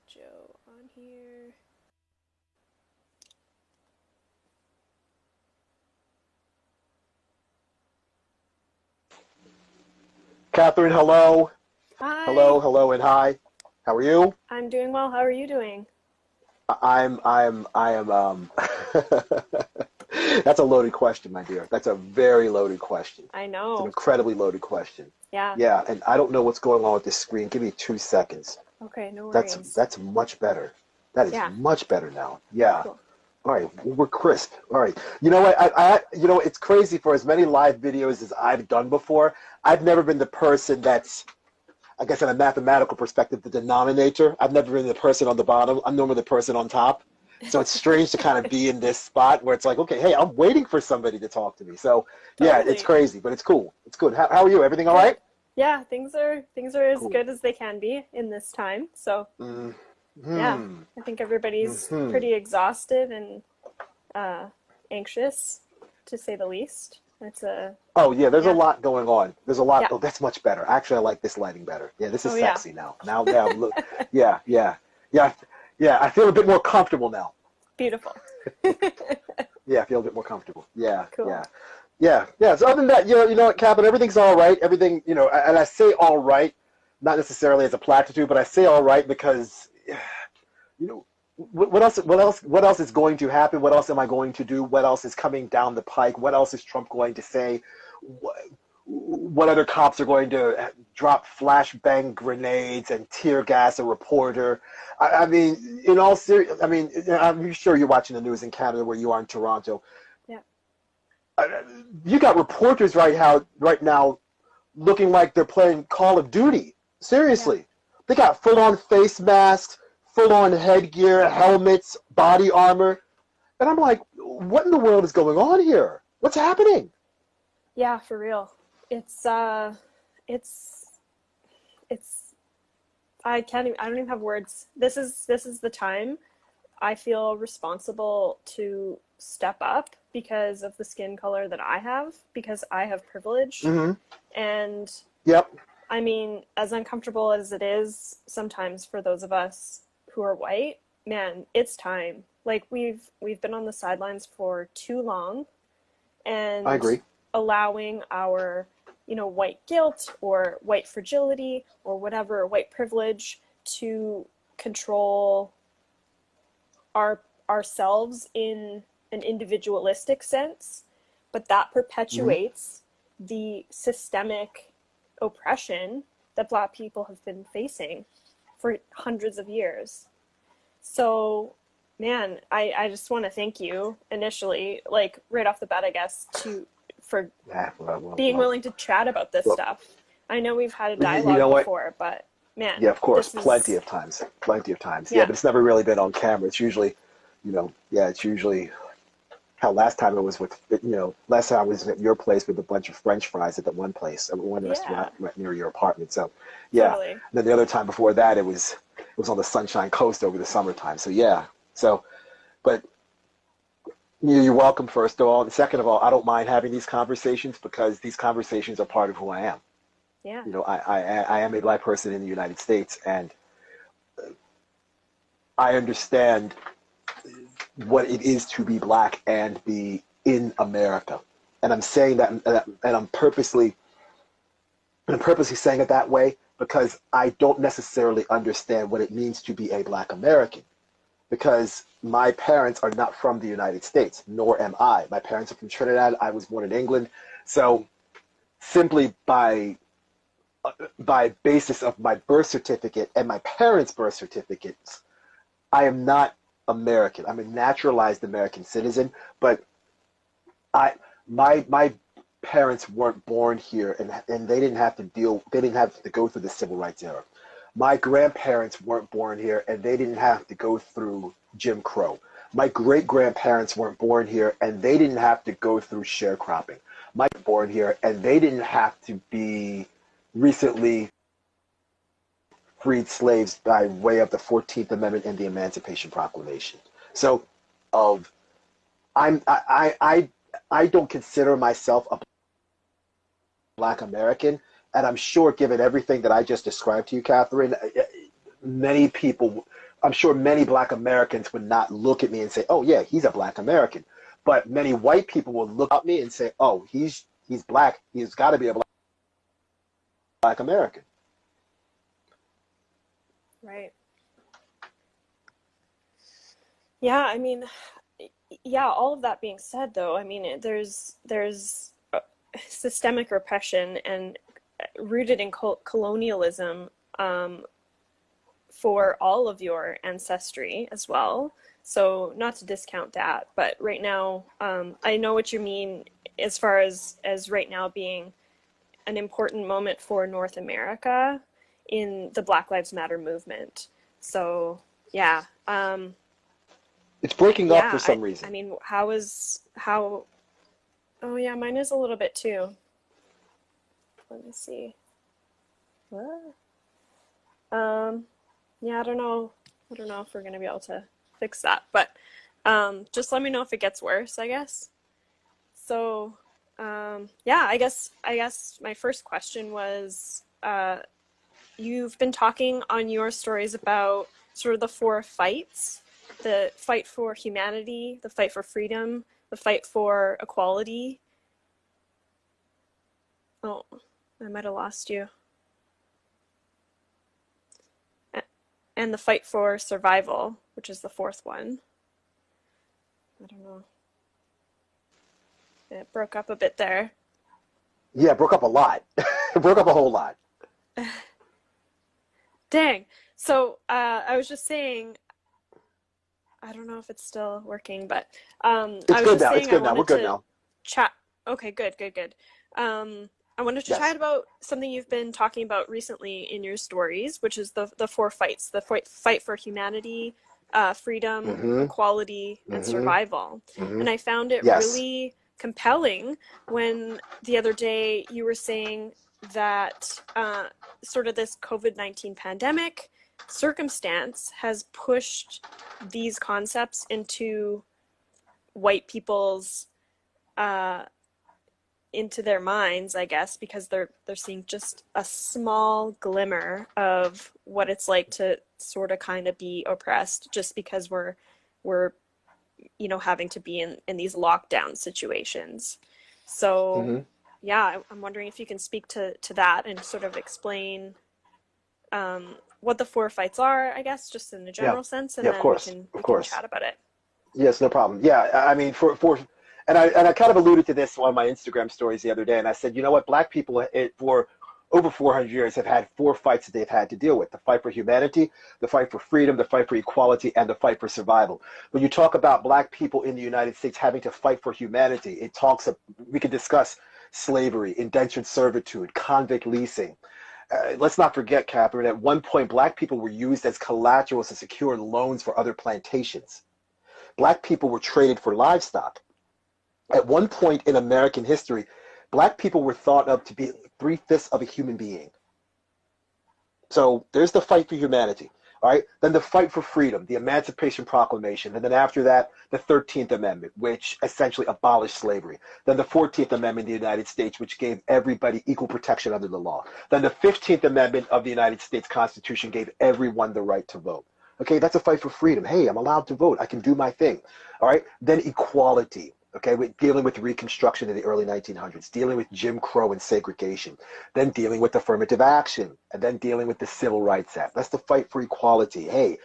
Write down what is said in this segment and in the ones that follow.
Joe on here. Catherine, hello. Hi. Hello, hello, and hi. How are you? I'm doing well. How are you doing? I am, that's a loaded question, my dear. That's a very loaded question. I It's an know. incredibly loaded question. Yeah. Yeah, and I don't know what's going on with this screen. Give me 2 seconds. Okay, no That's worries. that's much better. That is Yeah. much better now. Yeah. Cool. All right, we're crisp. All right. You know what? It's crazy for as many live videos as I've done before. I've never been the person that's, I guess, in a mathematical perspective, the denominator. I've never been the person on the bottom. I'm normally the person on top. So it's strange to kind of be in this spot where it's like, okay, hey, I'm waiting for somebody to talk to me. So yeah, it's Totally. crazy, but it's cool. It's good. How are you? Everything all Good. right? Yeah, things are as Cool. good as they can be in this time. So, yeah, Hmm. I think everybody's Hmm. pretty exhausted and uh anxious to say the least. It's a Oh yeah, there's a yeah. lot going on. There's a lot. Yeah. Oh, that's much better. Actually, I like this lighting better. Yeah, this is Oh yeah. sexy now. Now, look. Yeah, yeah, yeah, yeah. I feel a bit more comfortable now. Beautiful. Yeah, I feel a bit more comfortable. Yeah, Cool. yeah, yeah, yeah. So other than that, you know what, Captain, everything's all right. Everything, and I say all right, not necessarily as a platitude, but I say all right because, you know, what else is going to happen? What else am I going to do? What else is coming down the pike? What else is Trump going to say? What other cops are going to drop flashbang grenades and tear gas a reporter? I mean, in all serious, I mean, I'm sure you're watching the news in Canada where you are in Toronto. Yeah. Uh, You got reporters right now looking like they're playing Call of Duty. Yeah. Seriously, they got full-on face masks, full-on headgear, helmets, body armor, and I'm like, what in the world is going on here? What's happening? Yeah, for real. It's it's it's I don't even have words. This is the time I feel responsible to step up because of the skin color that I have, because I have privilege. Mm-hmm. And Yep. I mean, as uncomfortable as it is sometimes for those of us who are white, man, it's time. Like we've been on the sidelines for too long, I and agree. allowing our, white guilt or white fragility or whatever, white privilege to control ourselves in an individualistic sense, but that Mm-hmm. perpetuates the systemic oppression that Black people have been facing for hundreds of years. So, man, I just want to thank you initially, like right off the bat, I guess, for Yeah. Well, well, being well, willing to chat about this well. stuff. I know we've had a You dialogue know what? before, but man, Yeah, of course, this plenty is of times, plenty of times. Yeah, yeah, but it's never really been on camera. It's usually, yeah, it's usually. How last time it was with, last time I was at your place with a bunch of French fries at the one place, at one yeah, restaurant right near your apartment. So, yeah. And totally. then the other time before that, it was on the Sunshine Coast over the summertime. So yeah. So, but you're welcome, first of all, and second of all, I don't mind having these conversations because these conversations are part of who I am. Yeah, I am a Black person in the United States, and I understand what it is to be Black and be in America. And I'm saying that, and I'm purposely saying it that way because I don't necessarily understand what it means to be a Black American because my parents are not from the United States, nor am I. My parents are from Trinidad. I was born in England. So simply by basis of my birth certificate and my parents' birth certificates, I am not American. I'm a naturalized American citizen, but I my parents weren't born here, and they didn't have to go through the civil rights era. My grandparents weren't born here, and they didn't have to go through Jim Crow. My great grandparents weren't born here, and they didn't have to go through sharecropping. My born here, and they didn't have to be recently freed slaves by way of the 14th Amendment and the Emancipation Proclamation. So, of I don't consider myself a Black American, and I'm sure, given everything that I just described to you, Catherine, many people I'm sure many Black Americans would not look at me and say, "Oh yeah, he's a Black American," but many white people will look at me and say, "Oh, he's Black. He's got to be a Black American." Right. Yeah, I mean, yeah, all of that being said, though, I mean, there's systemic repression and rooted in colonialism, for all of your ancestry as well. So not to discount that, but right now, I know what you mean as far as right now being an important moment for North America in the Black Lives Matter movement. So yeah, It's breaking up for yeah. I some I reason. mean, how? Oh yeah, mine is a little bit too. Let me see. What? Um, yeah, I don't know. I don't know if we're gonna be able to fix that, but just let me know if it gets worse, I guess. So, yeah, I guess my first question was, you've been talking on your stories about sort of the four fights: the fight for humanity, the fight for freedom, the fight for equality. Oh, I might have lost you. And the fight for survival, which is the fourth one. I don't know. It broke up a bit there. Yeah, it broke up a lot. It broke up a whole lot. Dang. So I was just saying, I don't know if it's still working, but It's I was good just now. It's saying I good now. We're wanted good to now. chat. Okay, good, good, good. I wanted to chat Yes. about something you've been talking about recently in your stories, which is the four fights: the fight for humanity, freedom, Mm-hmm. equality, and Mm-hmm. survival. Mm-hmm. And I found it Yes. really compelling when the other day you were saying that sort of this COVID-19 pandemic circumstance has pushed these concepts into white people's uh, into their minds, I guess, because they're seeing just a small glimmer of what it's like to sort of kind of be oppressed, just because we're having to be in these lockdown situations. So Mm-hmm. yeah, I'm wondering if you can speak to that and sort of explain what the four fights are, I guess, just in a Yeah. general sense, Yeah. and Of then we course. can Of we can course. chat about it. Yes. No problem. Yeah. I mean, and I kind of alluded to this on my Instagram stories the other day, and I said, you know what, Black people for over 400 years have had four fights that they've had to deal with: the fight for humanity, the fight for freedom, the fight for equality, and the fight for survival. When you talk about Black people in the United States having to fight for humanity, we can discuss slavery, indentured servitude, convict leasing. Let's not forget, Catherine, at one point, Black people were used as collateral to secure loans for other plantations. Black people were traded for livestock. At one point in American history, Black people were thought of to be three-fifths of a human being. So there's the fight for humanity. All right. Then the fight for freedom, the Emancipation Proclamation. And then after that, the 13th Amendment, which essentially abolished slavery. Then the 14th Amendment of the United States, which gave everybody equal protection under the law. Then the 15th Amendment of the United States Constitution gave everyone the right to vote. Okay, that's a fight for freedom. Hey, I'm allowed to vote. I can do my thing. All right. Then equality. Okay, dealing with Reconstruction in the early 1900s, dealing with Jim Crow and segregation, then dealing with affirmative action, and then dealing with the Civil Rights Act. That's the fight for equality. Hey,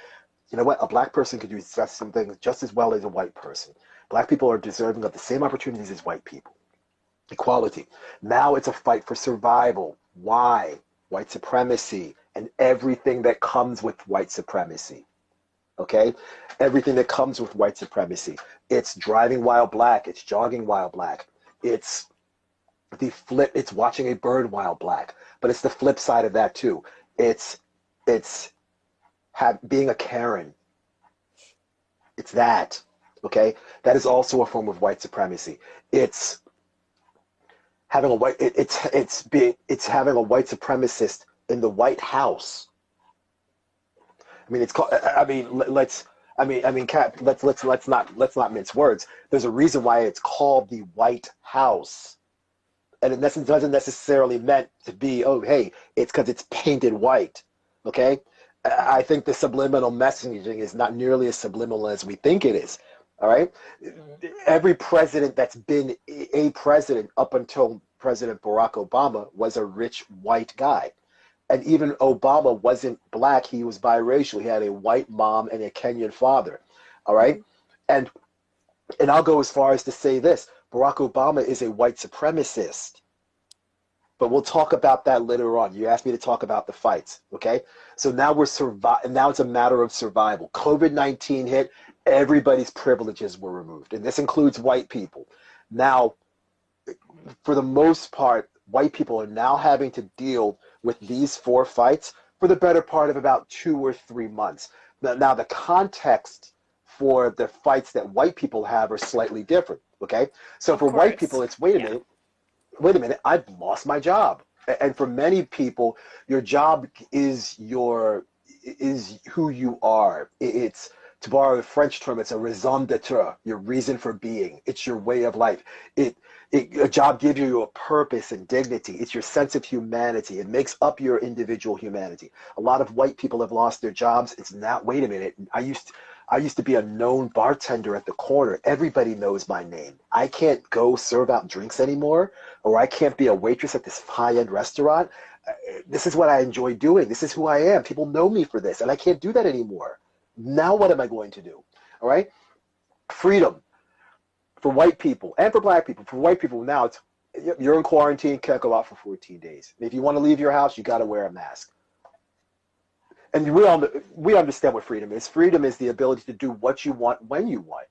you know what? A Black person could do just something just as well as a white person. Black people are deserving of the same opportunities as white people. Equality. Now it's a fight for survival. Why? White supremacy and everything that comes with white supremacy. Okay? Everything that comes with white supremacy. It's driving while black. It's jogging while black. It's it's watching a bird while black. But it's the flip side of that too. It's being a Karen. It's that. Okay? That is also a form of white supremacy. It's having a white it's having a white supremacist in the White House. I mean, it's called. I mean, let's. Kat. Let's not mince words. There's a reason why it's called the White House, and it doesn't necessarily meant to be. Oh, hey, it's because it's painted white. Okay, I think the subliminal messaging is not nearly as subliminal as we think it is. All right. Every president that's been a president up until President Barack Obama was a rich white guy. And even Obama wasn't black. He was biracial. He had a white mom and a Kenyan father. All right. Mhm. And I'll go as far as to say this. Barack Obama is a white supremacist. But we'll talk about that later on. You asked me to talk about the fights, okay? So now now it's a matter of survival. COVID-19 hit, everybody's privileges were removed, and this includes white people. Now, for the most part, white people are now having to deal with these four fights for the better part of about 2 or 3 months. Now the context for the fights that white people have are slightly different, okay? So Of for white course. people, it's Yeah. wait a minute, I've lost my job. And for many people, your job is who you are. It's, to borrow the French term, it's a raison d'etre, your reason for being. It's your way of life. It, a job gives you a purpose and dignity. It's your sense of humanity. It makes up your individual humanity. A lot of white people have lost their jobs. It's not, wait a minute, I used to be a known bartender at the corner. Everybody knows my name. I can't go serve out drinks anymore, or I can't be a waitress at this high-end restaurant. This is what I enjoy doing. This is who I am. People know me for this, and I can't do that anymore. Now what am I going to do? All right? Freedom for white people and for black people. For white people, now it's, you're in quarantine, can't go out for 14 days. If you want to leave your house, you got to wear a mask. And we understand what freedom is. Freedom is the ability to do what you want when you want.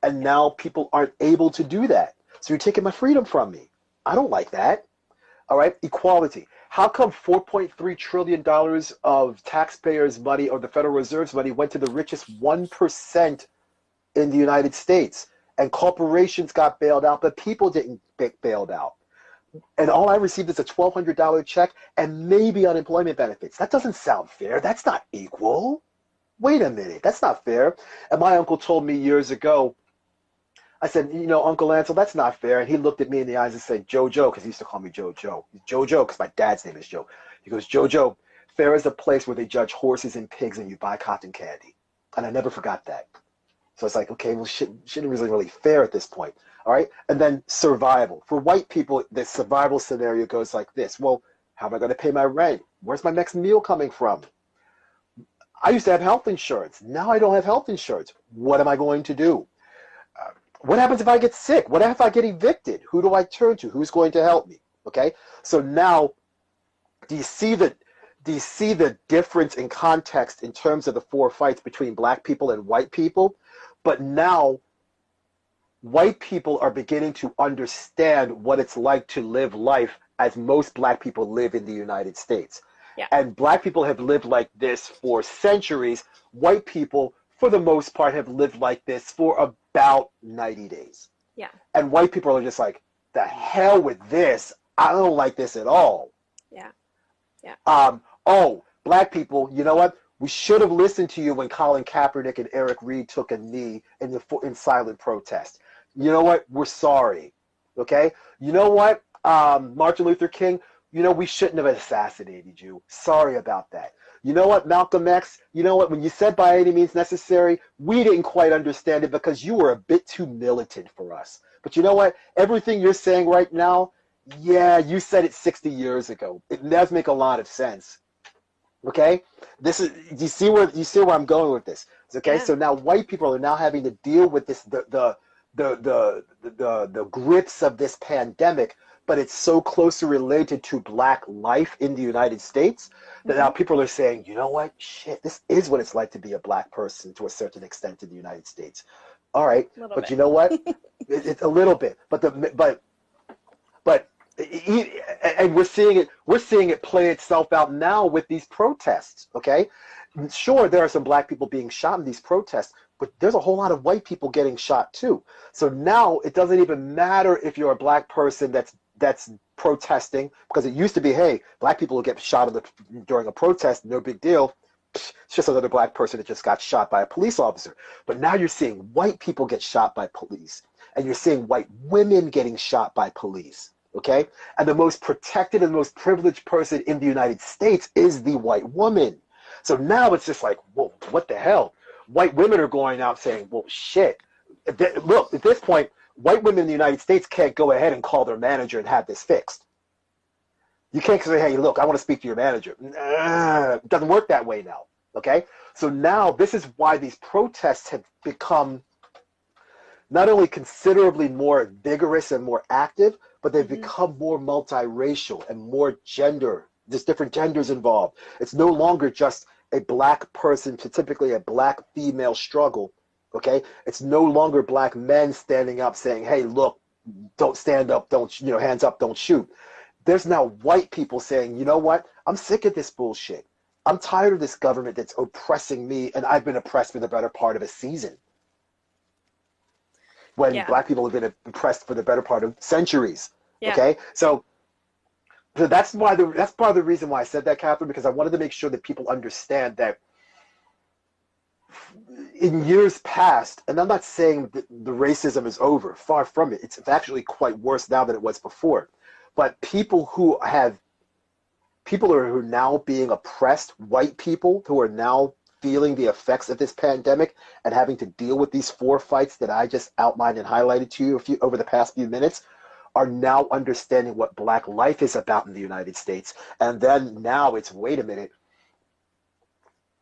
And now people aren't able to do that. So you're taking my freedom from me. I don't like that. All right? Equality. How come $4.3 trillion of taxpayers' money or the Federal Reserve's money went to the richest 1% in the United States? And corporations got bailed out, but people didn't get bailed out. And all I received is a $1,200 check and maybe unemployment benefits. That doesn't sound fair. That's not equal. Wait a minute. That's not fair. And my uncle told me years ago, I said, you know, Uncle Ansel, that's not fair. And he looked at me in the eyes and said, Jojo, because he used to call me Jojo. Jojo, because my dad's name is Joe. He goes, Jojo, fair is a place where they judge horses and pigs and you buy cotton candy. And I never forgot that. So it's like, okay, well, shouldn't really fair at this point. All right. And then survival. For white people, the survival scenario goes like this. Well, how am I going to pay my rent? Where's my next meal coming from? I used to have health insurance. Now I don't have health insurance. What am I going to do? What happens if I get sick? What if I get evicted? Who do I turn to? Who's going to help me? Okay. So now, do you see the difference in context in terms of the four fights between black people and white people? But now, white people are beginning to understand what it's like to live life as most black people live in the United States. Yeah. And black people have lived like this for centuries. White people, for the most part, have lived like this for about 90 days. Yeah. And white people are just like, the hell with this. I don't like this at all. Yeah. Yeah. Oh, black people, you know what? We should have listened to you when Colin Kaepernick and Eric Reed took a knee in silent protest. You know what? We're sorry. Okay? You know what? Martin Luther King, you know, we shouldn't have assassinated you. Sorry about that. You know what, Malcolm X? You know what? When you said by any means necessary, we didn't quite understand it because you were a bit too militant for us. But you know what? Everything you're saying right now, yeah, you said it 60 years ago. It does make a lot of sense. Okay, this is, you see where I'm going with this. Okay, Yeah. so now white people are now having to deal with this the grips of this pandemic, but it's so closely related to black life in the United States that now people are saying, you know what, shit, this is what it's like to be a black person to a certain extent in the United States. All right, Little but bit. you know what, it's a little bit, but and we're seeing it play itself out now with these protests. Okay, sure, there are some black people being shot in these protests, but there's a whole lot of white people getting shot too. So now it doesn't even matter if you're a black person that's protesting, because it used to be, hey, black people will get shot during a protest, no big deal. It's just another black person that just got shot by a police officer. But now you're seeing white people get shot by police, and you're seeing white women getting shot by police. Okay? And the most protected and most privileged person in the United States is the white woman. So now it's just like, whoa, what the hell? White women are going out saying, well, shit. Look, at this point, white women in the United States can't go ahead and call their manager and have this fixed. You can't say, hey, look, I want to speak to your manager. It doesn't work that way now, okay? So now this is why these protests have become not only considerably more vigorous and more active, but they've become more multiracial and more gender. There's different genders involved. It's no longer just a black person, typically a black female struggle, okay? It's no longer black men standing up saying, hey, look, don't stand up, don't, hands up, don't shoot. There's now white people saying, you know what? I'm sick of this bullshit. I'm tired of this government that's oppressing me, and I've been oppressed for the better part of a season. When black people have been oppressed for the better part of centuries. Okay? So that's part of the reason why I said that, Catherine, because I wanted to make sure that people understand that in years past, and I'm not saying that the racism is over, far from it. It's actually quite worse now than it was before. But people who are now being oppressed, white people who are now feeling the effects of this pandemic and having to deal with these 4 fights that I just outlined and highlighted to you over the past few minutes, are now understanding what black life is about in the United States. And then now it's, wait a minute,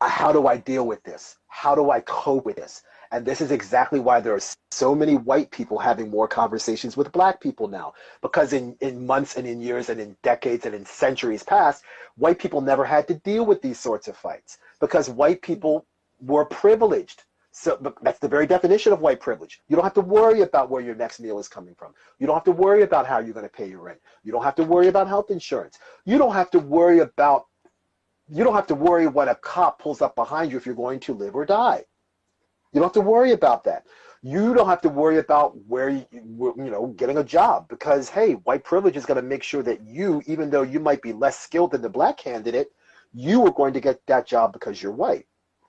how do I deal with this? How do I cope with this? And this is exactly why there are so many white people having more conversations with black people now. Because in months and in years and in decades and in centuries past, white people never had to deal with these sorts of fights because white people were privileged. So that's the very definition of white privilege. You don't have to worry about where your next meal is coming from. You don't have to worry about how you're going to pay your rent. You don't have to worry about health insurance. You don't have to worry when a cop pulls up behind you if you're going to live or die. You don't have to worry about that. You don't have to worry about getting a job because, hey, white privilege is going to make sure that you, even though you might be less skilled than the black candidate, you are going to get that job because you're white.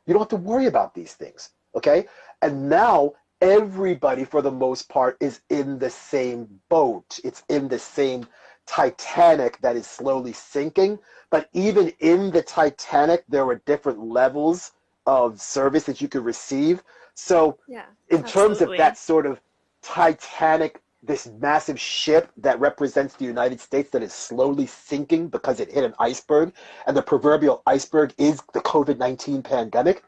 You don't have to worry about these things, okay? And now everybody, for the most part, is in the same boat. It's in the same Titanic that is slowly sinking. But even in the Titanic, there were different levels of service that you could receive. So in terms of that sort of Titanic, this massive ship that represents the United States that is slowly sinking because it hit an iceberg, and the proverbial iceberg is the COVID-19 pandemic,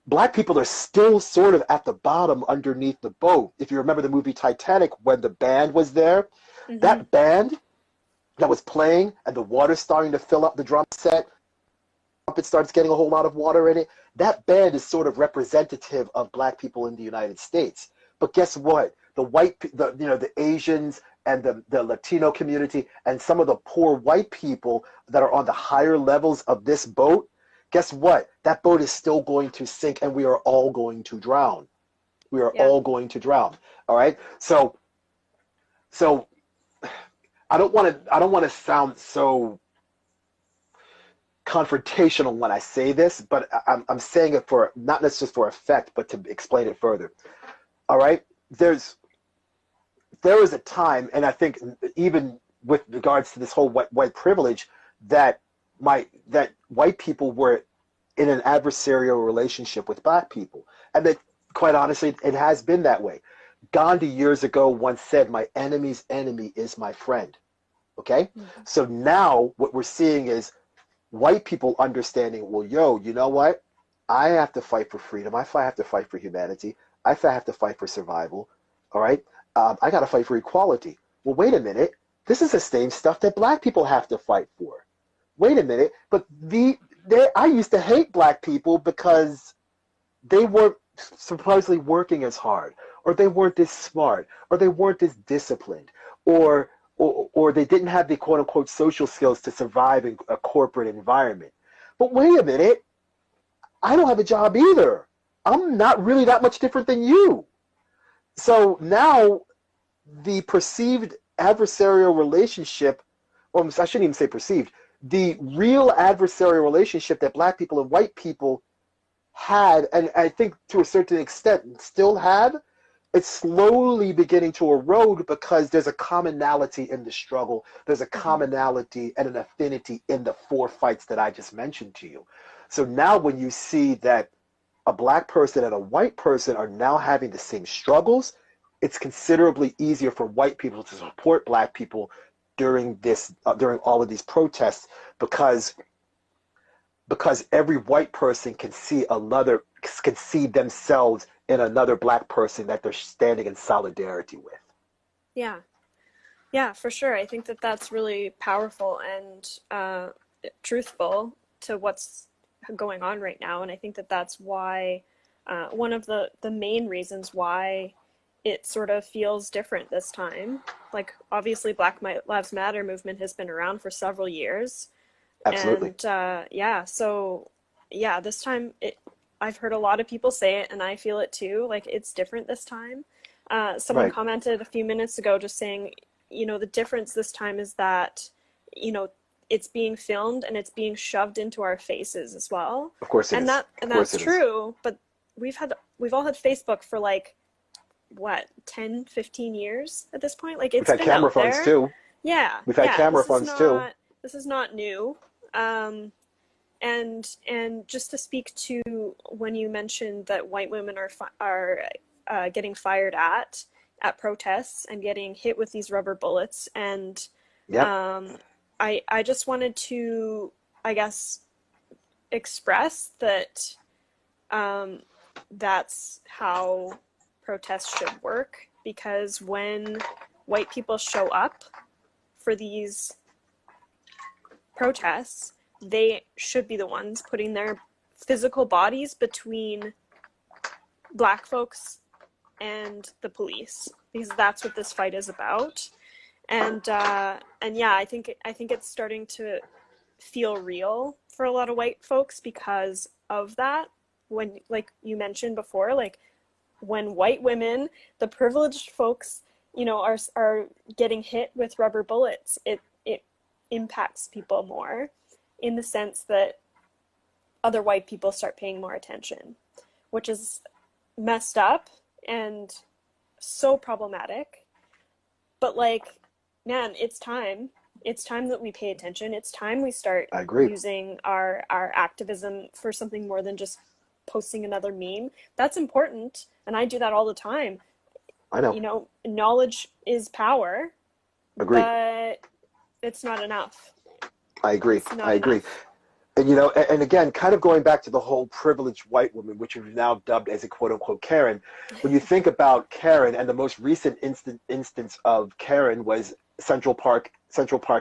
black people are still sort of at the bottom underneath the boat. If you remember the movie Titanic, when the band was there, that band that was playing and the water starting to fill up the drum set, it starts getting a whole lot of water in it, that band is sort of representative of black people in the United States. But guess what? The Asians and the Latino community and some of the poor white people that are on the higher levels of this boat, guess what? That boat is still going to sink and we are all going to drown. We are all going to drown. All right? So I don't want to sound so confrontational when I say this, but I'm saying it for not necessarily for effect, but to explain it further. All right? There was a time, and I think even with regards to this whole white privilege, that white people were in an adversarial relationship with black people. And that, quite honestly, it has been that way. Gandhi years ago once said, "My enemy's enemy is my friend." Okay? So now what we're seeing is white people understanding, well, you know what? I have to fight for freedom. I have to fight for humanity. I have to fight for survival. All right? I got to fight for equality. Well, wait a minute. This is the same stuff that black people have to fight for. Wait a minute. But I used to hate black people because they weren't supposedly working as hard, or they weren't this smart, or they weren't as disciplined, or they didn't have the quote-unquote social skills to survive in a corporate environment. But wait a minute. I don't have a job either. I'm not really that much different than you. So now the perceived adversarial relationship, or I shouldn't even say perceived, the real adversarial relationship that black people and white people had, and I think to a certain extent still have, it's slowly beginning to erode because there's a commonality in the struggle. There's a commonality and an affinity in the four fights that I just mentioned to you. So now when you see that a black person and a white person are now having the same struggles, it's considerably easier for white people to support black people during during all of these protests because every white person can see themselves in another black person that they're standing in solidarity with. Yeah. Yeah, for sure. I think that that's really powerful and truthful to what's going on right now. And I think that that's why one of the main reasons why it sort of feels different this time. Like, obviously, Black Lives Matter movement has been around for several years. Absolutely. And yeah, so yeah, this time I've heard a lot of people say it, and I feel it too. Like, it's different this time. Someone Right. commented a few minutes ago just saying, the difference this time is that, you know, it's being filmed and it's being shoved into our faces as well. Of course it And is. Of course that's it is. true, but we've all had Facebook for like what, 10, 15 years at this point? Like, We've it's had been camera out phones there. too. Yeah, We've had yeah. camera phones too. This is not new. Um, and just to speak to when you mentioned that white women are getting fired at protests and getting hit with these rubber bullets, and Yep. I just wanted to, I guess, express that that's how protests should work, because when white people show up for these protests, they should be the ones putting their physical bodies between black folks and the police, because that's what this fight is about. And yeah, I think it's starting to feel real for a lot of white folks because of that. When, like you mentioned before, like when white women, the privileged folks, are getting hit with rubber bullets, it impacts people more, in the sense that other white people start paying more attention, which is messed up and so problematic. But like, man, it's time. It's time that we pay attention. It's time we start I agree. using our activism for something more than just posting another meme. That's important, and I do that all the time. I know. Knowledge is power, Agree. but it's not enough. I agree. It's not I agree. enough. And and again, kind of going back to the whole privileged white woman, which we've now dubbed as a quote unquote Karen. When you think about Karen, and the most recent instance of Karen was Central Park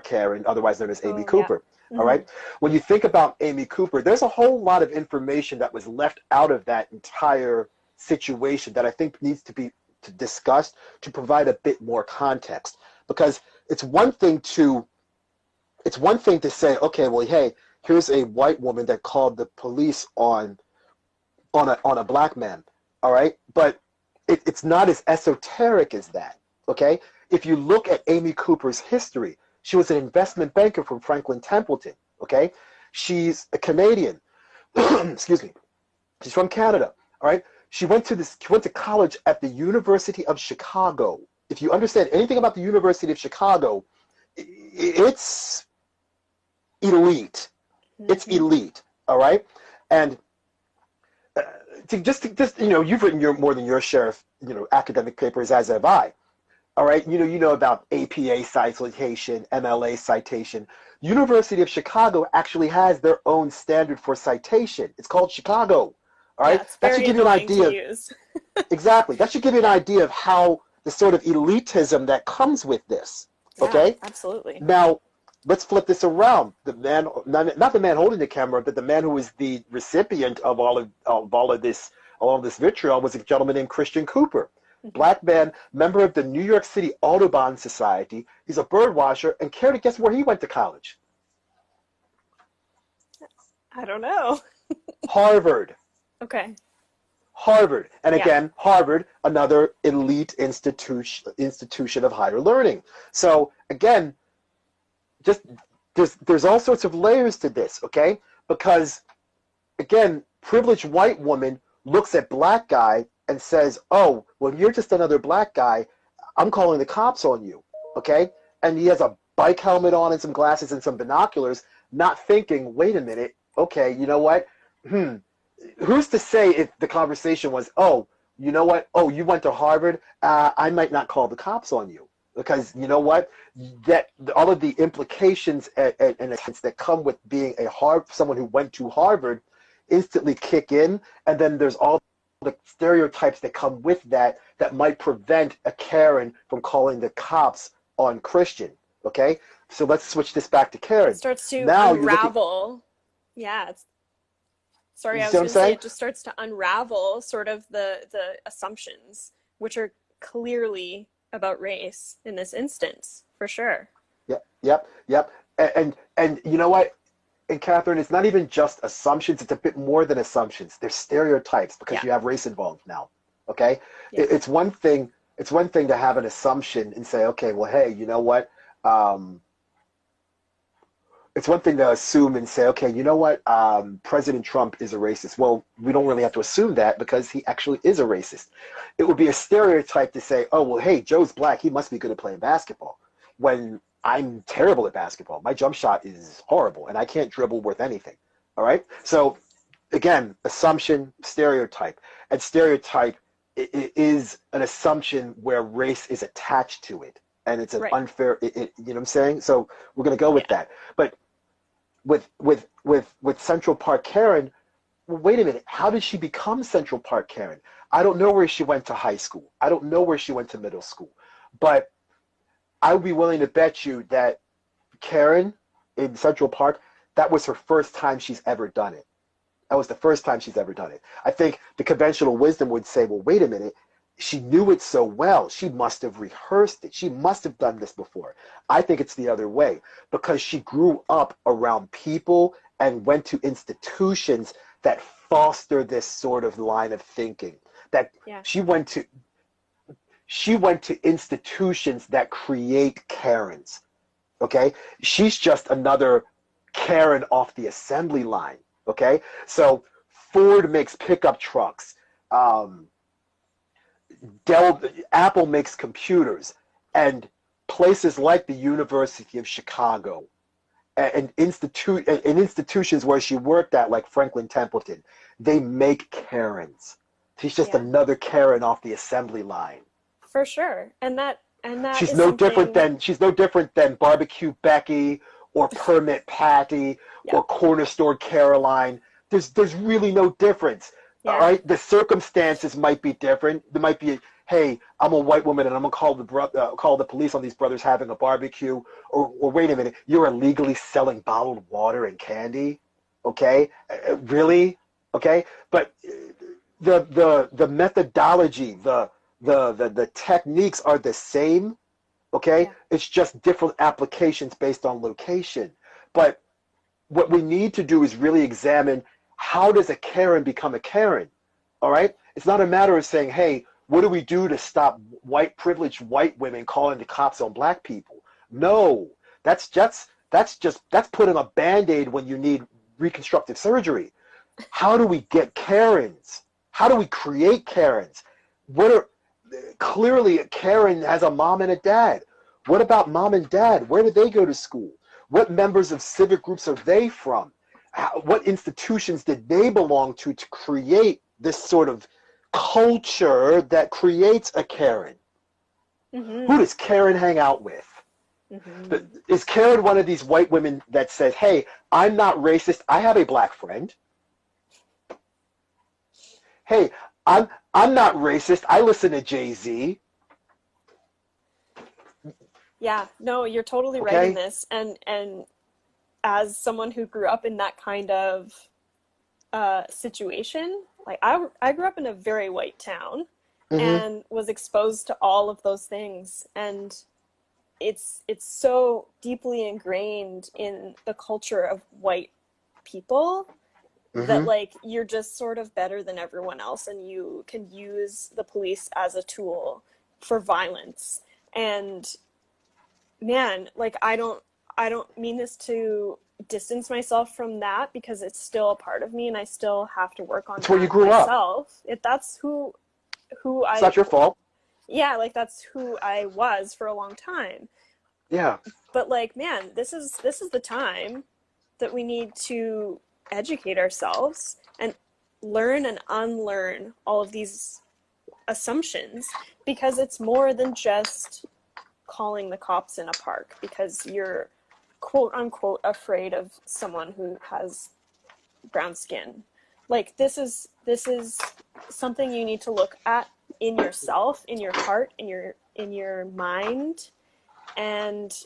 Karen, otherwise known as Amy Oh, yeah. Cooper. All Mm-hmm. right. When you think about Amy Cooper, there's a whole lot of information that was left out of that entire situation that I think needs to be discussed to provide a bit more context. Because it's one thing to say, okay, well, hey, here's a white woman that called the police on a black man. All right, but it's not as esoteric as that. Okay, if you look at Amy Cooper's history, she was an investment banker from Franklin Templeton. Okay, she's a Canadian. Excuse me. She's from Canada. All right. She went to college at the University of Chicago. If you understand anything about the University of Chicago, it's elite. It's elite. All right. And just you've written more than your share of academic papers, as have I. All right. You know about APA citation, MLA citation. University of Chicago actually has their own standard for citation. It's called Chicago. All Yeah, right. it's That should very give you an annoying to idea. use. Exactly. That should give you an Yeah. idea of how the sort of elitism that comes with this. Yeah, Okay. absolutely. Now, let's flip this around. The man, not the man holding the camera, but the man who was the recipient of all of this vitriol was a gentleman named Christian Cooper. Mm-hmm. Black man, member of the New York City Audubon Society. He's a bird watcher, and care to guess where he went to college? I don't know. Harvard. Okay. Harvard. And Yeah. again, Harvard, another elite institution of higher learning. So again, just there's all sorts of layers to this, okay? Because again, privileged white woman looks at black guy and says, oh, well, you're just another black guy, I'm calling the cops on you, okay? And he has a bike helmet on and some glasses and some binoculars, not thinking, wait a minute, okay, you know what? Who's to say if the conversation was, oh, you know what? Oh, you went to Harvard? I might not call the cops on you. Because you know what? That all of the implications and a sense that come with being someone who went to Harvard instantly kick in, and then there's all the stereotypes that come with that might prevent a Karen from calling the cops on Christian. Okay, so let's switch this back to It Karen. starts to Now you look at, unravel. Yeah, sorry, you I see was what I'm going to say saying? it just starts to unravel sort of the assumptions, which are clearly about race in this instance, for sure. Yep. And you know what? And Catherine, it's not even just assumptions. It's a bit more than assumptions. There's stereotypes because Yeah, you have race involved now. Okay, yeah, it's one thing. It's one thing to have an assumption and say, okay, well, hey, you know what? It's one thing to assume and say, okay, you know what? President Trump is a racist. Well, we don't really have to assume that because he actually is a racist. It would be a stereotype to say, oh, well, hey, Joe's black. He must be good at playing basketball. When I'm terrible at basketball. My jump shot is horrible, and I can't dribble worth anything. All right? So, again, assumption, stereotype. And stereotype is an assumption where race is attached to it. And it's an right. unfair, you know what I'm saying? So we're going to go with Yeah, that. But with Central Park Karen, well, wait a minute, how did she become Central Park Karen? I don't know where she went to high school. I don't know where she went to middle school. But I would be willing to bet you that Karen in Central Park, that was her first time she's ever done it. That was the first time she's ever done it. I think the conventional wisdom would say, well, wait a minute. She knew it so well. She must have rehearsed it. She must have done this before. I think it's the other way because she grew up around people and went to institutions that foster this sort of line of thinking. That yeah, she went to institutions that create Karens. Okay? She's just another Karen off the assembly line. Okay? So Ford makes pickup trucks. Apple makes computers, and places like the University of Chicago and institutions where she worked at, like Franklin Templeton, they make Karens. She's just yeah, another Karen off the assembly line. for sure. And that She's is no different something. than Barbecue Becky or Permit Patty Yeah, or Corner Store Caroline. There's really no difference. All yeah, right, the circumstances might be different. There might be, hey, I'm a white woman and I'm gonna call the police on these brothers having a barbecue. Or wait a minute, you're illegally selling bottled water and candy. Okay, really? Okay, but the methodology, the techniques are the same. Okay, yeah, it's just different applications based on location. But what we need to do is really examine, how does a Karen become a Karen? All right, it's not a matter of saying, hey, what do we do to stop privileged white women calling the cops on black people? No, that's putting a Band-Aid when you need reconstructive surgery. How do we get Karens? How do we create Karens? What are Clearly Karen has a mom and a dad. What about mom and dad? Where did they go to school? What members of civic groups are they from? What institutions did they belong to create this sort of culture that creates a Karen? Who mm-hmm, does Karen hang out with? mm-hmm. Is Karen one of these white women that says, hey, I'm not racist, I have a black friend? Hey, I'm not racist, I listen to Jay-Z. Yeah, no, you're totally right in Okay? this. And as someone who grew up in that kind of situation, like I grew up in a very white town Mm-hmm. and was exposed to all of those things. And it's so deeply ingrained in the culture of white people that Mm-hmm. like you're just sort of better than everyone else and you can use the police as a tool for violence. And man, like I don't mean this to distance myself from that because it's still a part of me and I still have to work on It's where you that grew up. myself. If that's who who It's not your fault. yeah, like that's who I was for a long time. Yeah. But like, man, this is the time that we need to educate ourselves and learn and unlearn all of these assumptions, because it's more than just calling the cops in a park because you're quote unquote afraid of someone who has brown skin. Like this is something you need to look at in yourself, in your heart, in your mind. And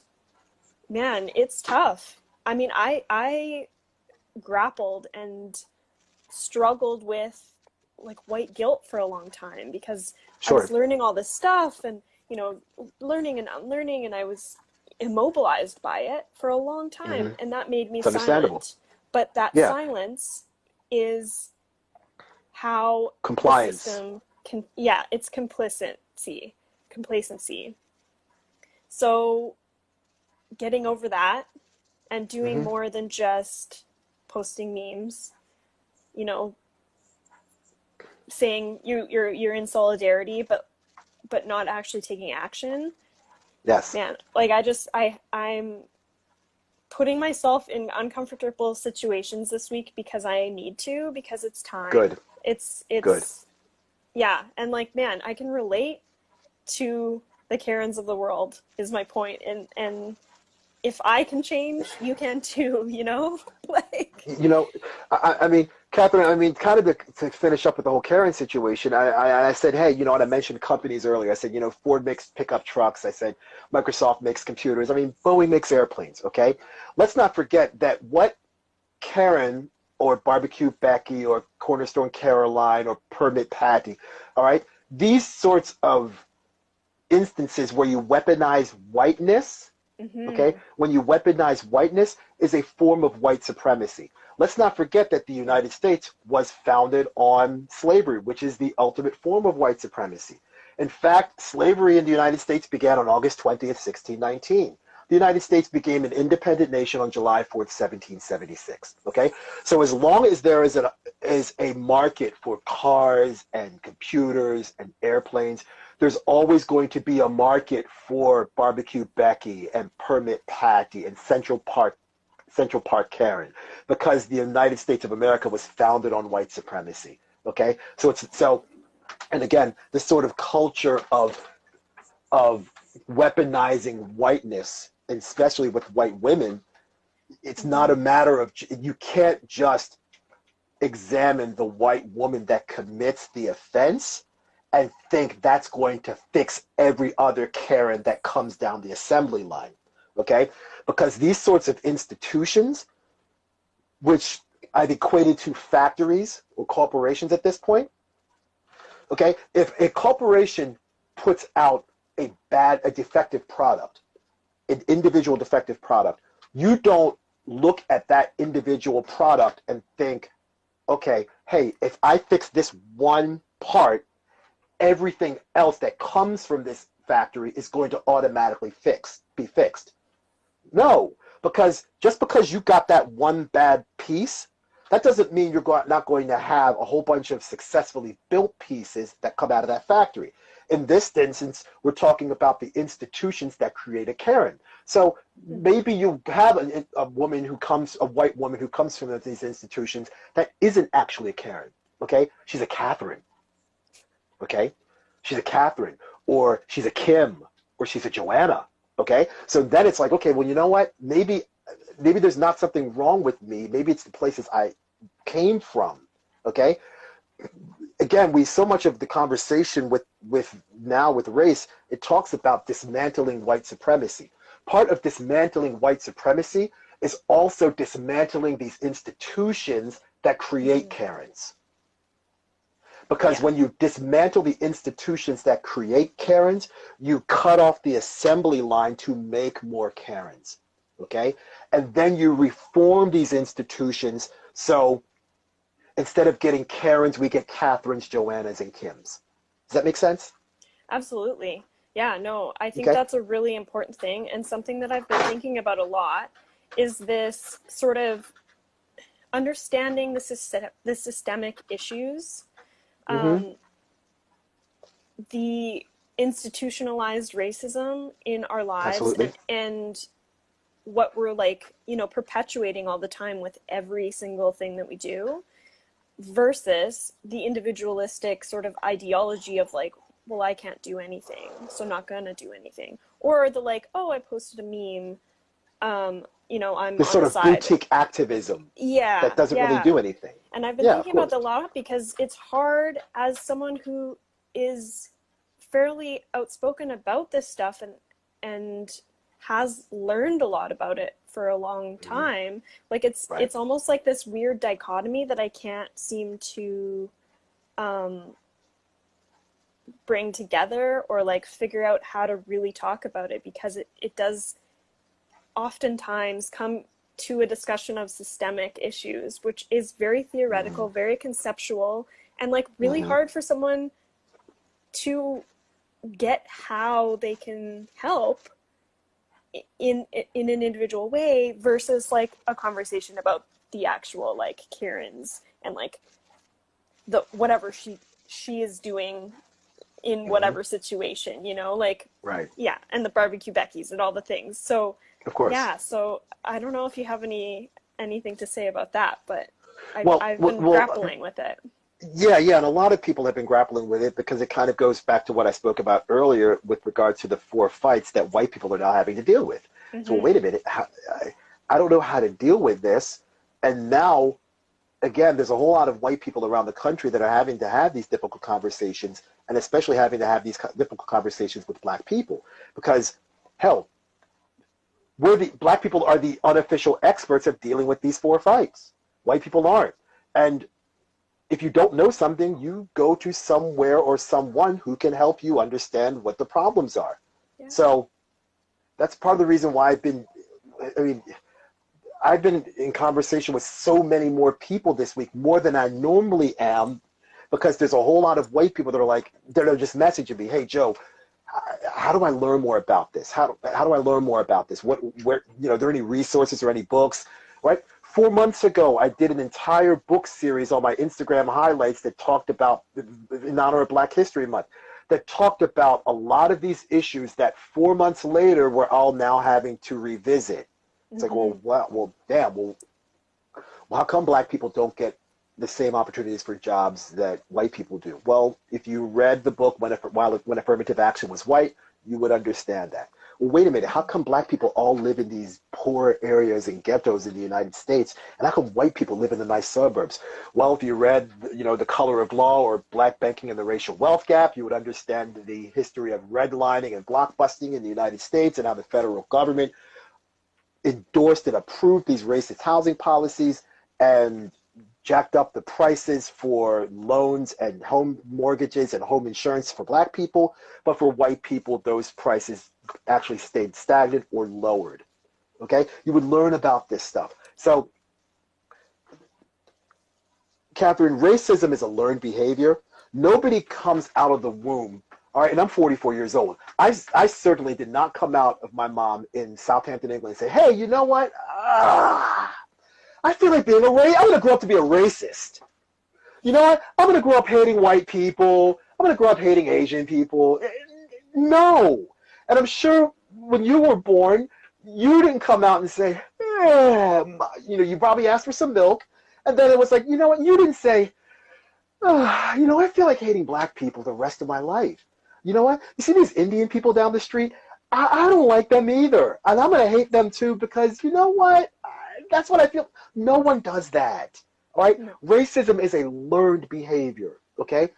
man, it's tough. I mean, I grappled and struggled with like white guilt for a long time because I was Sure. learning all this stuff and, learning and unlearning, and I was immobilized by it for a long time, Hmm. and that made me It's understandable. silent. But that Yeah. silence is how the Compliance. system can, yeah, it's complacency. So getting over that and doing Hmm. more than just posting memes, you know, saying you're in solidarity, but not actually taking action. Yes. Man, like I'm putting myself in uncomfortable situations this week because I need to, because it's time. Good. It's Good. it's yeah, and like, man, I can relate to the Karens of the world is my point, and if I can change, you can too, like. You know, I mean, Catherine, I mean, kind of to finish up with the whole Karen situation, I said, hey, and I mentioned companies earlier. I said, Ford makes pickup trucks. I said, Microsoft makes computers. I mean, Boeing makes airplanes, okay? Let's not forget that what Karen or Barbecue Becky or Cornerstone Caroline or Permit Patty, all right? These sorts of instances where you weaponize whiteness, okay, Mm-hmm. when you weaponize whiteness, is a form of white supremacy. Let's not forget that the United States was founded on slavery, which is the ultimate form of white supremacy. In fact, slavery in the United States began on August 20th, 1619. The United States became an independent nation on July 4th, 1776. Okay, so as long as there is a market for cars and computers and airplanes, there's always going to be a market for Barbecue Becky and Permit Patty and Central Park Karen, because the United States of America was founded on white supremacy. Okay, and again, this sort of culture of weaponizing whiteness, especially with white women, it's not Mm-hmm. a matter of, you can't just examine the white woman that commits the offense and think that's going to fix every other Karen that comes down the assembly line. Okay? Because these sorts of institutions, which I've equated to factories or corporations at this point, okay? If a corporation puts out a defective product, an individual defective product, you don't look at that individual product and think, okay, hey, if I fix this one part, everything else that comes from this factory is going to automatically be fixed. No, because just because you got that one bad piece, that doesn't mean you're not going to have a whole bunch of successfully built pieces that come out of that factory. In this instance, we're talking about the institutions that create a Karen. So Mm-hmm. maybe you have a white woman who comes from these institutions that isn't actually a Karen. Okay, she's a Catherine. Okay, she's a Catherine, or she's a Kim, or she's a Joanna. Okay, so then it's like, okay, well, you know what? Maybe there's not something wrong with me. Maybe it's the places I came from. Okay, again, we so much of the conversation with race, it talks about dismantling white supremacy. Part of dismantling white supremacy is also dismantling these institutions that create Mm-hmm. Karens. Because Yeah. when you dismantle the institutions that create Karens, you cut off the assembly line to make more Karens. Okay? And then you reform these institutions, so instead of getting Karens, we get Catherines, Joannas, and Kims. Does that make sense? Absolutely. Yeah, no, I think Okay? that's a really important thing, and something that I've been thinking about a lot is this sort of understanding the systemic issues. Mm-hmm. Um, the institutionalized racism in our lives, Absolutely. and what we're like, you know, perpetuating all the time with every single thing that we do, versus the individualistic sort of ideology of like, well, I can't do anything, so I'm not gonna do anything. Or the like, oh, I posted a meme, you know, I'm This on sort the of side. boutique activism Yeah, that doesn't really yeah. do anything. And I've been Yeah, of thinking about course. that a lot because it's hard as someone who is fairly outspoken about this stuff and has learned a lot about it for a long Hmm. time. Like Right. it's almost like this weird dichotomy that I can't seem to um, bring together or like figure out how to really talk about it, because it does oftentimes come to a discussion of systemic issues, which is very Hmm. theoretical, very conceptual, and like really Hmm. hard for someone to get how they can help in an individual way, versus like a conversation about the actual like Karens and like the whatever she is doing in Hmm. whatever situation, you know, like, Right. yeah, and the barbecue Becky's and all the things. So Of course. yeah, so I don't know if you have anything to say about that, but Well, I've well, been well, grappling with it. yeah, yeah, and a lot of people have been grappling with it because it kind of goes back to what I spoke about earlier with regard to the four fights that white people are now having to deal with. So, well, Mm-hmm. wait a minute, I don't know how to deal with this, and now again, there's a whole lot of white people around the country that are having to have these difficult conversations, and especially having to have these difficult conversations with black people, because hell, black people are the unofficial experts of dealing with these four fights. White people aren't, and if you don't know something, you go to somewhere or someone who can help you understand what the problems are. Yeah. So that's part of the reason why I mean, I've been in conversation with so many more people this week, more than I normally am, because there's a whole lot of white people that are like, they're just messaging me, hey, Joe, how do I learn more about this? How do I learn more about this? Are there any resources or any books, right? 4 months ago, I did an entire book series on my Instagram highlights that talked about, in honor of Black History Month, that talked about a lot of these issues that 4 months later we're all now having to revisit. It's like, Mm-hmm. damn, how come black people don't get the same opportunities for jobs that white people do? Well, if you read the book when affirmative action was white, you would understand that. Well, wait a minute, how come black people all live in these poor areas and ghettos in the United States, and how come white people live in the nice suburbs? Well, if you read, The Color of Law or Black Banking and the Racial Wealth Gap, you would understand the history of redlining and blockbusting in the United States and how the federal government endorsed and approved these racist housing policies and jacked up the prices for loans and home mortgages and home insurance for black people, but for white people, those prices actually stayed stagnant or lowered. Okay? You would learn about this stuff. So, Catherine, racism is a learned behavior. Nobody comes out of the womb. All right, and I'm 44 years old. I certainly did not come out of my mom in Southampton, England, and say, hey, you know what? I feel like being I'm going to grow up to be a racist. You know what? I'm going to grow up hating white people. I'm going to grow up hating Asian people. No. And I'm sure when you were born, you didn't come out and say, you probably asked for some milk. And then it was like, you know what? You didn't say, I feel like hating black people the rest of my life. You know what? You see these Indian people down the street? I don't like them either. And I'm going to hate them too because you know what? That's what I feel. No one does that. All right? No. Racism is a learned behavior. Okay?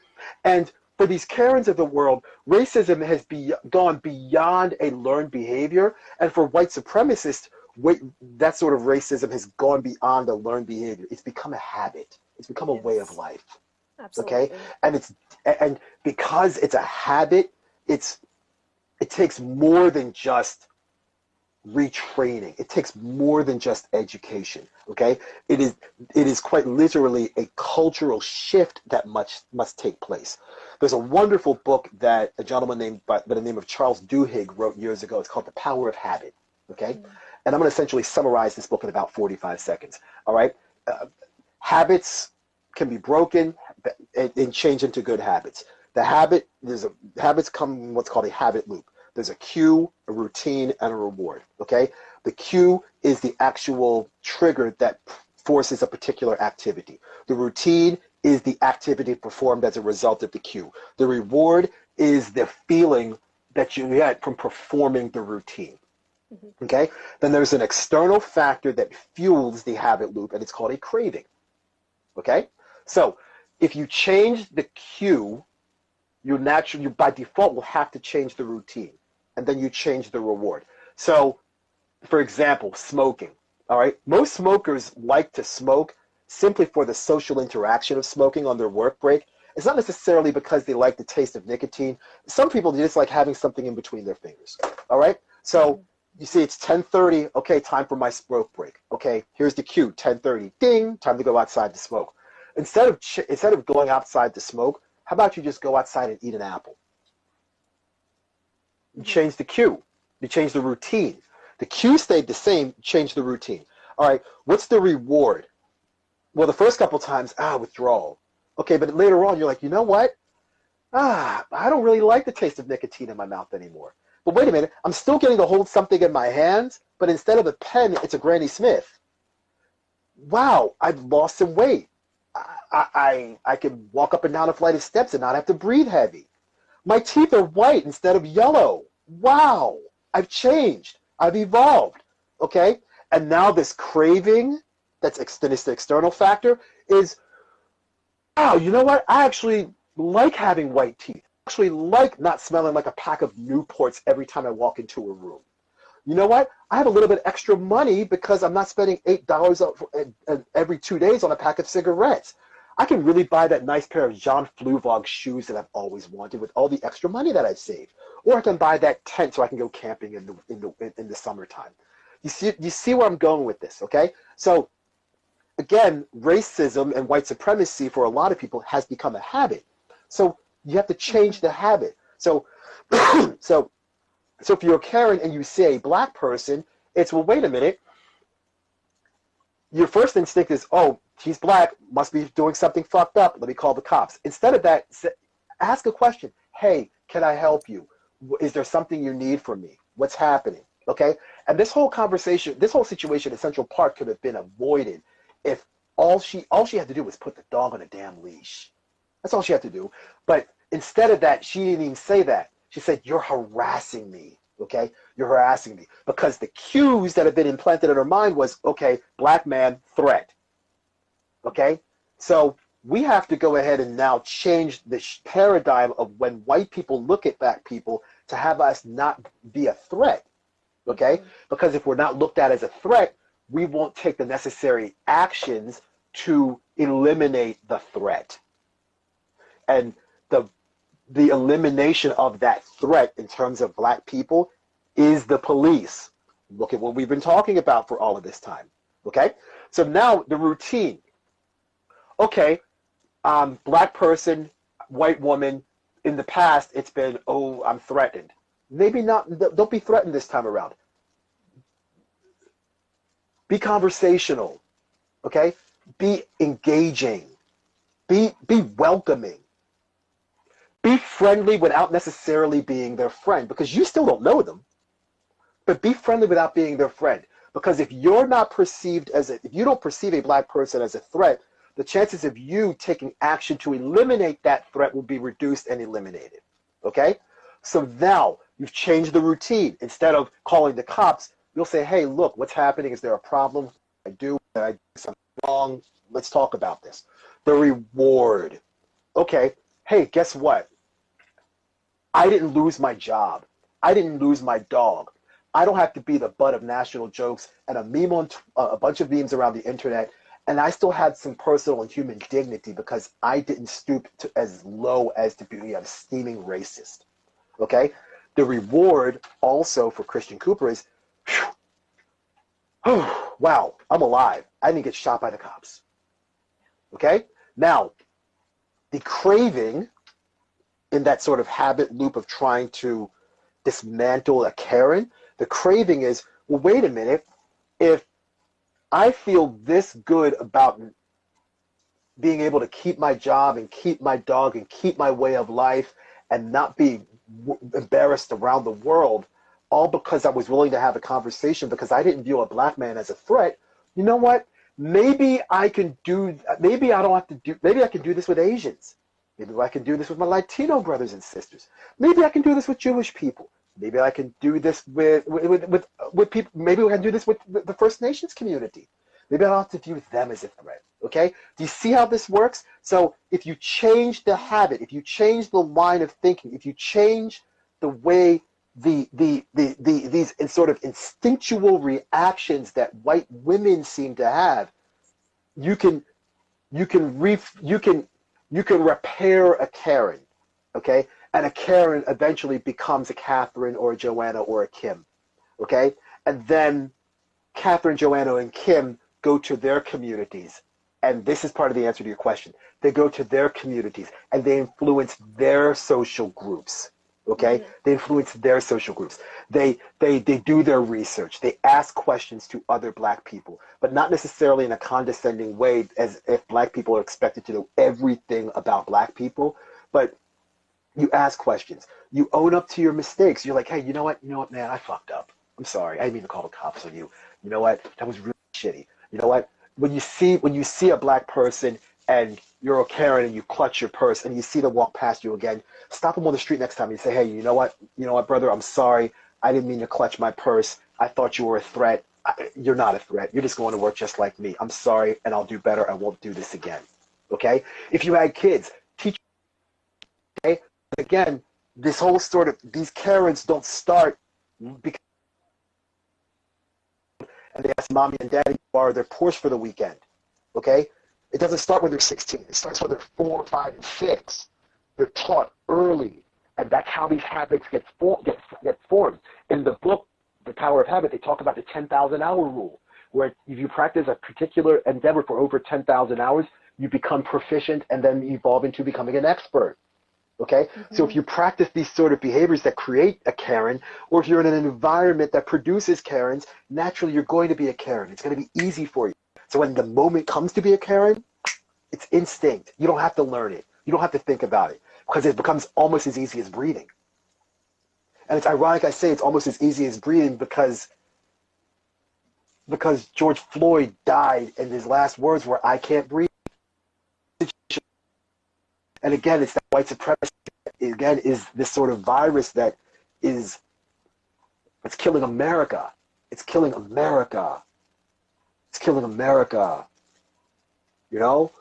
And for these Karens of the world, racism has gone beyond a learned behavior. And for white supremacists, that sort of racism has gone beyond a learned behavior. It's become a habit. It's become a way of Yes. life. Okay, Absolutely. and because it's a habit, it takes more than just retraining. It takes more than just education. Okay, it is quite literally a cultural shift that must take place. There's a wonderful book that a gentleman named by the name of Charles Duhigg wrote years ago. It's called The Power of Habit. Okay, Mm. and I'm going to essentially summarize this book in about 45 seconds. All right, habits can be broken and change into good habits. The habit, habits come in what's called a habit loop. There's a cue, a routine, and a reward, okay? The cue is the actual trigger that forces a particular activity. The routine is the activity performed as a result of the cue. The reward is the feeling that you get from performing the routine, okay? Then there's an external factor that fuels the habit loop, and it's called a craving, okay? So if you change the cue, you by default will have to change the routine, and then you change the reward. So, for example, smoking. All right, most smokers like to smoke simply for the social interaction of smoking on their work break. It's not necessarily because they like the taste of nicotine. Some people just like having something in between their fingers. All right, so you see it's 10:30. Okay, time for my smoke break. Okay, here's the cue. 10:30. Ding. Time to go outside to smoke. Instead of going outside to smoke, how about you just go outside and eat an apple? You change the cue. You change the routine. The cue stayed the same, change the routine. All right, what's the reward? Well, the first couple times, withdrawal. Okay, but later on, you're like, you know what? I don't really like the taste of nicotine in my mouth anymore. But wait a minute, I'm still getting to hold something in my hands, but instead of a pen, it's a Granny Smith. Wow, I've lost some weight. I can walk up and down a flight of steps and not have to breathe heavy. My teeth are white instead of yellow. Wow, I've changed. I've evolved. Okay? And now this craving, that's the external factor, is, wow, you know what? I actually like having white teeth. I actually like not smelling like a pack of Newports every time I walk into a room. You know what? I have a little bit extra money because I'm not spending $8 every 2 days on a pack of cigarettes. I can really buy that nice pair of Jean Fluvog shoes that I've always wanted with all the extra money that I've saved. Or I can buy that tent so I can go camping in the summertime. You see where I'm going with this, okay? So, again, racism and white supremacy for a lot of people has become a habit. So you have to change the habit. So if you're Karen and you see a black person, it's, well, wait a minute. Your first instinct is, oh, he's black, must be doing something fucked up. Let me call the cops. Instead of that, ask a question. Hey, can I help you? Is there something you need from me? What's happening? Okay? And this whole conversation, this whole situation in Central Park could have been avoided if all she had to do was put the dog on a damn leash. That's all she had to do. But instead of that, she didn't even say that. She said, you're harassing me, okay? You're harassing me. Because the cues that have been implanted in her mind was, okay, black man, threat, okay? So we have to go ahead and now change the paradigm of when white people look at black people to have us not be a threat, okay? Because if we're not looked at as a threat, we won't take the necessary actions to eliminate the threat. And the elimination of that threat in terms of black people is the police. Look at what we've been talking about for all of this time, okay? So now the routine. Okay, black person, white woman, in the past it's been, oh, I'm threatened. Maybe not, don't be threatened this time around. Be conversational, okay? Be engaging. Be welcoming. Be friendly without necessarily being their friend, because you still don't know them. But be friendly without being their friend. Because if you're not perceived if you don't perceive a black person as a threat, the chances of you taking action to eliminate that threat will be reduced and eliminated. Okay? So now you've changed the routine. Instead of calling the cops, you'll say, hey, look, what's happening? Is there a problem? Did I do something wrong? Let's talk about this. The reward. Okay, hey, guess what? I didn't lose my job. I didn't lose my dog. I don't have to be the butt of national jokes and a bunch of memes around the internet, and I still had some personal and human dignity because I didn't stoop to as low as to be a steaming racist. Okay? The reward also for Christian Cooper is, oh, wow, I'm alive. I didn't get shot by the cops. Okay? Now, the craving in that sort of habit loop of trying to dismantle a Karen, the craving is, well, wait a minute, if I feel this good about being able to keep my job and keep my dog and keep my way of life and not be embarrassed around the world, all because I was willing to have a conversation because I didn't view a black man as a threat. You know what? Maybe I can do, maybe I don't have to do, maybe I can do this with Asians. Maybe I can do this with my Latino brothers and sisters. Maybe I can do this with Jewish people. Maybe I can do this with people. Maybe I can do this with the First Nations community. Maybe I don't have to view them as a threat. Okay? Do you see how this works? So if you change the habit, if you change the line of thinking, if you change the way these sort of instinctual reactions that white women seem to have, you can repair a Karen, okay? And a Karen eventually becomes a Catherine or a Joanna or a Kim, okay? And then Catherine, Joanna, and Kim go to their communities. And this is part of the answer to your question. They go to their communities and they influence their social groups, okay? Mm-hmm. They influence their social groups. They do their research. They ask questions to other black people, but not necessarily in a condescending way as if black people are expected to know everything about black people, but you ask questions. You own up to your mistakes. You're like, hey, you know what, man, I fucked up. I'm sorry. I didn't mean to call the cops on you. You know what? That was really shitty. You know what? When you see a black person and you're a Karen and you clutch your purse and you see them walk past you again, stop them on the street next time and you say, hey, you know what, brother, I'm sorry. I didn't mean to clutch my purse. I thought you were a threat. You're not a threat. You're just going to work just like me. I'm sorry, and I'll do better. I won't do this again. Okay? If you had kids, teach. Okay? Again, this whole sort of, these Karens don't start because and they ask mommy and daddy to borrow their Porsche for the weekend. Okay? It doesn't start when they're 16. It starts when they're 4, 5, and 6. They're taught early, and that's how these habits get formed. In the book, The Power of Habit, they talk about the 10,000-hour rule, where if you practice a particular endeavor for over 10,000 hours, you become proficient and then evolve into becoming an expert. Okay? Mm-hmm. So if you practice these sort of behaviors that create a Karen, or if you're in an environment that produces Karens, naturally you're going to be a Karen. It's going to be easy for you. So when the moment comes to be a Karen, it's instinct. You don't have to learn it. You don't have to think about it because it becomes almost as easy as breathing. And it's ironic I say it's almost as easy as breathing because George Floyd died and his last words were, I can't breathe. And again, it's that white supremacy, again, is this sort of virus that it's killing America. It's killing America. It's killing America. You know?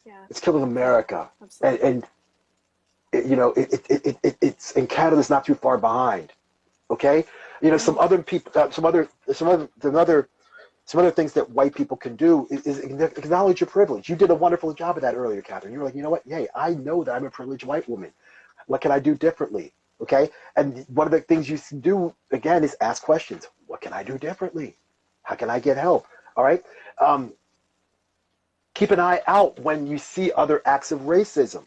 Yeah. It's killing America. Absolutely. And it's in Canada's not too far behind. Okay? You know, some other things that white people can do is acknowledge your privilege. You did a wonderful job of that earlier, Catherine. You were like, you know what? Hey, I know that I'm a privileged white woman. What can I do differently? Okay? And one of the things you do, again, is ask questions. What can I do differently? How can I get help? All right? Keep an eye out when you see other acts of racism.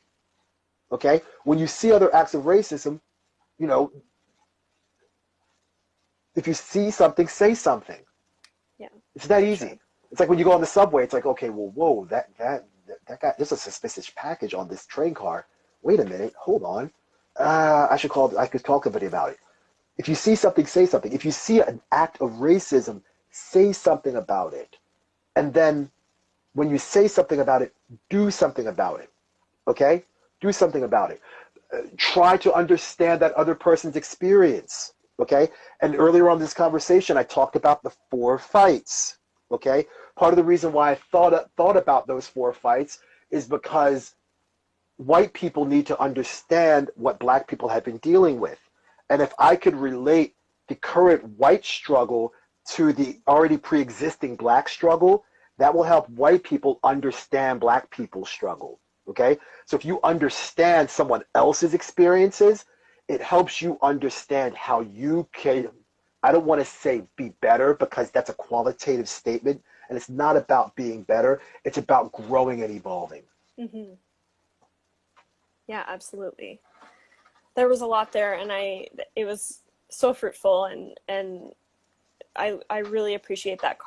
Okay? When you see other acts of racism, you know, if you see something, say something. Yeah. It's that easy. Sure. It's like when you go on the subway, it's like, okay, well, whoa, that guy, there's a suspicious package on this train car. Wait a minute, hold on. I could talk to somebody about it. If you see something, say something. If you see an act of racism, say something about it. And then when you say something about it, do something about it. Okay? Do something about it. Try to understand that other person's experience. Okay? And earlier on in this conversation, I talked about the 4 fights. Okay? Part of the reason why I thought about those 4 fights is because white people need to understand what black people have been dealing with. And if I could relate the current white struggle to the already pre-existing black struggle, that will help white people understand black people's struggle. Okay? So if you understand someone else's experiences, it helps you understand how you can, I don't want to say be better because that's a qualitative statement and it's not about being better. It's about growing and evolving. Mm-hmm. Yeah, absolutely. There was a lot there and it was so fruitful and I really appreciate that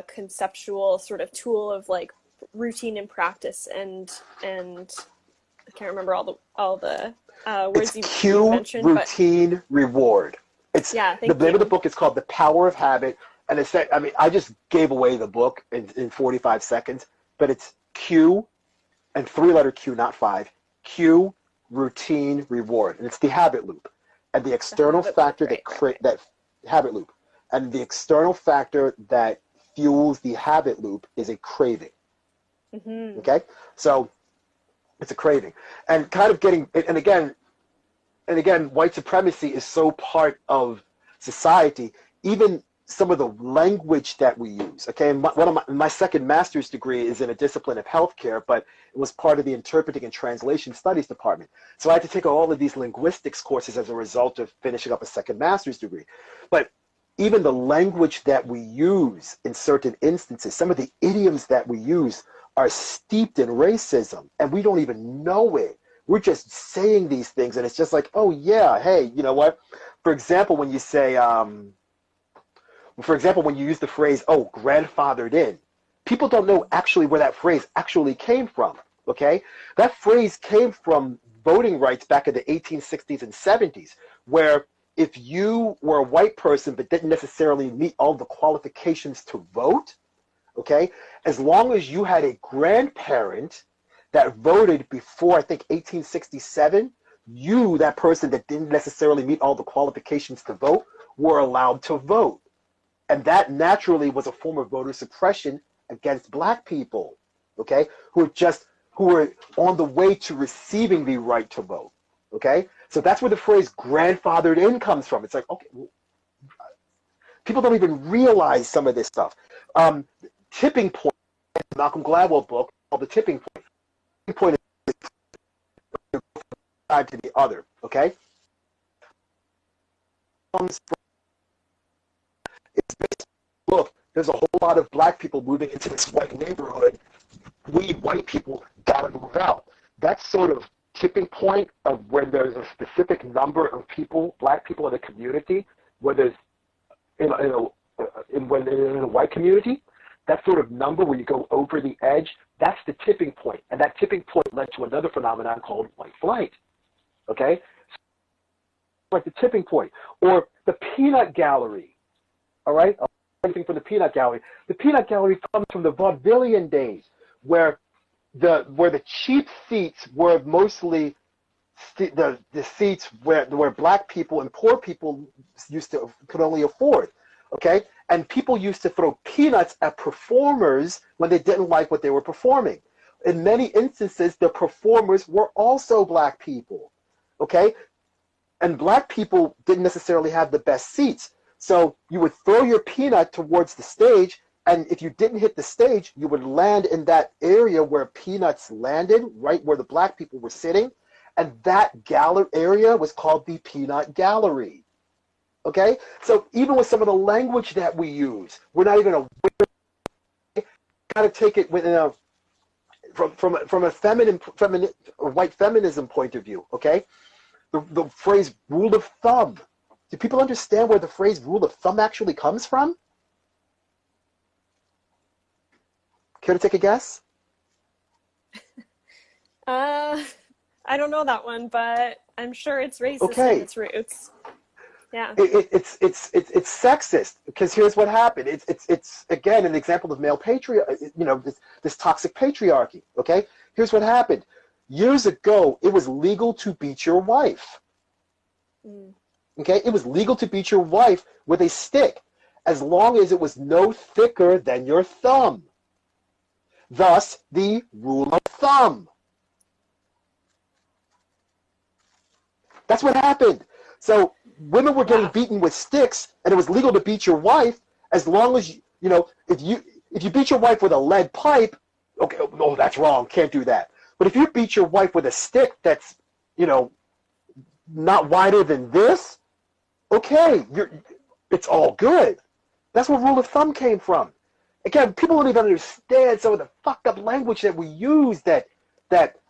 conceptual sort of tool of like routine and practice, and I can't remember all the It's words you cue, mentioned, but routine, reward. It's yeah, the thank name of the you. book is called The Power of Habit, and it's I mean I just gave away the book in 45 seconds, but it's cue and three-letter Q, not five. Cue, routine, reward, and it's the habit loop, and the The external habit loop, factor right, right, that habit loop, and the external factor that fuels the habit loop is a craving. right. Hmm. Okay, so it's a craving, and kind of getting and again, white supremacy is so part of society. Even some of the language that we use. Okay, and one of my second master's degree is in a discipline of healthcare, but it was part of the interpreting and translation studies department. So I had to take all of these linguistics courses as a result of finishing up a second master's degree. But even the language that we use in certain instances, some of the idioms that we use are steeped in racism, and we don't even know it. We're just saying these things, and it's just like, oh yeah, hey, you know what? For example, when you say, when you use the phrase, oh, grandfathered in, people don't know actually where that phrase actually came from, okay? That phrase came from voting rights back in the 1860s and 70s, where if you were a white person but didn't necessarily meet all the qualifications to vote, okay, as long as you had a grandparent that voted before, I think, 1867, you, that person that didn't necessarily meet all the qualifications to vote, were allowed to vote. And that naturally was a form of voter suppression against black people, okay, who were on the way to receiving the right to vote, okay? So that's where the phrase grandfathered in comes from. It's like, okay, well, people don't even realize some of this stuff. Tipping point, Malcolm Gladwell book called The Tipping Point. The tipping point is from one side to the other, okay? It's basically, look, there's a whole lot of black people moving into this white neighborhood. We white people gotta move out. That's sort of tipping point of when there's a specific number of people, black people in a community, where there's in a white community, that sort of number where you go over the edge, that's the tipping point. And that tipping point led to another phenomenon called white flight. Okay? Like the tipping point. Or the peanut gallery. All right? Anything from the peanut gallery. The peanut gallery comes from the vaudevillian days, where the cheap seats were mostly the seats where black people and poor people could only afford. Okay? And people used to throw peanuts at performers when they didn't like what they were performing. In many instances, the performers were also black people. Okay? And black people didn't necessarily have the best seats. So you would throw your peanut towards the stage, and if you didn't hit the stage, you would land in that area where peanuts landed, right where the black people were sitting. And that gallery area was called the peanut gallery. Okay? So even with some of the language that we use, we're not even aware. Got to take it within from a white feminism point of view. Okay? The phrase rule of thumb. Do people understand where the phrase rule of thumb actually comes from? Care to take a guess? I don't know that one, but I'm sure it's racist in Okay. its roots. Yeah. It's sexist, because here's what happened. It's again an example of male patriarchy. You know, this toxic patriarchy. Okay. Here's what happened. Years ago, it was legal to beat your wife. Mm. Okay, it was legal to beat your wife with a stick, as long as it was no thicker than your thumb. Thus, the rule of thumb. That's what happened. So women were getting beaten with sticks, and it was legal to beat your wife as long as you know if you beat your wife with a lead pipe. Okay, no, that's wrong. Can't do that. But if you beat your wife with a stick that's not wider than this, okay, it's all good. That's where rule of thumb came from. Again, people don't even understand some of the fucked up language that we use that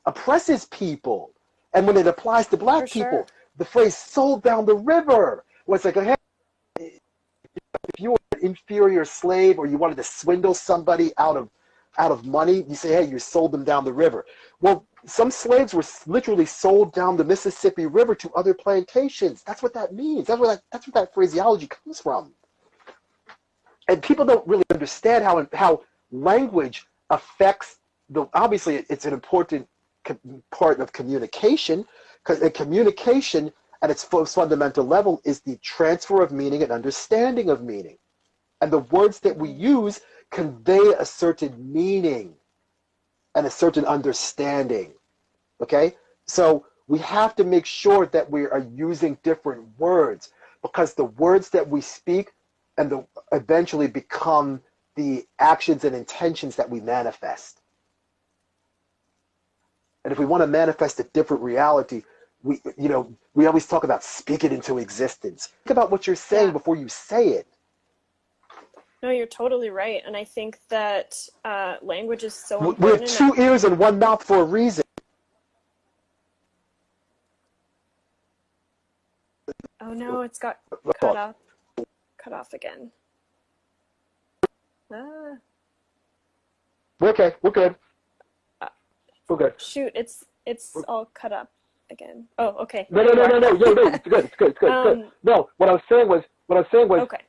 oppresses people. And when it applies to black people, the phrase "sold down the river" was like, hey, if you were an inferior slave or you wanted to swindle somebody out of out of money, you say, hey, you sold them down the river. Well, some slaves were literally sold down the Mississippi River to other plantations. That's what that means. That's what that phraseology comes from. And people don't really understand how language affects obviously it's an important part of communication, because communication at its fundamental level is the transfer of meaning and understanding of meaning. And the words that we use convey a certain meaning and a certain understanding. Okay? So we have to make sure that we are using different words, because the words that we speak and eventually become the actions and intentions that we manifest. And if we want to manifest a different reality, we always talk about speak it into existence. Think about what you're saying before you say it. No, you're totally right. And I think that language is so important. We have two ears and one mouth for a reason. Oh no, it's got cut off again. We're okay. We're good. We're good. Shoot, it's all cut up again. Oh, okay. No. It's good. It's good. No, what I was saying was, okay.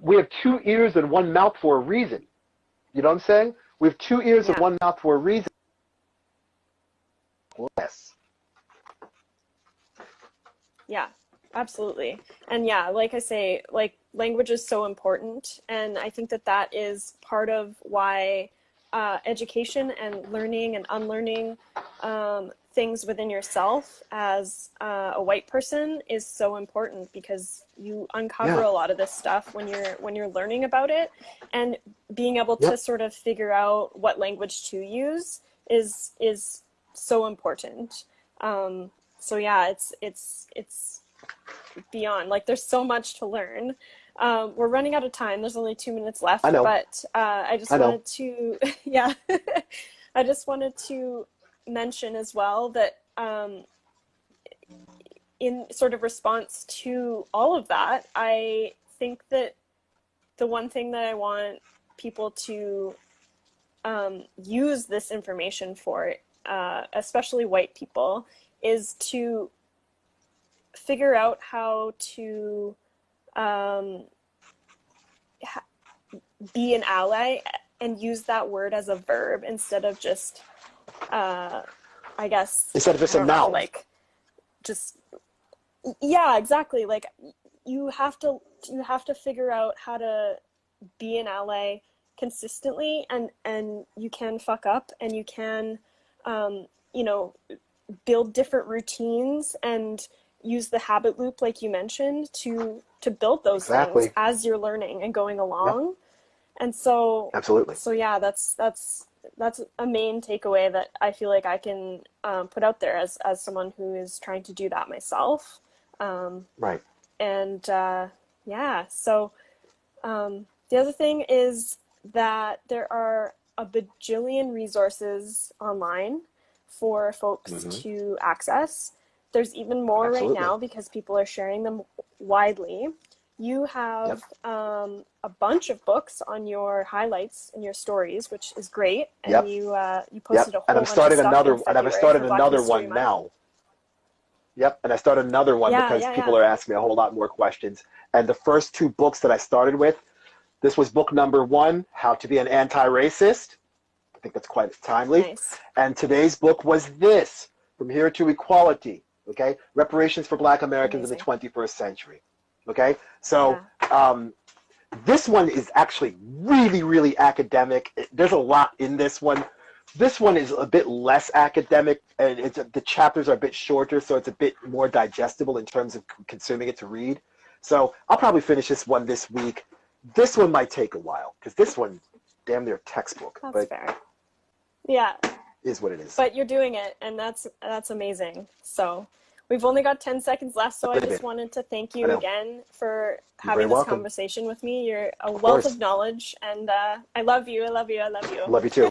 We have two ears and one mouth for a reason. You know what I'm saying? We have two ears and one mouth for a reason. Yes. Yeah, absolutely. And yeah, like I say, like language is so important. And I think that is part of why education and learning and unlearning things within yourself as a white person is so important, because you uncover a lot of this stuff when you're learning about it, and being able to sort of figure out what language to use is so important. So yeah, it's beyond, like, there's so much to learn. We're running out of time. There's only 2 minutes left, but I just wanted to, I just wanted to mention as well that in sort of response to all of that, I think that the one thing that I want people to use this information for, especially white people, is to figure out how to be an ally and use that word as a verb instead of just I guess instead of just a noun. Like just exactly. Like you have to figure out how to be an ally consistently, and you can fuck up, and you can build different routines and use the habit loop, like you mentioned, to build those things as you're learning and going along. And so absolutely. So yeah, that's a main takeaway that I feel like I can put out there as someone who is trying to do that myself. Right. And so the other thing is that there are a bajillion resources online for folks to access. There's even more right now because people are sharing them widely. You have a bunch of books on your highlights and your stories, which is great. And you posted a whole bunch of stuff in February. And I've started another one now. And I started another one because people are asking me a whole lot more questions. And the first two books that I started with, this was book number 1, How to Be an Anti-Racist. I think that's quite timely. Nice. And today's book was this, From Here to Equality. Okay, reparations for Black Americans in the 21st century. Okay, so this one is actually really, really academic. There's a lot in this one. This one is a bit less academic, and the chapters are a bit shorter, so it's a bit more digestible in terms of consuming it to read. So I'll probably finish this one this week. This one might take a while, because this one, damn near textbook. That's fair. Yeah. Is what it is. But you're doing it, and that's amazing. So we've only got 10 seconds left, so I just wanted to thank you again for having this conversation with me. You're a wealth of knowledge, and I love you. I love you. I love you. Love you too.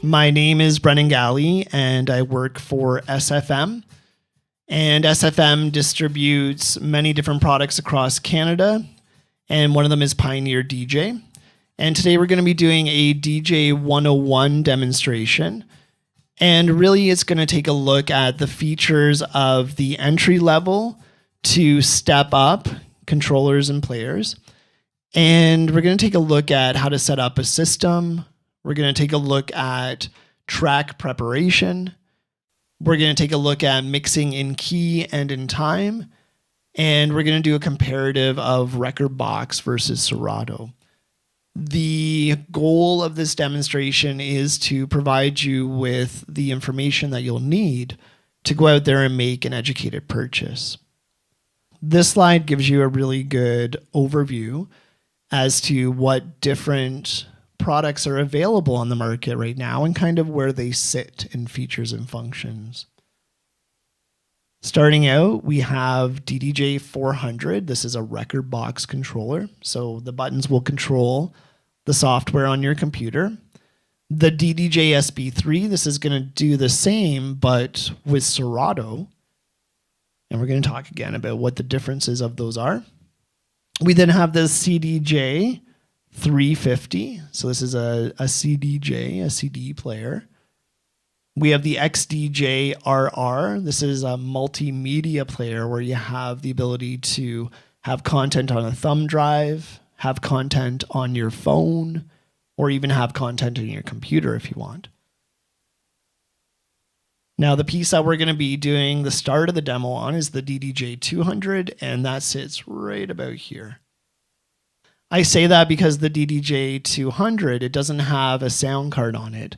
My name is Brennan Galley, and I work for SFM. And SFM distributes many different products across Canada, and one of them is Pioneer DJ. And today we're going to be doing a DJ 101 demonstration. And really, it's going to take a look at the features of the entry level to step up controllers and players. And we're going to take a look at how to set up a system. We're going to take a look at track preparation. We're going to take a look at mixing in key and in time. And we're going to do a comparative of Rekordbox versus Serato. The goal of this demonstration is to provide you with the information that you'll need to go out there and make an educated purchase. This slide gives you a really good overview as to what different products are available on the market right now and kind of where they sit in features and functions. Starting out, we have DDJ 400. This is a Rekordbox controller. So the buttons will control the software on your computer. The DDJ SB3, this is going to do the same, but with Serato. And we're going to talk again about what the differences of those are. We then have the CDJ 350. So this is a CDJ, a CD player. We have the XDJ RR. This is a multimedia player where you have the ability to have content on a thumb drive, have content on your phone, or even have content in your computer if you want. Now, the piece that we're going to be doing the start of the demo on is the DDJ 200, and that sits right about here. I say that because the DDJ 200, it doesn't have a sound card on it.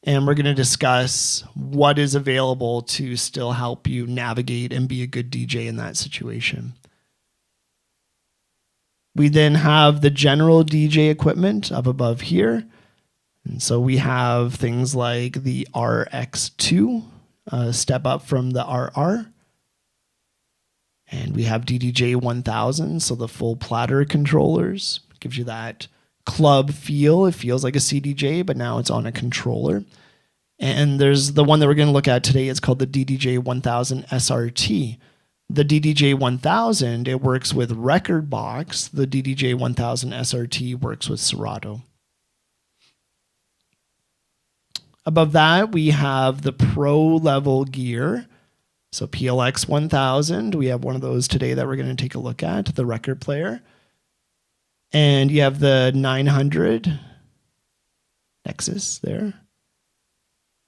And we're going to discuss what is available to still help you navigate and be a good DJ in that situation. We then have the general DJ equipment up above here. And so we have things like the RX2, step up from the RR. And we have DDJ 1000, so the full platter controllers. Gives you that club feel. It feels like a CDJ, but now it's on a controller. And there's the one that we're going to look at today. It's called the DDJ 1000 SRT. The DDJ 1000, it works with Rekordbox. The DDJ 1000 SRT works with Serato. Above that, we have the pro level gear. So PLX 1000, we have one of those today that we're going to take a look at, the record player. And you have the 900 Nexus there.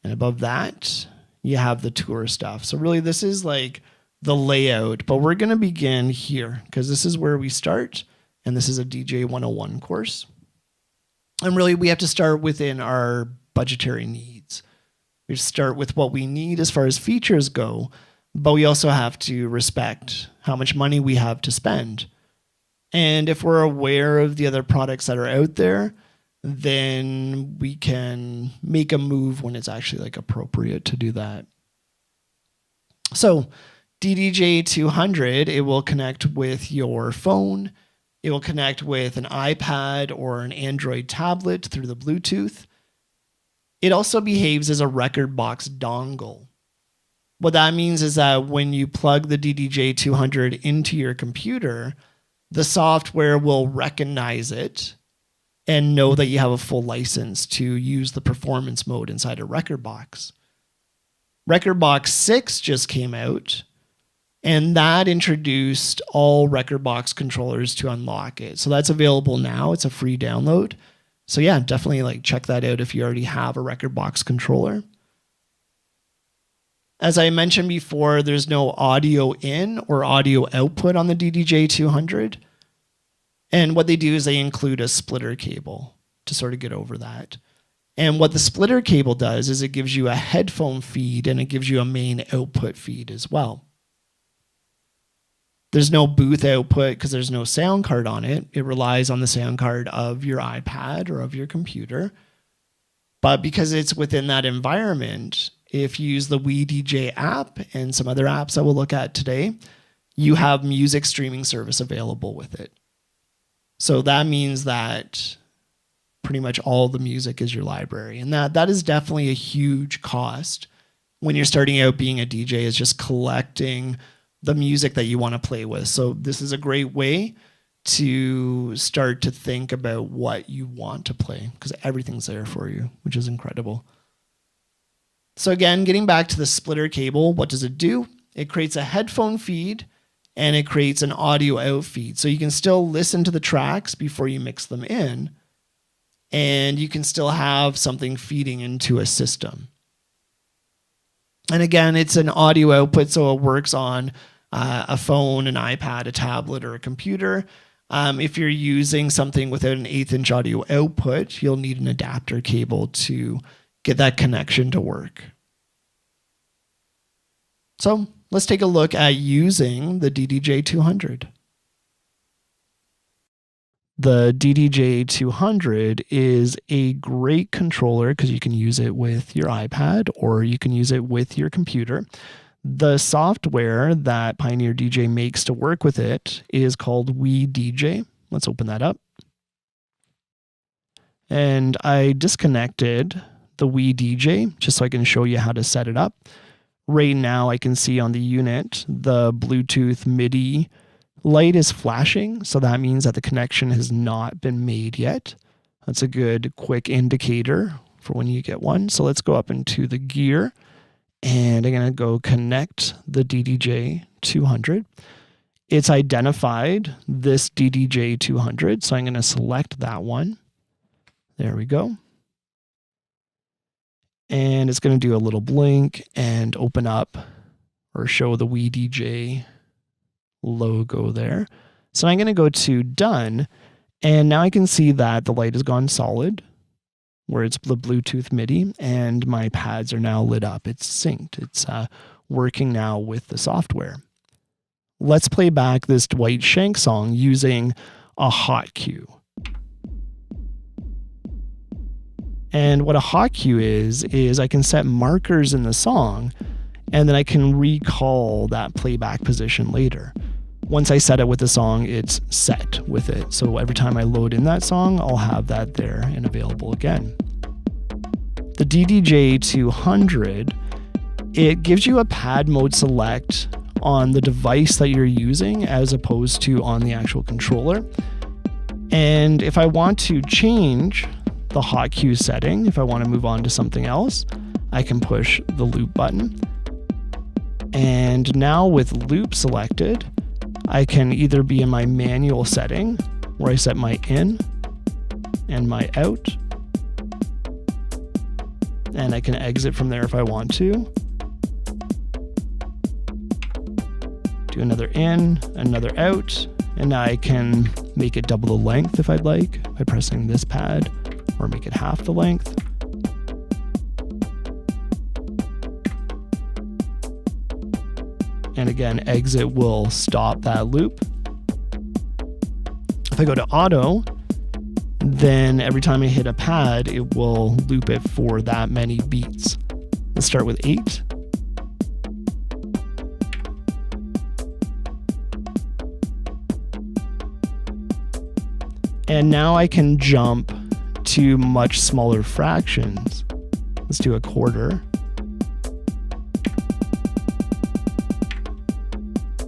And above that, you have the tour stuff. So really, this is like the layout, but we're going to begin here because this is where we start. And this is a DJ 101 course. And really, we have to start within our budgetary needs. We start with what we need as far as features go, but we also have to respect how much money we have to spend. And if we're aware of the other products that are out there, then we can make a move when it's actually like appropriate to do that. So DDJ 200, it will connect with your phone. It will connect with an iPad or an Android tablet through the Bluetooth. It also behaves as a Rekordbox dongle. What that means is that when you plug the DDJ 200 into your computer, the software will recognize it and know that you have a full license to use the performance mode inside a Rekordbox. Rekordbox 6 just came out, and that introduced all Rekordbox controllers to unlock it. So that's available now. It's a free download. So yeah, definitely like check that out if you already have a Rekordbox controller. As I mentioned before, there's no audio in or audio output on the DDJ 200. And what they do is they include a splitter cable to sort of get over that. And what the splitter cable does is it gives you a headphone feed and it gives you a main output feed as well. There's no booth output because there's no sound card on it. It relies on the sound card of your iPad or of your computer. But because it's within that environment, if you use the WeDJ app and some other apps that we'll look at today, you have music streaming service available with it. So that means that pretty much all the music is your library. And that is definitely a huge cost when you're starting out being a DJ, is just collecting the music that you want to play with. So this is a great way to start to think about what you want to play, because everything's there for you, which is incredible. So again, getting back to the splitter cable, what does it do? It creates a headphone feed and it creates an audio out feed. So you can still listen to the tracks before you mix them in, and you can still have something feeding into a system. And again, it's an audio output, so it works on a phone, an iPad, a tablet, or a computer. If you're using something without an 1/8" audio output, you'll need an adapter cable to get that connection to work. So let's take a look at using the DDJ200. The DDJ200 is a great controller because you can use it with your iPad or you can use it with your computer. The software that Pioneer DJ makes to work with it is called WeDJ. Let's open that up. And I disconnected the WeDJ just so I can show you how to set it up. Right now I can see on the unit the Bluetooth MIDI light is flashing, so that means that the connection has not been made yet. That's a good quick indicator for when you get one. So let's go up into the gear, and I'm going to go connect the DDJ200. It's identified this DDJ200, so I'm going to select that one. There we go. And it's going to do a little blink and open up or show the WeDJ logo there. So I'm going to go to done, and now I can see that the light has gone solid where it's the Bluetooth MIDI, and my pads are now lit up. It's synced. It's working now with the software. Let's play back this Dwight Shank song using a hot cue. And what a hot cue is I can set markers in the song, and then I can recall that playback position later. Once I set it with the song, it's set with it. So every time I load in that song, I'll have that there and available again. The DDJ200, it gives you a pad mode select on the device that you're using as opposed to on the actual controller. And if I want to change the hot cue setting, if I want to move on to something else, I can push the loop button. And now with loop selected, I can either be in my manual setting where I set my in and my out, and I can exit from there if I want to. Do another in, another out, and now I can make it double the length if I'd like by pressing this pad, or make it half the length. And again, exit will stop that loop. If I go to auto, then every time I hit a pad, it will loop it for that many beats. Let's start with 8. And now I can jump to much smaller fractions. Let's do 1/4.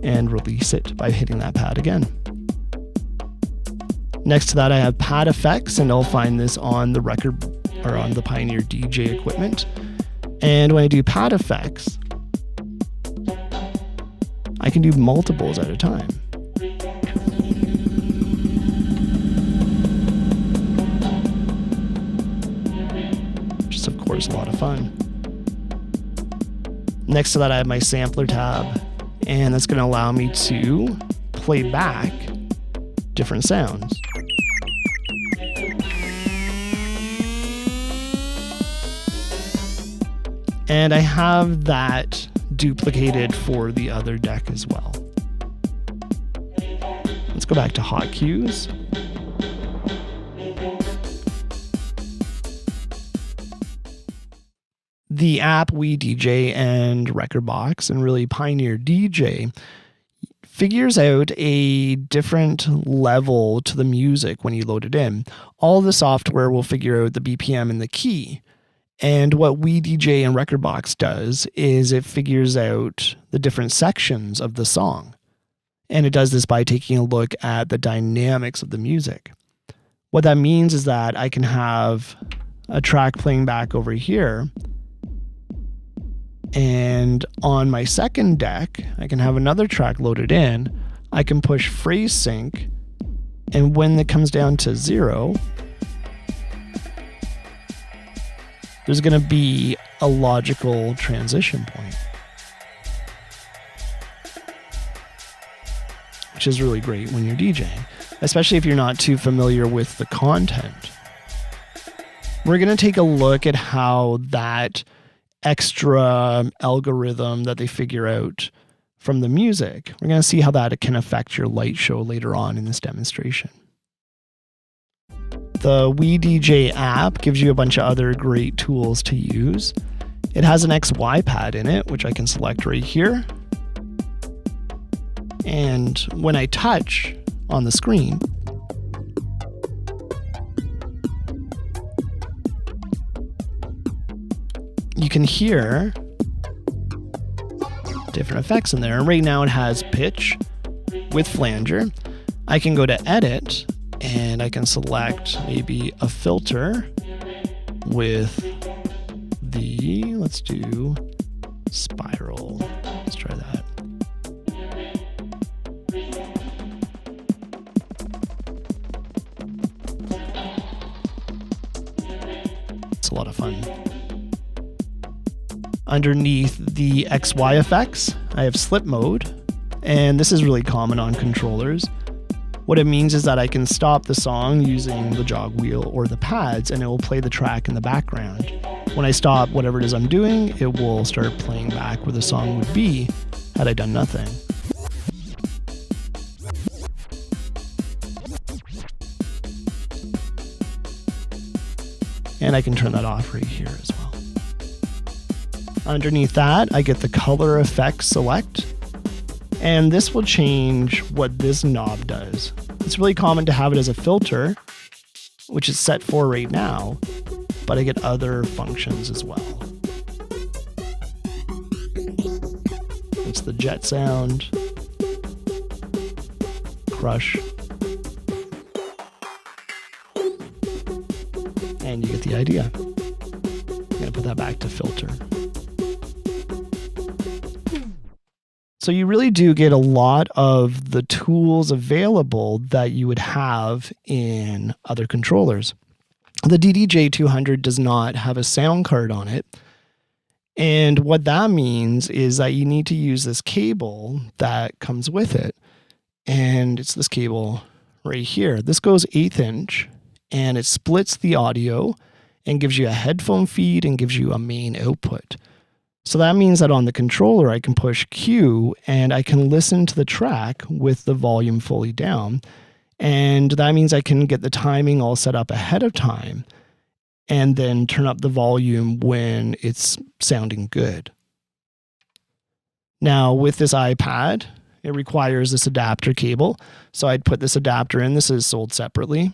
And release it by hitting that pad again. Next to that, I have pad effects, and I'll find this on the record or on the Pioneer DJ equipment. And when I do pad effects, I can do multiples at a time. Which is, of course, a lot of fun. Next to that, I have my sampler tab, and that's going to allow me to play back different sounds. And I have that duplicated for the other deck as well. Let's go back to hot cues. The app WeDJ and Rekordbox, and really Pioneer DJ, figures out a different level to the music when you load it in. All the software will figure out the BPM and the key. And what WeDJ and Rekordbox does is it figures out the different sections of the song. And it does this by taking a look at the dynamics of the music. What that means is that I can have a track playing back over here. And on my second deck, I can have another track loaded in. I can push phrase sync. And when it comes down to 0, there's going to be a logical transition point, which is really great when you're DJing, especially if you're not too familiar with the content. We're going to take a look at how that extra algorithm that they figure out from the music, we're going to see how that can affect your light show later on in this demonstration. The WeDJ app gives you a bunch of other great tools to use. It has an XY pad in it, which I can select right here. And when I touch on the screen, you can hear different effects in there. And right now it has pitch with flanger. I can go to edit and I can select maybe a filter with the, let's do spiral. Let's try that. It's a lot of fun. Underneath the XY effects, I have slip mode, and this is really common on controllers. What it means is that I can stop the song using the jog wheel or the pads, and it will play the track in the background. When I stop whatever it is I'm doing, it will start playing back where the song would be had I done nothing. And I can turn that off right here as well. Underneath that, I get the color effects select. And this will change what this knob does. It's really common to have it as a filter, which is set for right now, but I get other functions as well. It's the jet sound, crush, and you get the idea. I'm gonna put that back to filter. So you really do get a lot of the tools available that you would have in other controllers. The DDJ200 does not have a sound card on it. And what that means is that you need to use this cable that comes with it. And it's this cable right here. This goes 1/8 inch and it splits the audio and gives you a headphone feed and gives you a main output. So that means that on the controller, I can push Q and I can listen to the track with the volume fully down. And that means I can get the timing all set up ahead of time and then turn up the volume when it's sounding good. Now with this iPad, it requires this adapter cable. So I'd put this adapter in. This is sold separately.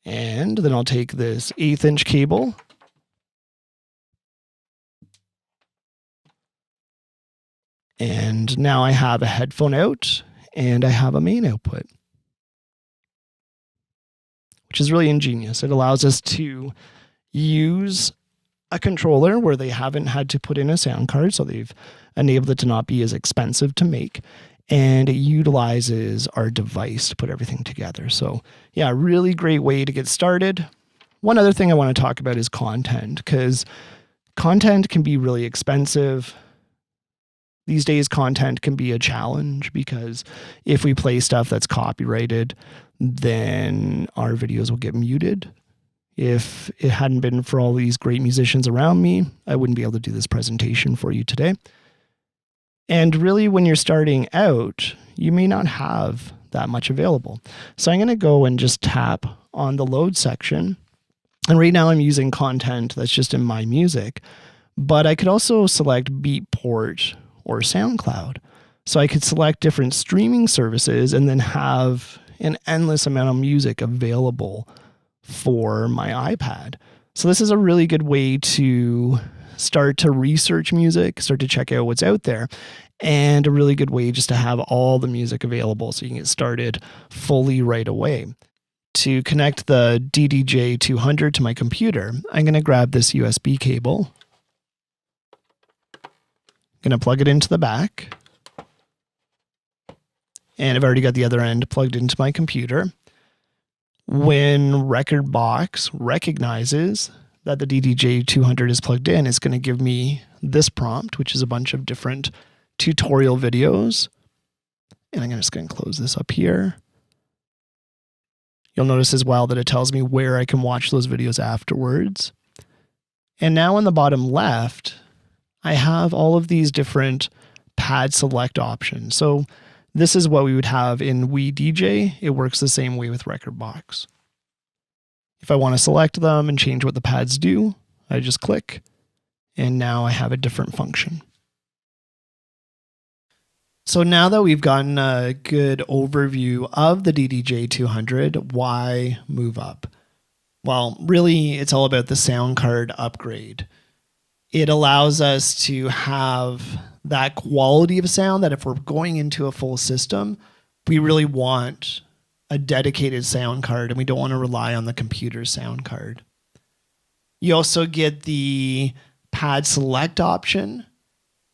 And then I'll take this 1/8 inch cable. And now I have a headphone out and I have a main output, which is really ingenious. It allows us to use a controller where they haven't had to put in a sound card, so they've enabled it to not be as expensive to make. And it utilizes our device to put everything together. So yeah, really great way to get started. One other thing I want to talk about is content, because content can be really expensive. These days, content can be a challenge because if we play stuff that's copyrighted, then our videos will get muted. If it hadn't been for all these great musicians around me, I wouldn't be able to do this presentation for you today. And really, when you're starting out, you may not have that much available. So I'm going to go and just tap on the load section. And right now I'm using content that's just in my music, but I could also select Beatport, or SoundCloud. So I could select different streaming services and then have an endless amount of music available for my iPad. So this is a really good way to start to research music, start to check out what's out there, and a really good way just to have all the music available so you can get started fully right away. To connect the DDJ200 to my computer, I'm going to grab this USB cable. I'm going to plug it into the back. And I've already got the other end plugged into my computer. When Rekordbox recognizes that the DDJ200 is plugged in, it's going to give me this prompt, which is a bunch of different tutorial videos. And I'm just going to close this up here. You'll notice as well that it tells me where I can watch those videos afterwards. And now on the bottom left, I have all of these different pad select options. So this is what we would have in WeDJ. It works the same way with Rekordbox. If I want to select them and change what the pads do, I just click, and now I have a different function. So now that we've gotten a good overview of the DDJ200, why move up? Well, really, it's all about the sound card upgrade. It allows us to have that quality of sound that if we're going into a full system, we really want a dedicated sound card and we don't want to rely on the computer sound card. You also get the pad select option,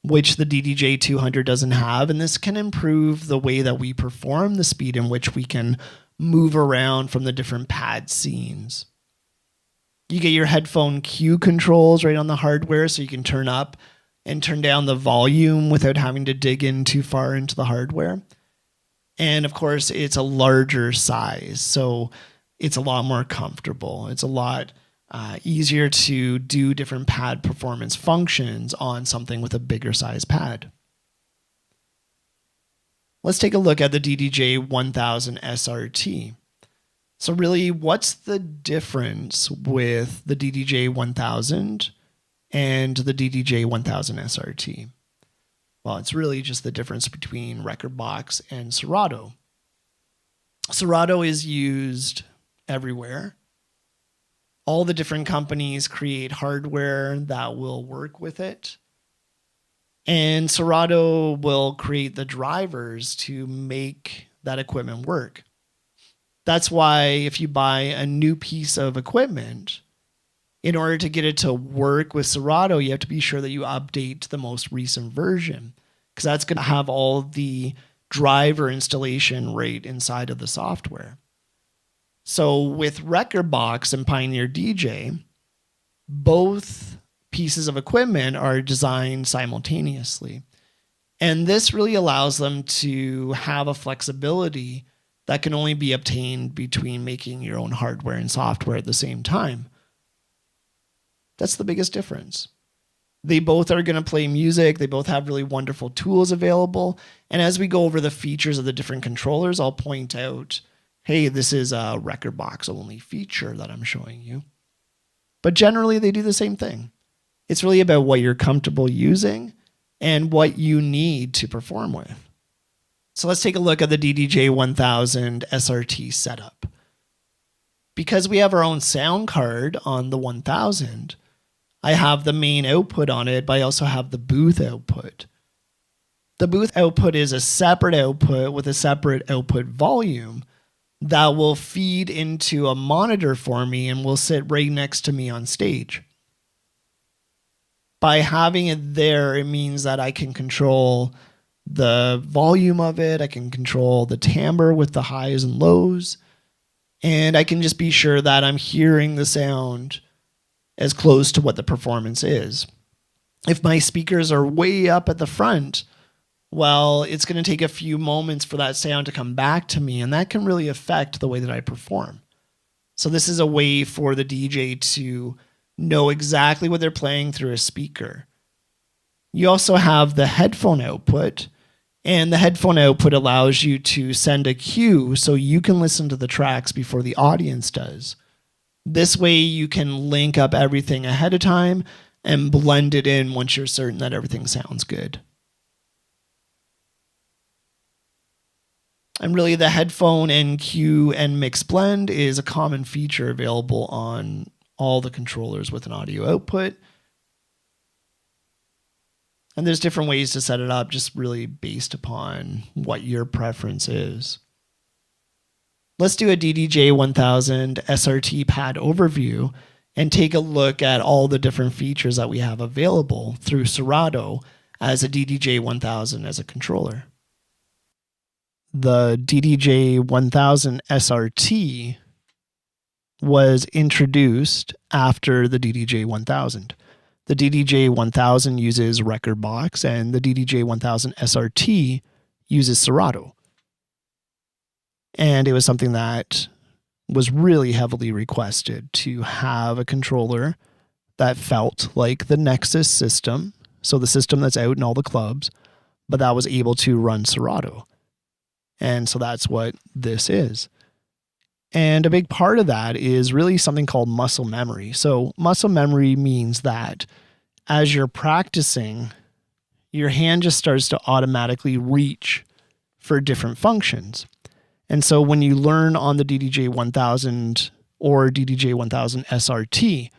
which the DDJ200 doesn't have, and this can improve the way that we perform, the speed in which we can move around from the different pad scenes. You get your headphone cue controls right on the hardware, so you can turn up and turn down the volume without having to dig in too far into the hardware. And of course, it's a larger size, so it's a lot more comfortable. It's a lot easier to do different pad performance functions on something with a bigger size pad. Let's take a look at the DDJ1000 SRT. So really, what's the difference with the DDJ1000 and the DDJ1000 SRT? Well, it's really just the difference between Rekordbox and Serato. Serato is used everywhere. All the different companies create hardware that will work with it. And Serato will create the drivers to make that equipment work. That's why if you buy a new piece of equipment, in order to get it to work with Serato, you have to be sure that you update to the most recent version, because that's going to have all the driver installation right inside of the software. So with Rekordbox and Pioneer DJ, both pieces of equipment are designed simultaneously. And this really allows them to have a flexibility that can only be obtained between making your own hardware and software at the same time. That's the biggest difference. They both are going to play music. They both have really wonderful tools available. And as we go over the features of the different controllers, I'll point out, hey, this is a Rekordbox only feature that I'm showing you. But generally, they do the same thing. It's really about what you're comfortable using and what you need to perform with. So let's take a look at the DDJ1000 SRT setup. Because we have our own sound card on the 1000, I have the main output on it, but I also have the booth output. The booth output is a separate output with a separate output volume that will feed into a monitor for me and will sit right next to me on stage. By having it there, it means that I can control the volume of it, I can control the timbre with the highs and lows, and I can just be sure that I'm hearing the sound as close to what the performance is. If my speakers are way up at the front, well, it's going to take a few moments for that sound to come back to me, and that can really affect the way that I perform. So this is a way for the DJ to know exactly what they're playing through a speaker. You also have the headphone output, and the headphone output allows you to send a cue so you can listen to the tracks before the audience does. This way you can link up everything ahead of time and blend it in once you're certain that everything sounds good. And really the headphone NQ and mix blend is a common feature available on all the controllers with an audio output. And there's different ways to set it up, just really based upon what your preference is. Let's do a DDJ 1000 SRT pad overview and take a look at all the different features that we have available through Serato as a DDJ 1000 as a controller. The DDJ 1000 SRT was introduced after the DDJ 1000. The DDJ 1000 uses Rekordbox and the DDJ 1000 SRT uses Serato. And it was something that was really heavily requested to have a controller that felt like the Nexus system, so the system that's out in all the clubs, but that was able to run Serato. And so that's what this is. And a big part of that is really something called muscle memory. So muscle memory means that as you're practicing, your hand just starts to automatically reach for different functions. And so when you learn on the DDJ 1000 or DDJ 1000 SRT,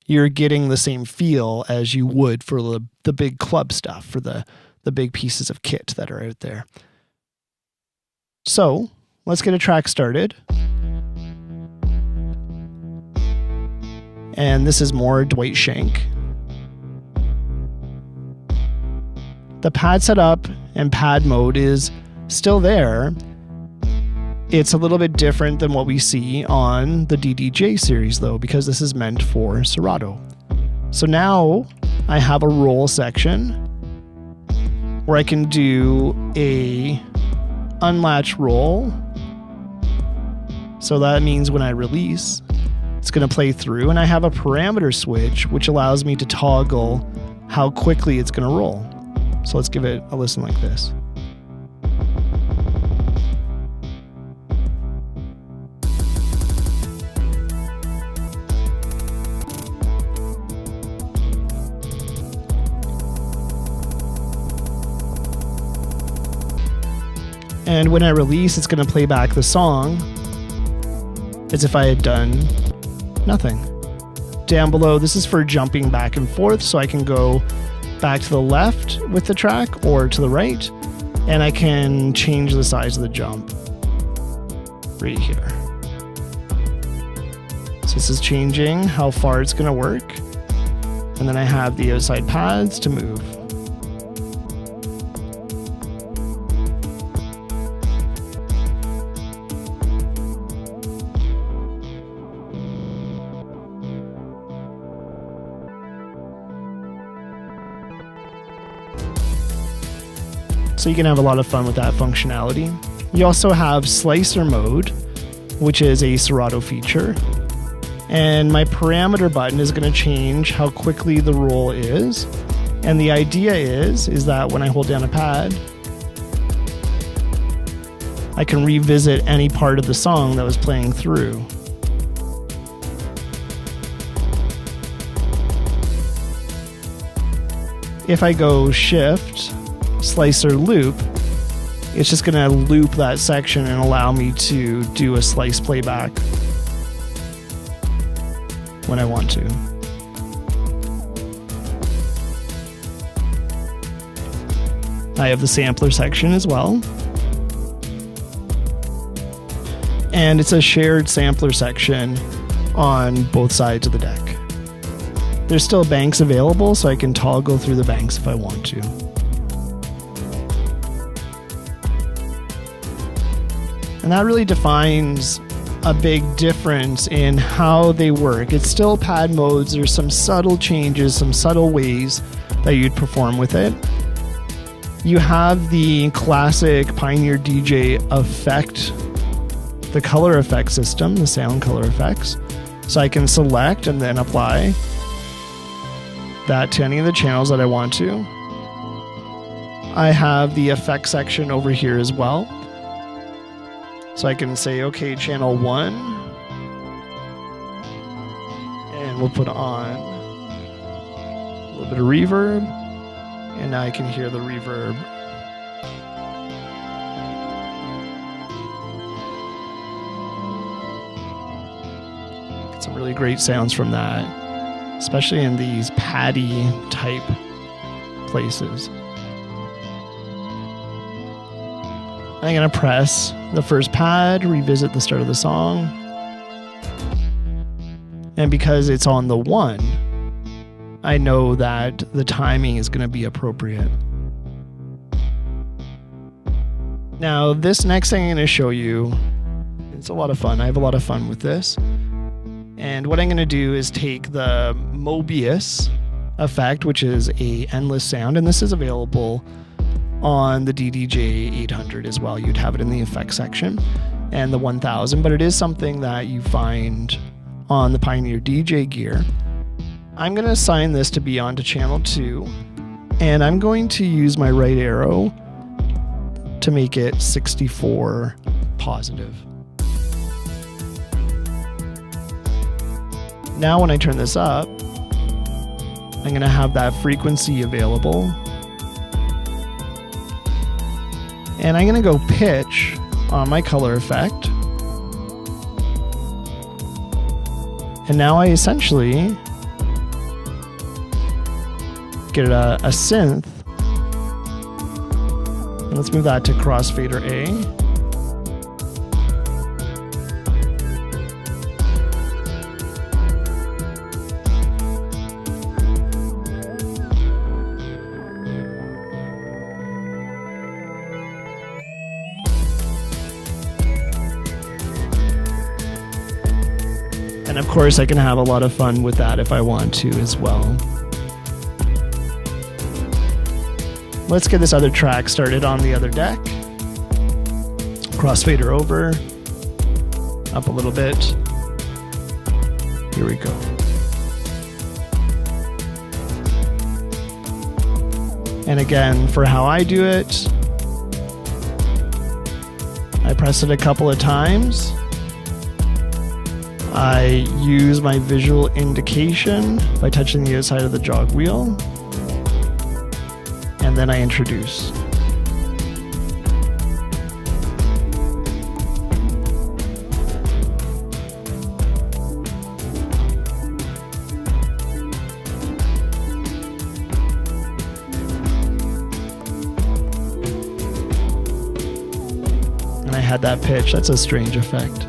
you're getting the same feel as you would for the big club stuff, for the big pieces of kit that are out there. So let's get a track started. And this is more Dwight Schenck. The pad setup and pad mode is still there. It's a little bit different than what we see on the DDJ series though, because this is meant for Serato. So now I have a roll section where I can do a unlatch roll. So that means when I release, it's going to play through, and I have a parameter switch which allows me to toggle how quickly it's going to roll. So let's give it a listen like this. And when I release, it's going to play back the song as if I had done nothing. Down below, this is for jumping back and forth, so I can go back to the left with the track or to the right, and I can change the size of the jump right here. So this is changing how far it's going to work, and then I have the outside pads to move. So you can have a lot of fun with that functionality. You also have slicer mode, which is a Serato feature. And my parameter button is going to change how quickly the roll is. And the idea is that when I hold down a pad, I can revisit any part of the song that was playing through. If I go shift, slicer loop, it's just going to loop that section and allow me to do a slice playback when I want to. I have the sampler section as well. And it's a shared sampler section on both sides of the deck. There's still banks available, so I can toggle through the banks if I want to. And that really defines a big difference in how they work. It's still pad modes. There's some subtle changes, some subtle ways that you'd perform with it. You have the classic Pioneer DJ effect, the color effect system, the sound color effects. So I can select and then apply that to any of the channels that I want to. I have the effect section over here as well. So I can say, okay, channel 1, and we'll put on a little bit of reverb, and now I can hear the reverb really great sounds from that, especially in these paddy type places. I'm going to press the first pad, revisit the start of the song. And because it's on the 1, I know that the timing is going to be appropriate. Now, this next thing I'm going to show you, it's a lot of fun. I have a lot of fun with this. And what I'm going to do is take the Mobius effect, which is a endless sound, and this is available on the DDJ 800 as well. You'd have it in the effects section, and the 1000, but it is something that you find on the Pioneer DJ gear. I'm going to assign this to be onto channel 2, and I'm going to use my right arrow to make it 64 positive. Now when I turn this up, I'm going to have that frequency available. And I'm going to go pitch on my color effect. And now I essentially get a synth. And let's move that to crossfader A. And of course, I can have a lot of fun with that if I want to as well. Let's get this other track started on the other deck. Crossfader over, up a little bit. Here we go. And again, for how I do it, I press it a couple of times. I use my visual indication by touching the outside of the jog wheel, and then I introduce. And I had that pitch. That's a strange effect.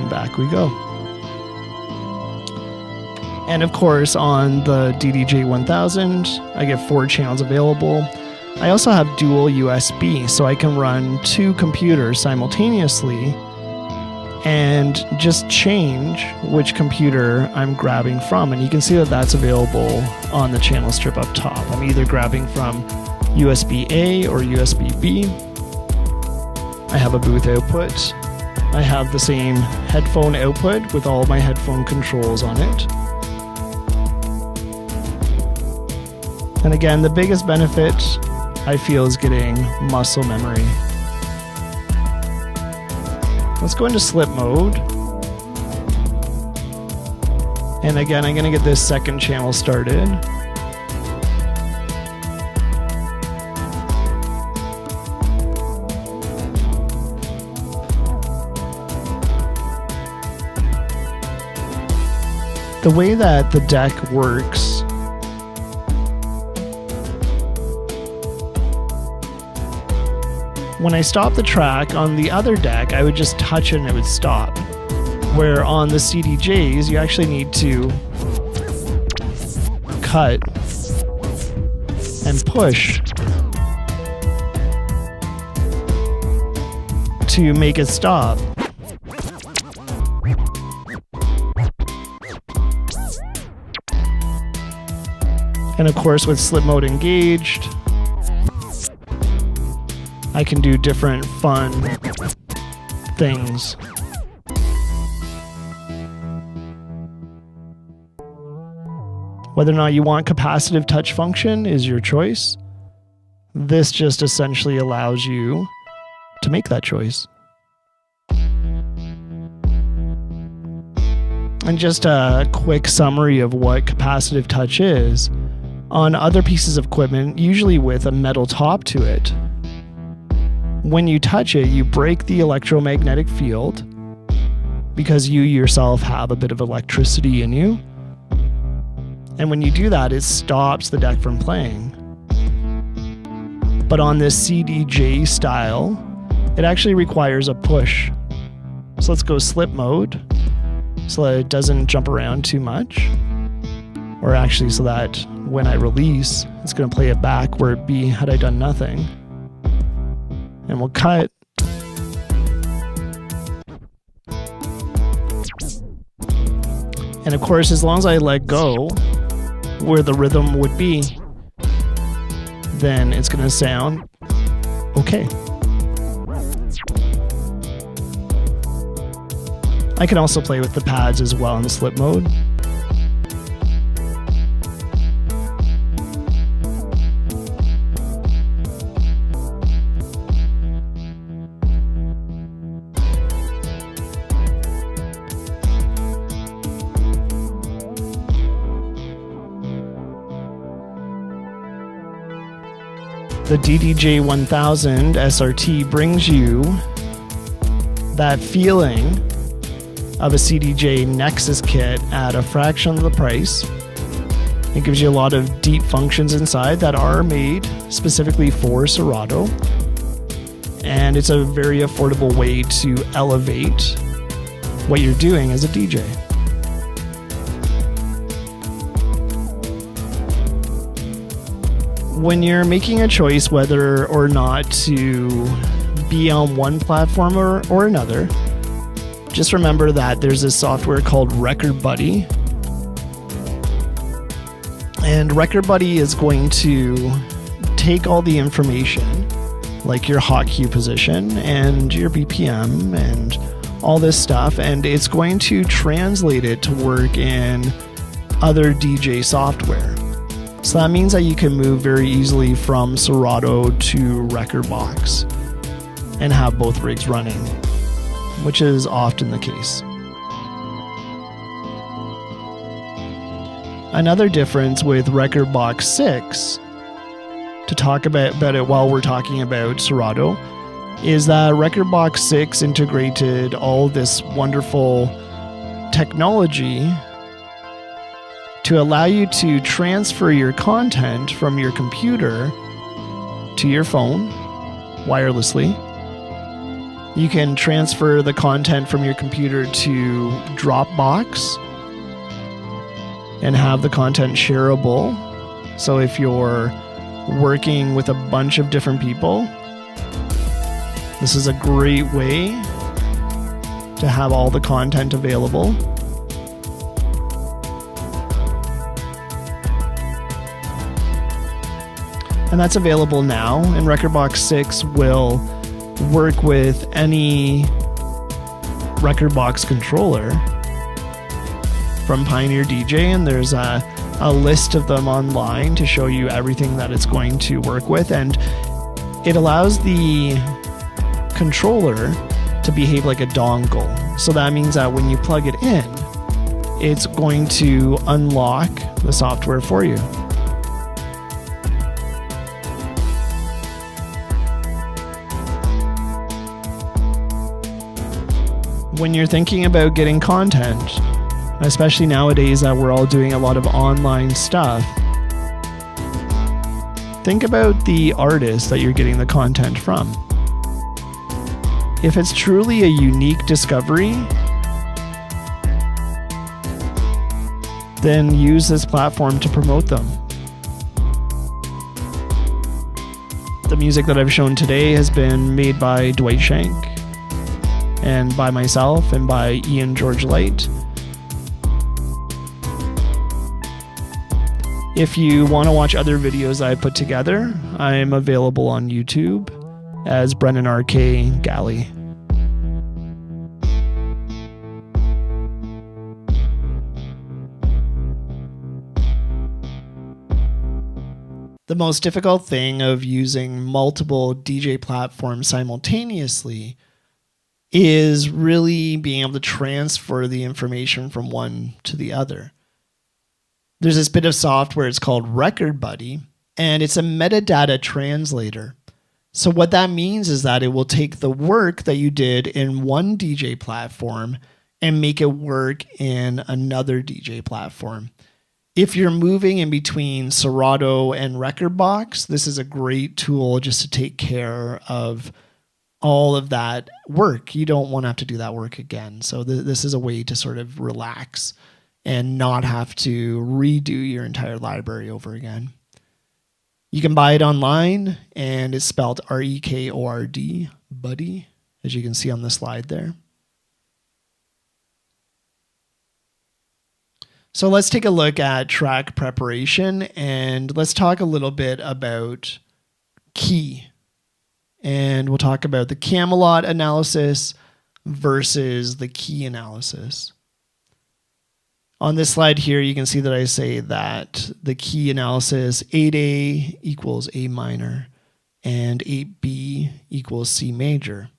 Back we go. And of course, on the DDJ 1000, I get 4 channels available. I also have dual USB, so I can run 2 computers simultaneously and just change which computer I'm grabbing from. And you can see that that's available on the channel strip up top. I'm either grabbing from USB-A or USB-B. I have a booth output. I have the same headphone output with all my headphone controls on it. And again, the biggest benefit I feel is getting muscle memory. Let's go into slip mode. And again, I'm going to get this second channel started. The way that the deck works when I stop the track on the other deck, I would just touch it and it would stop. Where on the CDJs, you actually need to cut and push to make it stop. And of course, with slip mode engaged, I can do different fun things. Whether or not you want capacitive touch function is your choice. This just essentially allows you to make that choice. And just a quick summary of what capacitive touch is. On other pieces of equipment, usually with a metal top to it, when you touch it, you break the electromagnetic field because you yourself have a bit of electricity in you. And when you do that, it stops the deck from playing. But on this CDJ style, it actually requires a push. So let's go slip mode so that it doesn't jump around too much. Or actually so that when I release, it's going to play it back where it'd be had I done nothing. And we'll cut. And of course, as long as I let go where the rhythm would be, then it's going to sound okay. I can also play with the pads as well in the slip mode. The DDJ 1000 SRT brings you that feeling of a CDJ Nexus kit at a fraction of the price. It gives you a lot of deep functions inside that are made specifically for Serato. And it's a very affordable way to elevate what you're doing as a DJ. When you're making a choice whether or not to be on one platform or another, just remember that there's this software called Record Buddy. And Record Buddy is going to take all the information, like your hotkey position and your BPM and all this stuff, and it's going to translate it to work in other DJ software. So that means that you can move very easily from Serato to Rekordbox and have both rigs running, which is often the case. Another difference with Rekordbox 6, to talk about it while we're talking about Serato, is that Rekordbox 6 integrated all this wonderful technology to allow you to transfer your content from your computer to your phone wirelessly. You can transfer the content from your computer to Dropbox and have the content shareable. So if you're working with a bunch of different people, this is a great way to have all the content available. And that's available now, and Rekordbox 6 will work with any Rekordbox controller from Pioneer DJ, and there's a list of them online to show you everything that it's going to work with, and it allows the controller to behave like a dongle. So that means that when you plug it in, it's going to unlock the software for you. When you're thinking about getting content, especially nowadays that we're all doing a lot of online stuff, think about the artist that you're getting the content from. If it's truly a unique discovery, then use this platform to promote them. The music that I've shown today has been made by Dwight Shank, and by myself, and by Ian George Light. If you want to watch other videos I put together, I'm available on YouTube as Brennan R.K. Galley. The most difficult thing of using multiple DJ platforms simultaneously is really being able to transfer the information from one to the other. There's this bit of software, it's called Record Buddy, and it's a metadata translator. So what that means is that it will take the work that you did in one DJ platform and make it work in another DJ platform. If you're moving in between Serato and Rekordbox, this is a great tool just to take care of all of that work. You don't want to have to do that work again. So this is a way to sort of relax and not have to redo your entire library over again. You can buy it online, and it's spelled Rekord, Buddy, as you can see on the slide there. So let's take a look at track preparation, and let's talk a little bit about key. And we'll talk about the Camelot analysis versus the key analysis. On this slide here, you can see that I say that the key analysis, 8A equals A minor, and 8B equals C major.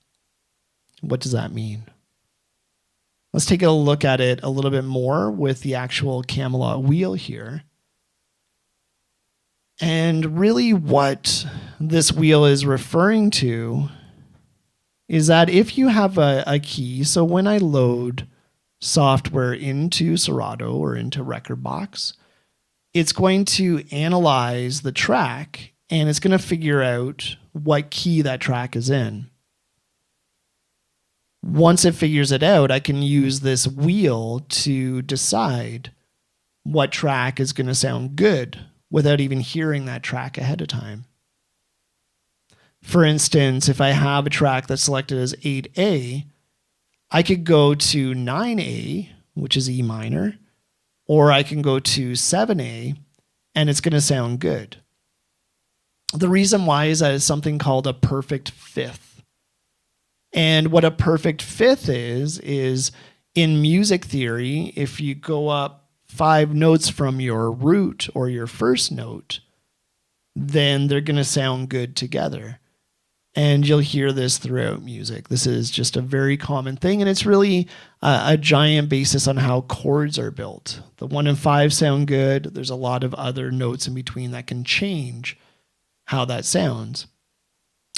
What does that mean? Let's take a look at it a little bit more with the actual Camelot wheel here. And really what this wheel is referring to is that if you have a key, so when I load software into Serato or into Rekordbox, it's going to analyze the track and it's going to figure out what key that track is in. Once it figures it out, I can use this wheel to decide what track is going to sound good without even hearing that track ahead of time. For instance, if I have a track that's selected as 8A, I could go to 9A, which is E minor, or I can go to 7A, and it's going to sound good. The reason why is that it's something called a perfect fifth. And what a perfect fifth is in music theory, if you go up 5 notes from your root or your first note, then they're going to sound good together. And you'll hear this throughout music. This is just a very common thing, and it's really a giant basis on how chords are built. The 1 and 5 sound good. There's a lot of other notes in between that can change how that sounds.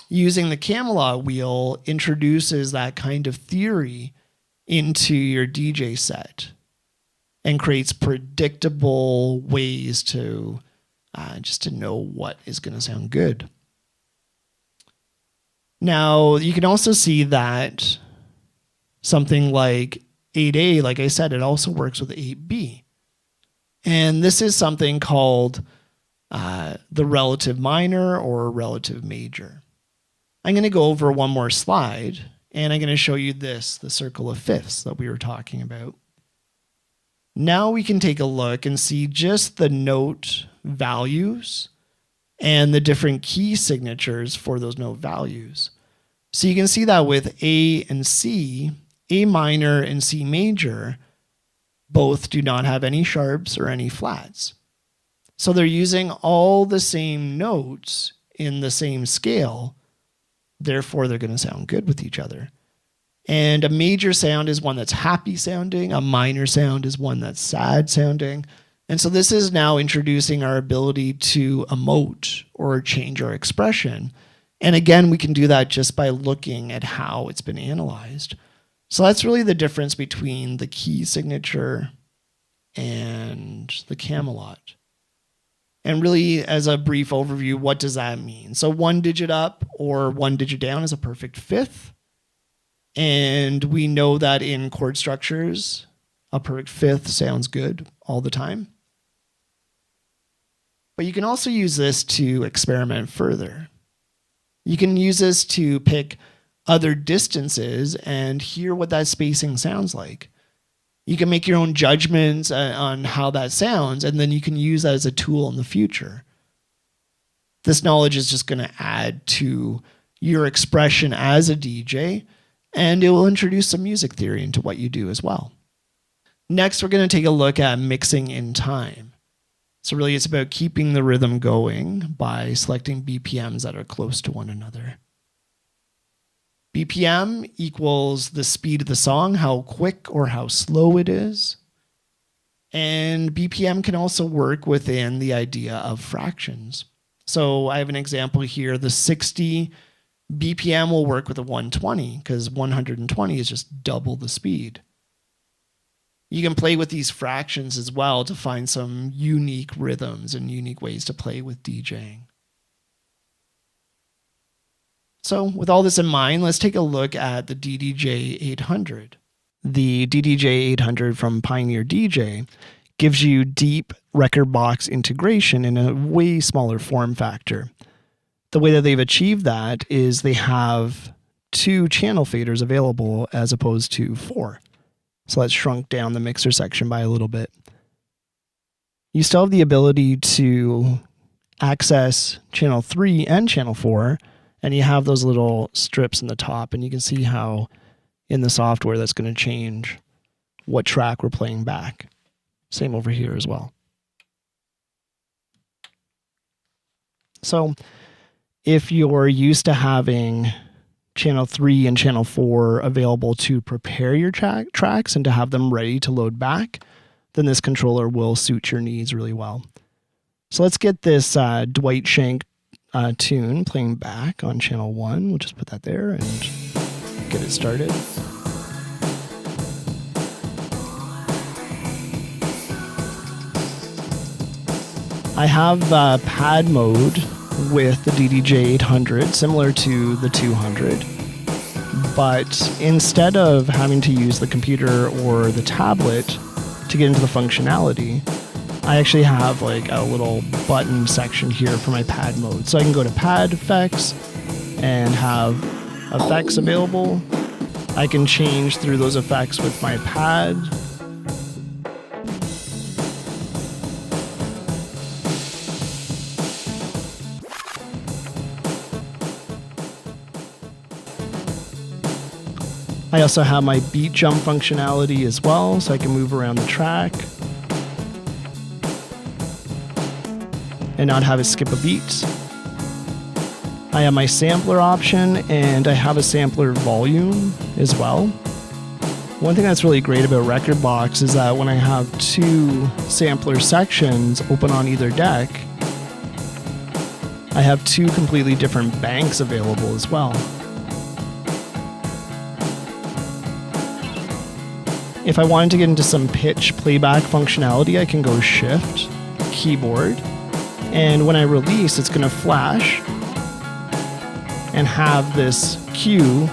Using the Camelot wheel introduces that kind of theory into your DJ set and creates predictable ways to just to know what is going to sound good. Now, you can also see that something like 8A, like I said, it also works with 8B. And this is something called the relative minor or relative major. I'm going to go over one more slide, and I'm going to show you this, the circle of fifths that we were talking about. Now we can take a look and see just the note values and the different key signatures for those note values. So you can see that with A and C, A minor and C major both do not have any sharps or any flats. So they're using all the same notes in the same scale. Therefore, they're going to sound good with each other. And a major sound is one that's happy sounding. A minor sound is one that's sad sounding. And so this is now introducing our ability to emote or change our expression. And again, we can do that just by looking at how it's been analyzed. So that's really the difference between the key signature and the Camelot. And really, as a brief overview, what does that mean? So 1 digit up or 1 digit down is a perfect fifth. And we know that in chord structures, a perfect fifth sounds good all the time. But you can also use this to experiment further. You can use this to pick other distances and hear what that spacing sounds like. You can make your own judgments on how that sounds, and then you can use that as a tool in the future. This knowledge is just going to add to your expression as a DJ, and it will introduce some music theory into what you do as well. Next, we're going to take a look at mixing in time. So really it's about keeping the rhythm going by selecting BPMs that are close to one another. BPM equals the speed of the song, how quick or how slow it is. And BPM can also work within the idea of fractions. So I have an example here. The 60 BPM will work with a 120 because 120 is just double the speed. You can play with these fractions as well to find some unique rhythms and unique ways to play with DJing. So with all this in mind, let's take a look at the DDJ 800. The DDJ 800 from Pioneer DJ gives you deep record box integration in a way smaller form factor. The way that they've achieved that is they have 2 channel faders available as opposed to 4. So let's shrunk down the mixer section by a little bit. You still have the ability to access channel 3 and channel 4, and you have those little strips in the top, and you can see how in the software that's going to change what track we're playing back. Same over here as well. So if you're used to having channel 3 and channel 4 available to prepare your tracks and to have them ready to load back, then this controller will suit your needs really well. So let's get this Dwight Shank tune playing back on channel 1. We'll just put that there and get it started. I have pad mode with the DDJ 800, similar to the 200. But instead of having to use the computer or the tablet to get into the functionality, I actually have like a little button section here for my pad mode. So I can go to pad effects and have effects available. I can change through those effects with my pad. I also have my beat jump functionality as well, so I can move around the track and not have it skip a beat. I have my sampler option, and I have a sampler volume as well. One thing that's really great about Rekordbox is that when I have 2 sampler sections open on either deck, I have 2 completely different banks available as well. If I wanted to get into some pitch playback functionality, I can go Shift, Keyboard, and when I release, it's going to flash and have this cue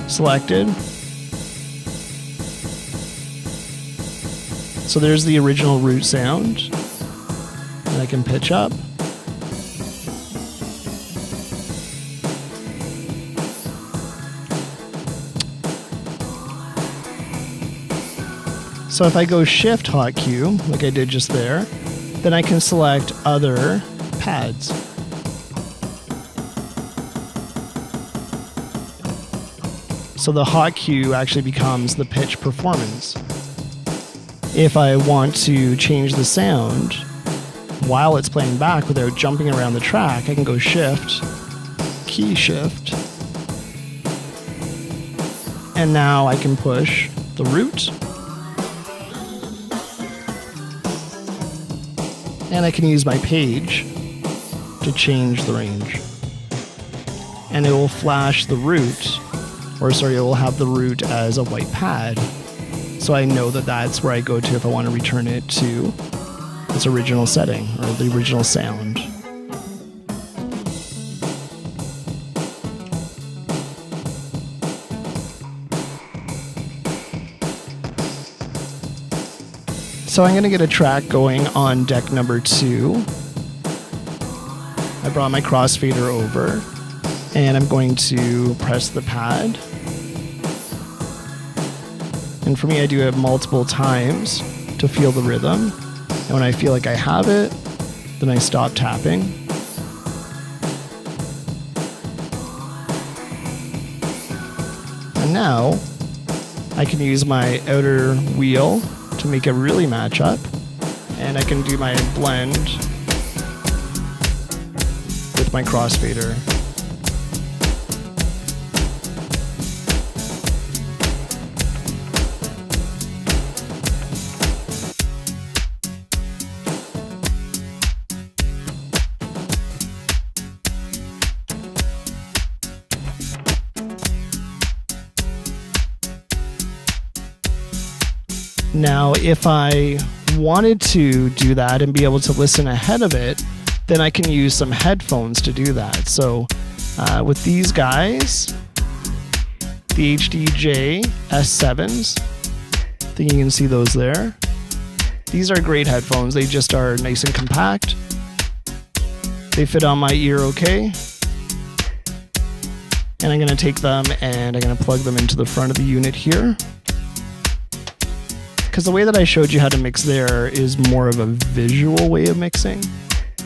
selected. So there's the original root sound that I can pitch up. So if I go Shift Hot Cue, like I did just there, then I can select other pads. So the hot cue actually becomes the pitch performance. If I want to change the sound while it's playing back without jumping around the track, I can go Shift, Key Shift, and now I can push the root. And I can use my page to change the range. And it will flash the root, it will have the root as a white pad. So I know that that's where I go to if I want to return it to its original setting or the original sound. So I'm going to get a track going on deck number 2. I brought my crossfader over, and I'm going to press the pad. And for me, I do it multiple times to feel the rhythm. And when I feel like I have it, then I stop tapping. And now I can use my outer wheel to make it really match up And I can do my blend with my crossfader. Now, if I wanted to do that and be able to listen ahead of it, then I can use some headphones to do that. So with these guys, the HDJ S7s, I think you can see those there. These are great headphones. They just are nice and compact. They fit on my ear okay. And I'm going to take them and I'm going to plug them into the front of the unit here. Because the way that I showed you how to mix there is more of a visual way of mixing.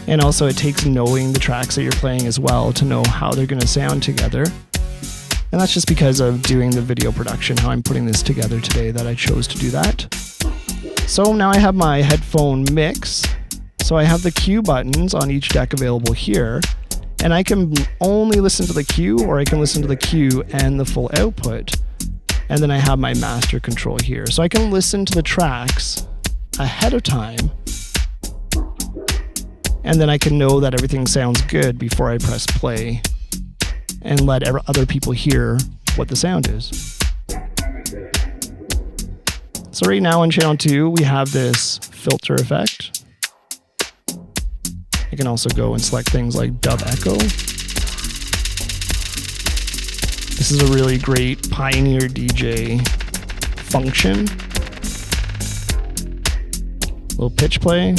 And also it takes knowing the tracks that you're playing as well to know how they're going to sound together. And that's just because of doing the video production, how I'm putting this together today, that I chose to do that. So now I have my headphone mix. So I have the cue buttons on each deck available here. And I can only listen to the cue, or I can listen to the cue and the full output. And then I have my master control here. So I can listen to the tracks ahead of time. And then I can know that everything sounds good before I press play and let other people hear what the sound is. So right now on channel 2, we have this filter effect. I can also go and select things like dub echo. This is a really great Pioneer DJ function. Little pitch play.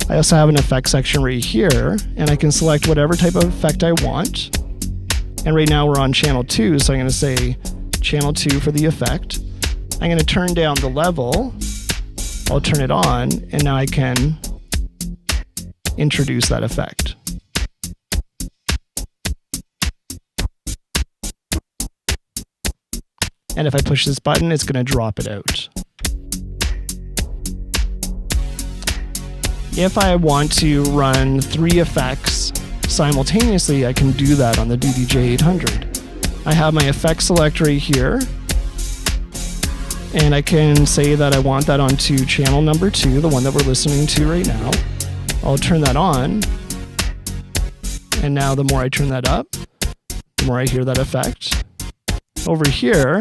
I also have an effect section right here, and I can select whatever type of effect I want. And right now we're on channel 2, so I'm going to say channel 2 for the effect. I'm going to turn down the level. I'll turn it on, and now I can introduce that effect. And if I push this button, it's going to drop it out. If I want to run 3 effects simultaneously, I can do that on the DDJ 800. I have my effect select right here. And I can say that I want that onto channel number 2, the one that we're listening to right now. I'll turn that on. And now the more I turn that up, the more I hear that effect. Over here,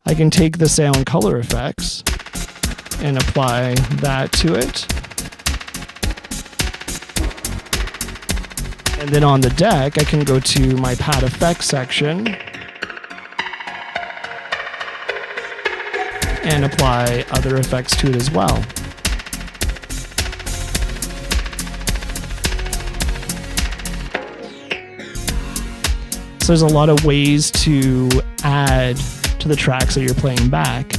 I can take the sound color effects and apply that to it. And then on the deck, I can go to my pad effects section and apply other effects to it as well. So there's a lot of ways to add to the tracks that you're playing back.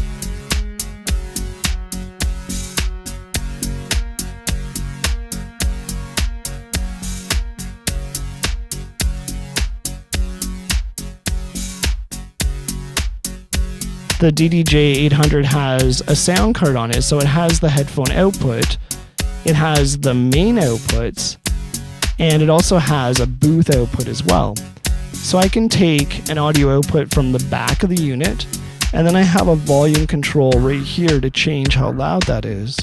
The DDJ 800 has a sound card on it, so it has the headphone output, it has the main outputs, and it also has a booth output as well. So I can take an audio output from the back of the unit, and then I have a volume control right here to change how loud that is.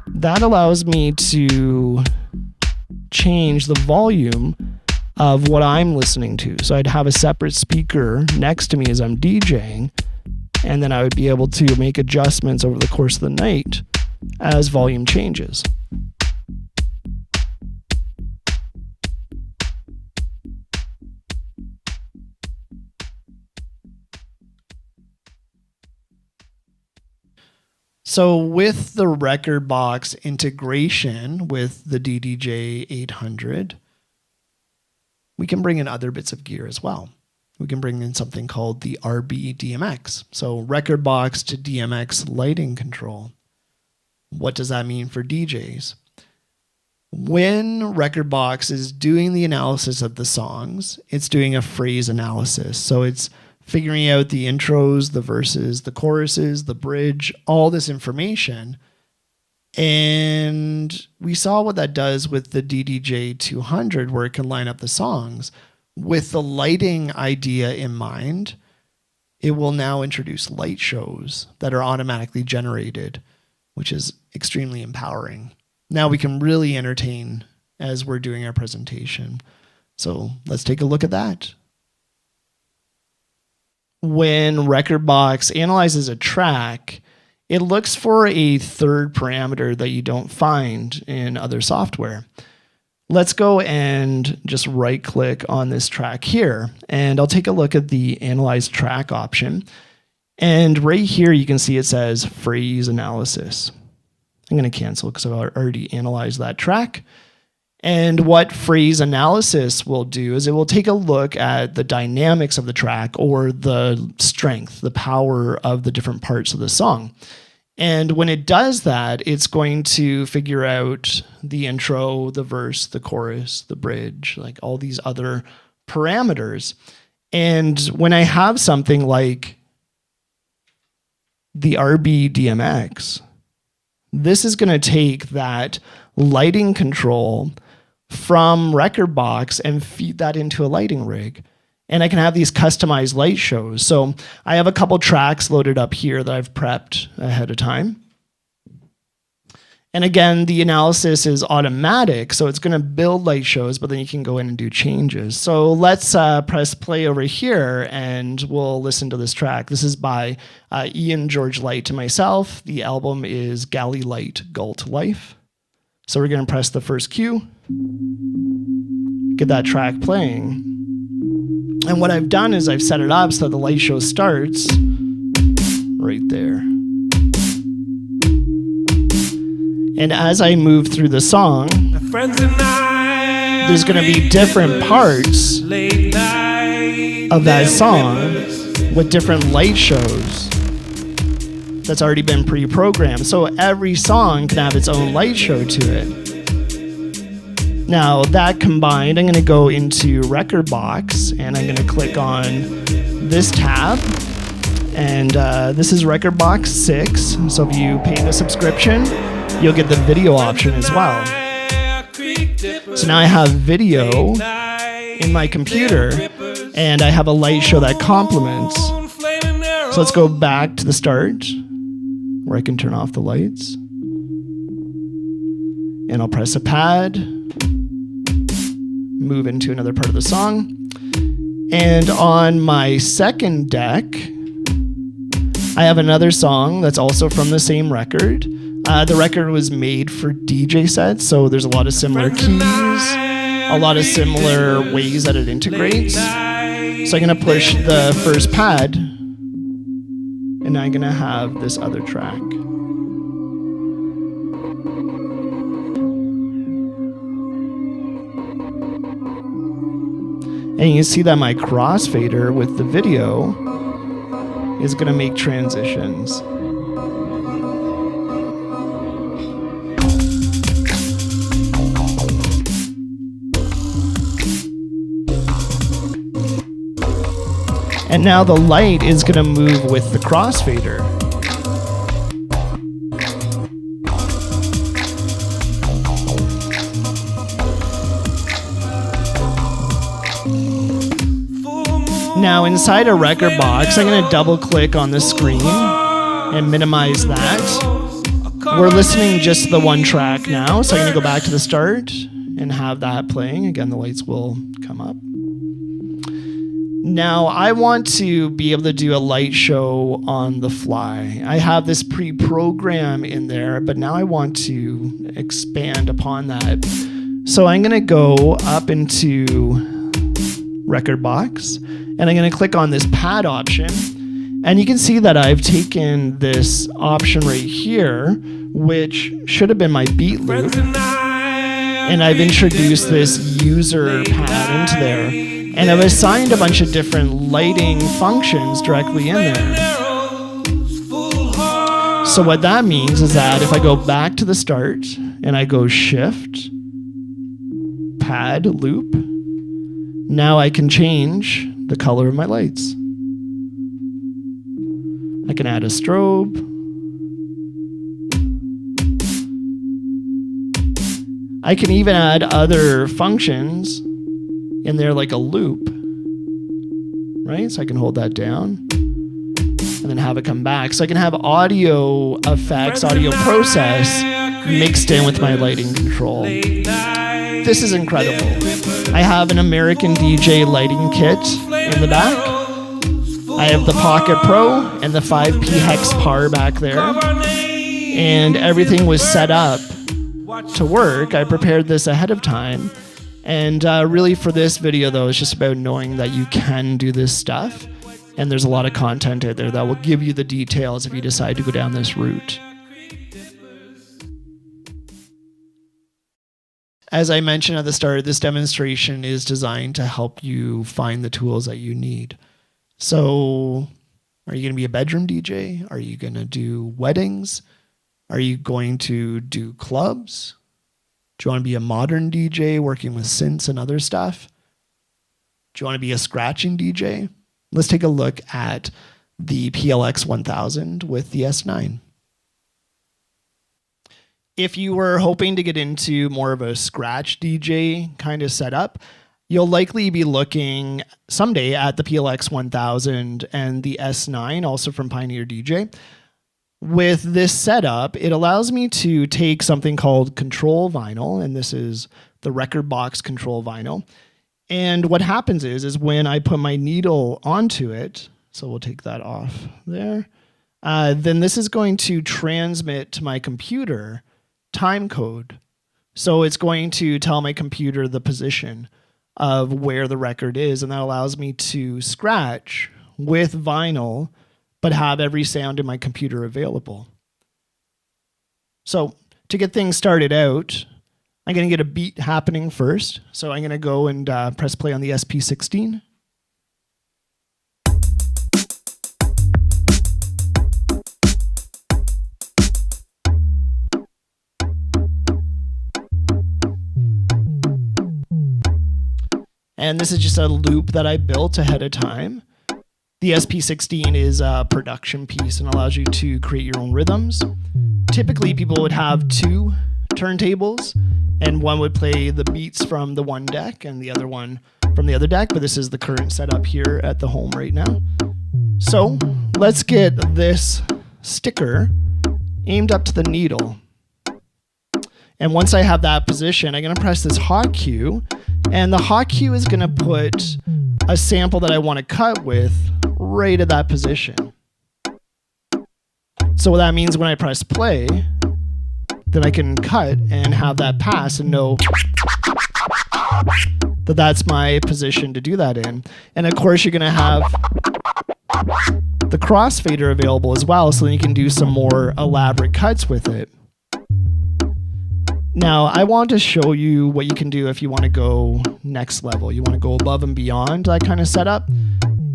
That allows me to change the volume of what I'm listening to. So I'd have a separate speaker next to me as I'm DJing, and then I would be able to make adjustments over the course of the night as volume changes. So with the record box integration with the DDJ 800, we can bring in other bits of gear as well. We can bring in something called the RB DMX. So record box to DMX lighting control. What does that mean for DJs? When record box is doing the analysis of the songs, it's doing a phrase analysis. So it's figuring out the intros, the verses, the choruses, the bridge, all this information. And we saw what that does with the DDJ 200, where it can line up the songs. With the lighting idea in mind, it will now introduce light shows that are automatically generated, which is extremely empowering. Now we can really entertain as we're doing our presentation. So let's take a look at that. When Rekordbox analyzes a track, it looks for a third parameter that you don't find in other software. Let's go and just right click on this track here, and I'll take a look at the Analyze Track option. And right here you can see it says Phrase Analysis. I'm going to cancel because I've already analyzed that track. And what phrase analysis will do is it will take a look at the dynamics of the track, or the strength, the power of the different parts of the song. And when it does that, it's going to figure out the intro, the verse, the chorus, the bridge, like all these other parameters. And when I have something like the RBDMX, this is going to take that lighting control from Rekordbox and feed that into a lighting rig. And I can have these customized light shows. So I have a couple tracks loaded up here that I've prepped ahead of time. And again, the analysis is automatic, so it's going to build light shows, but then you can go in and do changes. So let's press play over here, and we'll listen to this track. This is by Ian George Light to myself. The album is Galley Light Galt Life. So we're going to press the first cue, get that track playing. And what I've done is I've set it up so that the light show starts right there. And as I move through the song, there's going to be different parts of that song with different light shows that's already been pre-programmed. So every song can have its own light show to it. Now that combined, I'm going to go into Rekordbox, and I'm going to click on this tab. And this is Rekordbox 6. So if you pay the subscription, you'll get the video option as well. So now I have video in my computer, and I have a light show that complements. So let's go back to the start, where I can turn off the lights. And I'll press a pad, move into another part of the song. And on my second deck, I have another song that's also from the same record. The record was made for DJ sets, so there's a lot of similar keys, a lot of similar ways that it integrates. So I'm going to push the first pad, and I'm going to have this other track. And you can see that my crossfader with the video is going to make transitions. And now the light is going to move with the crossfader. Now inside a Rekordbox, I'm going to double click on the screen and minimize that. We're listening just the one track now, so I'm going to go back to the start and have that playing. Again, the lights will come up. Now I want to be able to do a light show on the fly. I have this pre-program in there, but now I want to expand upon that. So I'm going to go up into Rekordbox, and I'm going to click on this pad option. And you can see that I've taken this option right here, which should have been my beat loop. And I've introduced this user pad into there. And I've assigned a bunch of different lighting functions directly in there. So what that means is that if I go back to the start and I go shift, pad, loop, now I can change the color of my lights. I can add a strobe. I can even add other functions in there like a loop, right? So I can hold that down and then have it come back. So I can have audio effects, audio process mixed in with my lighting control. This is incredible. I have an American DJ lighting kit in the back. I have the Pocket Pro and the 5P Hex Par back there. And everything was set up to work. I prepared this ahead of time. And really for this video though, it's just about knowing that you can do this stuff. And there's a lot of content out there that will give you the details if you decide to go down this route. As I mentioned at the start, this demonstration is designed to help you find the tools that you need. So, are you going to be a bedroom DJ? Are you going to do weddings? Are you going to do clubs? Do you want to be a modern DJ working with synths and other stuff? Do you want to be a scratching DJ? Let's take a look at the PLX 1000 with the S9. If you were hoping to get into more of a scratch DJ kind of setup, you'll likely be looking someday at the PLX 1000 and the S9, also from Pioneer DJ. With this setup, it allows me to take something called control vinyl, and this is the record box control vinyl. And what happens is when I put my needle onto it, so we'll take that off there, then this is going to transmit to my computer time code. So it's going to tell my computer the position of where the record is, and that allows me to scratch with vinyl, but have every sound in my computer available. So to get things started out, I'm going to get a beat happening first. So I'm going to go and press play on the SP16. And this is just a loop that I built ahead of time. The SP16 is a production piece and allows you to create your own rhythms. Typically, people would have two turntables, and one would play the beats from the one deck and the other one from the other deck, but this is the current setup here at the home right now. So let's get this sticker aimed up to the needle. And once I have that position, I'm going to press this hot cue, and the hot cue is going to put a sample that I want to cut with right at that position. So what that means when I press play, then I can cut and have that pass and know that that's my position to do that in. And of course, you're going to have the crossfader available as well, so then you can do some more elaborate cuts with it. Now, I want to show you what you can do if you want to go next level. You want to go above and beyond that kind of setup.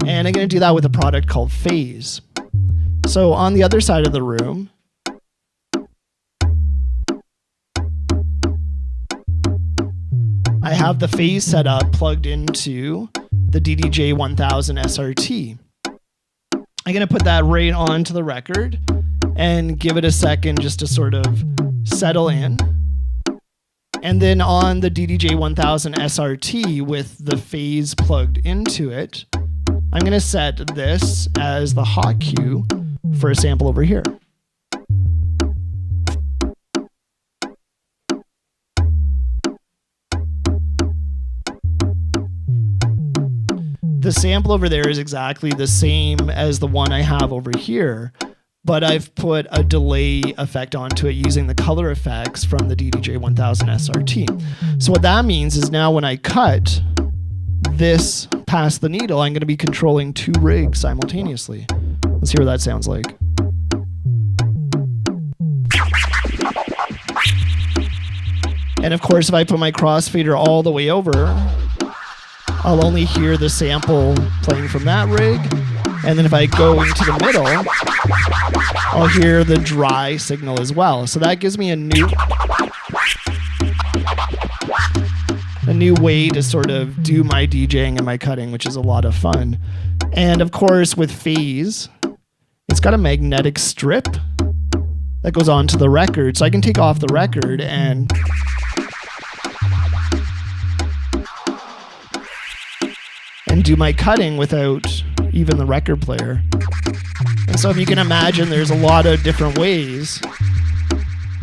And I'm going to do that with a product called Phase. So on the other side of the room, I have the Phase setup plugged into the DDJ 1000 SRT. I'm going to put that right onto the record and give it a second just to sort of settle in. And then on the DDJ 1000 SRT with the Phase plugged into it, I'm going to set this as the hot cue for a sample over here. The sample over there is exactly the same as the one I have over here, but I've put a delay effect onto it using the color effects from the DDJ 1000 SRT. So what that means is now when I cut this past the needle, I'm going to be controlling two rigs simultaneously. Let's hear what that sounds like. And of course, if I put my crossfader all the way over, I'll only hear the sample playing from that rig. And then if I go into the middle, I'll hear the dry signal as well. So that gives me a new way to sort of do my DJing and my cutting, which is a lot of fun. And of course, with Phase, It's got a magnetic strip that goes onto the record. So I can take off the record and do my cutting without even the record player. And so if you can imagine, there's a lot of different ways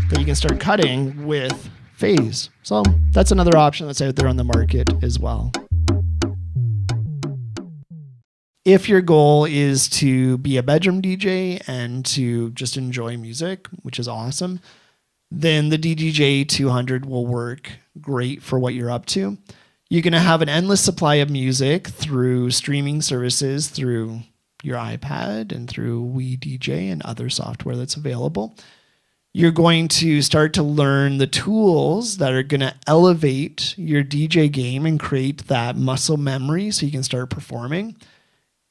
that you can start cutting with phase. So that's another option that's out there on the market as well. If your goal is to be a bedroom DJ and to just enjoy music, which is awesome, then the DJJ 200 will work great for what you're up to. You're going to have an endless supply of music through streaming services, through your iPad and through WeDJ and other software that's available. You're going to start to learn the tools that are going to elevate your DJ game and create that muscle memory so you can start performing.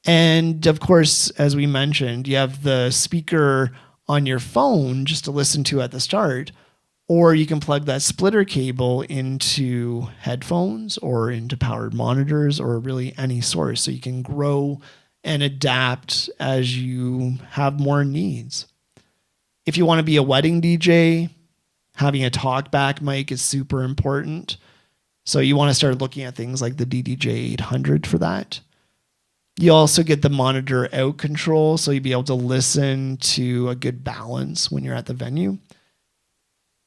And of course, as we mentioned, you have the speaker on your phone just to listen to at the start, or you can plug that splitter cable into headphones or into powered monitors or really any source so you can grow and adapt as you have more needs. If you want to be a wedding DJ, having a talkback mic is super important. So you want to start looking at things like the DDJ 800 for that. You also get the monitor out control, so you'll be able to listen to a good balance when you're at the venue.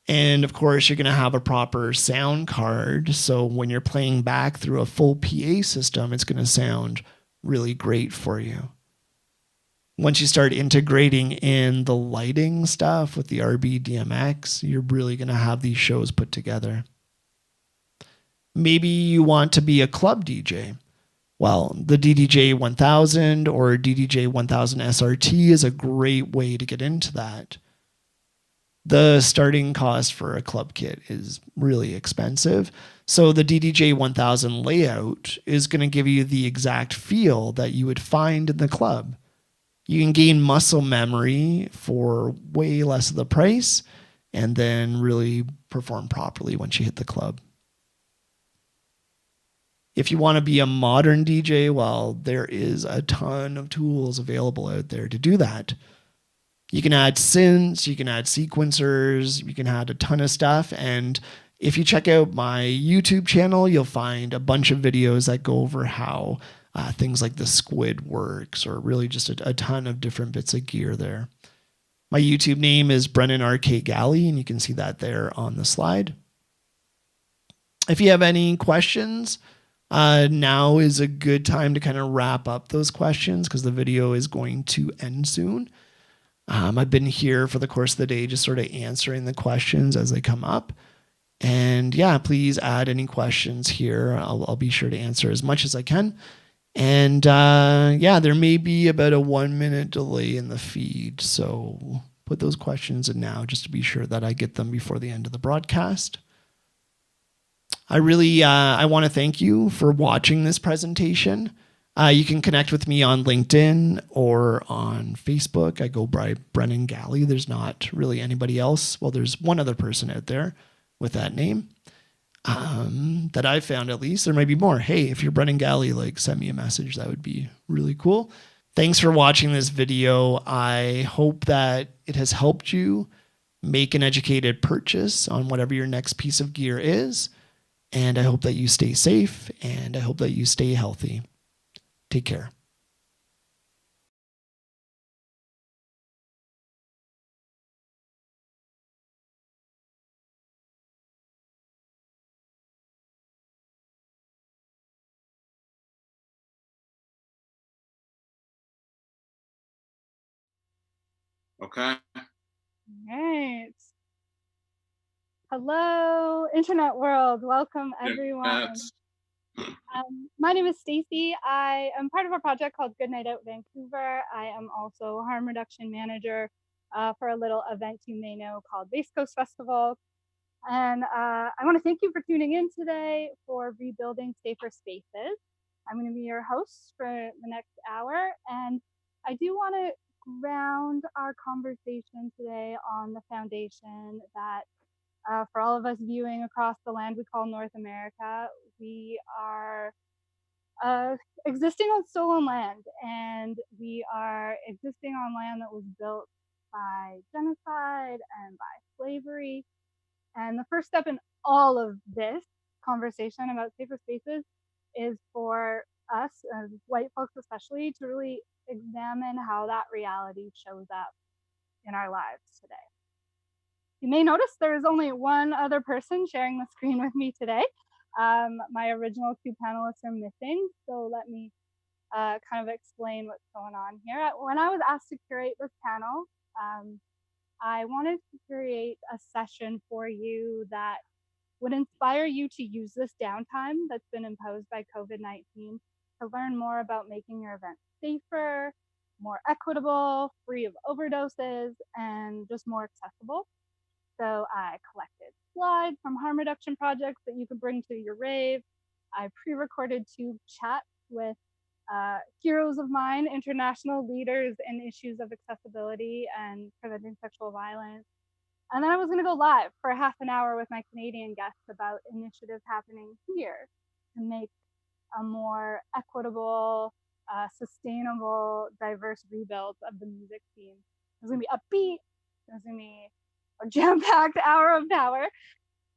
And of course, you're going to have a proper sound card. So when you're playing back through a full PA system, it's going to sound really great for you. Once you start integrating in the lighting stuff with the RB DMX, you're really going to have these shows put together. Maybe you want to be a club DJ. Well, the DDJ 1000 or DDJ 1000 SRT is a great way to get into that. The starting cost for a club kit is really expensive. So the DDJ 1000 layout is going to give you the exact feel that you would find in the club. You can gain muscle memory for way less of the price and then really perform properly once you hit the club. If you want to be a modern DJ, well, there is a ton of tools available out there to do that. You can add synths, you can add sequencers, you can add a ton of stuff. And if you check out my YouTube channel, you'll find a bunch of videos that go over how things like the squid works, or really just a ton of different bits of gear there. My YouTube name is Brennan R.K. Galley, and you can see that there on the slide. If you have any questions, now is a good time to kind of wrap up those questions because the video is going to end soon. I've been here for the course of the day just sort of answering the questions as they come up. And yeah, please add any questions here. I'll be sure to answer as much as I can. And yeah, there may be about a 1 minute delay in the feed. So put those questions in now just to be sure that I get them before the end of the broadcast. I want to thank you for watching this presentation. You can connect with me on LinkedIn or on Facebook. I go by Brennan Galley. There's not really anybody else. Well, there's one other person out there with that name that I've found, at least. There might be more. Hey, if you're Brennan Galley, send me a message. That would be really cool. Thanks for watching this video. I hope that it has helped you make an educated purchase on whatever your next piece of gear is. And I hope that you stay safe, and I hope that you stay healthy. Take care. Okay. All right. Hello, internet world. Welcome, everyone. Yes. My name is Stacy. I am part of a project called Good Night Out Vancouver. I am also harm reduction manager for a little event you may know called Base Coast Festival. And I want to thank you for tuning in today for Rebuilding Safer Spaces. I'm going to be your host for the next hour. And I do want to ground our conversation today on the foundation that for all of us viewing across the land we call North America, we are existing on stolen land, and we are existing on land that was built by genocide and by slavery. And the first step in all of this conversation about safer spaces is for us, as white folks especially, to really examine how that reality shows up in our lives today. You may notice there is only one other person sharing the screen with me today. My original two panelists are missing, so let me kind of explain what's going on here. When I was asked to curate this panel, I wanted to curate a session for you that would inspire you to use this downtime that's been imposed by COVID-19 to learn more about making your event safer, more equitable, free of overdoses, and just more accessible. So I collected slides from harm reduction projects that you could bring to your rave. I pre-recorded 2 chats with heroes of mine, international leaders in issues of accessibility and preventing sexual violence. And then I was going to go live for half an hour with my Canadian guests about initiatives happening here to make a more equitable, sustainable, diverse rebuild of the music scene. It was going to be upbeat. It was going to be a jam-packed hour of power.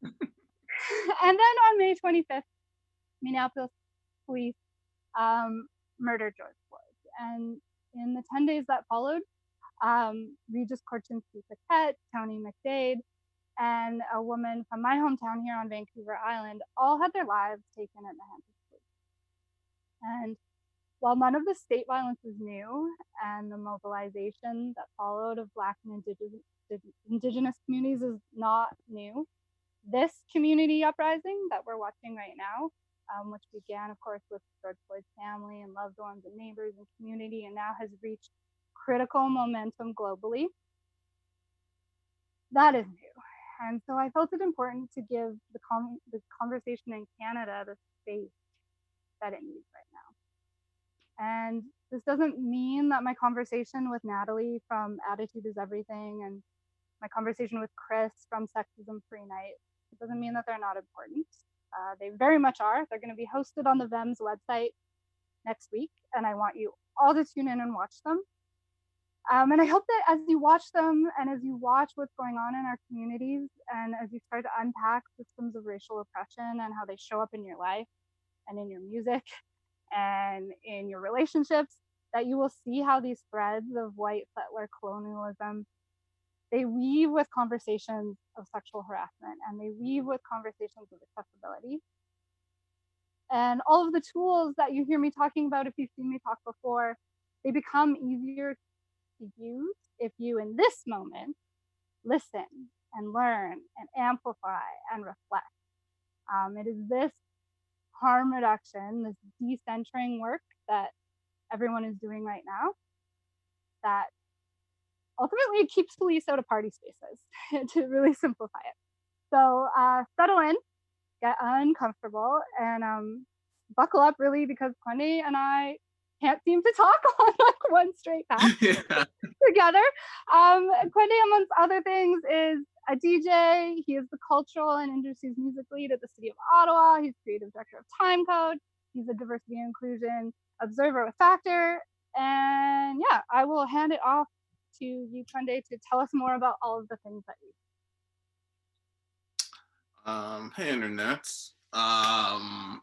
And then on May 25th, Minneapolis police murdered George Floyd. And in the 10 days that followed, Regis Korchinski-Paquette, Tony McDade, and a woman from my hometown here on Vancouver Island all had their lives taken at the hands of police. And while none of the state violence is new, and the mobilization that followed of Black and Indigenous communities is not new, this community uprising that we're watching right now, which began, of course, with George Floyd's family and loved ones and neighbors and community, and now has reached critical momentum globally, that is new. And so I felt it important to give the conversation in Canada the space that it needs right now. And this doesn't mean that my conversation with Natalie from Attitude is Everything and my conversation with Chris from Sexism Free Night, it doesn't mean that they're not important. They very much are. They're going to be hosted on the VEMS website next week, and I want you all to tune in and watch them. And I hope that as you watch them and as you watch what's going on in our communities and as you start to unpack systems of racial oppression and how they show up in your life and in your music and in your relationships, that you will see how these threads of white settler colonialism, they weave with conversations of sexual harassment and they weave with conversations of accessibility. And all of the tools that you hear me talking about, if you've seen me talk before, they become easier to use if you, in this moment, listen and learn and amplify and reflect. It is this harm reduction, this decentering work that everyone is doing right now that ultimately keeps police out of party spaces, to really simplify it. So settle in, get uncomfortable, and buckle up, really, because Quende and I can't seem to talk on like one straight path together. Quende, amongst other things, is a DJ. He is the cultural and industries music lead at the City of Ottawa. He's creative director of Time Code. He's a diversity and inclusion observer with Factor. And yeah, I will hand it off to you, Quende, to tell us more about all of the things that you do. Hey, internets,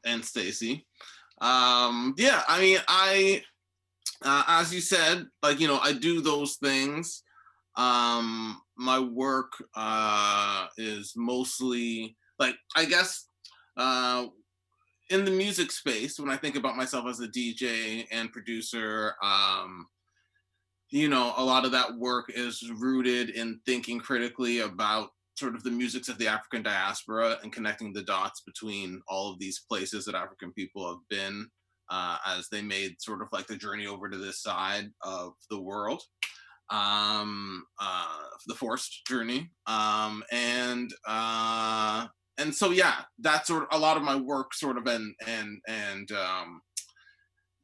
and Stacy. Yeah, I mean, as you said, like, you know, I do those things. My work is mostly, like, I guess, in the music space, when I think about myself as a DJ and producer, you know, a lot of that work is rooted in thinking critically about sort of the musics of the African diaspora and connecting the dots between all of these places that African people have been as they made sort of like the journey over to this side of the world, the forced journey. And so, yeah, that's sort of a lot of my work sort of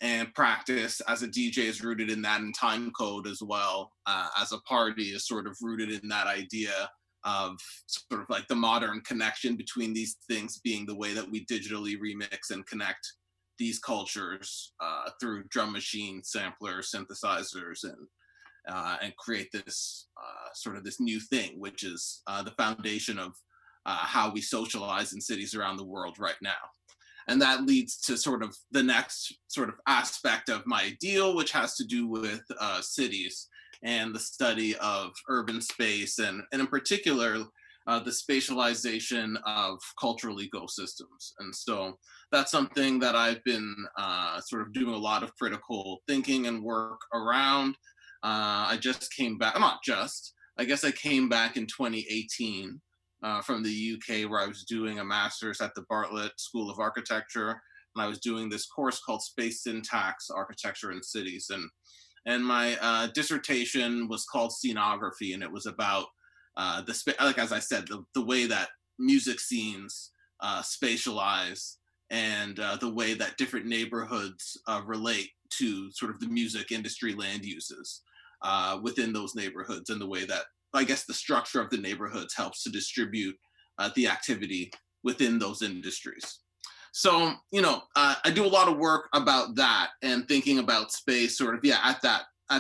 and practice as a DJ is rooted in that, and Time Code as well, as a party is sort of rooted in that idea of sort of like the modern connection between these things being the way that we digitally remix and connect these cultures through drum machines, samplers, synthesizers, and create this sort of this new thing, which is the foundation of how we socialize in cities around the world right now. And that leads to sort of the next sort of aspect of my ideal, which has to do with cities and the study of urban space, and in particular, the spatialization of cultural ecosystems. And so that's something that I've been sort of doing a lot of critical thinking and work around. I just came back, not just, I guess I came back in 2018 from the UK, where I was doing a master's at the Bartlett School of Architecture. And I was doing this course called Space Syntax, Architecture in Cities. And my dissertation was called Scenography, and it was about like as I said, the way that music scenes spatialize, and the way that different neighborhoods relate to sort of the music industry land uses within those neighborhoods, and the way that, I guess, the structure of the neighborhoods helps to distribute the activity within those industries. So, you know, I do a lot of work about that, and thinking about space sort of, yeah, at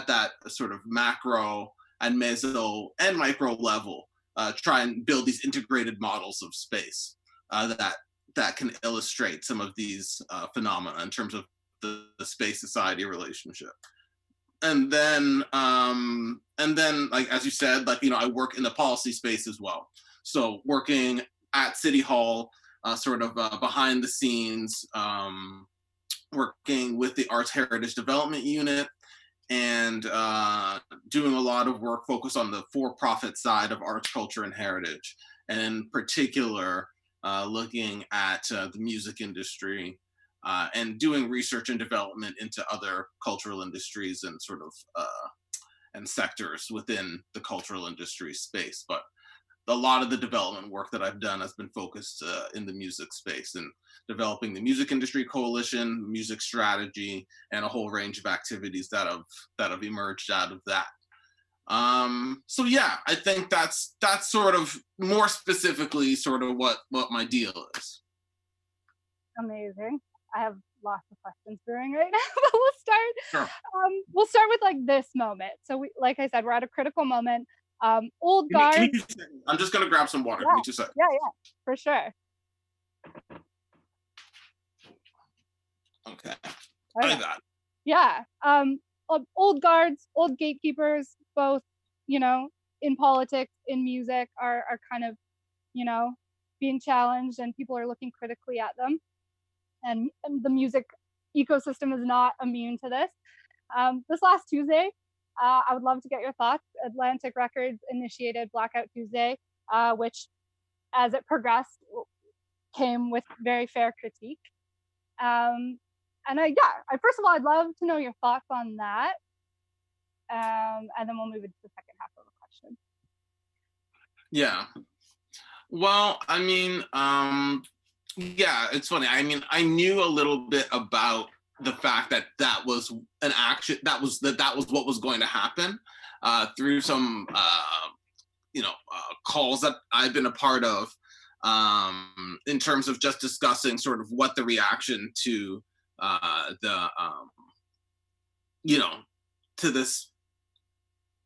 that sort of macro and meso and micro level, try and build these integrated models of space that can illustrate some of these phenomena in terms of the space society relationship. And then, like, as you said, like, you know, I work in the policy space as well. So working at City Hall, sort of behind the scenes, working with the Arts Heritage Development Unit, and doing a lot of work focused on the for-profit side of arts, culture, and heritage, and in particular, looking at the music industry, and doing research and development into other cultural industries and sort of and sectors within the cultural industry space. But a lot of the development work that I've done has been focused in the music space, and developing the Music Industry Coalition, music strategy, and a whole range of activities that have emerged out of that. So yeah, I think that's sort of more specifically sort of what my deal is. Amazing. I have lots of questions brewing right now, but we'll start. Sure. We'll start with like this moment. So we, like I said, we're at a critical moment. Old guard. I'm just gonna grab some water. Yeah, Give me 2 seconds. yeah, for sure. Okay. Okay. I got it. Yeah. Old guards, old gatekeepers, both, you know, in politics, in music, are kind of, you know, being challenged, and people are looking critically at them. And the music ecosystem is not immune to this. This last Tuesday, I would love to get your thoughts. Atlantic Records initiated Blackout Tuesday, which, as it progressed, came with very fair critique. And first of all, I'd love to know your thoughts on that. And then we'll move into the second half of the question. Yeah. Well, I mean, yeah, it's funny. I mean, I knew a little bit about the fact that was an action, that was what was going to happen through some calls that I've been a part of, in terms of just discussing sort of what the reaction to to this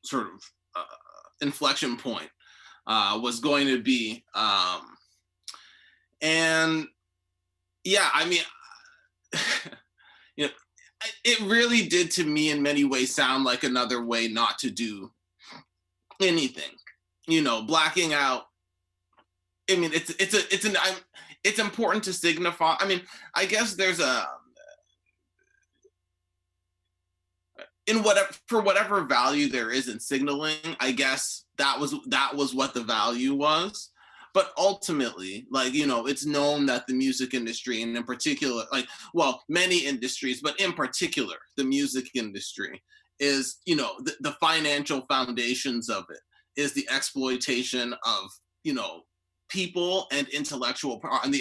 sort of inflection point was going to be. And yeah, I mean, you know, it really did to me in many ways sound like another way not to do anything. You know, blacking out. I mean, it's important to signify. I mean, I guess there's for whatever value there is in signaling, I guess that was what the value was. But ultimately, like, you know, it's known that the music industry, and in particular, like, well, many industries, but in particular, the music industry is, you know, the financial foundations of it is the exploitation of, you know, people and the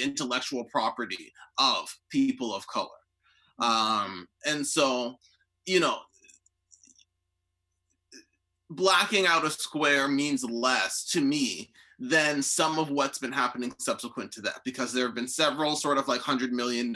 intellectual property of people of color. And so, you know, blacking out a square means less to me than some of what's been happening subsequent to that, because there have been several sort of like $100 million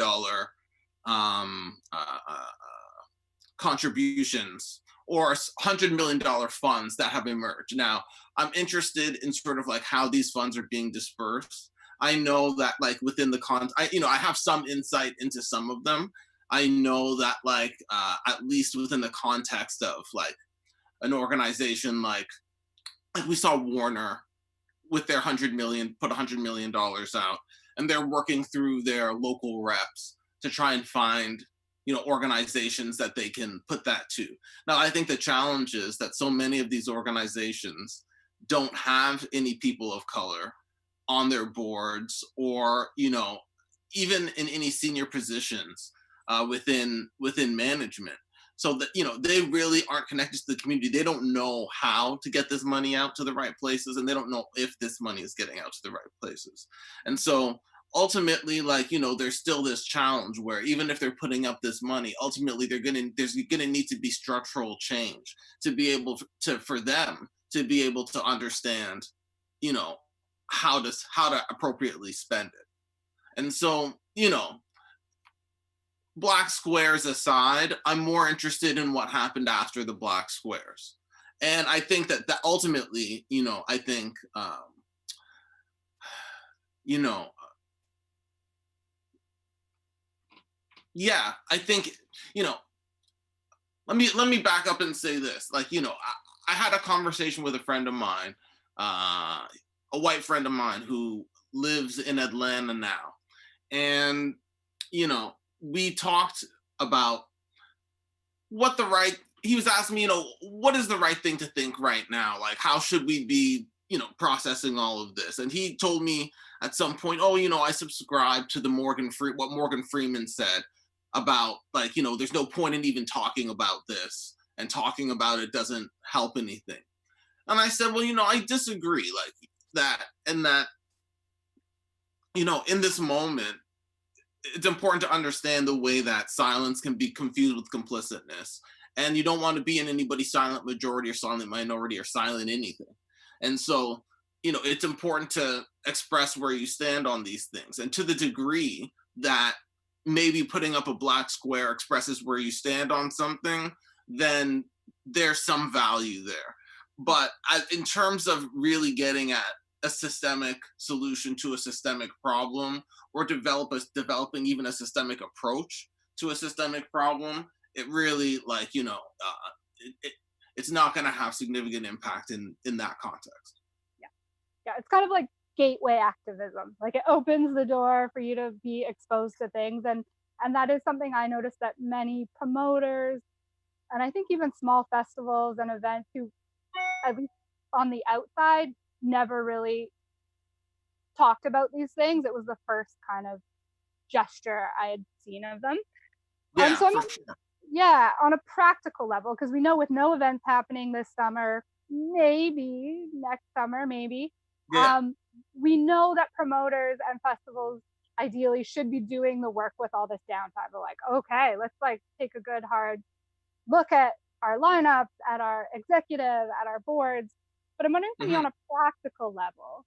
contributions or $100 million funds that have emerged. Now, I'm interested in sort of like how these funds are being dispersed. I know that like within the I have some insight into some of them. I know that like at least within the context of like an organization like we saw Warner with their 100 million, put $100 million out, and they're working through their local reps to try and find, organizations that they can put that to. Now, I think the challenge is that so many of these organizations don't have any people of color on their boards or, even in any senior positions within management. So that they really aren't connected to the community. They don't know how to get this money out to the right places, and they don't know if this money is getting out to the right places. And so ultimately, like there's still this challenge where even if they're putting up this money, ultimately there's gonna need to be structural change to be able for them to be able to understand, how to appropriately spend it. And so black squares aside, I'm more interested in what happened after the black squares. And I think that ultimately, I think, yeah, I think, let me back up and say this. Like, I had a conversation with a friend of mine, a white friend of mine who lives in Atlanta now. And, we talked about he was asking me, what is the right thing to think right now? Like, how should we be, processing all of this? And he told me at some point, I subscribe to what Morgan Freeman said about like, there's no point in even talking about this, and talking about it doesn't help anything. And I said, well, I disagree, like that, and that, in this moment, it's important to understand the way that silence can be confused with complicitness. And you don't want to be in anybody's silent majority or silent minority or silent anything. And so, it's important to express where you stand on these things. And to the degree that maybe putting up a black square expresses where you stand on something, then there's some value there. But in terms of really getting at a systemic solution to a systemic problem, or developing even a systemic approach to a systemic problem, it really like it's not going to have significant impact in that context. Yeah, it's kind of like gateway activism. Like it opens the door for you to be exposed to things, and that is something I noticed that many promoters, and I think even small festivals and events, who at least on the outside never really talked about these things. It was the first kind of gesture I had seen of them. Yeah, so for sure. Yeah, on a practical level, because we know with no events happening this summer, maybe next summer, maybe, we know that promoters and festivals ideally should be doing the work with all this downtime. We're like, okay, let's like take a good hard look at our lineups, at our executive, at our boards. But I'm wondering from you on a practical level,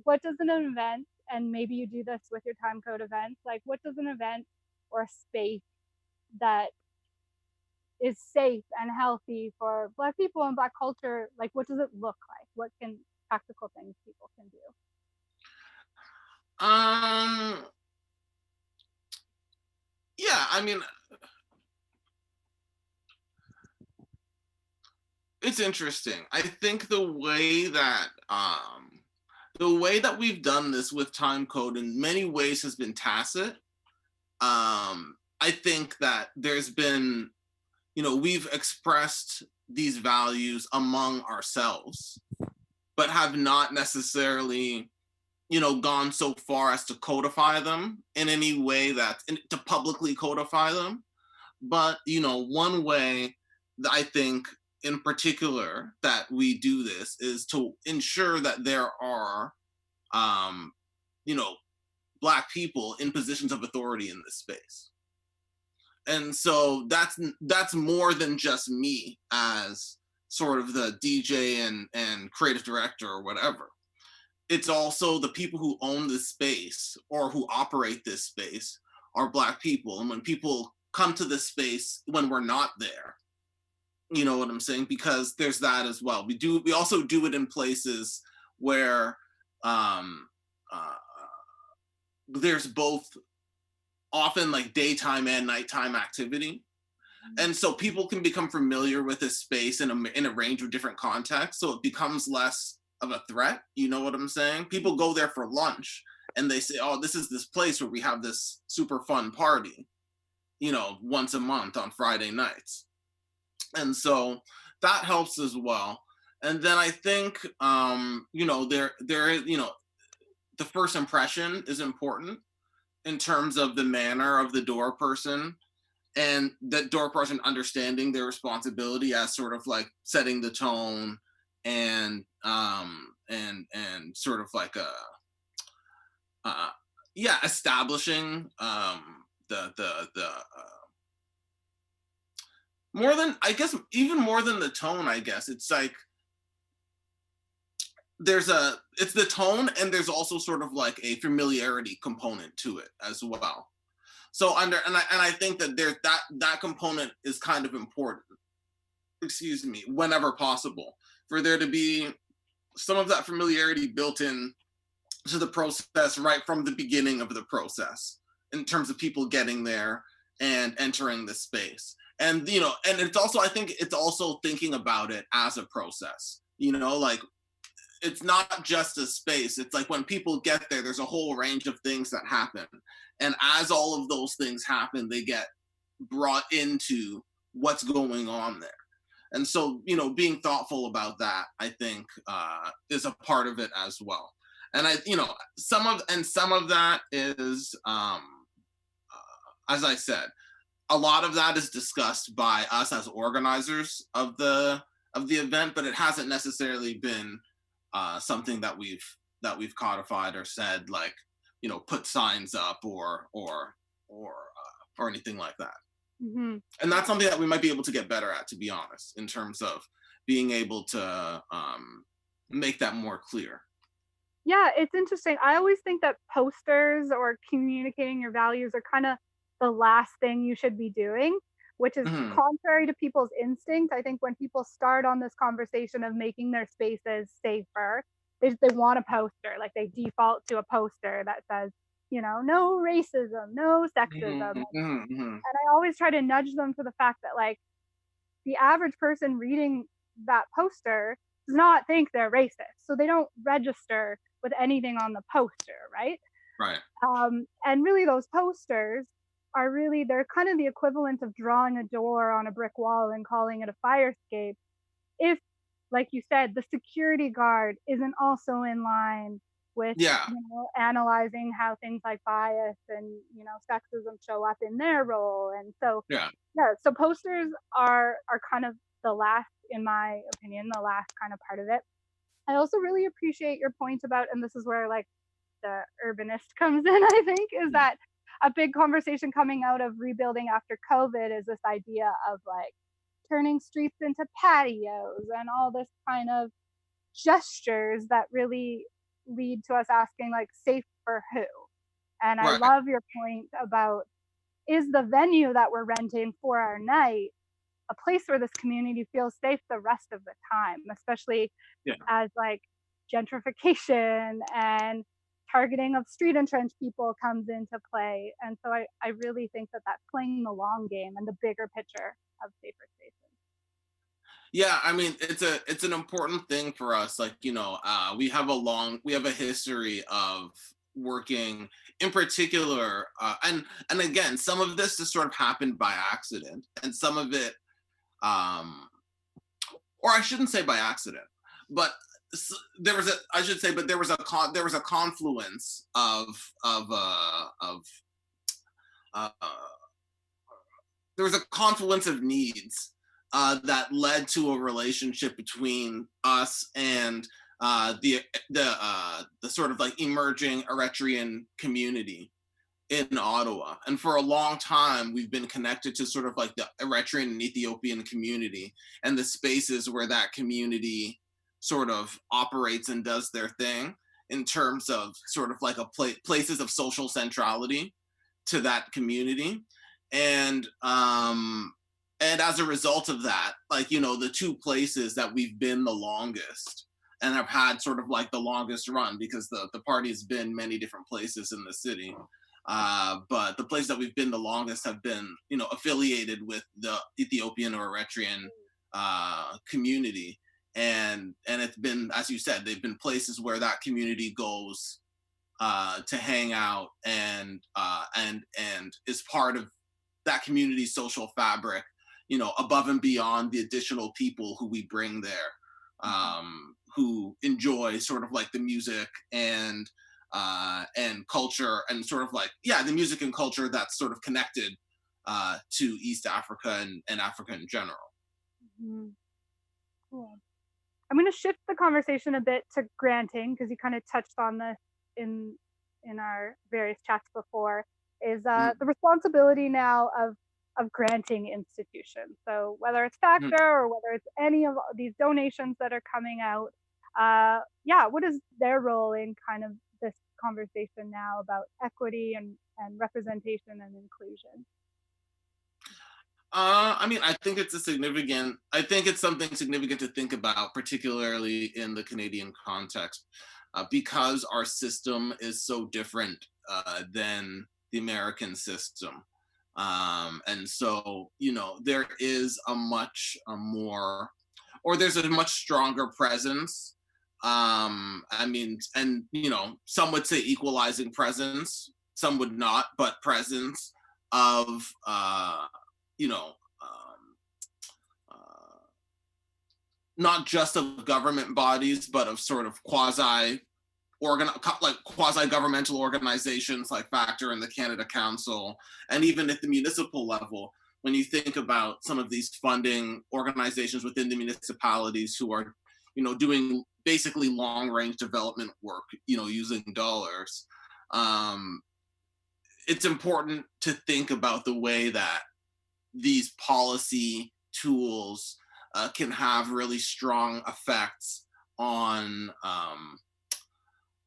what does an event, and maybe you do this with your time code events, like what does an event or a space that is safe and healthy for Black people and Black culture, like what does it look like? What can practical things people can do? Yeah, I mean, it's interesting. I think the way that we've done this with time code in many ways has been tacit. I think that there's been, we've expressed these values among ourselves, but have not necessarily, gone so far as to codify them in any way to publicly codify them. But, one way that I think in particular that we do this is to ensure that there are, Black people in positions of authority in this space. And so that's more than just me as sort of the DJ and creative director or whatever. It's also the people who own this space or who operate this space are Black people, and when people come to this space when we're not there, you know what I'm saying? Because there's that as well. We also do it in places where um, uh, there's both often like daytime and nighttime activity. And so people can become familiar with this space in a range of different contexts. So it becomes less of a threat. You know what I'm saying? People go there for lunch and they say, oh, this is this place where we have this super fun party, you know, once a month on Friday nights. And so that helps as well. And then I think, you know, there is, you know, the first impression is important in terms of the manner of the door person, and that door person understanding their responsibility as sort of like setting the tone and sort of like a yeah, establishing the more than, I guess, even more than the tone, I guess it's like it's the tone, and there's also sort of like a familiarity component to it as well. So and I think that there's that component is kind of important, excuse me, whenever possible, for there to be some of that familiarity built in to the process right from the beginning of the process, in terms of people getting there and entering the space. And you know, and it's also, I think it's also thinking about it as a process, you know, like it's not just a space. It's like when people get there, there's a whole range of things that happen. And as all of those things happen, they get brought into what's going on there. And so, you know, being thoughtful about that, I think, is a part of it as well. And I, you know, some of that is, as I said, a lot of that is discussed by us as organizers of the event, but it hasn't necessarily been something that we've codified or said, like, you know, put signs up or anything like that. Mm-hmm. And that's something that we might be able to get better at, to be honest, in terms of being able to make that more clear. Yeah, it's interesting. I always think that posters or communicating your values are kind of the last thing you should be doing, which is contrary to people's instinct. I think when people start on this conversation of making their spaces safer, they want a poster. Like they default to a poster that says, you know, no racism, no sexism. And I always try to nudge them to the fact that, like, the average person reading that poster does not think they're racist. So they don't register with anything on the poster, right? Right. And really those posters are really, they're kind of the equivalent of drawing a door on a brick wall and calling it a fire escape. If, like you said, the security guard isn't also in line with, you know, analyzing how things like bias and, you know, sexism show up in their role. And so, so posters are kind of the last, in my opinion, the last kind of part of it. I also really appreciate your point about, and this is where like the urbanist comes in, I think, is that a big conversation coming out of rebuilding after COVID is this idea of like turning streets into patios and all this kind of gestures that really lead to us asking, like, safe for who? And I love your point about, is the venue that we're renting for our night a place where this community feels safe the rest of the time, especially as like gentrification and targeting of street entrenched people comes into play. And so I really think that that's playing the long game and the bigger picture of safer spaces. Yeah, I mean, it's an important thing for us. Like, you know, we have a history of working in particular, and again, some of this just sort of happened by accident, and some of it, or I shouldn't say by accident, but there was a confluence of there was a confluence of needs that led to a relationship between us and the sort of like emerging Eritrean community in Ottawa. And for a long time, we've been connected to sort of like the Eritrean and Ethiopian community and the spaces where that community sort of operates and does their thing in terms of sort of like places of social centrality to that community. And as a result of that, like, the two places that we've been the longest and have had sort of like the longest run, because the party's been many different places in the city. But the place that we've been the longest have been, affiliated with the Ethiopian or Eritrean community. And it's been, as you said, they've been places where that community goes to hang out and is part of that community's social fabric, above and beyond the additional people who we bring there, who enjoy sort of like the music and culture, and sort of like, the music and culture that's sort of connected to East Africa and Africa in general. Mm-hmm. Cool. I'm going to shift the conversation a bit to granting, because you kind of touched on this in our various chats before, is the responsibility now of granting institutions. So whether it's Factor or whether it's any of these donations that are coming out, what is their role in kind of this conversation now about equity and representation and inclusion? I think it's something significant to think about, particularly in the Canadian context, because our system is so different than the American system. And so, there is there's a much stronger presence. And some would say equalizing presence, some would not, but presence of, not just of government bodies, but of sort of quasi-governmental organizations like Factor and the Canada Council, and even at the municipal level, when you think about some of these funding organizations within the municipalities who are, doing basically long-range development work, using dollars. It's important to think about the way that these policy tools can have really strong effects on,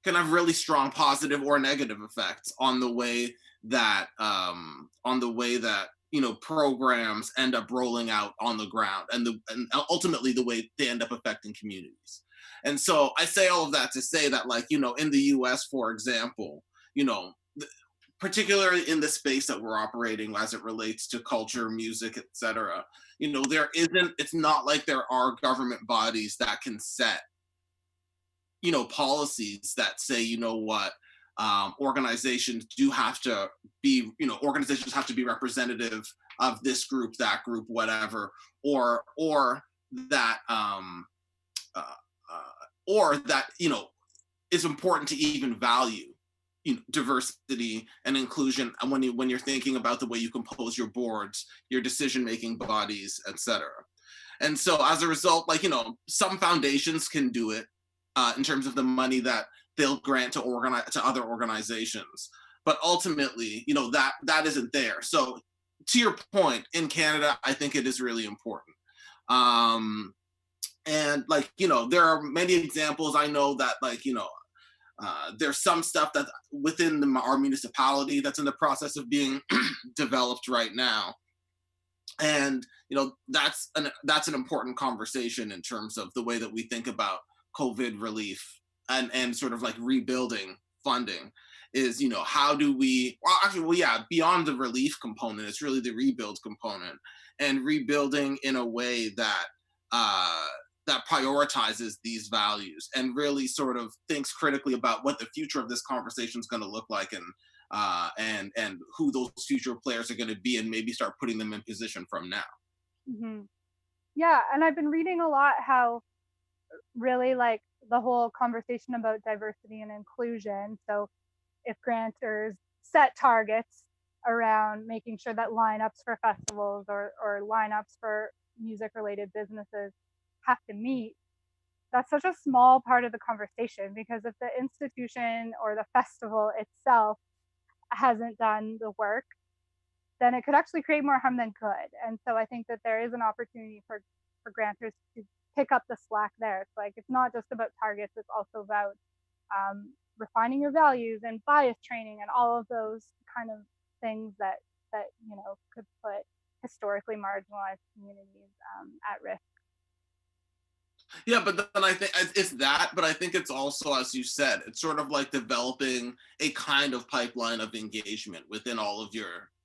can have really strong positive or negative effects on the way that programs end up rolling out on the ground, and ultimately the way they end up affecting communities. And so I say all of that to say that, like, in the US, for example, particularly in the space that we're operating as it relates to culture, music, etc., it's not like there are government bodies that can set, policies that say, organizations have to be representative of this group, that group, whatever, or that it's important to even value diversity and inclusion when you're thinking about the way you compose your boards, your decision-making bodies, etc. And so as a result, like, some foundations can do it in terms of the money that they'll grant to other organizations, but ultimately, that isn't there. So to your point, in Canada, I think it is really important. And like, there are many examples. I know that, like, there's some stuff that within our municipality that's in the process of being developed right now. And, that's an important conversation in terms of the way that we think about COVID relief and sort of like rebuilding funding is, how do we, beyond the relief component, it's really the rebuild component, and rebuilding in a way that, that prioritizes these values and really sort of thinks critically about what the future of this conversation is going to look like, and who those future players are going to be, and maybe start putting them in position from now. Mm-hmm. Yeah, and I've been reading a lot how really, like, the whole conversation about diversity and inclusion. So if grantors set targets around making sure that lineups for festivals or lineups for music related businesses have to meet, that's such a small part of the conversation, because if the institution or the festival itself hasn't done the work, then it could actually create more harm than good. And so I think that there is an opportunity for grantors to pick up the slack there. It's like, it's not just about targets, it's also about refining your values and bias training and all of those kind of things that could put historically marginalized communities at risk. Yeah, but then I think it's that, but I think it's also, as you said, it's sort of like developing a kind of pipeline of engagement within all of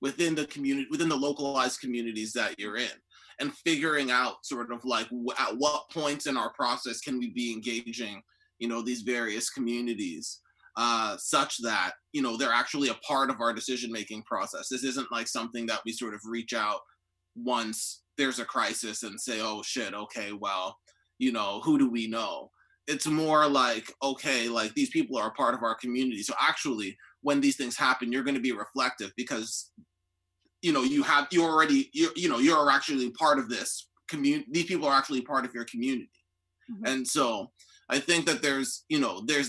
within the community, within the localized communities that you're in, and figuring out sort of like at what points in our process can we be engaging, these various communities, such that, they're actually a part of our decision-making process. This isn't like something that we sort of reach out once there's a crisis and say, oh shit, okay, well, who do we know? It's more like, okay, like these people are a part of our community. So actually, when these things happen, you're going to be reflective because, you're actually part of this community. These people are actually part of your community. Mm-hmm. And so I think that there's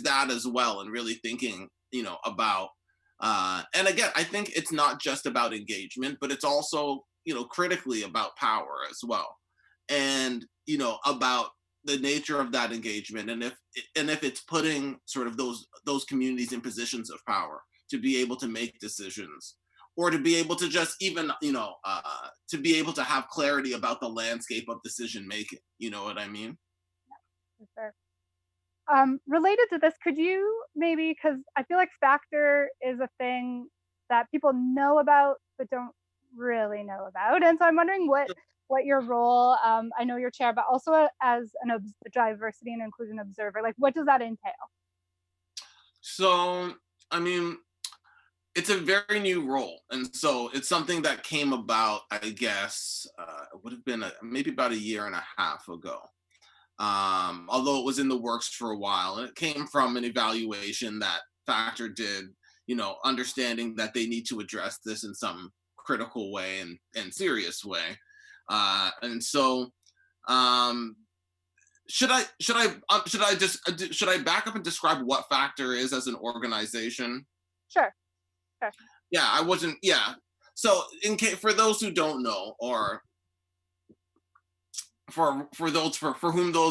that as well, and really thinking, about, and again, I think it's not just about engagement, but it's also, critically about power as well. And, about the nature of that engagement, and if it's putting sort of those communities in positions of power to be able to make decisions, or to be able to just even to be able to have clarity about the landscape of decision making. You know what I mean? Yeah, for sure. Related to this, could you maybe, because I feel like Factor is a thing that people know about but don't really know about, and so I'm wondering what your role, I know you're chair, but also as a diversity and inclusion observer, like what does that entail? So, I mean, it's a very new role. And so it's something that came about, I guess, it would have been maybe about a year and a half ago. Although it was in the works for a while, and it came from an evaluation that Factor did, understanding that they need to address this in some critical way and serious way. And so, should I back up and describe what Factor is as an organization? Sure. Yeah, I wasn't. Yeah. So, for those who don't know, or for those for whom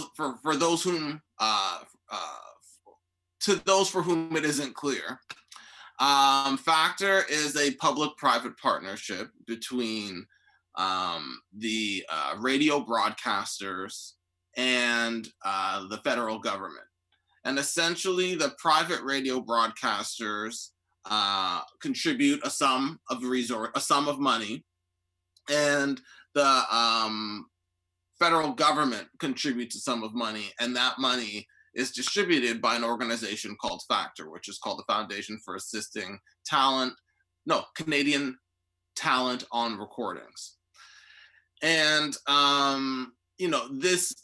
it isn't clear, Factor is a public-private partnership between the radio broadcasters and the federal government. And essentially, the private radio broadcasters contribute a sum of money, and the federal government contributes a sum of money, and that money is distributed by an organization called Factor, which is called the Foundation for Assisting Canadian Talent on Recordings. And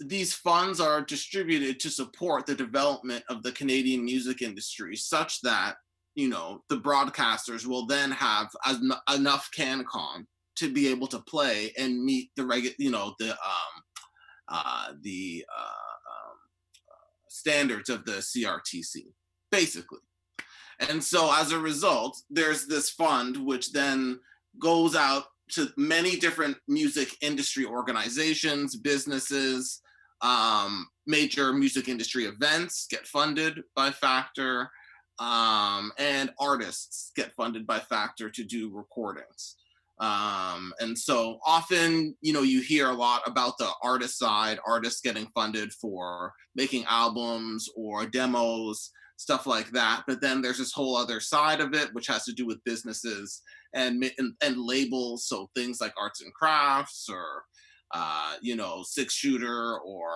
these funds are distributed to support the development of the Canadian music industry, such that the broadcasters will then have enough CanCon to be able to play and meet the standards of the CRTC, basically. And so as a result, there's this fund which then goes out to many different music industry organizations, businesses, major music industry events get funded by Factor, and artists get funded by Factor to do recordings. And so often, you hear a lot about the artist side, artists getting funded for making albums or demos, stuff like that. But then there's this whole other side of it, which has to do with businesses and labels. So things like arts and crafts, or, 6Shooter, or,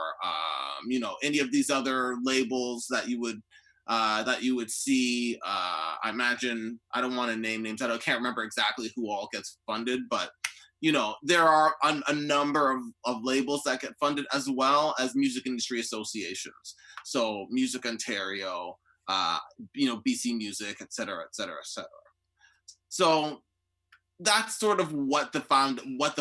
any of these other labels that you would see. I imagine, I don't want to name names. I can't remember exactly who all gets funded, but there are a number of labels that get funded, as well as music industry associations. So Music Ontario, BC Music, et cetera, et cetera, et cetera. So that's sort of what the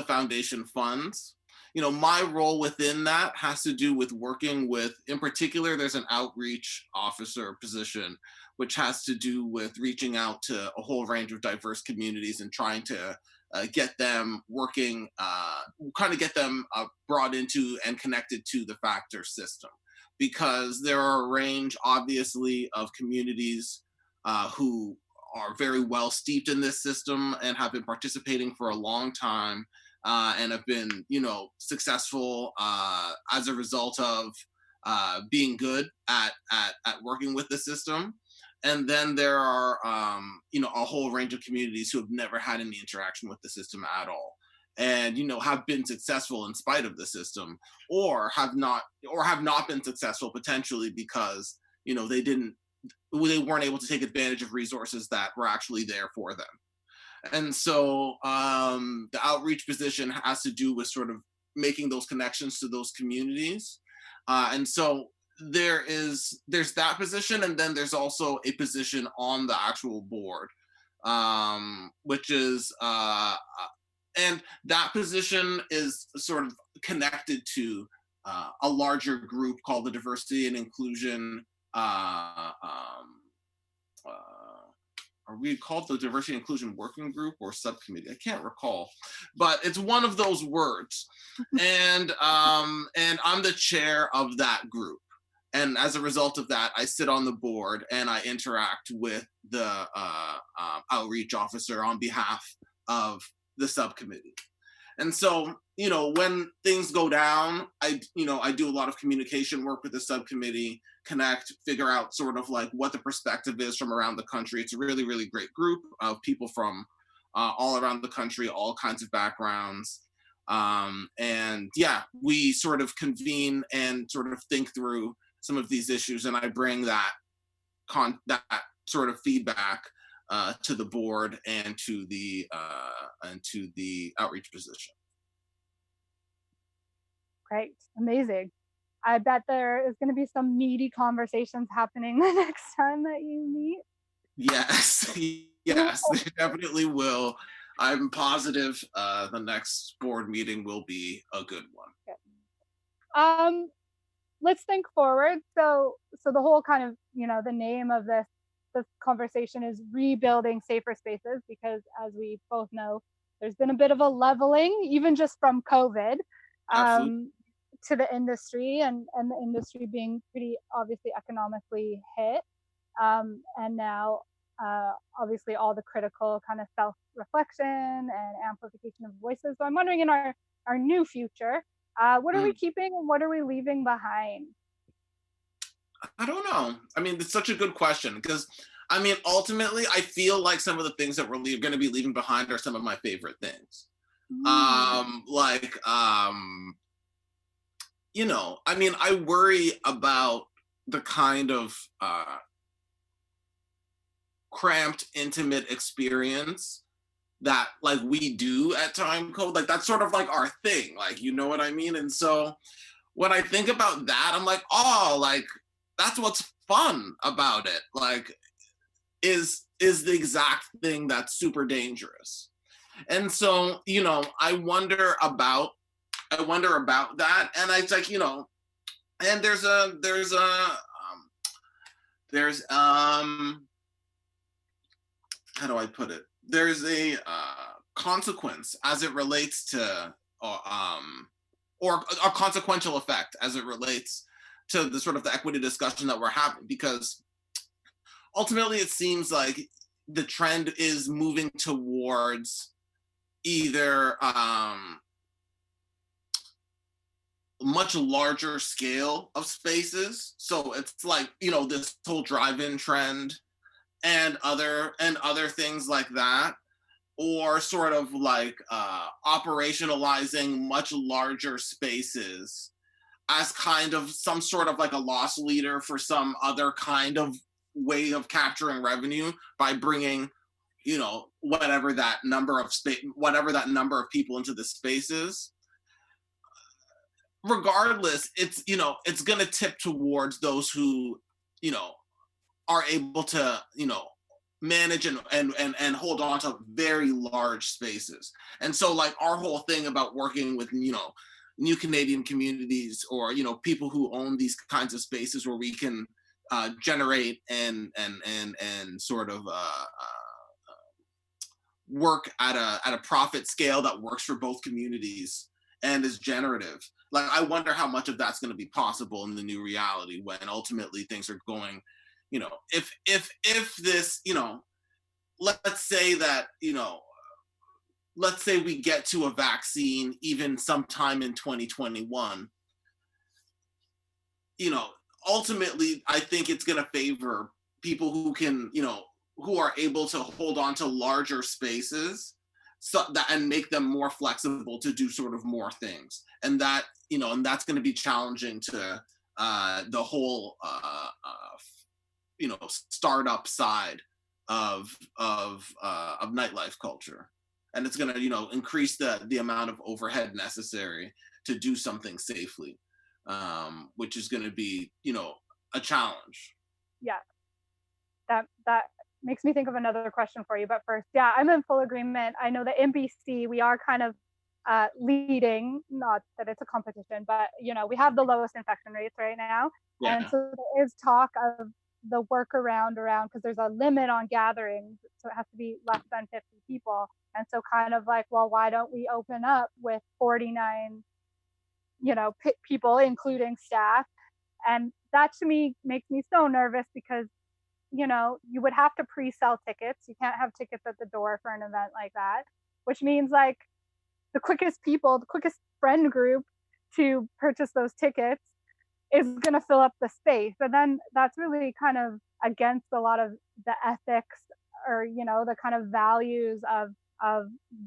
foundation funds. My role within that has to do with working with, in particular, there's an outreach officer position, which has to do with reaching out to a whole range of diverse communities and trying to get them working, kind of get them brought into and connected to the Factor system. Because there are a range, obviously, of communities who are very well steeped in this system and have been participating for a long time, and have been, successful as a result of being good at working with the system. And then there are, a whole range of communities who have never had any interaction with the system at all, and have been successful in spite of the system, or have not been successful potentially because they weren't able to take advantage of resources that were actually there for them. And so the outreach position has to do with sort of making those connections to those communities. And so there's that position, and then there's also a position on the actual board, which is and that position is sort of connected to a larger group called the Diversity and Inclusion. Are we called the Diversity and Inclusion Working Group or Subcommittee? I can't recall, but it's one of those words. And I'm the chair of that group. And as a result of that, I sit on the board and I interact with the outreach officer on behalf of the subcommittee. And so, when things go down, I do a lot of communication work with the subcommittee, connect, figure out sort of like what the perspective is from around the country. It's a really, really great group of people from all around the country, all kinds of backgrounds. And yeah, we sort of convene and sort of think through some of these issues, and I bring that sort of feedback to the board and to the outreach position. Great, amazing. I bet there is going to be some meaty conversations happening the next time that you meet. Yes, yes, they definitely will. I'm positive the next board meeting will be a good one. Okay. Let's think forward. So the whole kind of, the name of this conversation is rebuilding safer spaces, because as we both know, there's been a bit of a leveling, even just from COVID, to the industry, and the industry being pretty obviously economically hit. And now, obviously, all the critical kind of self-reflection and amplification of voices. So I'm wondering, in our new future, what are we keeping and what are we leaving behind? I don't know. I mean, it's such a good question, because ultimately, I feel like some of the things that we're going to be leaving behind are some of my favorite things. I worry about the kind of cramped, intimate experience that like we do at Timecode. Like that's sort of like our thing, like, you know what I mean? And so when I think about that, I'm like, oh, like that's what's fun about it. Like is the exact thing that's super dangerous. And so, I wonder about that. And it's like, and there's how do I put it? There's a consequence as it relates to, or a consequential effect as it relates to the sort of the equity discussion that we're having, because ultimately it seems like the trend is moving towards either much larger scale of spaces. So it's like, this whole drive-in trend and other things like that, or sort of like operationalizing much larger spaces as kind of some sort of like a loss leader for some other kind of way of capturing revenue by bringing, whatever that number of people into the spaces. Regardless, it's it's going to tip towards those who are able to manage and hold on to very large spaces. And so like our whole thing about working with new Canadian communities, or people who own these kinds of spaces where we can generate and sort of work at a profit scale that works for both communities and is generative. Like I wonder how much of that's going to be possible in the new reality when ultimately things are going, if this, let's say that, let's say we get to a vaccine even sometime in 2021, ultimately, I think it's going to favor people who can, who are able to hold on to larger spaces, so that, and make them more flexible to do sort of more things. And that, and that's going to be challenging to the whole, startup side of nightlife culture. And it's going to, increase the amount of overhead necessary to do something safely, which is going to be, a challenge. Yeah, that makes me think of another question for you. But first, yeah, I'm in full agreement. I know that in BC we are kind of leading, not that it's a competition, but we have the lowest infection rates right now. Yeah. And so there is talk of the workaround around, because there's a limit on gatherings, so it has to be less than 50 people. And so kind of like, well, why don't we open up with 49 people, including staff? And that to me makes me so nervous, because you would have to pre-sell tickets. You can't have tickets at the door for an event like that, which means like the quickest friend group to purchase those tickets is going to fill up the space. And then that's really kind of against a lot of the ethics, or the kind of values of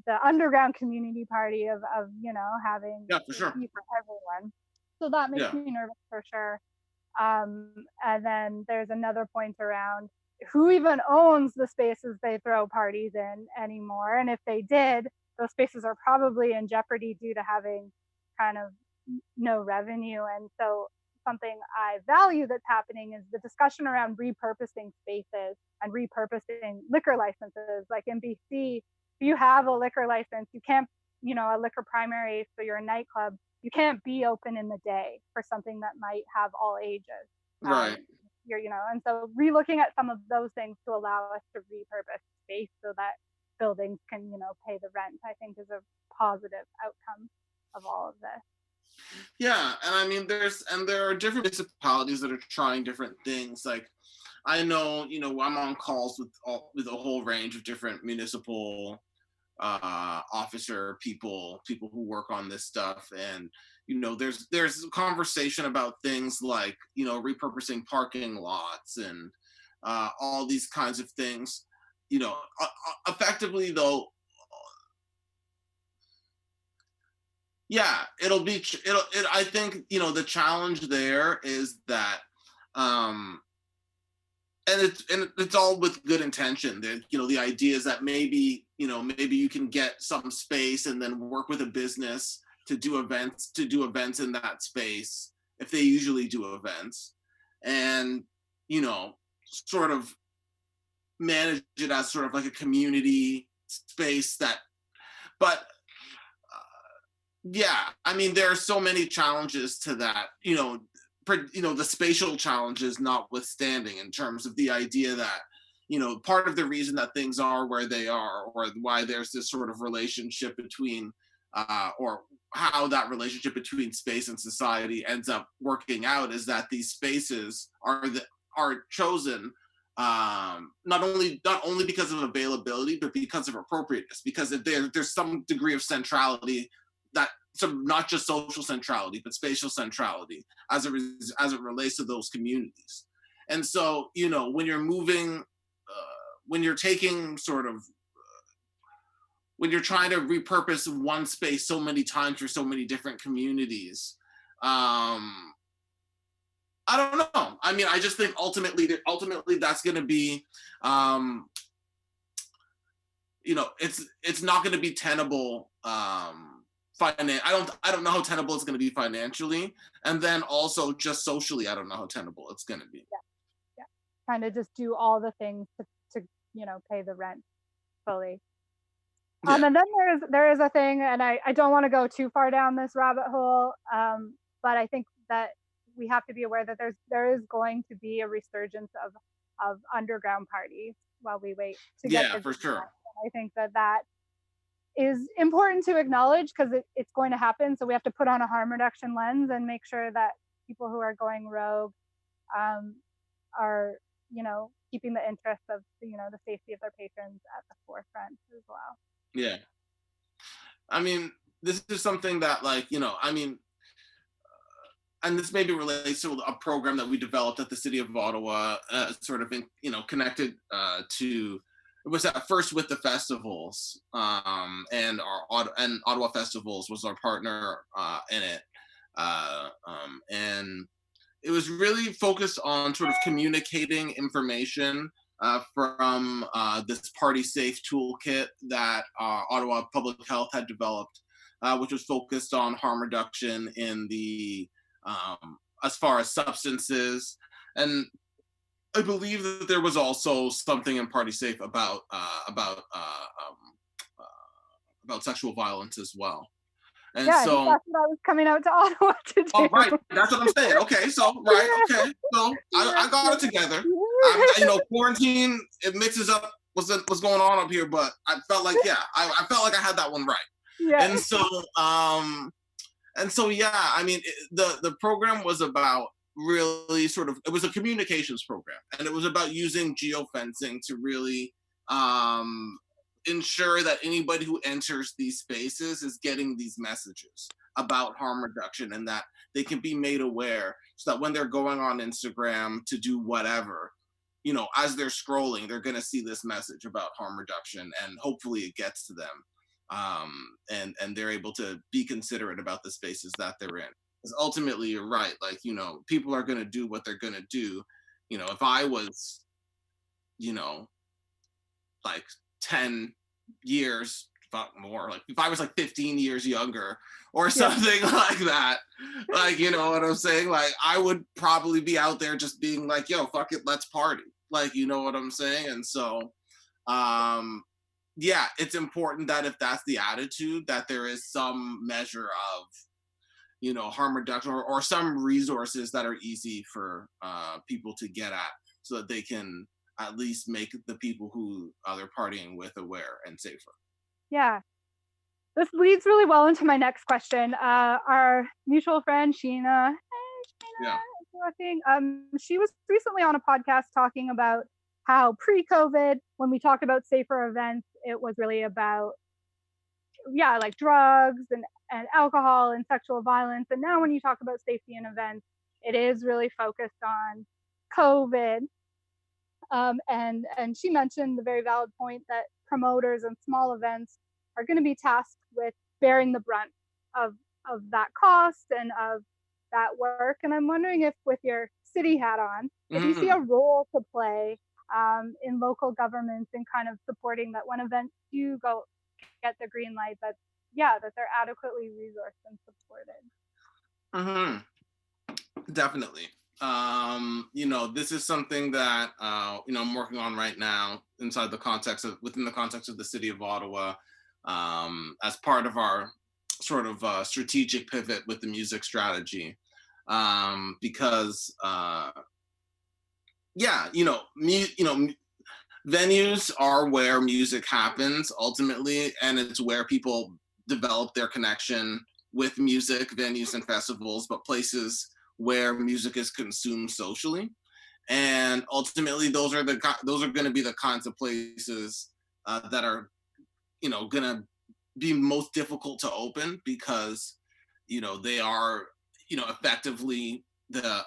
the underground community party of having for sure. for everyone. So that makes me nervous for sure. And then there's another point around who even owns the spaces they throw parties in anymore. And if they did, those spaces are probably in jeopardy due to having kind of no revenue. And so something I value that's happening is the discussion around repurposing spaces and repurposing liquor licenses. Like in BC, if you have a liquor license, you can't, a liquor primary, so you're a nightclub, you can't be open in the day for something that might have all ages. Right. And so relooking at some of those things to allow us to repurpose space so that buildings can, pay the rent, I think is a positive outcome of all of this. Yeah, and I mean, there are different municipalities that are trying different things. Like, I know, I'm on calls with a whole range of different municipal officer people who work on this stuff, and there's conversation about things like repurposing parking lots and all these kinds of things. Effectively though, yeah, I think the challenge there is that and it's all with good intention. The idea is that maybe you can get some space and then work with a business to do events in that space if they usually do events, and sort of manage it as sort of like a community space that. But yeah, I mean, there are so many challenges to that. The spatial challenges notwithstanding, in terms of the idea that part of the reason that things are where they are, or why there's this sort of relationship between or how that relationship between space and society ends up working out, is that these spaces are chosen not only because of availability, but because of appropriateness, because there's some degree of centrality, that not just social centrality, but spatial centrality as it relates to those communities. And so, when you're moving, when you're taking sort of, when you're trying to repurpose one space so many times for so many different communities, I don't know. I mean, I just think ultimately that's going to be, it's not going to be tenable. I don't know how tenable it's going to be financially, and then also just socially, I don't know how tenable it's going to be. Yeah. Kind of just do all the things to pay the rent fully. Yeah. And then there is a thing, and I don't want to go too far down this rabbit hole, but I think that we have to be aware that there is going to be a resurgence of underground parties while we wait to get the for sure. I think that is important to acknowledge, because it's going to happen. So we have to put on a harm reduction lens and make sure that people who are going rogue are keeping the interests of the safety of their patrons at the forefront as well. Yeah. I mean, this is something that, like, I mean, and this maybe relates to a program that we developed at the City of Ottawa, sort of, connected to, it was at first with the festivals, and Ottawa Festivals was our partner in it, and it was really focused on sort of communicating information from this Party Safe toolkit that Ottawa Public Health had developed, which was focused on harm reduction in the as far as substances. And I believe that there was also something in Party Safe about sexual violence as well. And yeah, so that's what I was coming out to Ottawa to do. Oh, right. That's what I'm saying. Okay. So, right. Okay. So I got it together. Quarantine, it mixes up what's going on up here, but I felt like, I felt like I had that one right. Yeah. And so, yeah, I mean, the program was about really sort of, it was a communications program, and it was about using geofencing to really ensure that anybody who enters these spaces is getting these messages about harm reduction, and that they can be made aware, so that when they're going on Instagram to do whatever, as they're scrolling, they're going to see this message about harm reduction, and hopefully it gets to them. And they're able to be considerate about the spaces that they're in. Because ultimately, you're right. Like, people are going to do what they're going to do. If I was, like 10 years, more, like if I was like 15 years younger or something like that, like, you know what I'm saying? Like, I would probably be out there just being like, yo, fuck it, let's party. Like, you know what I'm saying? And so, yeah, it's important that if that's the attitude, that there is some measure of, harm reduction, or some resources that are easy for people to get at, so that they can at least make the people who they're partying with aware and safer. Yeah. This leads really well into my next question. Our mutual friend, Sheena, she was recently on a podcast talking about how pre-COVID, when we talked about safer events, it was really about, like drugs and alcohol and sexual violence. And now when you talk about safety in events, it is really focused on COVID. And she mentioned the very valid point that promoters and small events are going to be tasked with bearing the brunt of that cost and of that work. And I'm wondering if, with your city hat on, if you see a role to play in local governments in kind of supporting that when events do go get the green light, that they're adequately resourced and supported. Definitely. This is something that I'm working on right now within the context of the City of Ottawa, as part of our sort of strategic pivot with the music strategy, because venues are where music happens ultimately, and it's where people develop their connection with music, venues and festivals, but places where music is consumed socially. And ultimately, those are going to be the kinds of places that are, going to be most difficult to open, because, they are, effectively the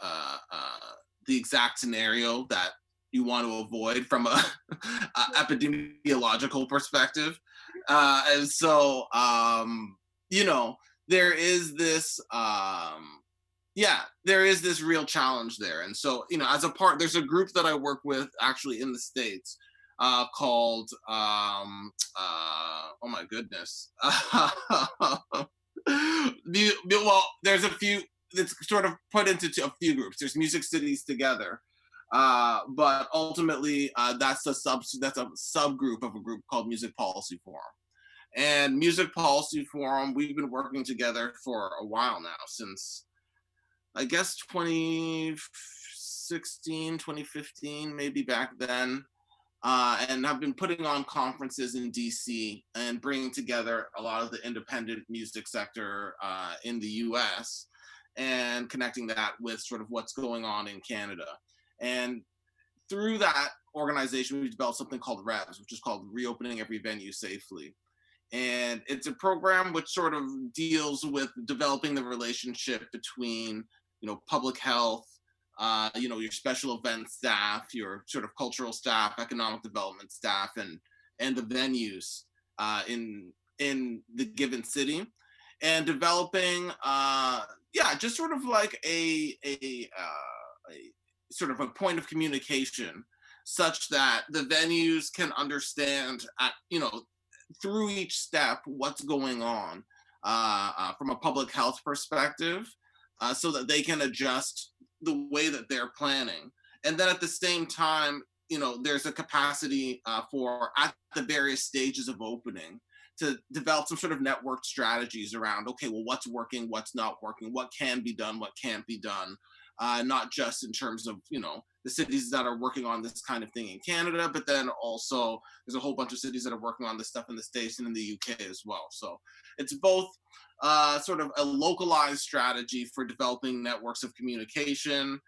exact scenario that you want to avoid from a epidemiological perspective. And so, there is this, there is this real challenge there. And so, there's a group that I work with actually in the States called, oh my goodness. Well, there's a few, it's sort of put into a few groups. There's Music Cities Together. But ultimately, that's a subgroup of a group called Music Policy Forum. And Music Policy Forum, we've been working together for a while now, since I guess 2016, 2015, maybe back then. And I've been putting on conferences in DC and bringing together a lot of the independent music sector in the US, and connecting that with sort of what's going on in Canada. And through that organization, we developed something called REVS, which is called Reopening Every Venue Safely. And it's a program which sort of deals with developing the relationship between, public health, your special event staff, your sort of cultural staff, economic development staff, and the venues in the given city, and developing, just sort of like a sort of a point of communication, such that the venues can understand through each step what's going on from a public health perspective, so that they can adjust the way that they're planning. And then at the same time, there's a capacity for, at the various stages of opening, to develop some sort of networked strategies around, okay, well, what's working, what's not working, what can be done, what can't be done. Not just in terms of, the cities that are working on this kind of thing in Canada, but then also there's a whole bunch of cities that are working on this stuff in the States and in the UK as well. So it's both sort of a localized strategy for developing networks of communication,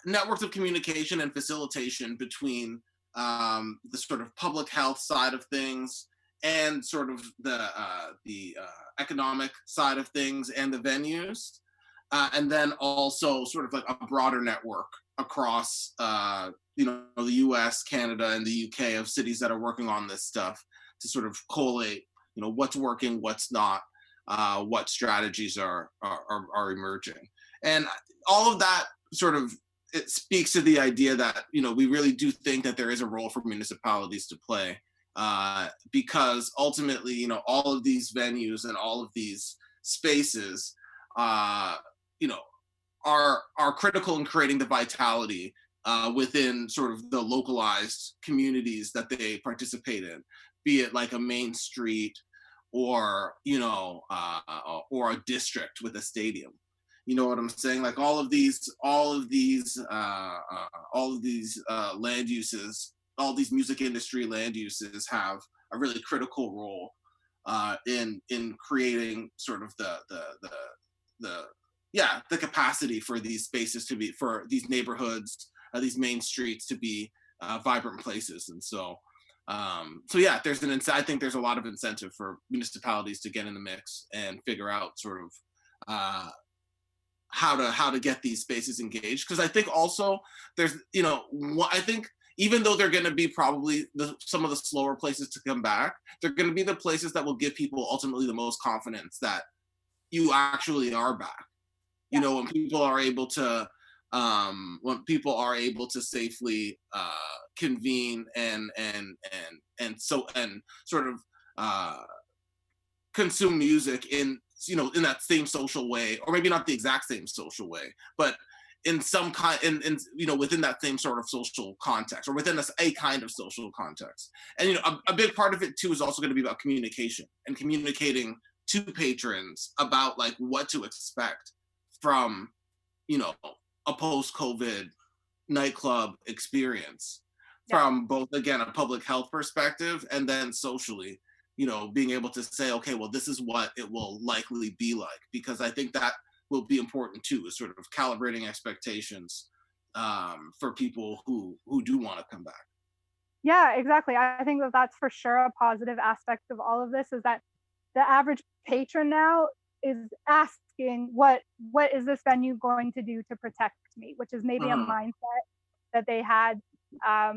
networks of communication and facilitation between the sort of public health side of things and sort of the economic side of things and the venues, and then also sort of like a broader network across the US, Canada, and the UK of cities that are working on this stuff to sort of collate, what's working, what's not, what strategies are emerging, and all of that sort of, it speaks to the idea that we really do think that there is a role for municipalities to play. Because ultimately, all of these venues and all of these spaces, are critical in creating the vitality within sort of the localized communities that they participate in, be it like a main street or or a district with a stadium. You know what I'm saying? Like all of these land uses, all these music industry land uses have a really critical role in creating sort of the capacity for these spaces to be, for these neighborhoods, these main streets to be vibrant places. And so I think there's a lot of incentive for municipalities to get in the mix and figure out sort of how to get these spaces engaged. Because I think also there's, I think even though they're going to be probably some of the slower places to come back, they're going to be the places that will give people ultimately the most confidence that you actually are back. Yeah. When people are able to safely convene and sort of consume music in that same social way, or maybe not the exact same social way, but in some kind, within that same sort of social context, or within a kind of social context. And a big part of it too is also going to be about communication and communicating to patrons about like what to expect from a post-COVID nightclub experience, from both, again, a public health perspective and then socially, being able to say, okay, well, this is what it will likely be like, because I think that will be important too, is sort of calibrating expectations for people who do want to come back. Yeah, exactly. I think that that's for sure a positive aspect of all of this, is that the average patron now is asking, what is this venue going to do to protect me, which is maybe a mindset that they had a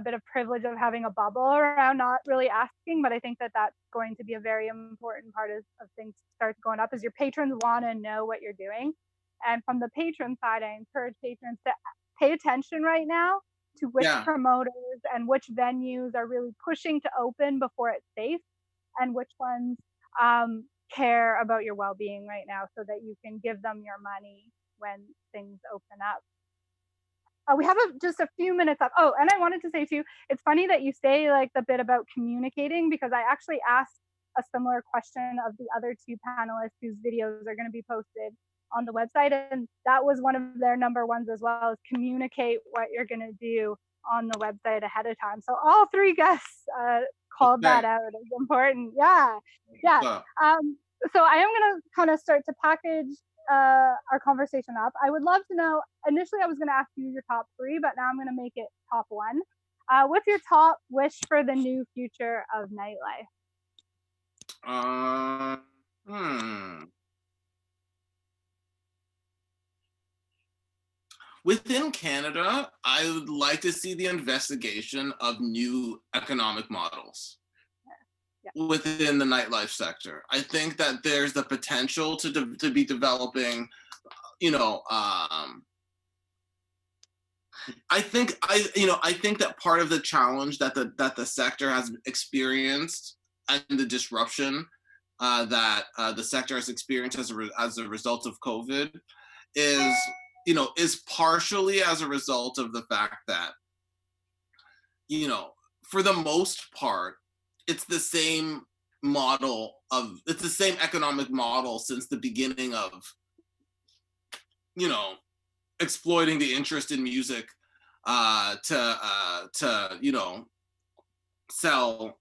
bit of privilege of having a bubble around not really asking. But I think that that's going to be a very important part of things start going up, is your patrons want to know what you're doing. And from the patron side, I encourage patrons to pay attention right now to which promoters and which venues are really pushing to open before it's safe, and which ones care about your well-being right now, so that you can give them your money when things open up. We have just a few minutes up. Oh, and I wanted to say too, it's funny that you say like the bit about communicating, because I actually asked a similar question of the other two panelists whose videos are going to be posted on the website, and that was one of their number ones as well, is communicate what you're going to do on the website ahead of time. So all three guests called that out as important. Yeah. So I am going to kind of start to package our conversation up, I would love to know. Initially, I was going to ask you your top 3, but now I'm going to make it top 1. What's your top wish for the new future of nightlife? Within Canada, I would like to see the investigation of new economic models within the nightlife sector. I think that there's the potential to be developing, I think that part of the challenge that the sector has experienced and the disruption that the sector has experienced as a result of COVID is partially as a result of the fact that for the most part it's the same economic model since the beginning of exploiting the interest in music to sell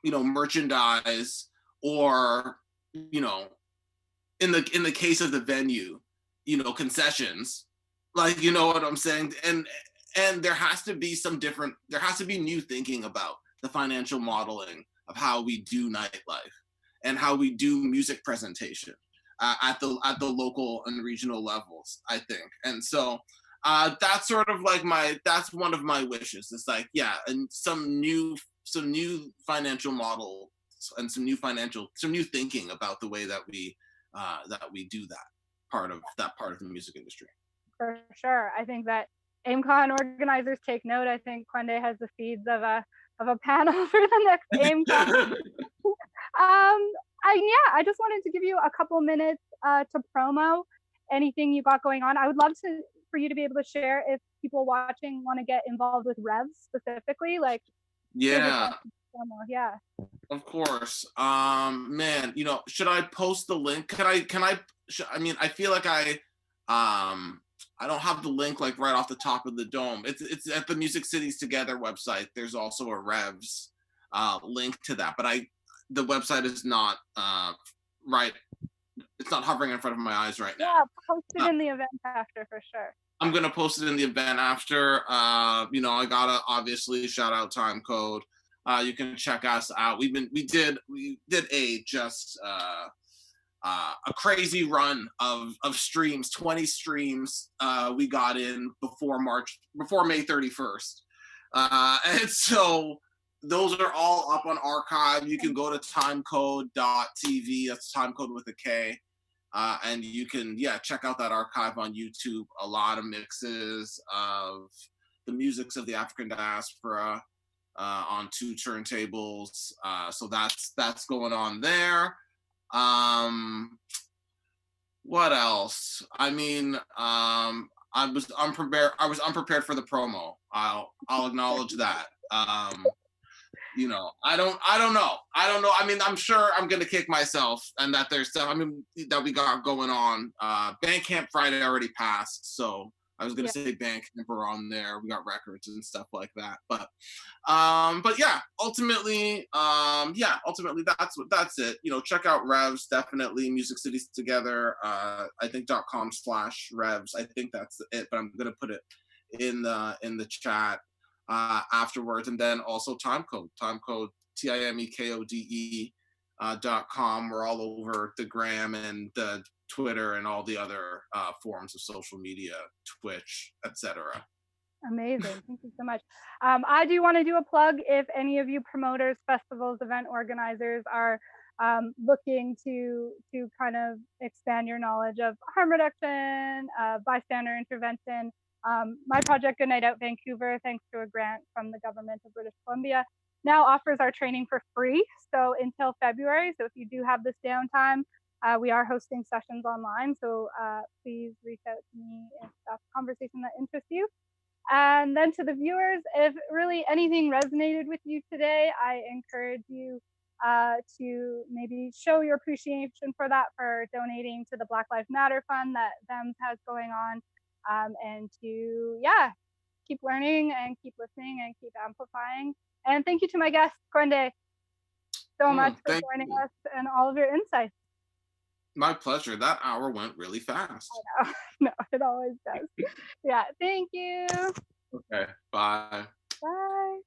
merchandise, or in the case of the venue, concessions, like, what I'm saying. And there has to be new thinking about the financial modeling of how we do nightlife and how we do music presentation at the local and regional levels, I think. And so that's sort of like that's one of my wishes. It's like, and some new financial model and some new thinking about the way that we do that part of the music industry. For sure. I think that AIMCON organizers take note. I think Quende has the feeds of a panel for the next AIMCON. I just wanted to give you a couple minutes to promo anything you got going on. I would love for you to be able to share if people watching want to get involved with Revs specifically, like. Yeah. Yeah. Of course. Man, should I post the link? I feel like I don't have the link like right off the top of the dome. It's at the Music Cities Together website. There's also a Revs link to that, but the website is not right. It's not hovering in front of my eyes right now. Yeah, post it in the event after for sure. I'm gonna post it in the event after. I gotta obviously shout out Time Code. You can check us out. We did a crazy run of streams, 20 streams. We got in before May 31st, and so those are all up on archive. You can go to timecode.tv. That's timecode with a K. And you can, check out that archive on YouTube. A lot of mixes of the musics of the African diaspora on 2 turntables. So that's going on there. What else? I mean, I was unprepared for the promo. I'll acknowledge that. I don't know. I mean, I'm sure I'm gonna kick myself, and that there's stuff that we got going on. Bandcamp Friday already passed, so I was gonna say Bandcamp are on there. We got records and stuff like that. But ultimately that's it. Check out Revs, definitely. Music Cities Together. I think .com/Revs. I think that's it, but I'm gonna put it in the chat afterwards. And then also timecode timekode.com. We're all over the gram and the Twitter and all the other forms of social media, Twitch, etc. Amazing. Thank you so much. I do want to do a plug. If any of you promoters, festivals, event organizers are looking to kind of expand your knowledge of harm reduction, bystander intervention, my project, Good Night Out Vancouver, thanks to a grant from the government of British Columbia, now offers our training for free. So until February. So if you do have this downtime, we are hosting sessions online. So please reach out to me if that's a conversation that interests you. And then to the viewers, if really anything resonated with you today, I encourage you to maybe show your appreciation for that, for donating to the Black Lives Matter Fund that VEMS has going on. And to keep learning and keep listening and keep amplifying. And thank you to my guest, Quende, so much for joining us and all of your insights. My pleasure. That hour went really fast. No, it always does. Yeah, thank you. Okay, bye. Bye.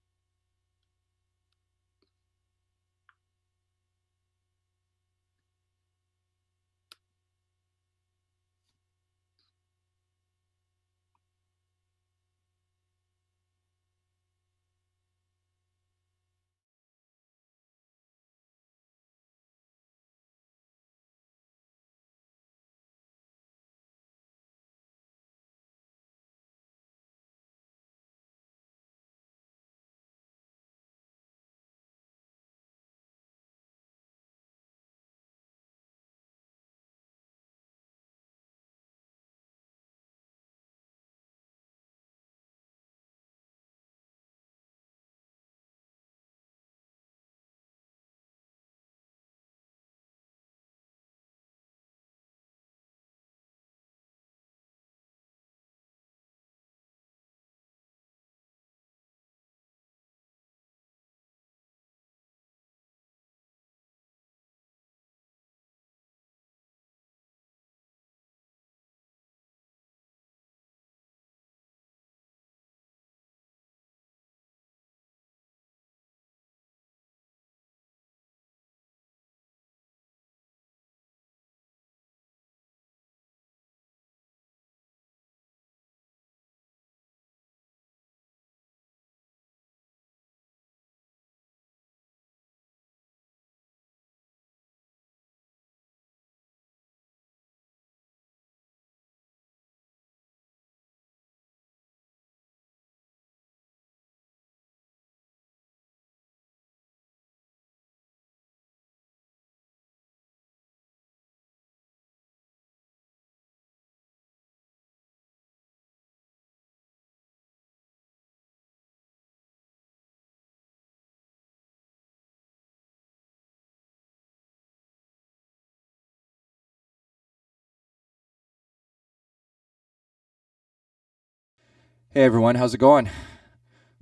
Hey everyone, how's it going?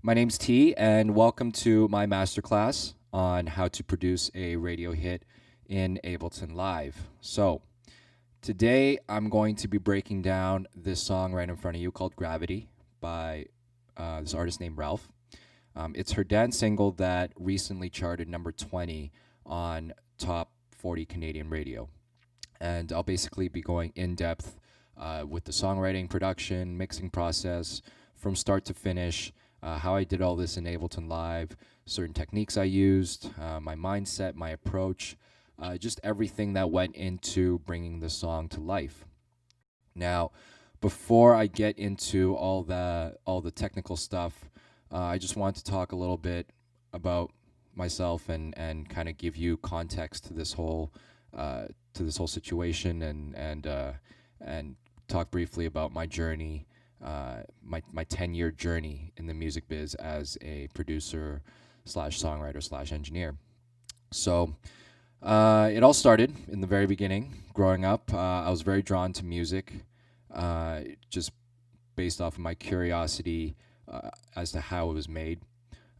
My name's T, and welcome to my masterclass on how to produce a radio hit in Ableton Live. So, today I'm going to be breaking down this song right in front of you called Gravity by this artist named Ralph. It's her dance single that recently charted number 20 on Top 40 Canadian radio. And I'll basically be going in depth with the songwriting, production, mixing process from start to finish, how I did all this in Ableton Live, certain techniques I used, my mindset, my approach, just everything that went into bringing the song to life. Now, before I get into all the technical stuff, I just want to talk a little bit about myself and kind of give you context to this whole situation and talk briefly about my journey, my 10-year journey in the music biz as a producer slash songwriter slash engineer. So it all started in the very beginning. Growing up, I was very drawn to music, just based off of my curiosity as to how it was made.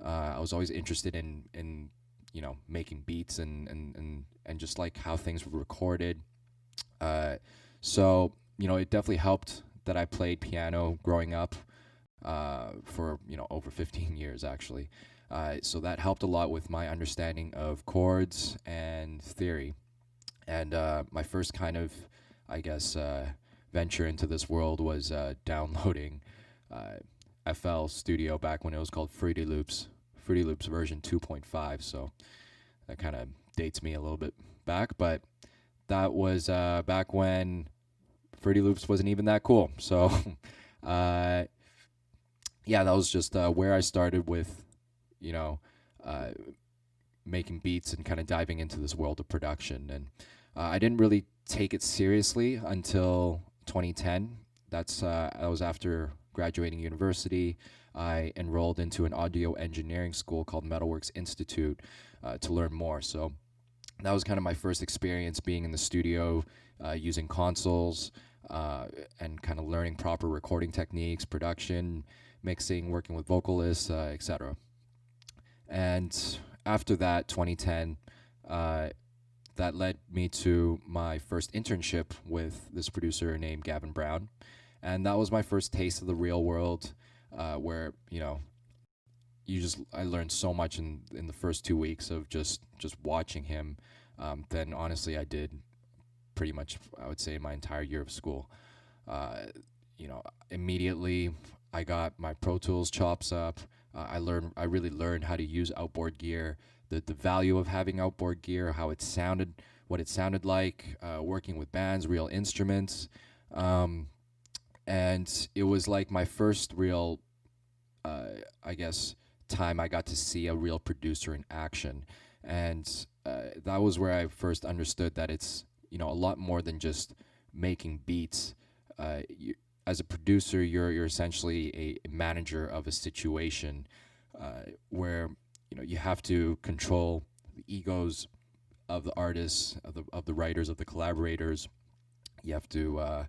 I was always interested in making beats and just like how things were recorded. So it definitely helped that I played piano growing up for over 15 years actually. So that helped a lot with my understanding of chords and theory. And my first kind of, I guess, venture into this world was downloading FL Studio back when it was called Fruity Loops version 2.5. So that kind of dates me a little bit back, but that was back when Fruity Loops wasn't even that cool. So yeah, that was just where I started with, making beats and kind of diving into this world of production. And I didn't really take it seriously until 2010. That was after graduating university. I enrolled into an audio engineering school called Metalworks Institute to learn more. So that was kind of my first experience being in the studio, using consoles, and kind of learning proper recording techniques, production, mixing, working with vocalists, etc. And after that, 2010, that led me to my first internship with this producer named Gavin Brown, and that was my first taste of the real world, where I learned so much in the first 2 weeks of just watching him. Then honestly, I did pretty much, I would say, my entire year of school. Immediately I got my Pro Tools chops up. I really learned how to use outboard gear, the value of having outboard gear, how it sounded, what it sounded like, working with bands, real instruments. And it was like my first real, I guess, time I got to see a real producer in action. And that was where I first understood that it's, a lot more than just making beats. As a producer, you're essentially a manager of a situation, where you have to control the egos of the artists, of the writers, of the collaborators. You have to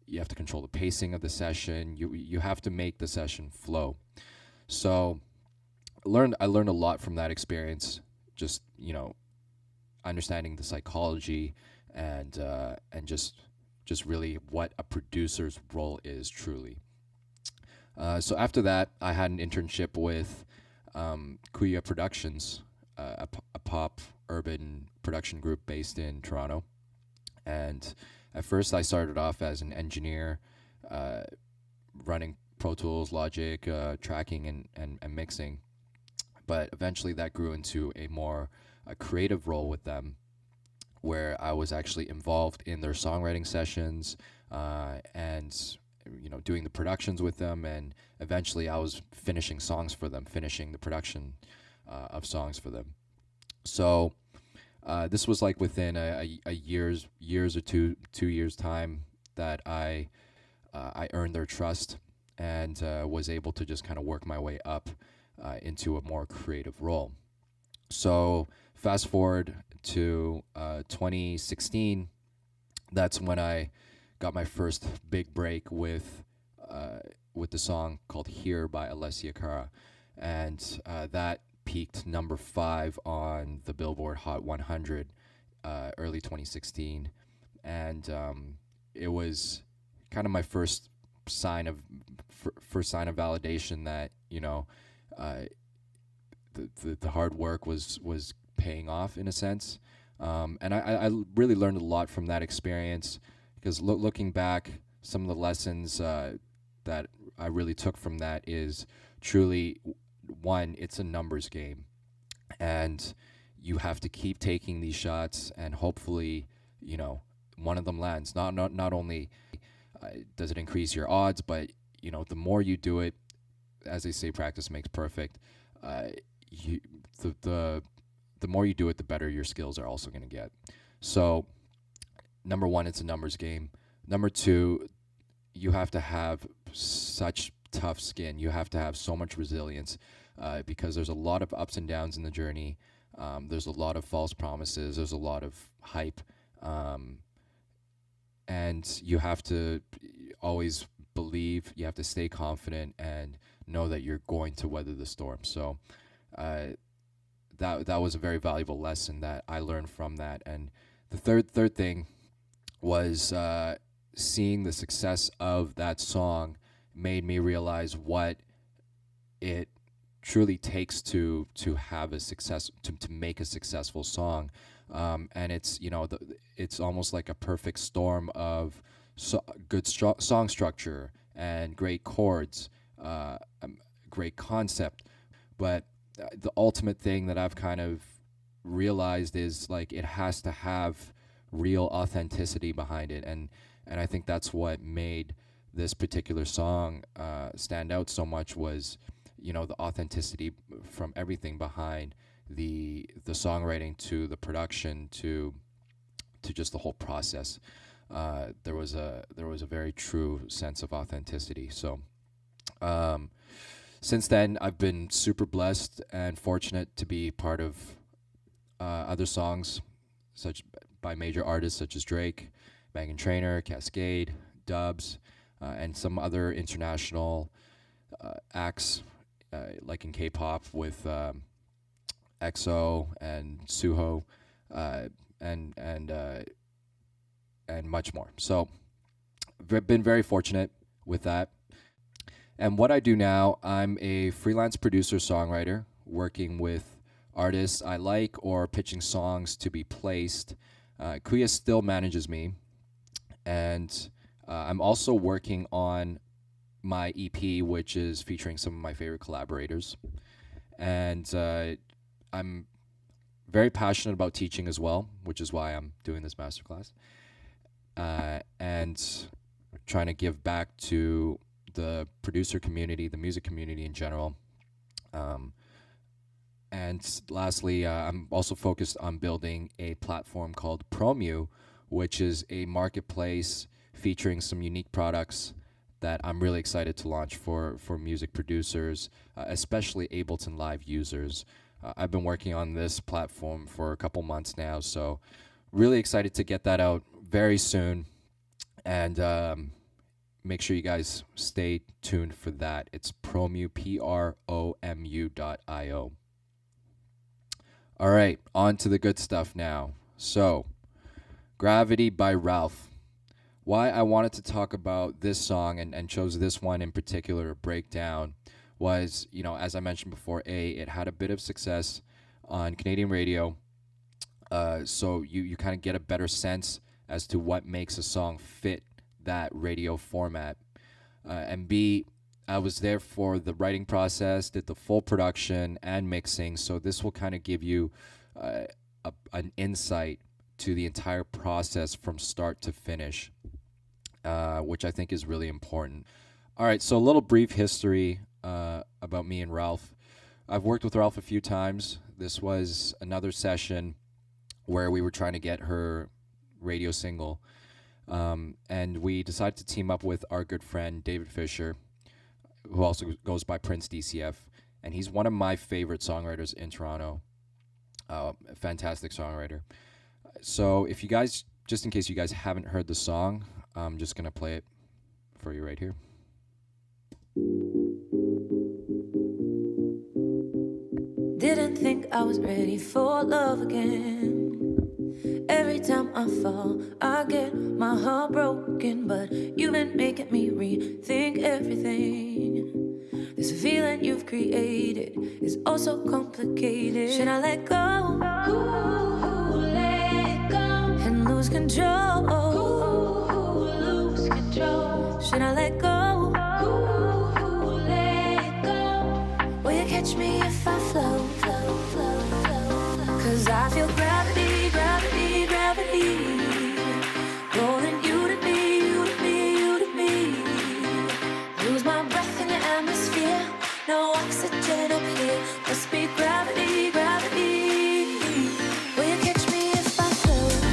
you have to control the pacing of the session. You have to make the session flow. So I learned a lot from that experience. Just understanding the psychology and just really what a producer's role is truly. So after that, I had an internship with Kuya Productions, a pop urban production group based in Toronto. And at first, I started off as an engineer, running Pro Tools, Logic, tracking, and mixing. But eventually, that grew into a creative role with them, where I was actually involved in their songwriting sessions, and doing the productions with them, and eventually I was finishing songs for them, finishing the production of songs for them. So this was like within a years or 2 years time that I earned their trust and was able to just kind of work my way up into a more creative role. So fast forward to 2016, that's when I got my first big break with the song called "Here" by Alessia Cara, and that peaked number 5 on the Billboard Hot 100 early 2016, and it was kind of my first sign of validation that the hard work was paying off in a sense. And I really learned a lot from that experience, because looking back, some of the lessons that I really took from that is truly, one, it's a numbers game, and you have to keep taking these shots, and hopefully, one of them lands. Not only does it increase your odds, but the more you do it, as they say, practice makes perfect. The more you do it, the better your skills are also going to get. So, number one, it's a numbers game. Number two, you have to have such tough skin. You have to have so much resilience, because there's a lot of ups and downs in the journey. There's a lot of false promises. There's a lot of hype. And you have to always believe. You have to stay confident and know that you're going to weather the storm. So, that was a very valuable lesson that I learned from that. And the third thing was seeing the success of that song made me realize what it truly takes to have a success, to make a successful song. And it's it's almost like a perfect storm of good song structure and great chords, great concept, but the ultimate thing that I've kind of realized is, like, it has to have real authenticity behind it, and I think that's what made this particular song stand out so much, was the authenticity from everything behind the songwriting to the production to just the whole process. There was a very true sense of authenticity. So since then, I've been super blessed and fortunate to be part of other songs by major artists such as Drake, Meghan Trainor, Cascade, Dubs, and some other international acts, like in K-pop with EXO and Suho, and and much more. So been very fortunate with that. And what I do now, I'm a freelance producer songwriter working with artists I like or pitching songs to be placed. Kuya still manages me, and I'm also working on my EP, which is featuring some of my favorite collaborators. And I'm very passionate about teaching as well, which is why I'm doing this masterclass. And trying to give back to the producer community, the music community in general. And lastly, I'm also focused on building a platform called Promu, which is a marketplace featuring some unique products that I'm really excited to launch for music producers, especially Ableton Live users. I've been working on this platform for a couple months now, so really excited to get that out very soon. And make sure you guys stay tuned for that. It's Promu, Promu.io. All right, on to the good stuff now. So, Gravity by Ralph. Why I wanted to talk about this song and chose this one in particular to break down was, as I mentioned before, it had a bit of success on Canadian radio. So you kind of get a better sense as to what makes a song fit that radio format. And B, I was there for the writing process, did the full production and mixing. So this will kind of give you an insight to the entire process from start to finish, which I think is really important. All right, so a little brief history about me and Ralph. I've worked with Ralph a few times. This was another session where we were trying to get her radio single. And we decided to team up with our good friend David Fisher, who also goes by Prince DCF. And he's one of my favorite songwriters in Toronto. A fantastic songwriter. So if you guys, just in case you guys haven't heard the song, I'm just going to play it for you right here. Didn't think I was ready for love again. Every time I fall, I get my heart broken. But you've been making me rethink everything. This feeling you've created is oh so complicated. Should I let go? Ooh, let go. And lose control. Ooh, lose control. Should I let go? Ooh, let go. Will you catch me if I float? Cause I feel gravity, gravity, gravity. Rolling you to me, you to me, you to me. Lose my breath in the atmosphere. No oxygen up here. Must be gravity, gravity. Will you catch me if I float?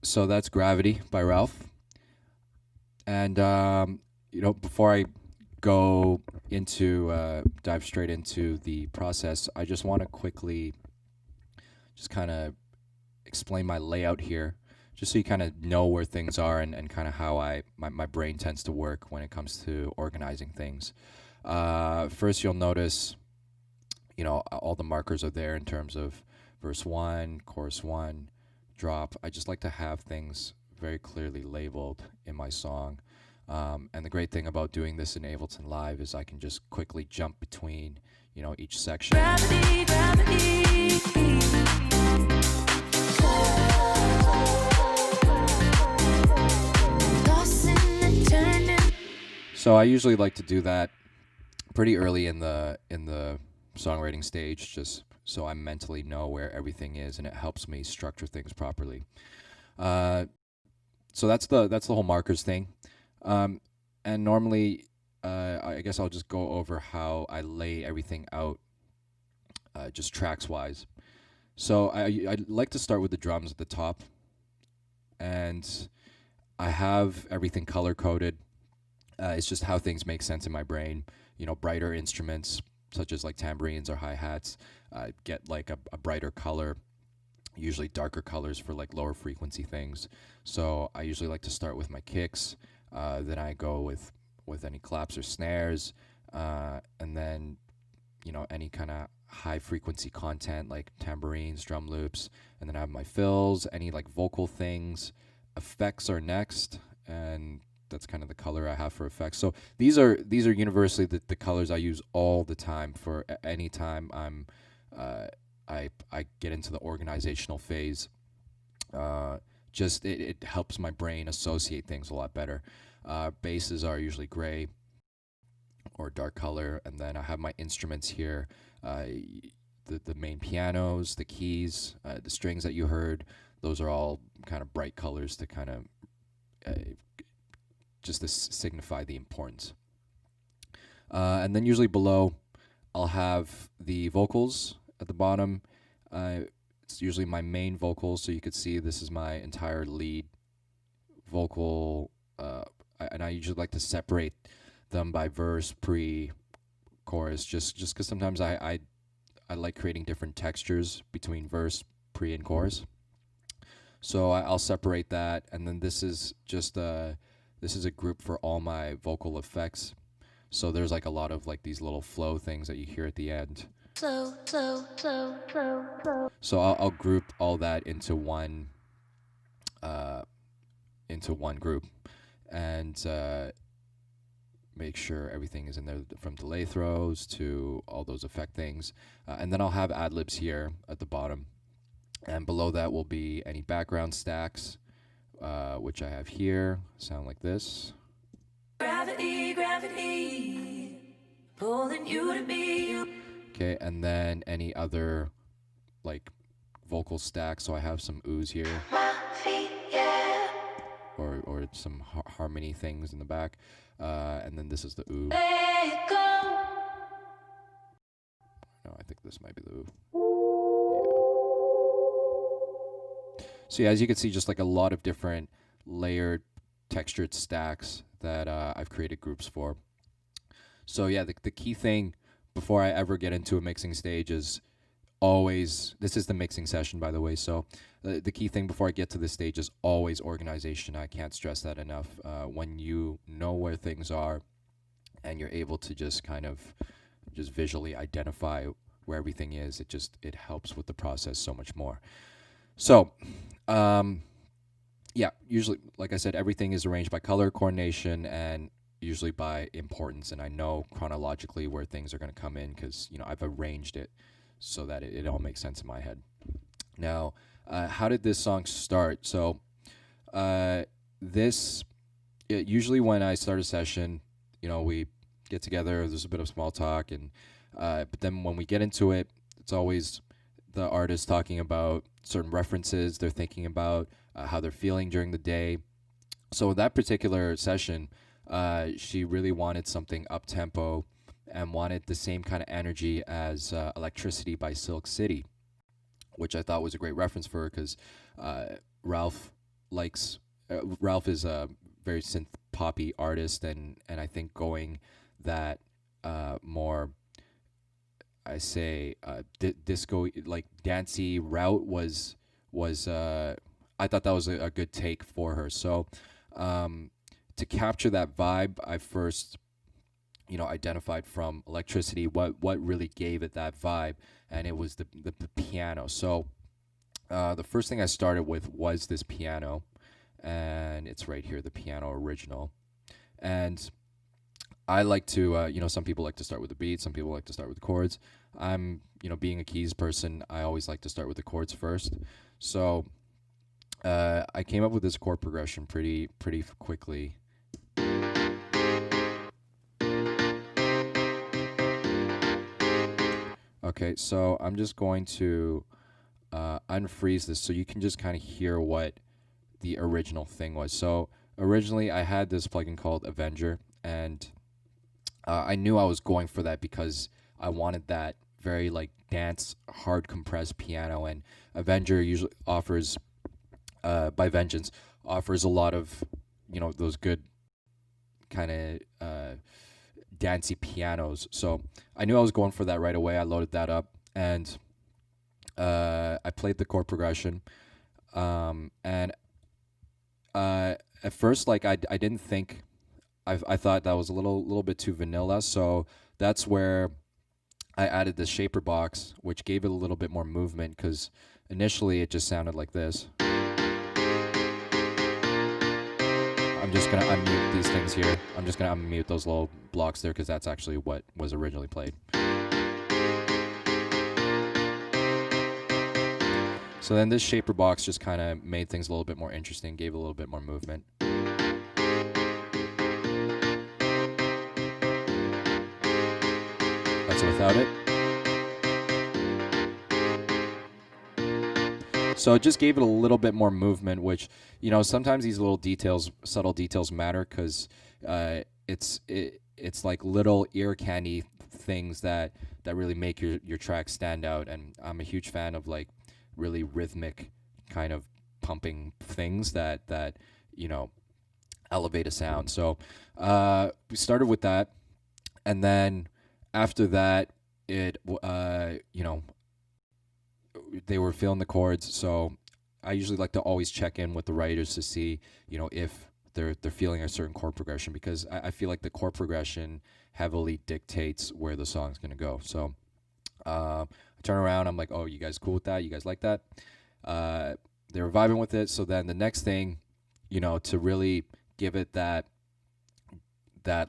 So that's Gravity by Ralph. And, before I go into, dive straight into the process, I just want to quickly just kind of explain my layout here, just so you kind of know where things are and kind of how my brain tends to work when it comes to organizing things. First, you'll notice, all the markers are there in terms of verse 1, chorus 1, drop. I just like to have things very clearly labeled in my song. And the great thing about doing this in Ableton Live is I can just quickly jump between, each section. Gravity, gravity. So I usually like to do that pretty early in the songwriting stage, just so I mentally know where everything is, and it helps me structure things properly. So that's the whole markers thing. And normally, I guess I'll just go over how I lay everything out, just tracks wise. So I like to start with the drums at the top, and I have everything color coded. It's just how things make sense in my brain. Brighter instruments such as like tambourines or hi-hats get like a brighter color, usually darker colors for like lower frequency things. So I usually like to start with my kicks, then I go with any claps or snares, and then any kind of high frequency content like tambourines, drum loops, and then I have my fills, any like vocal things. Effects are next, and that's kind of the color I have for effects. So these are universally the colors I use all the time for any time I'm I get into the organizational phase. Just it helps my brain associate things a lot better. Basses are usually gray or dark color, and then I have my instruments here. The main pianos, the keys, the strings that you heard, those are all kind of bright colors to kind of just to signify the importance. And then usually below, I'll have the vocals at the bottom. It's usually my main vocals, so you could see this is my entire lead vocal, and I usually like to separate them by verse, pre, chorus, just because sometimes I like creating different textures between verse, pre, and chorus. So I'll separate that, and then this is just this is a group for all my vocal effects. So there's like a lot of like these little flow things that you hear at the end. So I'll group all that into one group, and make sure everything is in there from delay throws to all those effect things. And then I'll have ad-libs here at the bottom. And below that will be any background stacks, which I have here, sound like this. Gravity, gravity, pulling you to me. Okay, and then any other like vocal stacks. So I have some ooze here. My feet, yeah. Or some harmony things in the back. And then this is the ooh. Let it go. No, I think this might be the ooh. So yeah, as you can see, just like a lot of different layered, textured stacks that I've created groups for. So yeah, the key thing before I ever get into a mixing stage is always, this is the mixing session, by the way, so the key thing before I get to this stage is always organization. I can't stress that enough. When you know where things are and you're able to just kind of just visually identify where everything is, it helps with the process so much more. So, yeah, usually, like I said, everything is arranged by color coordination and usually by importance, and I know chronologically where things are going to come in because, I've arranged it so that it all makes sense in my head. Now, how did this song start? So, usually when I start a session, we get together, there's a bit of small talk, and but then when we get into it, it's always the artist talking about certain references they're thinking about, how they're feeling during the day. So that particular session, she really wanted something up-tempo and wanted the same kind of energy as Electricity by Silk City, which I thought was a great reference for her because Ralph likes Ralph is a very synth poppy artist, and I think going that more, I say, disco, like dancey route was I thought that was a good take for her. So to capture that vibe, I first identified from Electricity what really gave it that vibe, and it was the piano. So the first thing I started with was this piano, and it's right here, the piano original. And I like to, some people like to start with the beat, some people like to start with the chords. I'm, being a keys person, I always like to start with the chords first. So I came up with this chord progression pretty quickly. Okay, so I'm just going to unfreeze this so you can just kind of hear what the original thing was. So originally I had this plugin called Avenger, and I knew I was going for that because I wanted that very like dance hard compressed piano, and Avenger usually offers by Vengeance offers a lot of those good kind of dancey pianos. So I knew I was going for that right away. I loaded that up, and I played the chord progression, and at first, like I didn't think, I thought that was a little bit too vanilla. So that's where I added the shaper box, which gave it a little bit more movement, because initially it just sounded like this. I'm just gonna unmute these things here. I'm just gonna unmute those little blocks there, because that's actually what was originally played. So then this shaper box just kind of made things a little bit more interesting, gave it a little bit more movement. That's without it. So it just gave it a little bit more movement, which, sometimes these little details, subtle details matter, because it's like little ear candy things that really make your track stand out. And I'm a huge fan of like really rhythmic kind of pumping things that elevate a sound. So we started with that, and then after that, it they were filling the chords. So I usually like to always check in with the writers to see if they're feeling a certain chord progression, because I feel like the chord progression heavily dictates where the song's gonna go. So I turn around, I'm like, oh, you guys cool with that? You guys like that? They were vibing with it. So then the next thing, to really give it that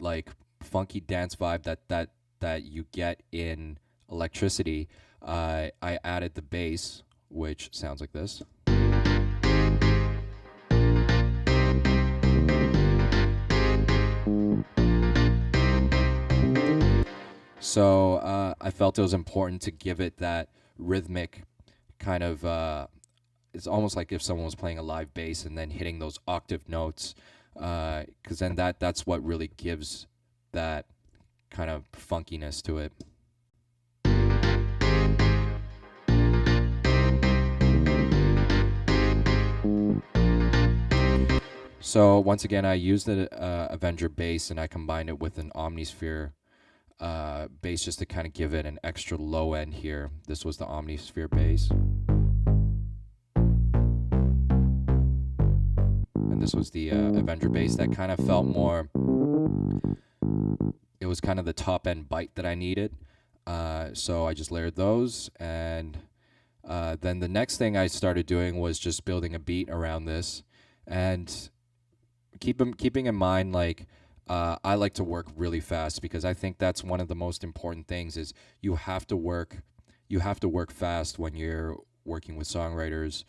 like funky dance vibe that you get in Electricity, I added the bass, which sounds like this. So I felt it was important to give it that rhythmic kind of, it's almost like if someone was playing a live bass and then hitting those octave notes, because then that's what really gives that kind of funkiness to it. So once again, I used the Avenger bass, and I combined it with an Omnisphere bass just to kind of give it an extra low end here. This was the Omnisphere bass. And this was the Avenger bass that kind of felt more, it was kind of the top end bite that I needed. So I just layered those, and then the next thing I started doing was just building a beat around this, and keeping in mind, like, I like to work really fast, because I think that's one of the most important things is you have to work fast when you're working with songwriters,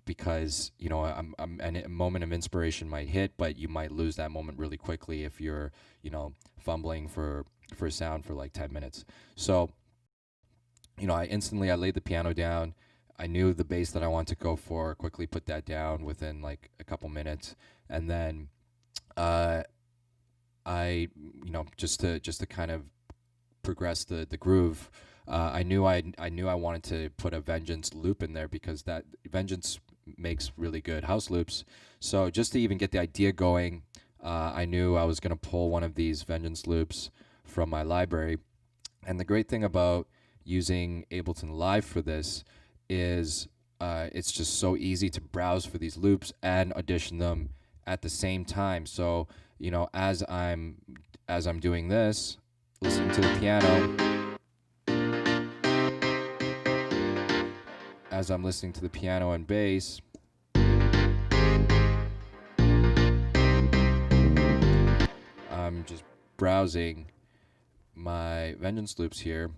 because a moment of inspiration might hit, but you might lose that moment really quickly if you're fumbling for sound for like 10 minutes. So I laid the piano down. I knew the bass that I wanted to go for, quickly put that down within like a couple minutes, and then I just to kind of progress the groove, I knew I wanted to put a Vengeance loop in there, because that Vengeance makes really good house loops. So just to even get the idea going, I knew I was going to pull one of these Vengeance loops from my library. And the great thing about using Ableton Live for this is it's just so easy to browse for these loops and audition them at the same time. So, you know, as I'm doing this, listening to the piano, as I'm listening to the piano and bass, I'm just browsing my Vengeance loops here,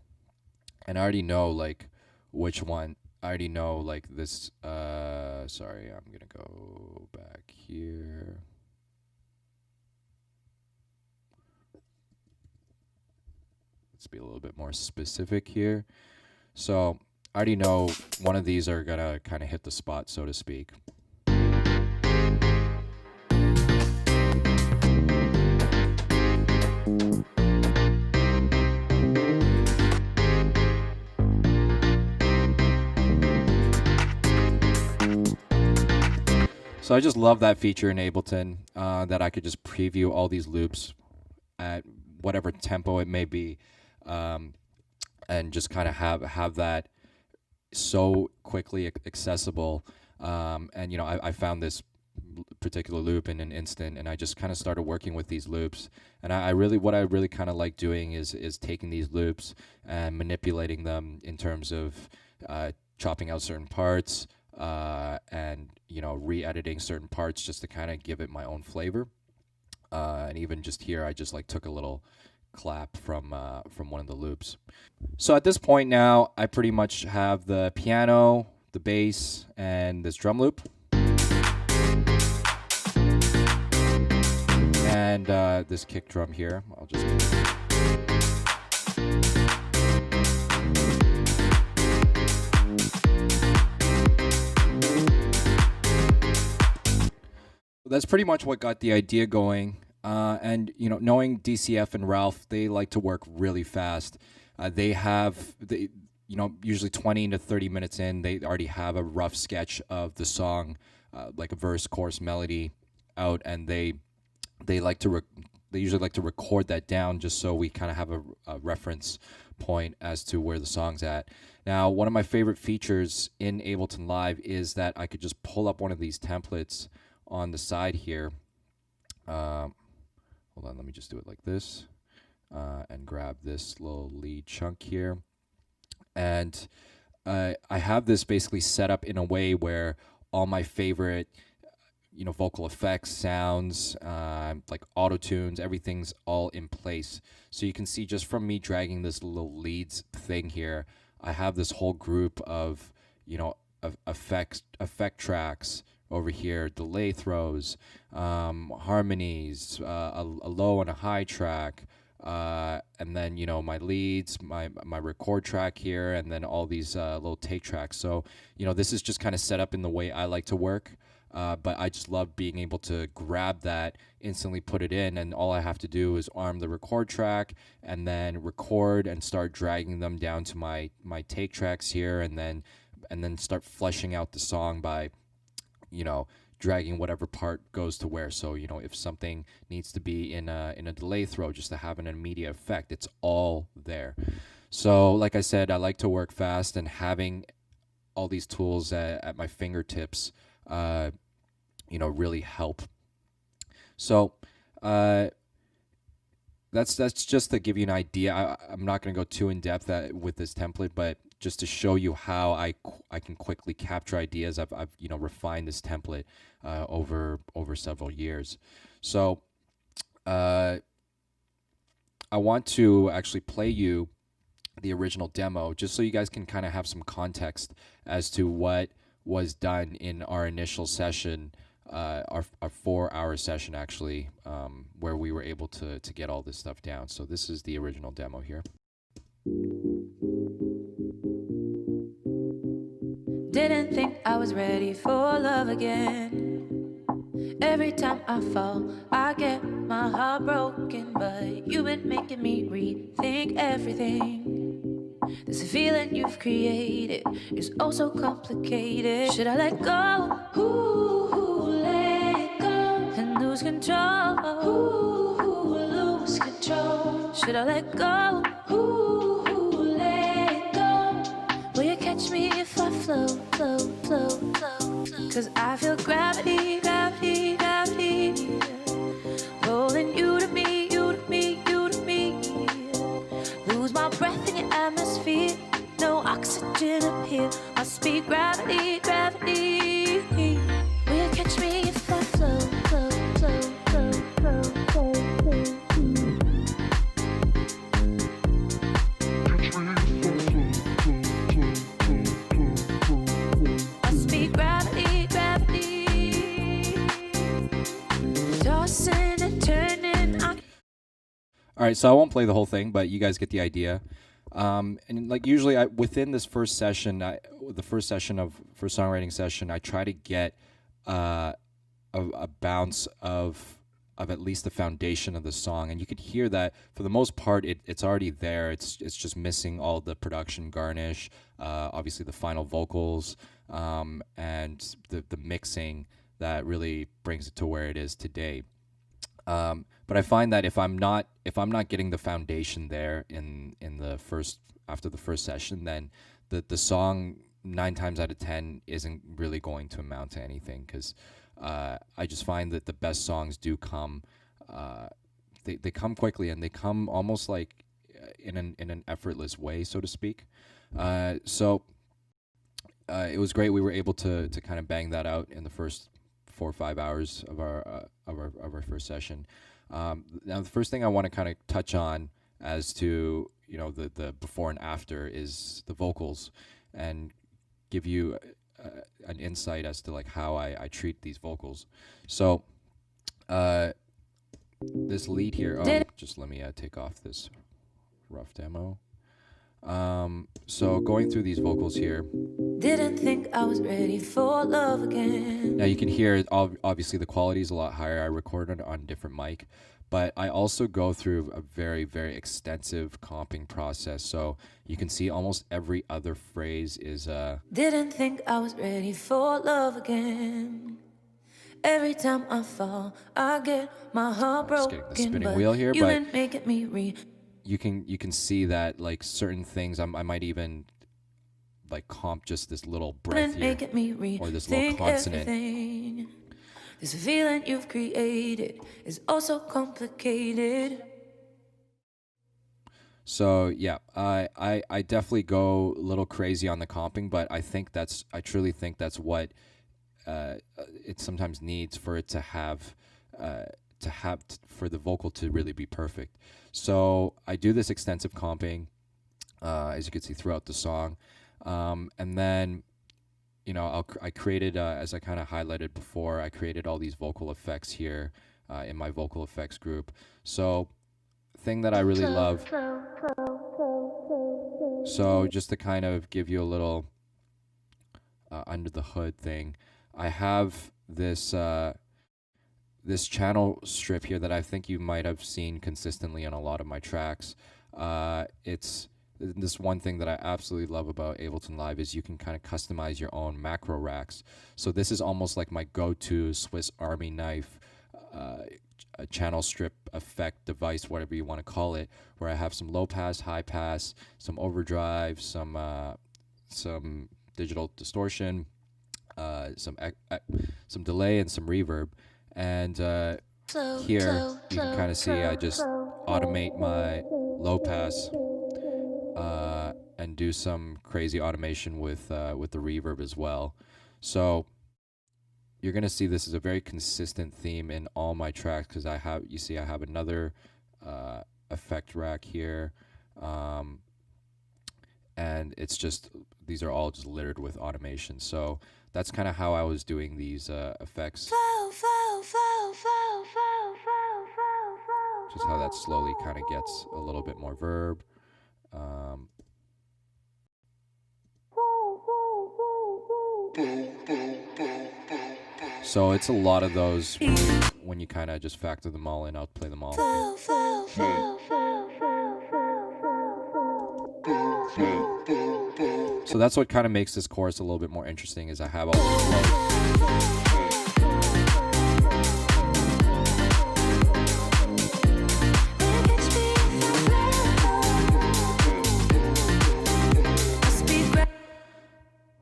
and I already know like which one. I already know like this. Sorry, I'm gonna go back here. Let's be a little bit more specific here. So I already know one of these are gonna kind of hit the spot, so to speak. So I just love that feature in Ableton, that I could just preview all these loops at whatever tempo it may be, and just kind of have that so quickly accessible. And you know, I found this particular loop in an instant, and I just kind of started working with these loops. And what I really kind of like doing is taking these loops and manipulating them in terms of chopping out certain parts, and you know, re-editing certain parts just to kind of give it my own flavor. And even just here, I just like took a little clap from one of the loops. So at this point now, I pretty much have the piano, the bass, and this drum loop. And this kick drum here. I'll just... That's pretty much what got the idea going. And, you know, knowing DCF and Ralph, they like to work really fast. They you know, usually 20 to 30 minutes in, they already have a rough sketch of the song, like a verse, chorus, melody out, and they usually like to record that down just so we kind of have a reference point as to where the song's at. Now, one of my favorite features in Ableton Live is that I could just pull up one of these templates on the side here. Hold on, let me just do it like this, and grab this little lead chunk here. And I have this basically set up in a way where all my favorite, you know, vocal effects, sounds, like auto tunes, everything's all in place. So you can see just from me dragging this little leads thing here, I have this whole group of, you know, effect tracks over here, delay throws, harmonies, a low and a high track, and then, you know, my leads, my record track here, and then all these little take tracks. So, you know, this is just kind of set up in the way I like to work, but I just love being able to grab that, instantly put it in, and all I have to do is arm the record track and then record and start dragging them down to my take tracks here, and then start fleshing out the song by, you know, dragging whatever part goes to where. So, you know, if something needs to be in a delay throw just to have an immediate effect, it's all there. So, like I said, I like to work fast, and having all these tools at my fingertips, you know, really help. So, that's just to give you an idea. I'm not going to go too in depth with this template, but just to show you how I can quickly capture ideas. I've you know, refined this template over several years. So I want to actually play you the original demo just so you guys can kind of have some context as to what was done in our initial session, our 4-hour session actually, where we were able to get all this stuff down. So this is the original demo here. Didn't think I was ready for love again. Every time I fall, I get my heart broken, but you've been making me rethink everything. This feeling you've created is oh so complicated. Should I let go Ooh, let go and lose control. Ooh, lose control. Should I let go? Ooh, let go. Will you catch me if I float, float, float, float? Cause I feel gravity, gravity, gravity, rolling you to me, you to me, you to me. Lose my breath in your atmosphere. No oxygen up here. Must be gravity, gravity. Will you catch me if I float, float, float, float, float, float, float? Must be gravity, gravity. Tossing and turning. All right, so I won't play the whole thing, but you guys get the idea. And like usually, within this first session, the first songwriting session, I try to get a bounce of at least the foundation of the song, and you could hear that for the most part, it's already there. It's just missing all the production garnish, obviously the final vocals, and the mixing that really brings it to where it is today. But I find that if I'm not getting the foundation there in the first after the first session, then the song 9 times out of 10 isn't really going to amount to anything, because I just find that the best songs do come they come quickly, and they come almost like in an effortless way, so to speak. So it was great. We were able to kind of bang that out in the first 4 or 5 hours of our first session. Now, the first thing I want to kind of touch on as to the before and after is the vocals, and give you an insight as to like how I treat these vocals. So this lead here. Just let me take off this rough demo. So going through these vocals here. Didn't think I was ready for love again. Now you can hear obviously the quality is a lot higher. I recorded on a different mic, but I also go through a very, very extensive comping process. So you can see almost every other phrase is Didn't think I was ready for love again. Every time I fall, I get my heart broken. Just getting the spinning wheel here, you've but been making me you can see that like certain things I might even like comp just this little breath here, or this little consonant. Everything. This feeling you've created is also complicated. So yeah, I definitely go a little crazy on the comping, but I truly think that's what it sometimes needs for it to have for the vocal to really be perfect. So I do this extensive comping, as you can see throughout the song. And then, I created, as I kind of highlighted before, I created all these vocal effects here in my vocal effects group. So, thing that I really love. So, just to kind of give you a little under the hood thing, I have this this channel strip here that I think you might have seen consistently on a lot of my tracks. It's this one thing that I absolutely love about Ableton Live is you can kind of customize your own macro racks. So this is almost like my go-to Swiss Army knife a channel strip effect device, whatever you want to call it, where I have some low pass, high pass, some overdrive, some digital distortion, some delay, and some reverb. And here you can kind of see I just automate my low pass and do some crazy automation with the reverb as well. So you're gonna see this is a very consistent theme in all my tracks, because I have another effect rack here, and it's just these are all just littered with automation. So that's kind of how I was doing these effects. Just how that slowly kind of gets a little bit more verb. So it's a lot of those when you kind of just factor them all in. I'll play them all. So that's what kind of makes this chorus a little bit more interesting, is I have all this flow.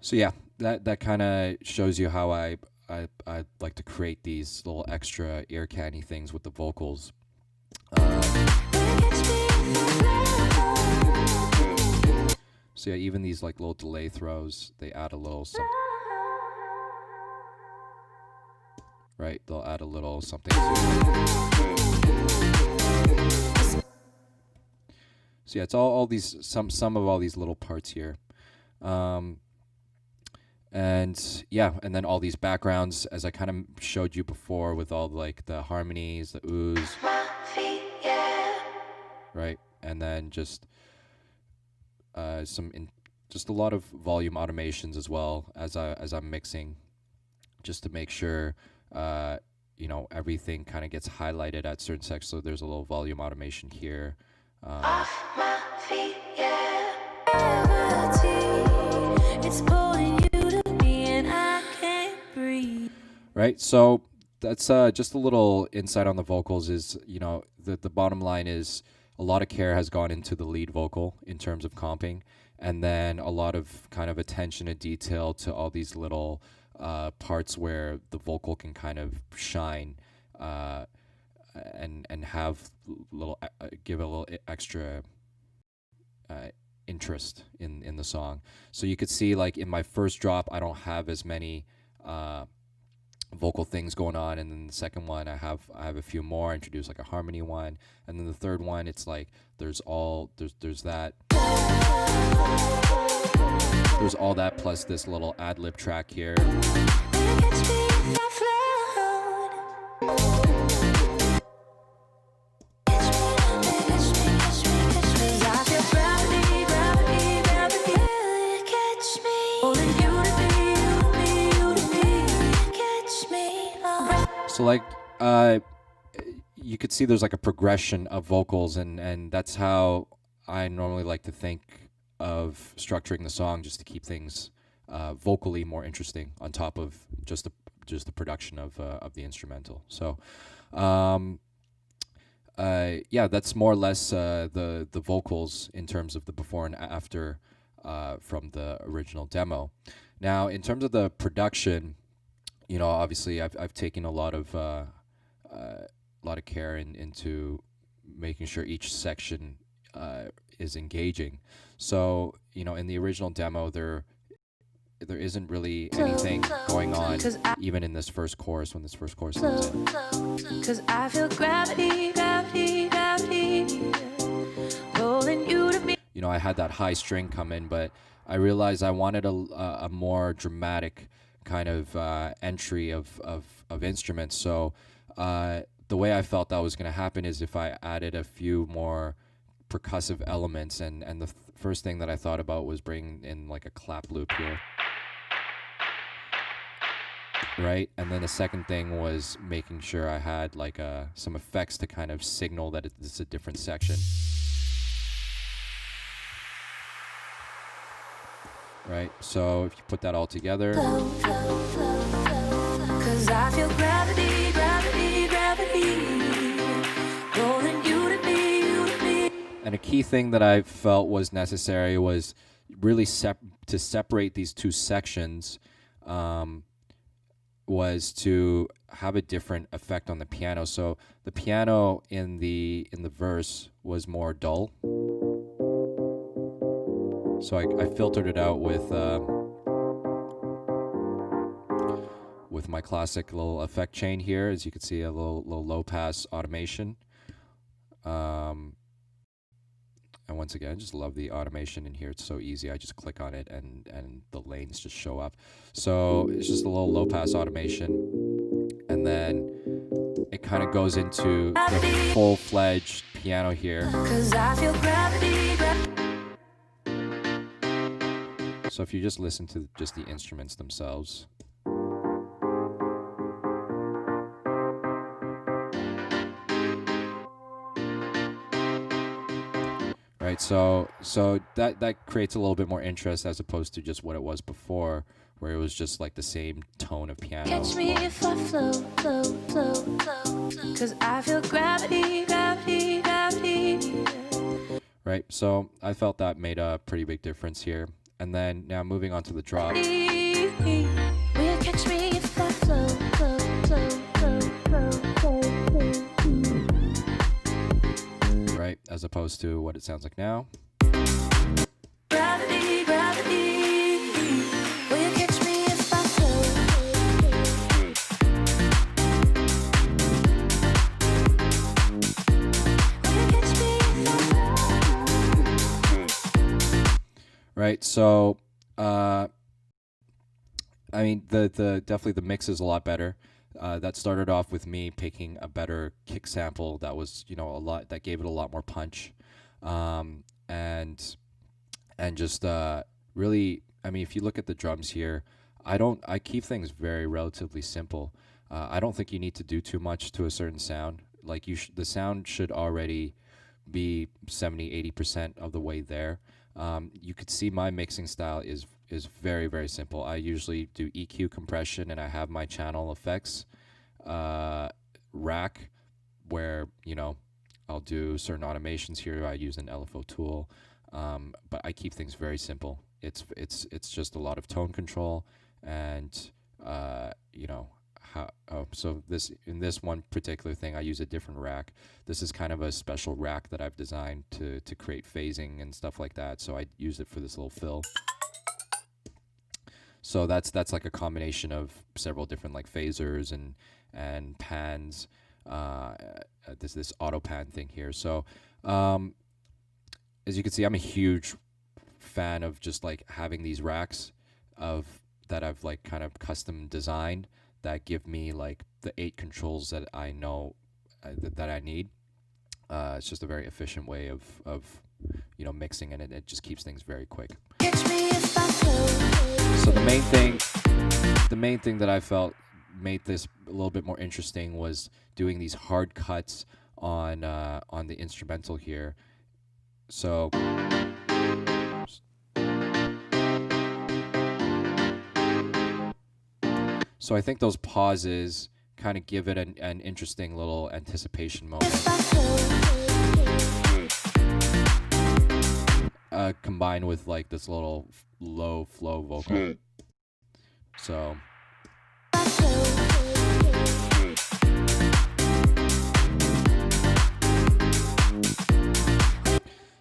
So yeah, that kind of shows you how I like to create these little extra ear candy things with the vocals. So yeah, even these like little delay throws, they add a little something. Right, they'll add a little something to it. So yeah, it's all these some of all these little parts here. And yeah, and then all these backgrounds, as I kind of showed you before, with all like the harmonies, the oohs, right, and then just just a lot of volume automations as well as I'm mixing, just to make sure you know, everything kind of gets highlighted at certain sections. So there's a little volume automation here. Off my feet, yeah. It's pulling you to me and I can't breathe. Right, so that's just a little insight on the vocals. Is, you know, the bottom line is a lot of care has gone into the lead vocal in terms of comping, and then a lot of kind of attention to detail to all these little parts where the vocal can kind of shine and have little give a little extra interest in the song. So you could see, like, in my first drop, I don't have as many vocal things going on, and then the second one I have a few more. I introduce like a harmony one, and then the third one it's like there's all that plus this little ad-lib track here. So like you could see there's like a progression of vocals, and that's how I normally like to think of structuring the song, just to keep things vocally more interesting on top of just the production of the instrumental. So yeah, that's more or less the vocals in terms of the before and after from the original demo. Now, in terms of the production, you know, obviously I've taken a lot of care into making sure each section is engaging. So, you know, in the original demo, there isn't really anything going on, even in this first chorus, when this first chorus comes in. 'Cause I feel gravity rolling you to me. You know, I had that high string come in, but I realized I wanted a more dramatic kind of entry of instruments. So the way I felt that was going to happen is if I added a few more percussive elements, and the first thing that I thought about was bringing in like a clap loop here, right? And then the second thing was making sure I had like some effects to kind of signal that it's a different section, right? So if you put that all together, 'cause I feel gravity rolling you to me. And a key thing that I felt was necessary was really to separate these two sections, was to have a different effect on the piano. So the piano in the verse was more dull. So I filtered it out with my classic little effect chain here. As you can see, a little low pass automation. And once again, I just love the automation in here. It's so easy. I just click on it and the lanes just show up. So it's just a little low pass automation. And then it kind of goes into the full-fledged piano here. 'Cause I feel gravity. So if you just listen to just the instruments themselves. Right, so that creates a little bit more interest as opposed to just what it was before, where it was just like the same tone of piano. Catch me if I float, 'cause I feel gravity. Right, so I felt that made a pretty big difference here. And then now moving on to the drop. Will you catch me if I flow, flow, flow, flow, flow, flow, flow. Right, as opposed to what it sounds like now. Gravity, gravity. Will you catch me if I flow? Will you catch me if I flow? Right, so I mean the definitely the mix is a lot better. That started off with me picking a better kick sample that was, you know, a lot that gave it a lot more punch, and just really, I mean, if you look at the drums here, I keep things very relatively simple. I don't think you need to do too much to a certain sound. Like the sound should already be 70-80% of the way there. You could see my mixing style is very, very simple. I usually do EQ, compression, and I have my channel effects rack where, you know, I'll do certain automations here. I use an LFO tool, but I keep things very simple. It's just a lot of tone control and you know, so in this one particular thing, I use a different rack. This is kind of a special rack that I've designed to create phasing and stuff like that. So I use it for this little fill. So that's like a combination of several different like phasers and pans. This auto pan thing here. So as you can see, I'm a huge fan of just like having these racks that I've like kind of custom designed that give me like the 8 controls that I know that I need. It's just a very efficient way of you know, mixing, and it just keeps things very quick. So the main thing that I felt made this a little bit more interesting was doing these hard cuts on the instrumental here. So I think those pauses kind of give it an interesting little anticipation moment. Combined with like this little low flow vocal. So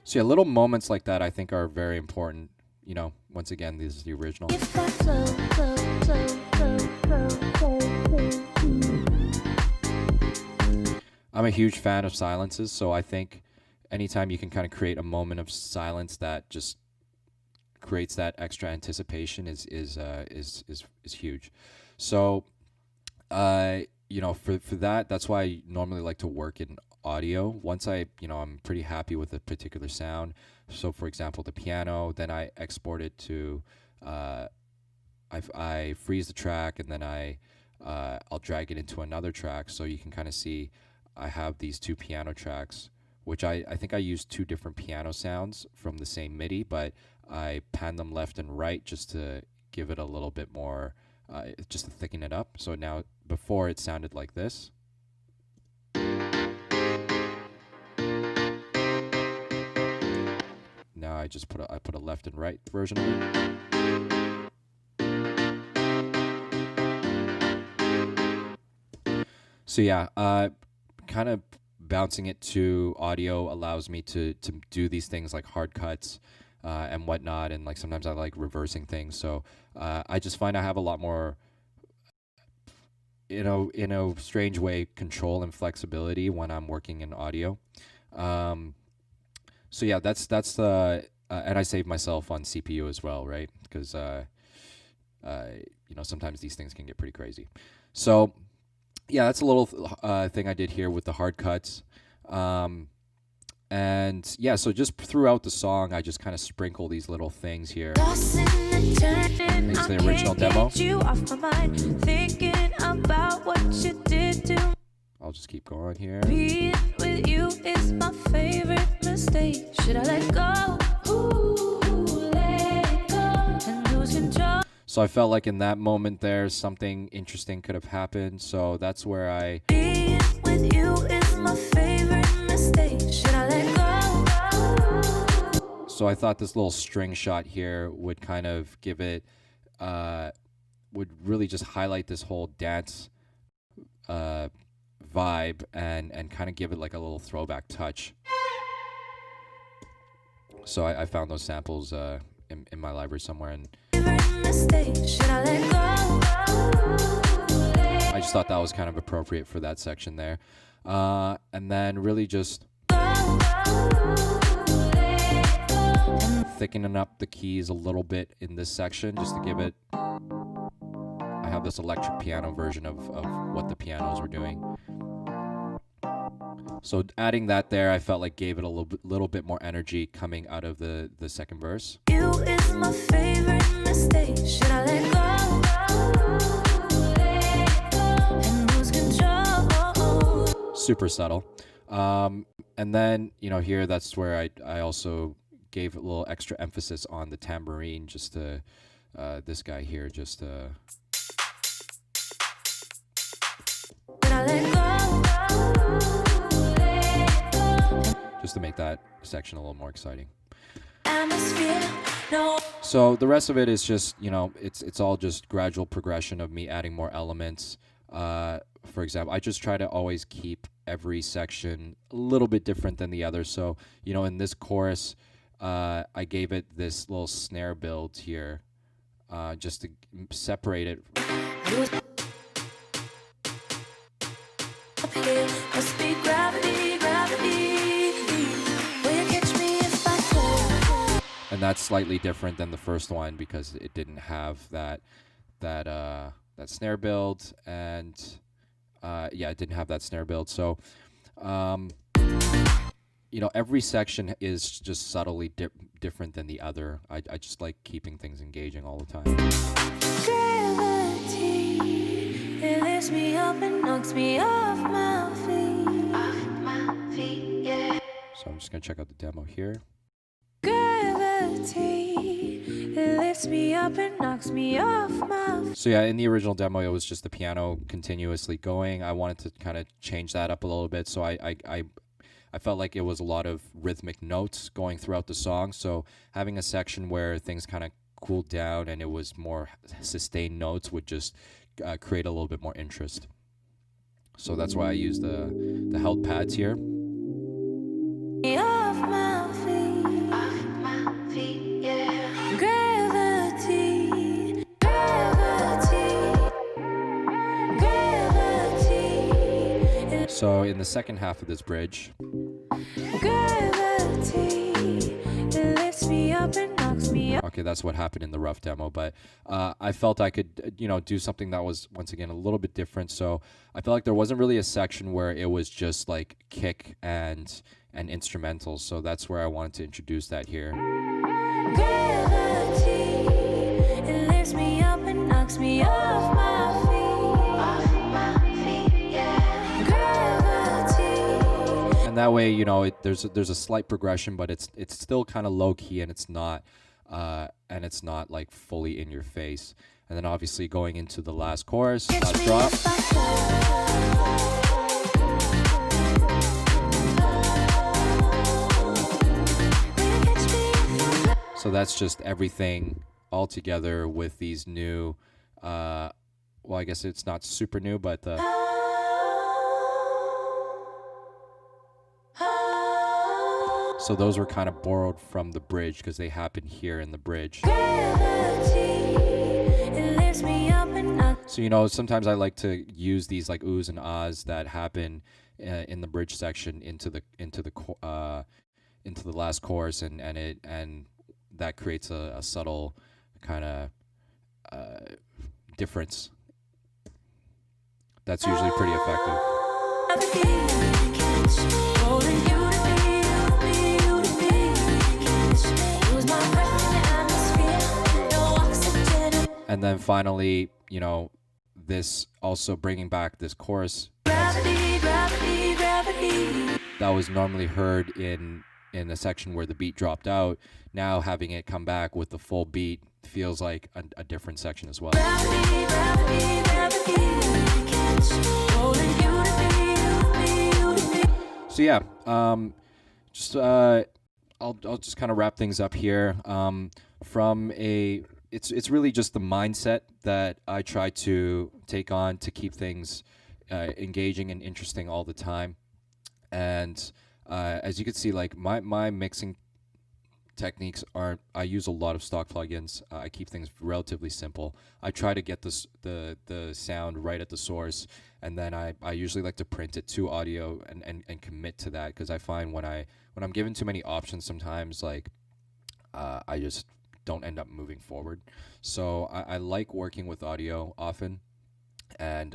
yeah, little moments like that I think are very important. You know, once again, this is the original. I'm a huge fan of silences, so I think anytime you can kind of create a moment of silence that just creates that extra anticipation is huge. So you know, for that, that's why I normally like to work in audio. Once I'm pretty happy with a particular sound. So for example, the piano, then I export it to I freeze the track, and then I'll drag it into another track, so you can kind of see I have these 2 piano tracks, which I think I use 2 different piano sounds from the same MIDI, but I pan them left and right just to give it a little bit more, just to thicken it up. So now, before it sounded like this. Now I just put a left and right version of it. So yeah, kind of bouncing it to audio allows me to do these things like hard cuts and whatnot, and like sometimes I like reversing things. So I just find I have a lot more, in a strange way, control and flexibility when I'm working in audio. So yeah, that's and I save myself on CPU as well, right? Because sometimes these things can get pretty crazy. So yeah, that's a little thing I did here with the hard cuts. And yeah, so just throughout the song, I just kind of sprinkle these little things here. It's the original demo. I'll just keep going here. Being with you is my favorite mistake. Should I let go? Let go and lose control. So I felt like in that moment there, something interesting could have happened. So that's where I... Being with you is my favorite mistake. Should I let go? So I thought this little string shot here would kind of give it, would really just highlight this whole dance vibe and kind of give it like a little throwback touch. So I found those samples in my library somewhere, and I just thought that was kind of appropriate for that section there. And then really just thickening up the keys a little bit in this section just to give it. I have this electric piano version of what the pianos were doing. So adding that there, I felt like gave it a little bit more energy coming out of the second verse. You is my favorite mistake. Should I let go? And lose control. Super subtle. And then, you know, here that's where I also gave a little extra emphasis on the tambourine, just to this guy here, just to make that section a little more exciting. So the rest of it is just, you know, it's all just gradual progression of me adding more elements. For example, I just try to always keep every section a little bit different than the other. So, you know, in this chorus, I gave it this little snare build here, just to separate it. Must be gravity, will you catch me if I fall? And that's slightly different than the first one because it didn't have that snare build, and yeah, it didn't have that snare build. So, you know, every section is just subtly different than the other. I just like keeping things engaging all the time. Gravity, it lifts me up and knocks me off my feet. Off my feet, yeah. So I'm just gonna check out the demo here. Gravity, it lifts me up and knocks me off my feet. So yeah, in the original demo, it was just the piano continuously going. I wanted to kind of change that up a little bit, so I felt like it was a lot of rhythmic notes going throughout the song. So having a section where things kind of cooled down and it was more sustained notes would just create a little bit more interest. So that's why I used the held pads here. Off my feet, yeah. Gravity, gravity. So in the second half of this bridge, gravity, it lifts me up and knocks me up. Okay, that's what happened in the rough demo, but I felt I could, you know, do something that was, once again, a little bit different. So I felt like there wasn't really a section where it was just like kick and instrumentals. So that's where I wanted to introduce that here. Gravity, it lifts me up and knocks me off my feet. And that way, you know, there's a slight progression, but it's still kind of low key, and it's not like fully in your face. And then obviously going into the last chorus, last drop. So that's just everything all together with these new, well, I guess it's not super new, but so those were kind of borrowed from the bridge because they happen here in the bridge. So, you know, sometimes I like to use these like oohs and ahs that happen in the bridge section into the last chorus, and that creates a subtle kind of difference. That's usually pretty effective. And then finally, you know, this also bringing back this chorus gravity, gravity, gravity, that was normally heard in a section where the beat dropped out. Now having it come back with the full beat feels like a different section as well. Gravity, gravity, gravity, so yeah, just a I'll just kind of wrap things up here. It's really just the mindset that I try to take on to keep things engaging and interesting all the time. And as you can see, like my mixing techniques aren't. I use a lot of stock plugins. I keep things relatively simple. I try to get the sound right at the source, and then I usually like to print it to audio and commit to that, because I find when I'm given too many options, sometimes like I just don't end up moving forward. So I like working with audio often, and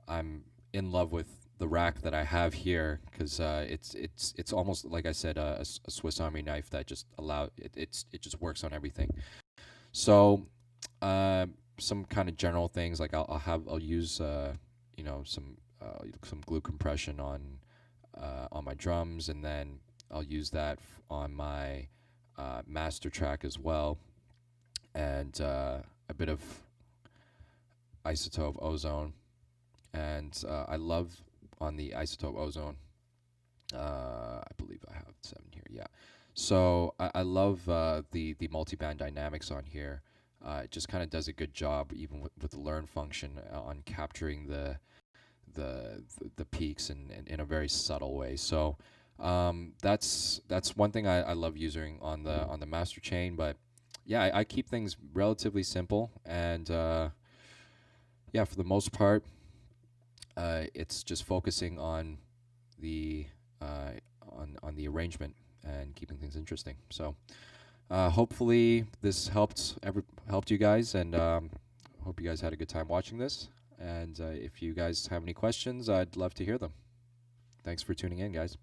I'm in love with the rack that I have here, because it's almost like I said, a Swiss Army knife that just it just works on everything. So some kind of general things, like I'll use some glue compression on my drums, and then I'll use that on my master track as well, and a bit of isotope ozone. And I love on the isotope ozone. I believe I have 7 here. Yeah. So I love the multi-band dynamics on here. It just kind of does a good job, even with the learn function, on capturing the peaks in a very subtle way. So that's one thing I love using on the master chain. But yeah, I keep things relatively simple, and yeah, for the most part, it's just focusing on the on the arrangement and keeping things interesting. So hopefully this helped you guys, and hope you guys had a good time watching this. And if you guys have any questions, I'd love to hear them. Thanks for tuning in, guys.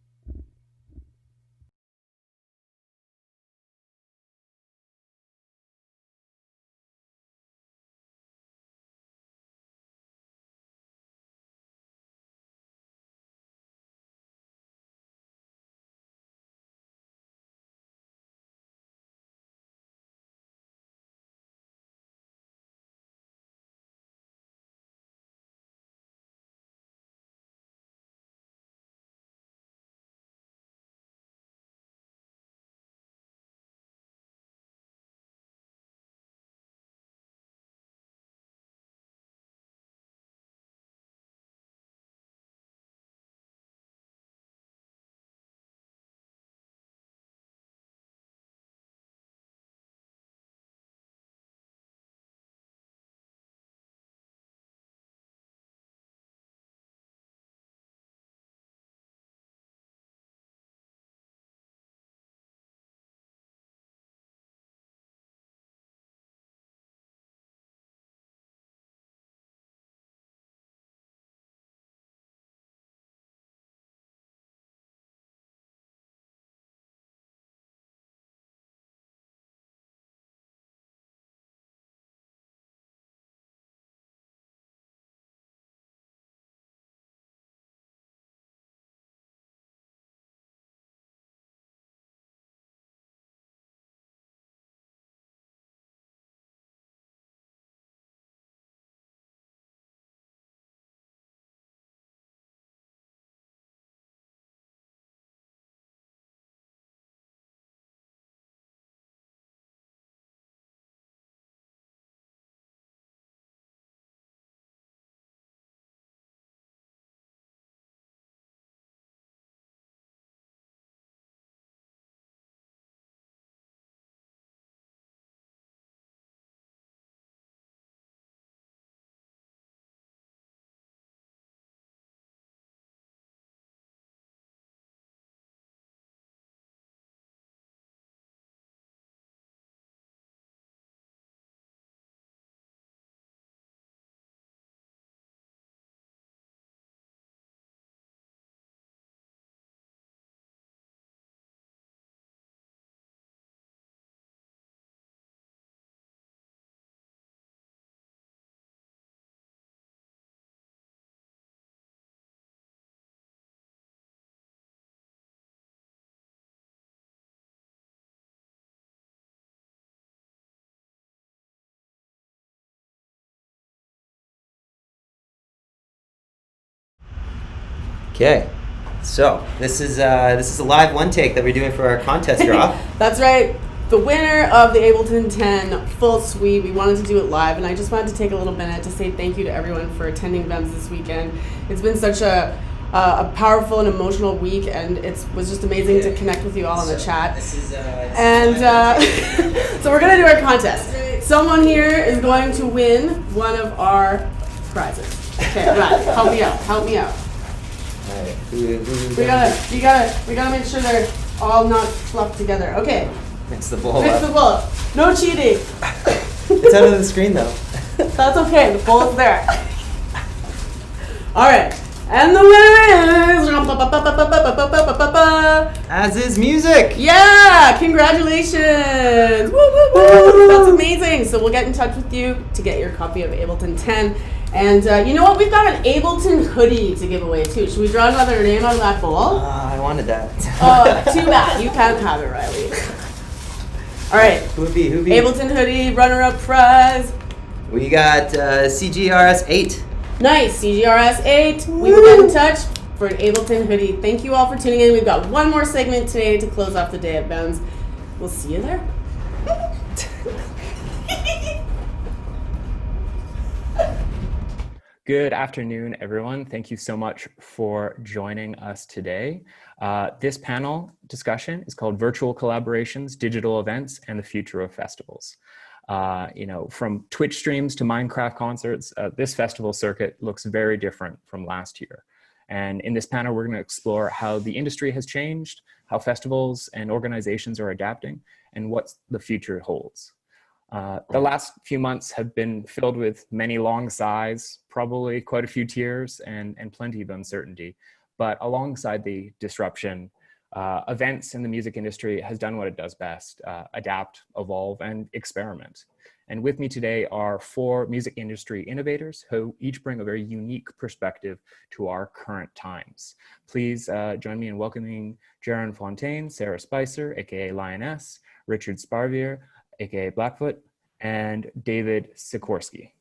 Okay. So this is a live one take that we're doing for our contest draw. That's right. The winner of the Ableton 10 full suite. We wanted to do it live, and I just wanted to take a little minute to say thank you to everyone for attending VEMS this weekend. It's been such a powerful and emotional week, and it was just amazing to connect with you all in the chat. So we're gonna do our contest. Someone here is going to win one of our prizes. Okay, right. Help me out. Help me out. All right. We gotta make sure they're all not fluffed together. Okay. Mix the bowl Mix up. the bowl. No cheating. It's out of the screen though. That's okay. The bowl is there. All right. And the winner is As is music. Yeah, congratulations. Woo, woo, woo. That's amazing. So we'll get in touch with you to get your copy of Ableton 10. And you know what? We've got an Ableton hoodie to give away too. Should we draw another name out of that bowl? I wanted that. Too bad. You can't have it, Riley. All right. Who'd be? Ableton hoodie, runner-up prize. We got CGRS 8. Nice, CGRS 8. We will get in touch for an Ableton hoodie. Thank you all for tuning in. We've got one more segment today to close off the day at VEMS. We'll see you there. Good afternoon, everyone. Thank you so much for joining us today. This panel discussion is called Virtual Collaborations, Digital Events, and the Future of Festivals. From Twitch streams to Minecraft concerts, this festival circuit looks very different from last year. And in this panel, we're going to explore how the industry has changed, how festivals and organizations are adapting, and what the future holds. The last few months have been filled with many long sighs, probably quite a few tears, and plenty of uncertainty. But alongside the disruption, events in the music industry has done what it does best, adapt, evolve, and experiment. And with me today are 4 music industry innovators who each bring a very unique perspective to our current times. Please join me in welcoming Jaron Fontaine, Sarah Spicer, aka Lioness, Richard Sparvier, aka Blackfoot, and David Sikorsky.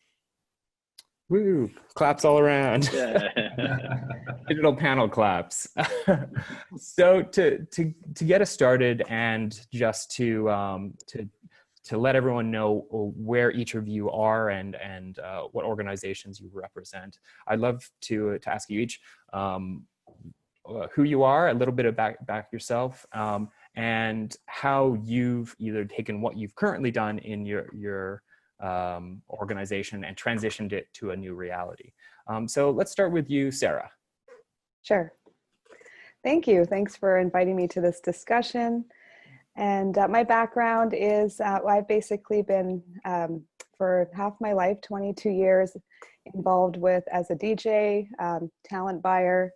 Woo! Claps all around. Digital panel claps. So to get us started, and just to let everyone know where each of you are and what organizations you represent, I'd love to ask you each who you are, a little bit about yourself, and how you've either taken what you've currently done in your organization and transitioned it to a new reality. So let's start with you, Sarah. Sure. Thank you. Thanks for inviting me to this discussion. And my background is I've basically been for half my life, 22 years, involved with as a DJ, talent buyer,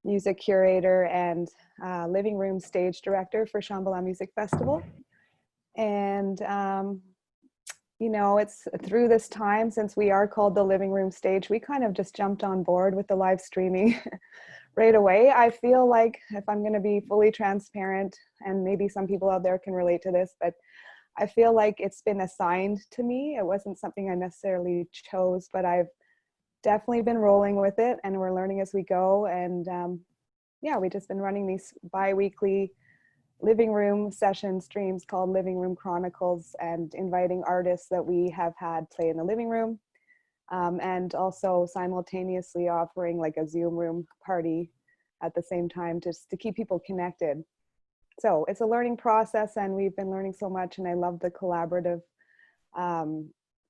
music curator, and living room stage director for Shambhala Music Festival. And it's through this time, since we are called the living room stage, we kind of just jumped on board with the live streaming right away. I feel like, if I'm going to be fully transparent, and maybe some people out there can relate to this, but I feel like it's been assigned to me. It wasn't something I necessarily chose, but I've definitely been rolling with it, and we're learning as we go. And we've just been running these bi-weekly living room session streams called Living Room Chronicles, and inviting artists that we have had play in the living room, and also simultaneously offering like a Zoom room party at the same time, just to keep people connected. So it's a learning process, and we've been learning so much, and I love the collaborative,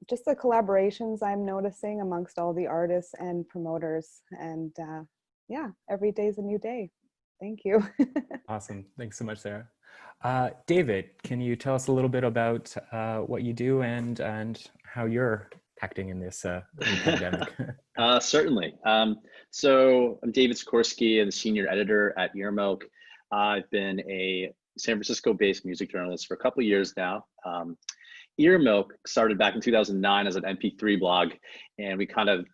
just the collaborations I'm noticing amongst all the artists and promoters. And every day's a new day. Thank you. Awesome. Thanks so much, Sarah. David, can you tell us a little bit about what you do and how you're acting in this pandemic? Certainly. So I'm David Sikorsky. I'm the senior editor at Earmilk. I've been a San Francisco-based music journalist for a couple of years now. Earmilk started back in 2009 as an MP3 blog, and we kind of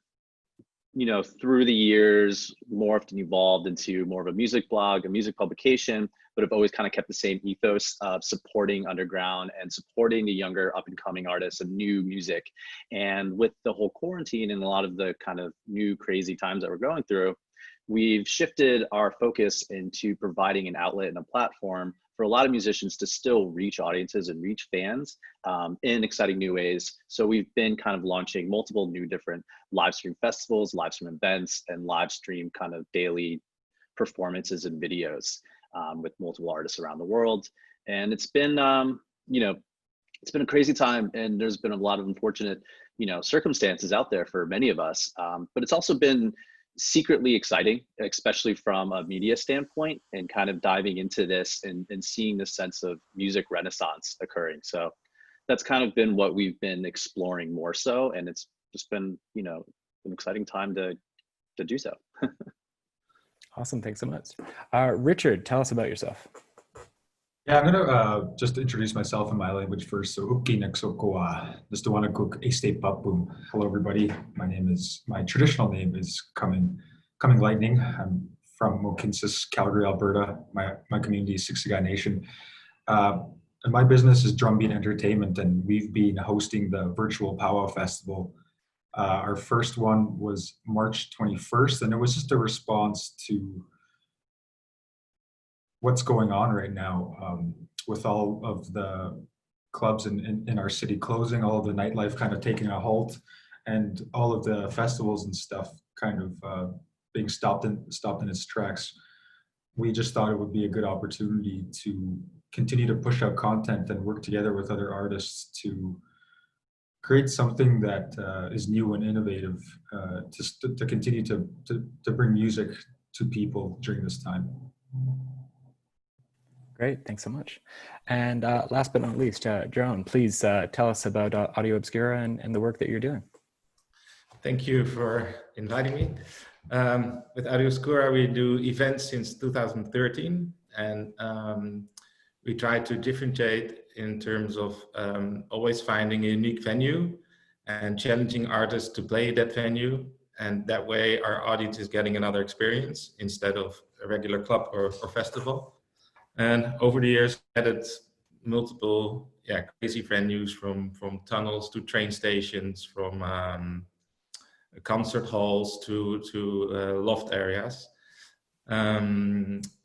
through the years, morphed and evolved into more of a music blog, a music publication, but have always kind of kept the same ethos of supporting underground and supporting the younger up and coming artists and new music. And with the whole quarantine and a lot of the kind of new crazy times that we're going through, we've shifted our focus into providing an outlet and a platform for a lot of musicians to still reach audiences and reach fans in exciting new ways. So we've been kind of launching multiple new different live stream festivals, live stream events, and live stream kind of daily performances and videos with multiple artists around the world. And it's been, it's been a crazy time, and there's been a lot of unfortunate, circumstances out there for many of us. But it's also been secretly exciting, especially from a media standpoint, and kind of diving into this and seeing this sense of music renaissance occurring. So that's kind of been what we've been exploring more so, and it's just been, an exciting time to do so. Awesome, thanks so much. Richard, tell us about yourself. Yeah, I'm gonna just introduce myself in my language first. So Uki Neksokoa, Nistawanakook Este Papum. Hello everybody. My traditional name is Coming Lightning. I'm from Mohkinstsis, Calgary, Alberta. My community is Siksika Nation. And my business is Drumbeat Entertainment, and we've been hosting the virtual Powwow Festival. Our first one was March 21st, and it was just a response to what's going on right now with all of the clubs in our city closing, all of the nightlife kind of taking a halt, and all of the festivals and stuff kind of being stopped in its tracks. We just thought it would be a good opportunity to continue to push out content and work together with other artists to create something that is new and innovative to continue to bring music to people during this time. Great, thanks so much. And last but not least, Jerome, please tell us about Audio Obscura and the work that you're doing. Thank you for inviting me. With Audio Obscura, we do events since 2013, and we try to differentiate in terms of always finding a unique venue and challenging artists to play that venue. And that way our audience is getting another experience instead of a regular club or festival. And over the years, added multiple crazy venues from tunnels to train stations, from concert halls to loft areas.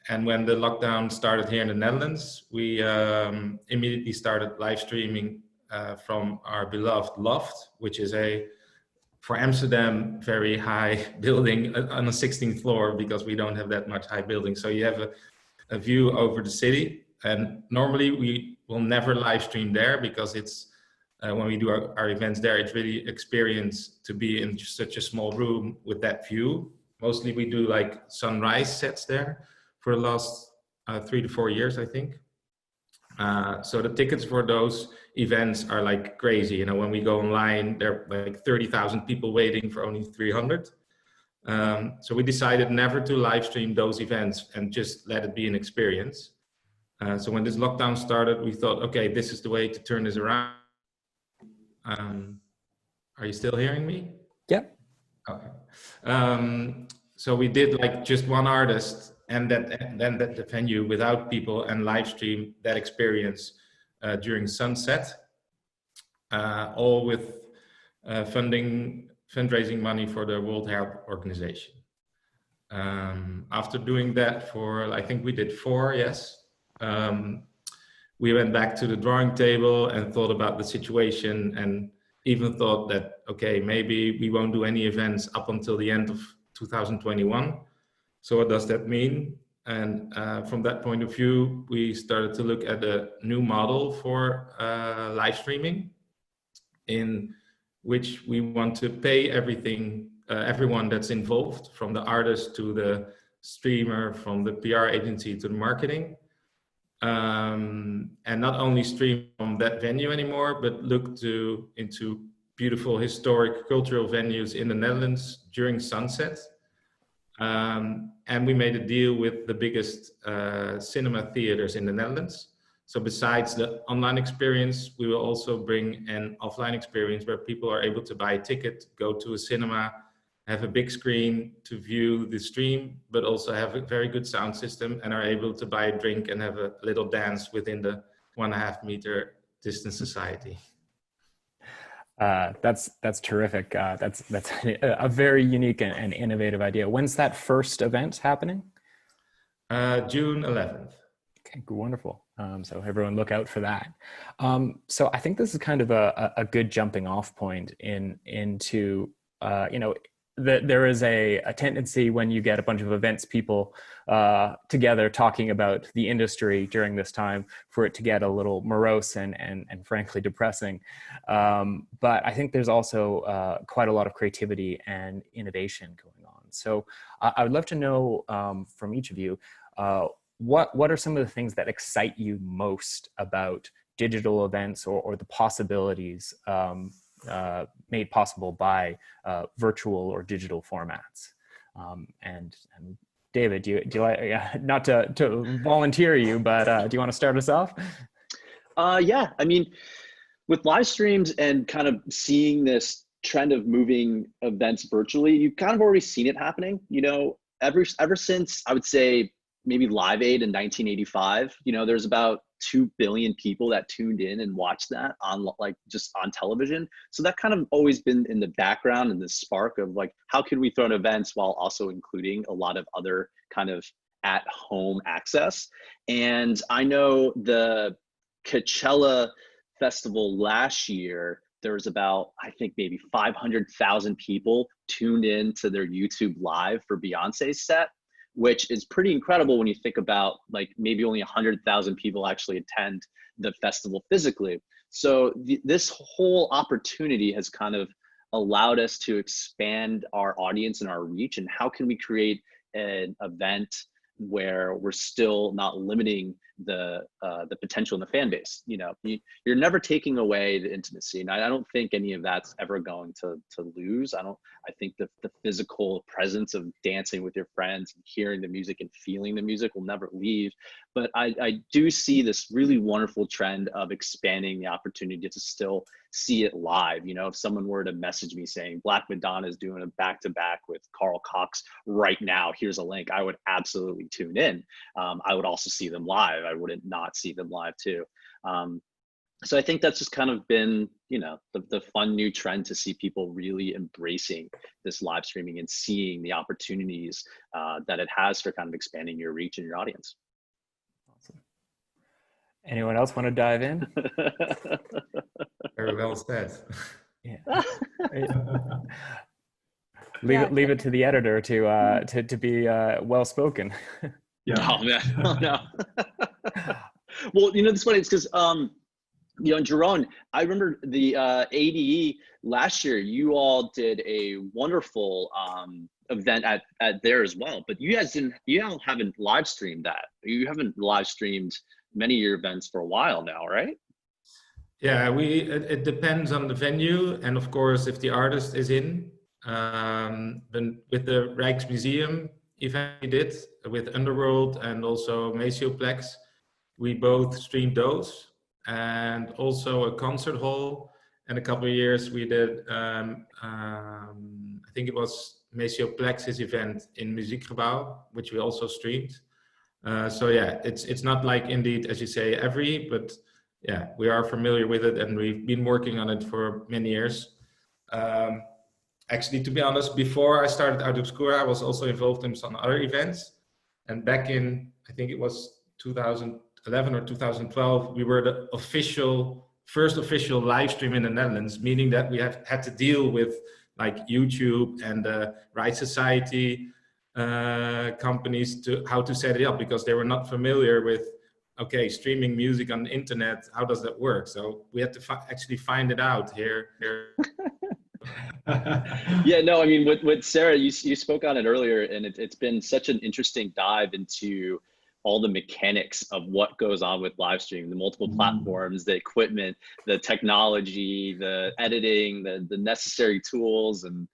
And when the lockdown started here in the Netherlands, we immediately started live streaming from our beloved loft, which is for Amsterdam, very high building on the 16th floor, because we don't have that much high building. So you have a view over the city, and normally we will never live stream there because it's when we do our events there, it's really experience to be in just such a small room with that view. Mostly we do like sunrise sets there for the last 3 to 4 years, I think. So the tickets for those events are like crazy. When we go online, there are like 30,000 people waiting for only 300. So we decided never to live stream those events and just let it be an experience. So when this lockdown started, we thought, okay, this is the way to turn this around. Are you still hearing me? Yeah. Okay. So we did like just one artist and then the venue without people, and live stream that experience during sunset, all with fundraising money for the World Health Organization. After doing that for, I think we did 4, yes. We went back to the drawing table and thought about the situation, and even thought that, okay, maybe we won't do any events up until the end of 2021. So what does that mean? And from that point of view, we started to look at a new model for live streaming, in which we want to pay everyone that's involved, from the artist to the streamer, from the PR agency to the marketing. And not only stream from that venue anymore, but look into beautiful historic cultural venues in the Netherlands during sunset. And we made a deal with the biggest cinema theaters in the Netherlands. So besides the online experience, we will also bring an offline experience where people are able to buy a ticket, go to a cinema, have a big screen to view the stream, but also have a very good sound system and are able to buy a drink and have a little dance within the 1.5 meter distance society. That's terrific. That's a very unique and innovative idea. When's that first event happening? June 11th. Okay, wonderful. So everyone look out for that. So I think this is kind of a good jumping off point into, you know, there is a tendency when you get a bunch of events people together talking about the industry during this time for it to get a little morose and frankly depressing. But I think there's also quite a lot of creativity and innovation going on. So I would love to know from each of you, what are some of the things that excite you most about digital events or the possibilities made possible by virtual or digital formats? And David, do you like, not to volunteer you, but do you want to start us off? Yeah, I mean, with live streams and kind of seeing this trend of moving events virtually, you've kind of already seen it happening. You know, ever since I would say maybe Live Aid in 1985, you know, there's about 2 billion people that tuned in and watched that on like just on television. So that kind of always been in the background and the spark of like, how can we throw in events while also including a lot of other kind of at home access? And I know the Coachella festival last year, there was about, I think maybe 500,000 people tuned in to their YouTube live for Beyonce's set, which is pretty incredible when you think about like maybe only 100,000 people actually attend the festival physically. So this whole opportunity has kind of allowed us to expand our audience and our reach. And how can we create an event where we're still not limiting the potential in the fan base? You know, you're never taking away the intimacy, and I don't think any of that's ever going to lose. I think the physical presence of dancing with your friends and hearing the music and feeling the music will never leave. But I do see this really wonderful trend of expanding the opportunity to still see it live. You know, if someone were to message me saying Black Madonna is doing a back-to-back with Carl Cox right now, here's a link, I would absolutely tune in. I would also see them live. I wouldn't not see them live too. So I think that's just kind of been, you know, the fun new trend to see people really embracing this live streaming and seeing the opportunities that it has for kind of expanding your reach and your audience. Awesome. Anyone else want to dive in? Very well said. Yeah. Leave it to the editor to be well spoken. Yeah. Oh man, oh, no. Well, you know, this funny. It's because you know, Jerome, I remember the ADE last year. You all did a wonderful event at there as well. But you guys didn't. You all haven't live streamed that. You haven't live streamed many of your events for a while now, right? Yeah, it depends on the venue, and of course, if the artist is in. But with the Rijksmuseum event we did with Underworld and also Macioplex, we both streamed those, and also a concert hall. And a couple of years we did, I think it was Macioplex's event in Muziekgebouw, which we also streamed. So yeah, it's not like indeed, as you say, but yeah, we are familiar with it and we've been working on it for many years. Actually, to be honest, before I started Out Obscura, I was also involved in some other events. And back in, I think it was 2011 or 2012, we were the first official live stream in the Netherlands, meaning that we had to deal with like YouTube and the Right Society companies to how to set it up, because they were not familiar with, okay, streaming music on the internet, how does that work? So we had to actually find it out here. Yeah, no, I mean, with Sarah, you spoke on it earlier, and it's been such an interesting dive into all the mechanics of what goes on with live streaming, the multiple platforms, the equipment, the technology, the editing, the necessary tools, and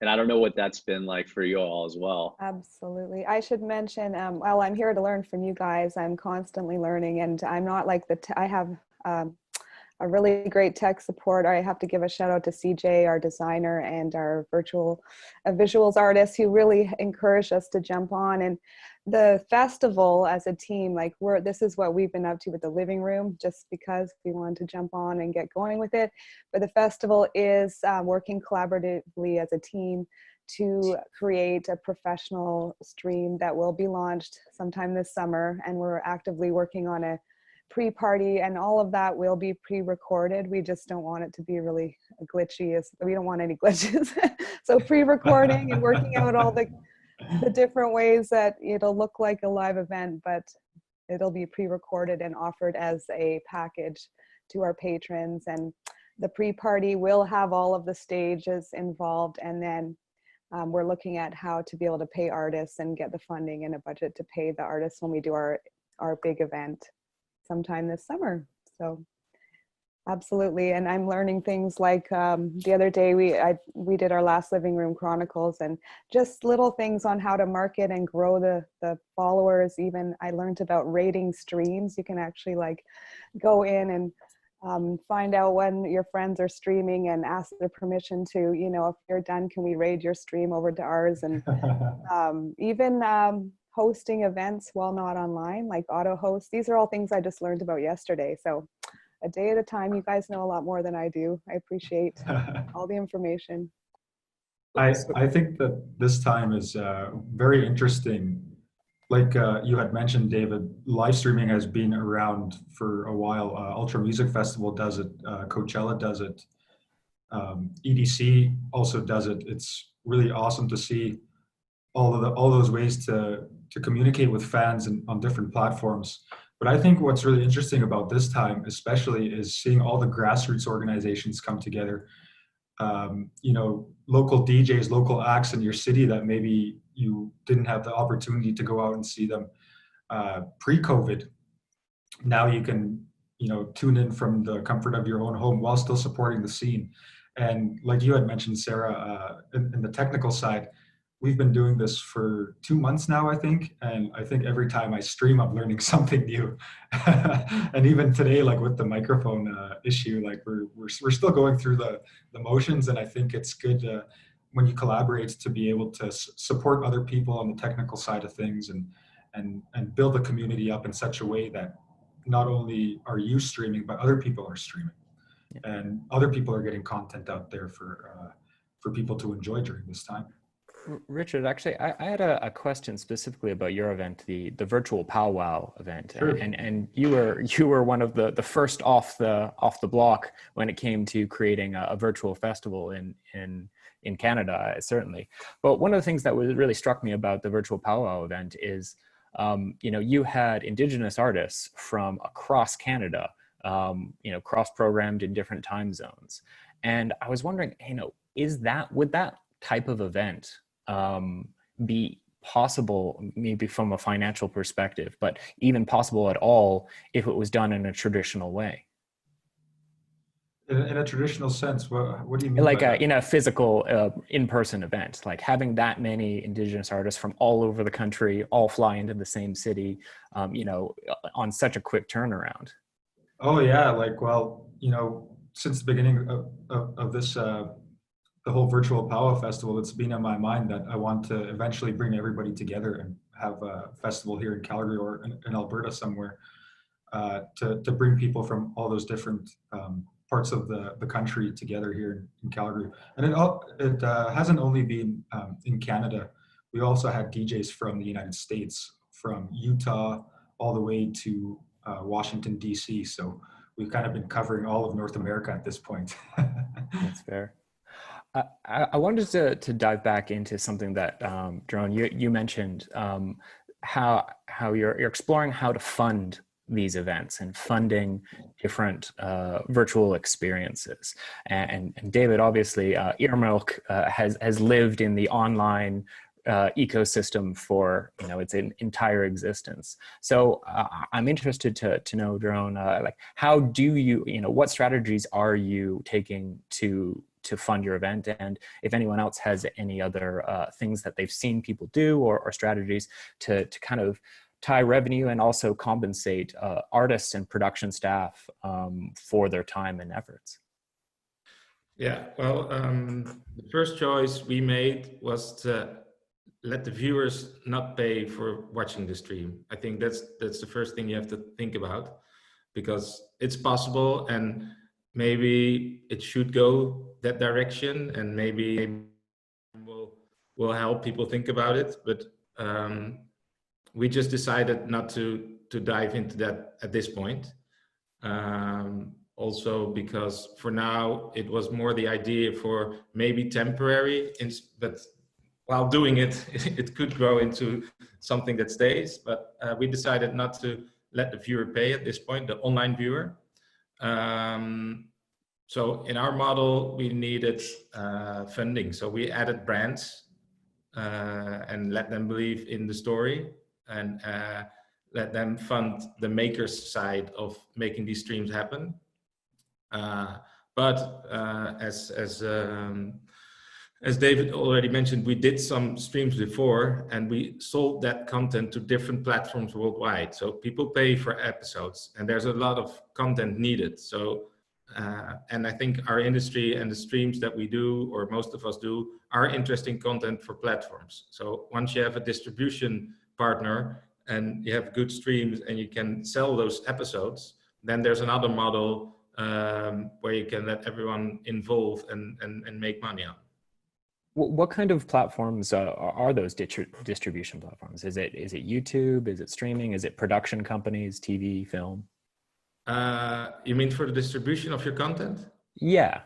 I don't know what that's been like for you all as well. Absolutely. I should mention, well, I'm here to learn from you guys. I'm constantly learning, and I'm not like a really great tech support. I have to give a shout out to CJ, our designer, and our visuals artist, who really encouraged us to jump on. And the festival as a team, like this is what we've been up to with the living room, just because we wanted to jump on and get going with it. But the festival is working collaboratively as a team to create a professional stream that will be launched sometime this summer. And we're actively working on a pre-party, and all of that will be pre-recorded. We just don't want it to be really glitchy. We don't want any glitches. So pre-recording and working out all the different ways that it'll look like a live event, but it'll be pre-recorded and offered as a package to our patrons. And the pre-party will have all of the stages involved, and then we're looking at how to be able to pay artists and get the funding and a budget to pay the artists when we do our big event sometime this summer. So absolutely. And I'm learning things like the other day we did our last Living Room Chronicles, and just little things on how to market and grow the followers. Even I learned about rating streams. You can actually like go in and find out when your friends are streaming and ask their permission to, if you're done, can we raid your stream over to ours? And even hosting events while not online, like auto host. These are all things I just learned about yesterday. So a day at a time. You guys know a lot more than I do. I appreciate all the information. I think that this time is very interesting. Like you had mentioned, David, live streaming has been around for a while. Ultra Music Festival does it. Coachella does it. EDC also does it. It's really awesome to see all those ways to communicate with fans on different platforms. But I think what's really interesting about this time, especially, is seeing all the grassroots organizations come together. Local DJs, local acts in your city that maybe you didn't have the opportunity to go out and see them pre-COVID. Now you can, tune in from the comfort of your own home while still supporting the scene. And like you had mentioned, Sarah, in the technical side, we've been doing this for 2 months now, I think. And I think every time I stream, I'm learning something new. And even today, like with the microphone issue, like we're still going through the motions. And I think it's good when you collaborate to be able to support other people on the technical side of things and build the community up in such a way that not only are you streaming, but other people are streaming. And other people are getting content out there for people to enjoy during this time. Richard, actually, I had a question specifically about your event, the virtual powwow event. Sure. And you were one of the first off the block when it came to creating a virtual festival in Canada, certainly. But one of the things that really struck me about the virtual powwow event is, you had Indigenous artists from across Canada, cross-programmed in different time zones. And I was wondering, would that type of event be possible, maybe from a financial perspective, but even possible at all if it was done in a traditional way? In a traditional sense, what do you mean? Like in a physical, in-person event, like having that many Indigenous artists from all over the country all fly into the same city, on such a quick turnaround. Oh yeah, since the beginning of this, the whole virtual powwow festival, it's been on my mind that I want to eventually bring everybody together and have a festival here in Calgary or in Alberta somewhere, to bring people from all those different parts of the country together here in Calgary. And it hasn't only been in Canada. We also had DJs from the United States, from Utah all the way to Washington, DC. So we've kind of been covering all of North America at this point. That's fair. I wanted to dive back into something that Jerome, you mentioned, how you're exploring how to fund these events and funding different virtual experiences. And David, obviously, Earmilk has lived in the online ecosystem for its entire existence. So I'm interested to know, Jerome, how do you what strategies are you taking to fund your event, and if anyone else has any other things that they've seen people do or strategies to kind of tie revenue and also compensate artists and production staff for their time and efforts? Yeah, well, the first choice we made was to let the viewers not pay for watching the stream. I think that's the first thing you have to think about, because it's possible, and maybe it should go that direction, and maybe will help people think about it. But we just decided not to dive into that at this point. Also because for now it was more the idea for maybe temporary, but while doing it, it could grow into something that stays. But we decided not to let the viewer pay at this point, the online viewer. So in our model, we needed funding. So we added brands and let them believe in the story, and let them fund the makers side of making these streams happen. But as David already mentioned, we did some streams before, and we sold that content to different platforms worldwide. So people pay for episodes, and there's a lot of content needed. So, and I think our industry and the streams that we do, or most of us do, are interesting content for platforms. So once you have a distribution partner and you have good streams and you can sell those episodes, then there's another model where you can let everyone involve and make money on. What kind of platforms are those distribution platforms? Is it YouTube? Is it streaming? Is it production companies, TV, film? You mean for the distribution of your content? Yeah.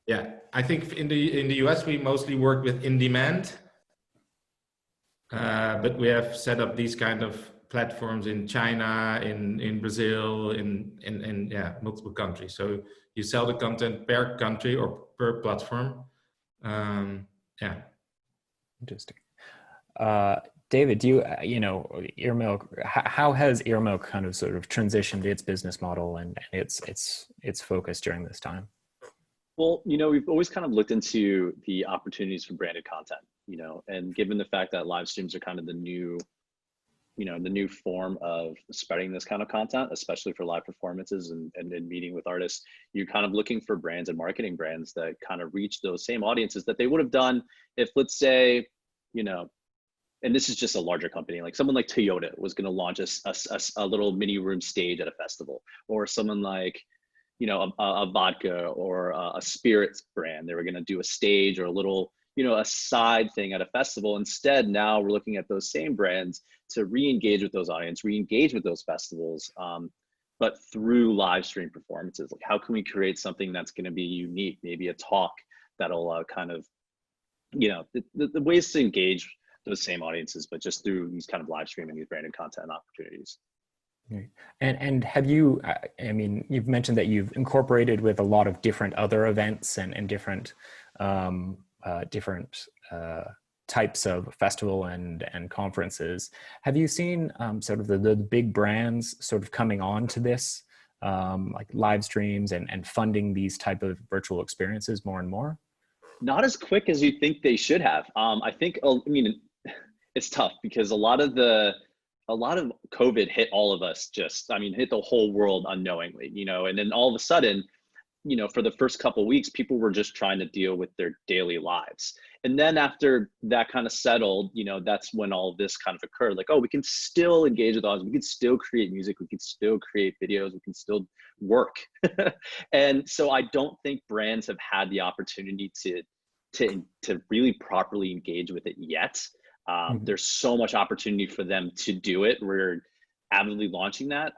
Yeah, I think in the US we mostly work with in demand, but we have set up these kind of platforms in China, in Brazil, in yeah, multiple countries. So you sell the content per country or per platform. Yeah. Interesting. David, do Earmilk, how has Earmilk kind of sort of transitioned its business model and its focus during this time? Well, we've always kind of looked into the opportunities for branded content, and given the fact that live streams are kind of the new form of spreading this kind of content, especially for live performances and meeting with artists, you're kind of looking for brands and marketing brands that kind of reach those same audiences that they would have done if, let's say, and this is just a larger company, like someone like Toyota was going to launch a little mini room stage at a festival, or someone like, a vodka or a spirits brand. They were going to do a stage or a little, a side thing at a festival. Instead, now we're looking at those same brands to re-engage with those audience, re-engage with those festivals, but through live stream performances. Like, how can we create something that's going to be unique? Maybe a talk that'll kind of, the ways to engage those same audiences, but just through these kind of live streaming, these branded content opportunities. And have you, you've mentioned that you've incorporated with a lot of different other events and different types of festival and conferences. Have you seen sort of the big brands sort of coming on to this, like live streams and funding these type of virtual experiences more and more? Not as quick as you think they should have. I think, it's tough because a lot of COVID hit all of us hit the whole world unknowingly, and then all of a sudden, for the first couple of weeks, people were just trying to deal with their daily lives. And then after that kind of settled, that's when all of this kind of occurred. Like, oh, we can still engage with audience. We can still create music. We can still create videos. We can still work. And so I don't think brands have had the opportunity to really properly engage with it yet. There's so much opportunity for them to do it. We're avidly launching that.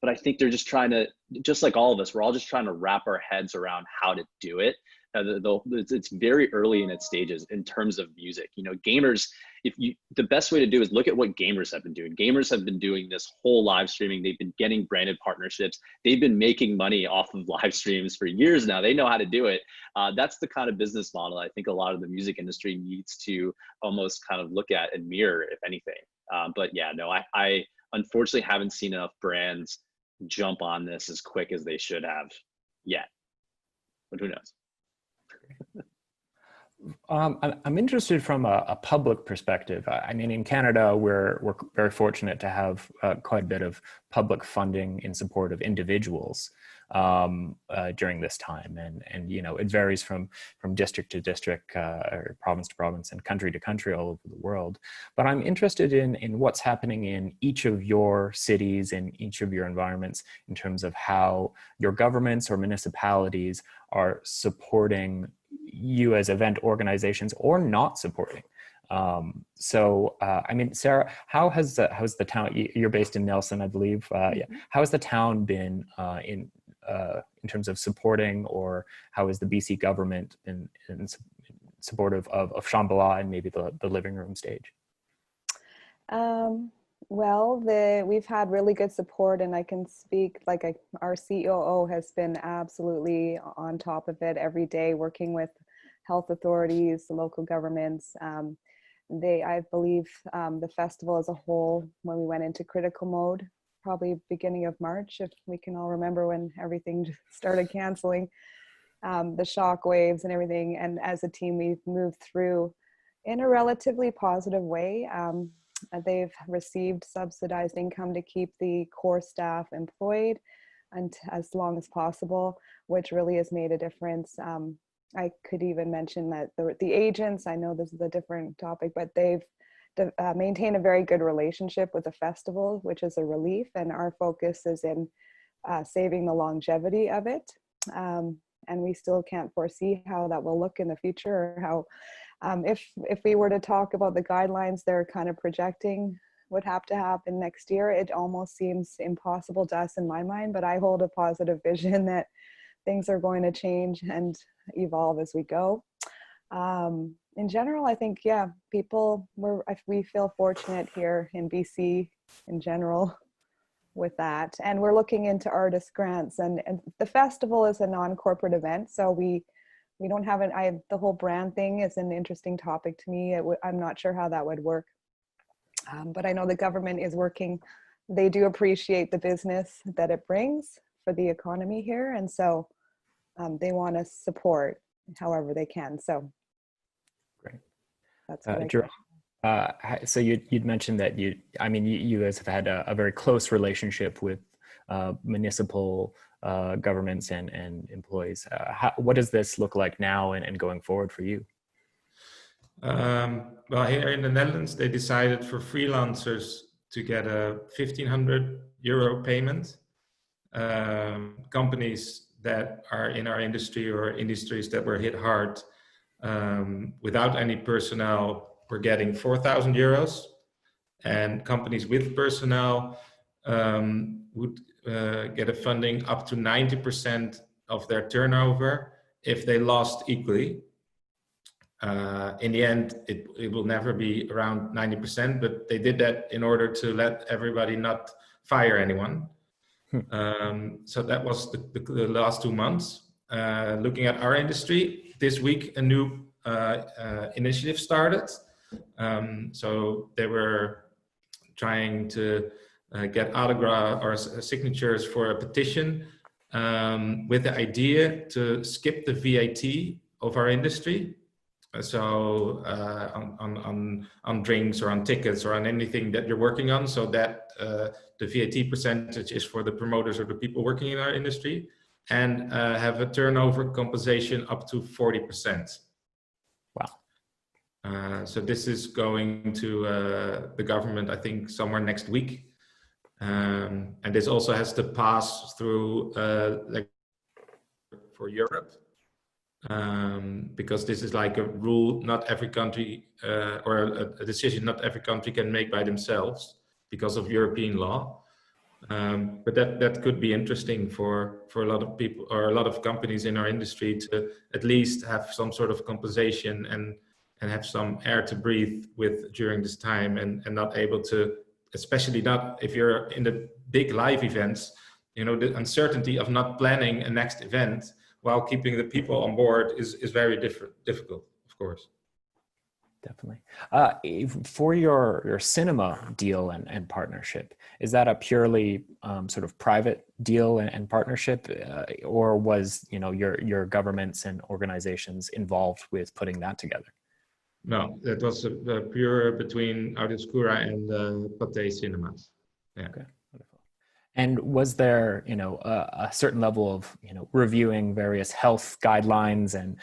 But I think they're just trying to, just like all of us, we're all just trying to wrap our heads around how to do it. It's very early in its stages in terms of music. Gamers, the best way to do is look at what gamers have been doing. Gamers have been doing this whole live streaming. They've been getting branded partnerships. They've been making money off of live streams for years now. They know how to do it. That's the kind of business model I think a lot of the music industry needs to almost kind of look at and mirror, if anything. But yeah, no, I unfortunately haven't seen enough brands jump on this as quick as they should have yet. But who knows? I'm interested from a public perspective. I mean, in Canada, we're very fortunate to have quite a bit of public funding in support of individuals during this time, and you know, it varies from district to district, or province to province, and country to country all over the world. But I'm interested in what's happening in each of your cities, in each of your environments, in terms of how your governments or municipalities are supporting you as event organizations or not supporting. I mean, Sarah, how's the town? You're based in Nelson, I believe. Yeah. How has the town been in terms of supporting, or how has the BC government been supportive of Shambhala and maybe the living room stage? Well, we've had really good support, and I can speak our COO has been absolutely on top of it every day, working with health authorities, the local governments. I believe the festival as a whole, when we went into critical mode, probably beginning of March, if we can all remember when everything just started canceling, the shock waves and everything. And as a team, we've moved through in a relatively positive way. They've received subsidized income to keep the core staff employed and as long as possible, which really has made a difference. I could even mention that the agents, I know this is a different topic, but they've maintained a very good relationship with the festival, which is a relief. And our focus is in saving the longevity of it. And we still can't foresee how that will look in the future, or how if we were to talk about the guidelines they're kind of projecting would have to happen next year, it almost seems impossible to us in my mind, but I hold a positive vision that things are going to change and evolve as we go. In general, I think, yeah, we feel fortunate here in BC in general with that. And we're looking into artist grants, and the festival is a non-corporate event, so we don't have the whole brand thing is an interesting topic to me. I'm not sure how that would work. But I know the government is working. They do appreciate the business that it brings for the economy here. And so they want to support however they can. So great. That's what so you'd mentioned that you guys have had a very close relationship with municipal governments and employees. What does this look like now and going forward for you? Well, here in the Netherlands, they decided for freelancers to get a €1,500 payment. Companies that are in our industry or industries that were hit hard without any personnel were getting €4,000, and companies with personnel would get a funding up to 90% of their turnover if they lost equally. In the end, it will never be around 90%, but they did that in order to let everybody not fire anyone. So that was the last 2 months. Looking at our industry, this week a new initiative started. So they were trying to get autograph or signatures for a petition with the idea to skip the VAT of our industry. So on drinks or on tickets or on anything that you're working on, so that the VAT percentage is for the promoters or the people working in our industry, and have a turnover compensation up to 40%. Wow. So this is going to the government, I think, somewhere next week. And this also has to pass through for Europe. Because this is like a rule not every country or a decision not every country can make by themselves because of European law. But that could be interesting for a lot of people or a lot of companies in our industry to at least have some sort of compensation and have some air to breathe with during this time, and not able to, especially not if you're in the big live events, you know, the uncertainty of not planning a next event while keeping the people on board is very difficult, of course. Definitely. For your cinema deal and partnership, is that a purely sort of private deal and partnership, or was your governments and organizations involved with putting that together? No, that was pure between Audioscura and Pathé Cinemas. Yeah. Okay. And was there, a certain level of, reviewing various health guidelines and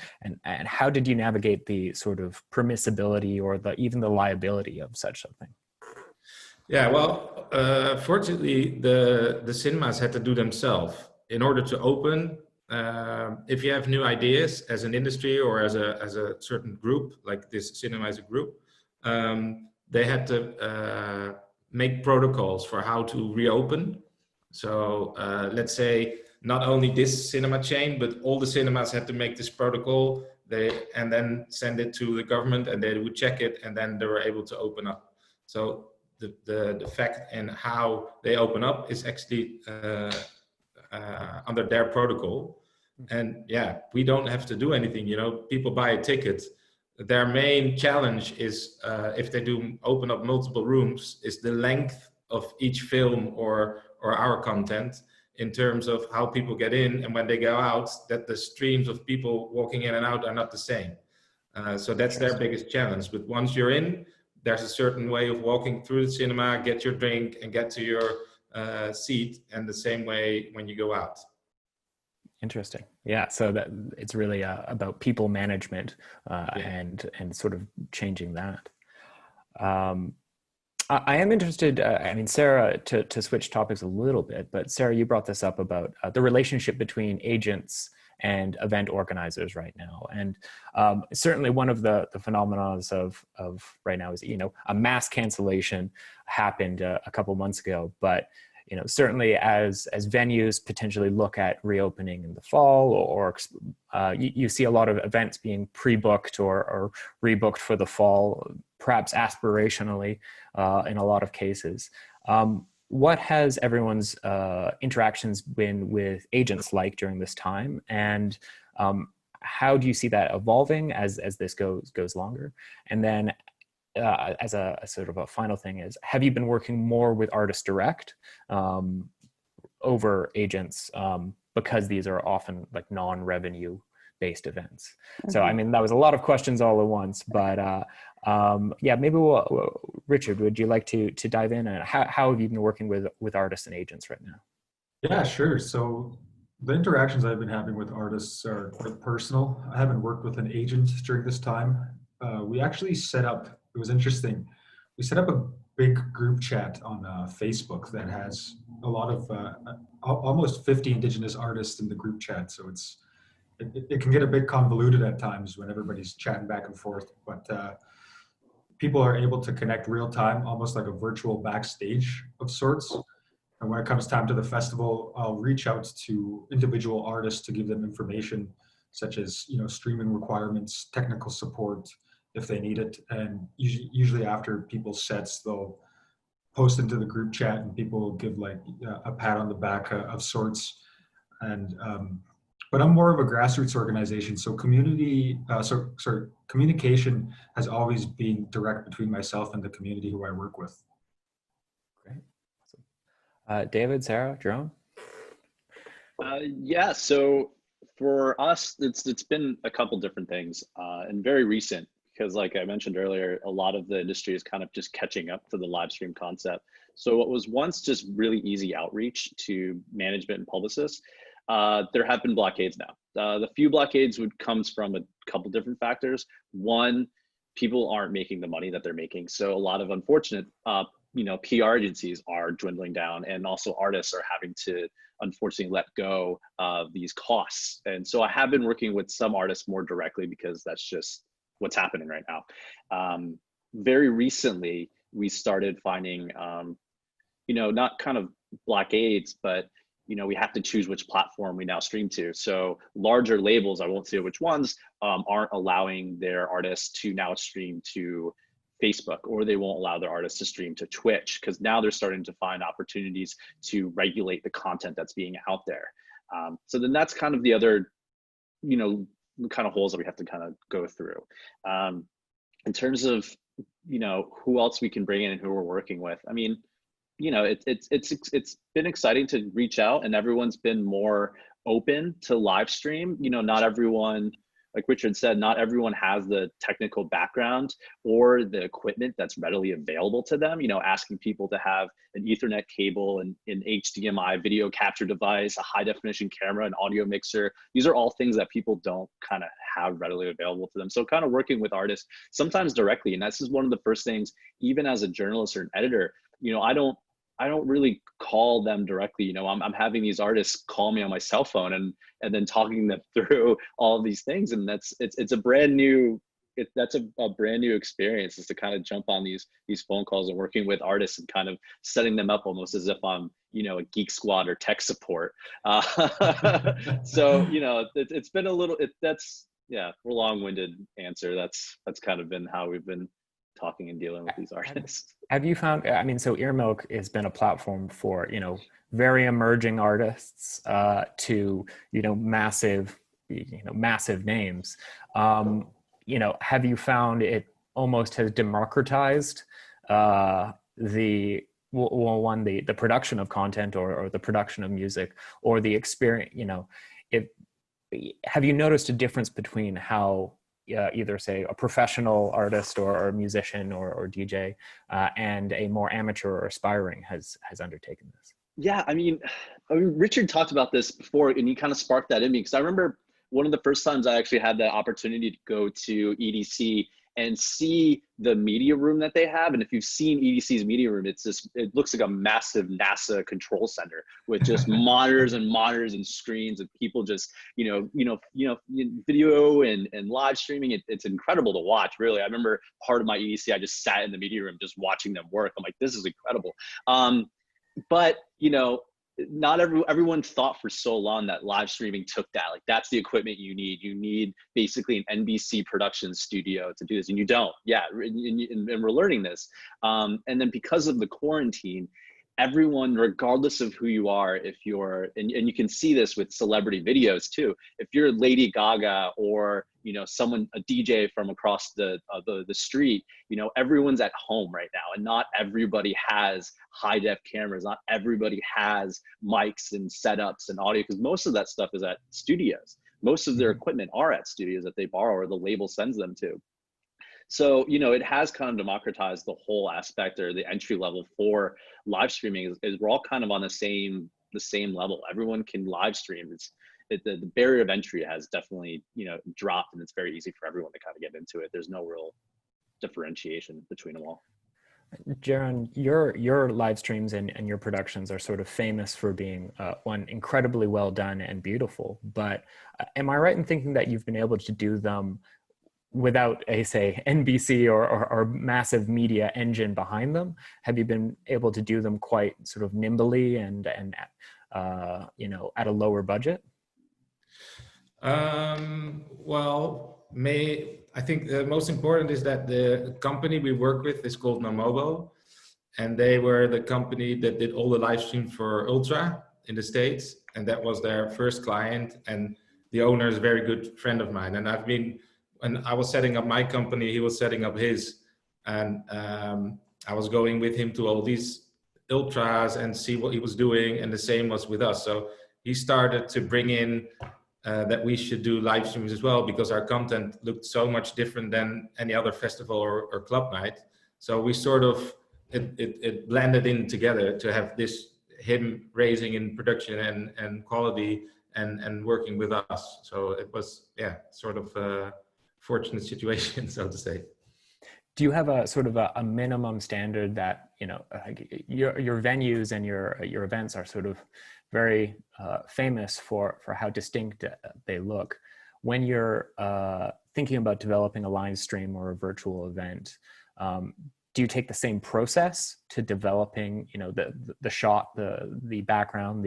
how did you navigate the sort of permissibility or even the liability of such something? Yeah, well, fortunately, the cinemas had to do themselves in order to open. If you have new ideas as an industry or as a certain group, like this cinema as a group, they had to make protocols for how to reopen. So let's say not only this cinema chain, but all the cinemas had to make this protocol and then send it to the government, and they would check it, and then they were able to open up. So the fact and how they open up is actually under their protocol. And yeah, we don't have to do anything. People buy a ticket. Their main challenge is if they do open up multiple rooms, is the length of each film or our content in terms of how people get in, and when they go out, that the streams of people walking in and out are not the same. So that's their biggest challenge. But once you're in, there's a certain way of walking through the cinema, get your drink and get to your seat, and the same way when you go out. Interesting. Yeah. So that it's really about people management and sort of changing that. I am interested, Sarah, to switch topics a little bit, but Sarah, you brought this up about the relationship between agents and event organizers right now. And certainly one of the phenomena of right now is, a mass cancellation happened a couple months ago, but certainly as venues potentially look at reopening in the fall, or you see a lot of events being pre-booked or rebooked for the fall, perhaps aspirationally in a lot of cases. What has everyone's interactions been with agents like during this time? And how do you see that evolving as this goes longer? And then as a sort of a final thing is, have you been working more with artists direct over agents because these are often like non-revenue based events? Mm-hmm. So, that was a lot of questions all at once, but maybe Richard, would you like to dive in? And how have you been working with artists and agents right now? Yeah, sure. So the interactions I've been having with artists are quite personal. I haven't worked with an agent during this time. We actually set up, it was interesting, we set up a big group chat on Facebook that has a lot of, almost 50 Indigenous artists in the group chat. So it can get a bit convoluted at times when everybody's chatting back and forth, but people are able to connect real time, almost like a virtual backstage of sorts. And when it comes time to the festival, I'll reach out to individual artists to give them information such as, streaming requirements, technical support if they need it. And usually after people's sets, they'll post into the group chat and people will give like a pat on the back of sorts. And but I'm more of a grassroots organization, so communication has always been direct between myself and the community who I work with. Great, awesome. David, Sarah, Jerome. Yeah, so for us, it's been a couple different things and very recent, because like I mentioned earlier, a lot of the industry is kind of just catching up to the live stream concept. So what was once just really easy outreach to management and publicists, there have been blockades now. The few blockades comes from a couple different factors. One, people aren't making the money that they're making. So a lot of unfortunate, PR agencies are dwindling down, and also artists are having to unfortunately let go of these costs. And so I have been working with some artists more directly because that's just what's happening right now. Very recently, we started finding, not kind of blockades, but we have to choose which platform we now stream to. So larger labels, I won't say which ones, aren't allowing their artists to now stream to Facebook, or they won't allow their artists to stream to Twitch, because now they're starting to find opportunities to regulate the content that's being out there. So then that's kind of the other, kind of holes that we have to kind of go through. in terms of, you know, who else we can bring in and who we're working with, I mean, you know, it's been exciting to reach out, and everyone's been more open to live stream. You know, not everyone, like Richard said, not everyone has the technical background or the equipment that's readily available to them. You know, asking people to have an Ethernet cable and an HDMI video capture device, a high definition camera, an audio mixer. These are all things that people don't kind of have readily available to them. So kind of working with artists sometimes directly. And this is one of the first things, even as a journalist or an editor, you know, I don't really call them directly. You know, I'm having these artists call me on my cell phone and then talking them through all of these things. And it's a brand new, that's a brand new experience, is to kind of jump on these phone calls and working with artists and kind of setting them up almost as if I'm, you know, a Geek Squad or tech support. So, you know, it's been a little, that's, yeah, a long-winded answer. That's kind of been how we've been talking and dealing with these artists. Have you found, I mean, so Earmilk has been a platform for, you know, very emerging artists to, you know, massive names. You know, have you found it almost has democratized the production of content or the production of music or the experience, you know, have you noticed a difference between how either say a professional artist or musician or DJ and a more amateur or aspiring has undertaken this? Yeah, I mean, Richard talked about this before, and he kind of sparked that in me, because I remember one of the first times I actually had the opportunity to go to EDC and see the media room that they have. And if you've seen EDC's media room, it looks like a massive NASA control center with just monitors and monitors and screens and people just, you know, video and live streaming. It's incredible to watch, really. I remember part of my EDC, I just sat in the media room just watching them work. I'm like, this is incredible. But, you know, not everyone thought for so long that live streaming took that. Like, that's the equipment you need. You need basically an NBC production studio to do this, and you don't. Yeah, and we're learning this. And then because of the quarantine, everyone, regardless of who you are, if you're, and you can see this with celebrity videos too, if you're Lady Gaga or, you know, someone, a DJ from across the street, you know, everyone's at home right now, and not everybody has high def cameras. Not everybody has mics and setups and audio, because most of that stuff is at studios. Most of their equipment are at studios that they borrow or the label sends them to. So, you know, it has kind of democratized the whole aspect, or the entry level for live streaming is we're all kind of on the same level. Everyone can live stream. The barrier of entry has definitely, you know, dropped, and it's very easy for everyone to kind of get into it. There's no real differentiation between them all. Jaron, your live streams and your productions are sort of famous for being one, incredibly well done and beautiful. But am I right in thinking that you've been able to do them without a, say, NBC or massive media engine behind them? Have you been able to do them quite sort of nimbly and you know, at a lower budget? Well, I think the most important is that the company we work with is called Nomobo, and they were the company that did all the live streams for Ultra in the States, and that was their first client, and the owner is a very good friend of mine. And when I was setting up my company, he was setting up his, and I was going with him to all these Ultras and see what he was doing, and the same was with us. So he started to bring in that we should do live streams as well, because our content looked so much different than any other festival or club night. So we sort of, it blended in together to have him raising in production and quality and working with us. So it was, yeah, sort of a fortunate situation, so to say. Do you have a sort of a minimum standard that, you know, your venues and your events are sort of very famous for how distinct they look? When you're thinking about developing a live stream or a virtual event, do you take the same process to developing, you know, the shot, the background,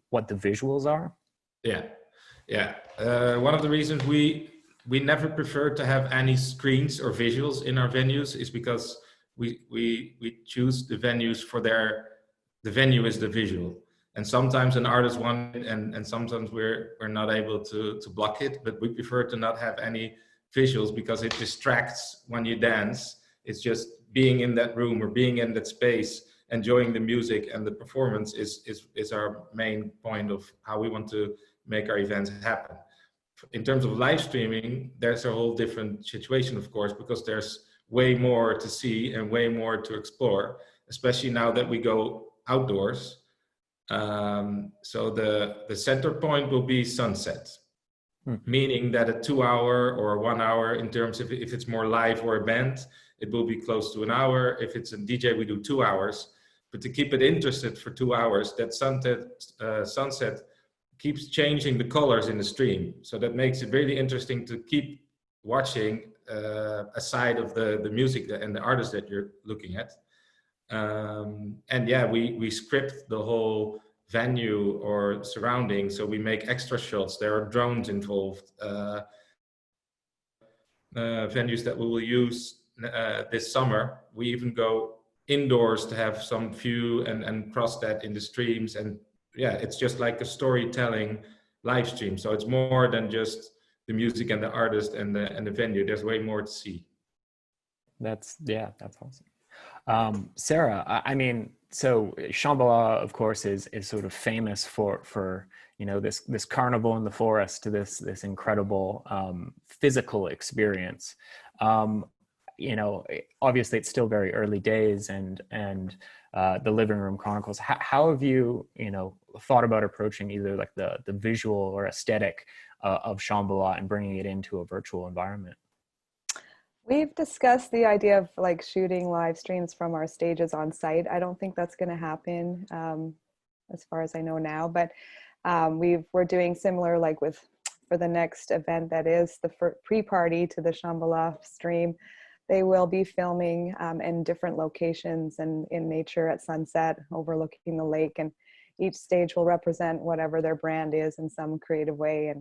what the visuals are? Yeah. One of the reasons we never prefer to have any screens or visuals in our venues is because we choose the venues for the venue is the visual. And sometimes an artist wants it, and sometimes we're not able to block it, but we prefer to not have any visuals because it distracts when you dance. It's just being in that room or being in that space, enjoying the music, and the performance is our main point of how we want to make our events happen. In terms of live streaming, there's a whole different situation, of course, because there's way more to see and way more to explore, especially now that we go outdoors. So the center point will be sunset, meaning that a 2 hour or 1 hour, in terms of if it's more live or a band, it will be close to an hour. If it's a DJ, we do 2 hours. But to keep it interested for 2 hours, that sunset keeps changing the colors in the stream. So that makes it really interesting to keep watching aside of the music and the artist that you're looking at. And yeah, we script the whole venue or surrounding, so we make extra shots. There are drones involved. Venues that we will use this summer, we even go indoors to have some view and cross that in the streams. And yeah, it's just like a storytelling live stream. So it's more than just the music and the artist and the venue. There's way more to see. That's awesome. Sarah, I mean, so Shambhala, of course, is sort of famous for you know, this carnival in the forest, this incredible physical experience. You know, obviously it's still very early days, and the Living Room Chronicles. How have you, you know, thought about approaching either like the visual or aesthetic of Shambhala and bringing it into a virtual environment? We've discussed the idea of like shooting live streams from our stages on site. I don't think that's going to happen as far as I know now, but we're doing similar, like for the next event that is the pre-party to the Shambhala stream. They will be filming in different locations and in nature at sunset overlooking the lake, and each stage will represent whatever their brand is in some creative way.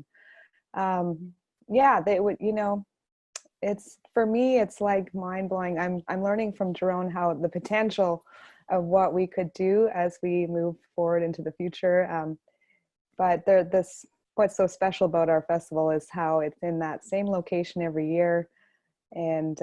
And yeah, they would, you know, it's, for me, it's like mind-blowing. I'm learning from Jerome how the potential of what we could do as we move forward into the future. But what's so special about our festival is how it's in that same location every year, and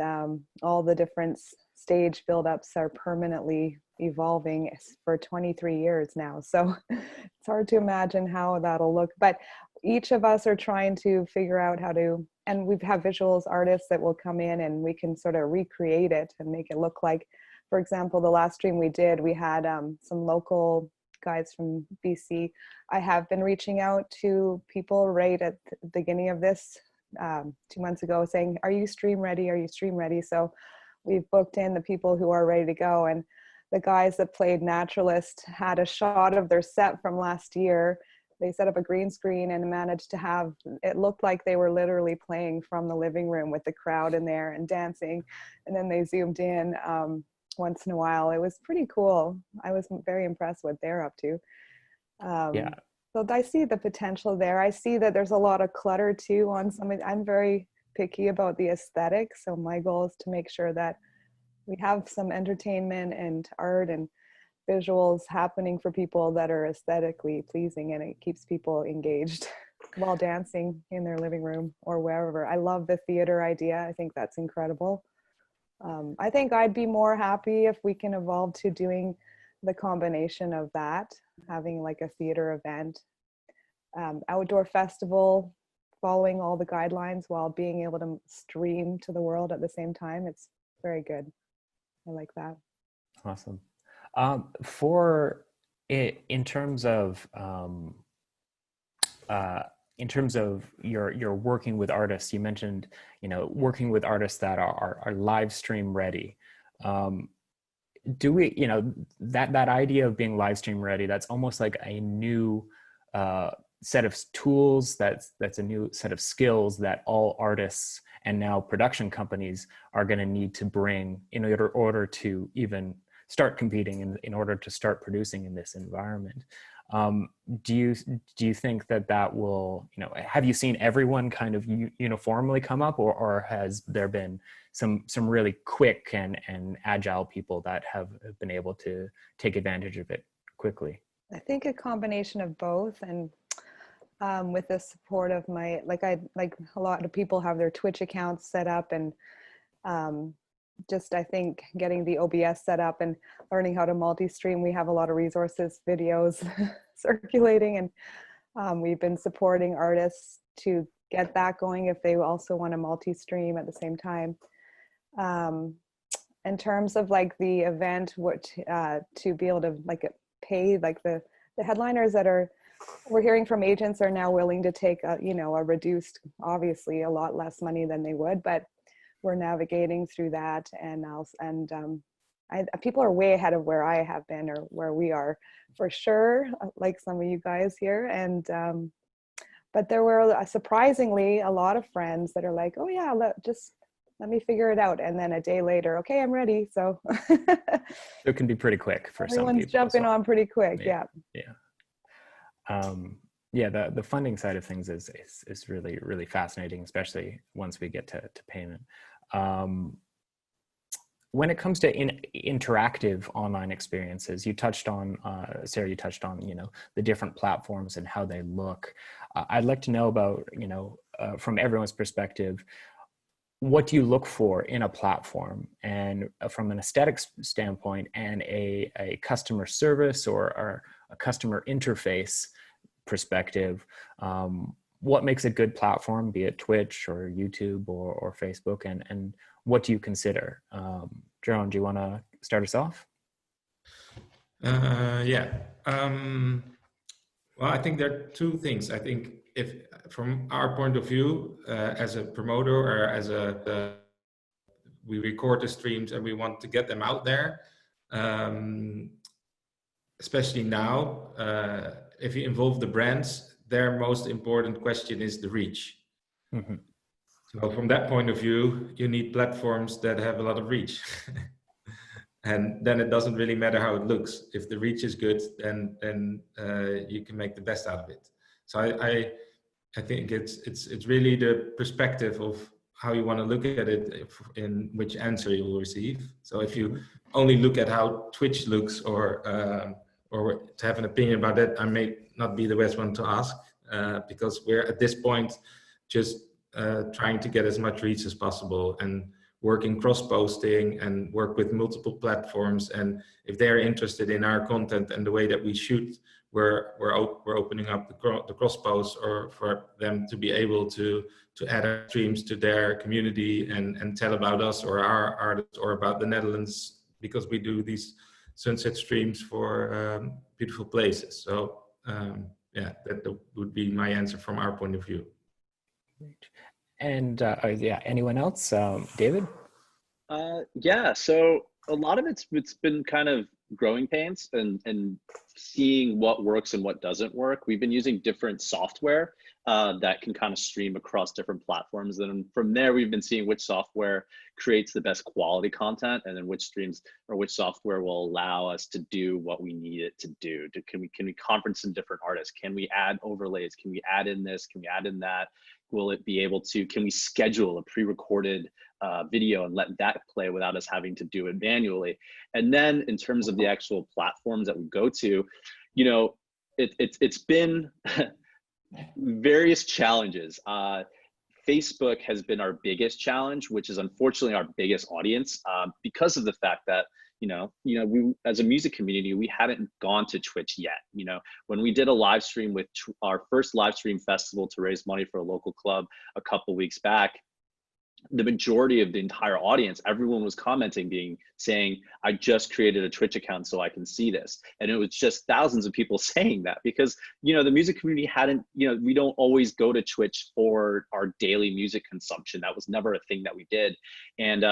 all the different stage build-ups are permanently evolving for 23 years now. So it's hard to imagine how that'll look, but each of us are trying to figure out how to, and we have visuals artists that will come in and we can sort of recreate it and make it look like, for example, the last stream we did, we had some local guys from BC. I have been reaching out to people right at the beginning of this 2 months ago saying, are you stream ready? Are you stream ready? So we've booked in the people who are ready to go. And the guys that played Naturalist had a shot of their set from last year. They set up a green screen and managed to have, it looked like they were literally playing from the living room with the crowd in there and dancing. And then they zoomed in once in a while. It was pretty cool. I was very impressed what they're up to. Yeah. So I see the potential there. I see that there's a lot of clutter too on some. I'm very picky about the aesthetic. So my goal is to make sure that we have some entertainment and art and visuals happening for people that are aesthetically pleasing, and it keeps people engaged while dancing in their living room or wherever. I love the theater idea. I think that's incredible. I think I'd be more happy if we can evolve to doing the combination of that, having like a theater event, outdoor festival, following all the guidelines while being able to stream to the world at the same time. It's very good. I like that. Awesome. In terms of your working with artists, you mentioned, you know, working with artists that are live stream ready. Do we, you know, that idea of being live stream ready, that's almost like a new set of tools, that's a new set of skills that all artists and now production companies are going to need to bring in order to even start competing, in order to start producing in this environment. Do you think that will, you know, have you seen everyone kind of uniformly come up, or has there been some really quick and agile people that have been able to take advantage of it quickly? I think a combination of both. And with the support of my, like a lot of people have their Twitch accounts set up, and just I think getting the OBS set up and learning how to multi-stream. We have a lot of resources, videos circulating, and we've been supporting artists to get that going if they also want to multi-stream at the same time. In terms of like the event, what to be able to like pay, like the headliners that we're hearing from agents are now willing to take a, you know, a reduced, obviously a lot less money than they would, but we're navigating through that. And people are way ahead of where I have been or where we are for sure, like some of you guys here. And but there were surprisingly a lot of friends that are like, oh yeah, let me figure it out. And then a day later, okay, I'm ready. So it can be pretty quick for some people. Everyone's jumping on pretty quick. Yeah. Yeah. The funding side of things is really, really fascinating, especially once we get to payment. When it comes to interactive online experiences, you touched on, Sarah, you touched on, you know, the different platforms and how they look. I'd like to know about, you know, from everyone's perspective, what do you look for in a platform, and from an aesthetics standpoint and a customer service or a customer interface perspective, what makes a good platform, be it Twitch or YouTube or Facebook, and what do you consider? Jerome, do you want to start us off? Yeah. Well, I think there are two things. I think if from our point of view, as a promoter or as we record the streams and we want to get them out there, especially now, if you involve the brands, their most important question is the reach. Mm-hmm. So from that point of view, you need platforms that have a lot of reach. And then it doesn't really matter how it looks. If the reach is good, then you can make the best out of it. So I think it's really the perspective of how you want to look at it, in which answer you will receive. So if you only look at how Twitch looks, or to have an opinion about that, I may not be the best one to ask, because we're at this point just trying to get as much reach as possible and working cross-posting and work with multiple platforms. And if they're interested in our content and the way that we shoot, we're opening up the cross-posts, or for them to be able to add our streams to their community and tell about us or our artists or about the Netherlands, because we do these sunset streams for beautiful places. So yeah, that would be my answer from our point of view. And yeah, anyone else? David? Yeah, so a lot of it's been kind of growing pains and seeing what works and what doesn't work. We've been using different software that can kind of stream across different platforms. And from there, we've been seeing which software creates the best quality content, and then which streams or which software will allow us to do what we need it to do. Can we conference in different artists? Can we add overlays? Can we add in this? Can we add in that? Will it be able to, can we schedule a pre-recorded video and let that play without us having to do it manually? And then in terms of the actual platforms that we go to, you know, it's been various challenges. Facebook has been our biggest challenge, which is unfortunately our biggest audience, because of the fact that we as a music community, we hadn't gone to Twitch yet. You know, when we did a live stream with our first live stream festival to raise money for a local club a couple weeks back, the majority of the entire audience, everyone was commenting, saying, I just created a Twitch account so I can see this. And it was just thousands of people saying that, because, you know, the music community hadn't, you know, we don't always go to Twitch for our daily music consumption. That was never a thing that we did. And,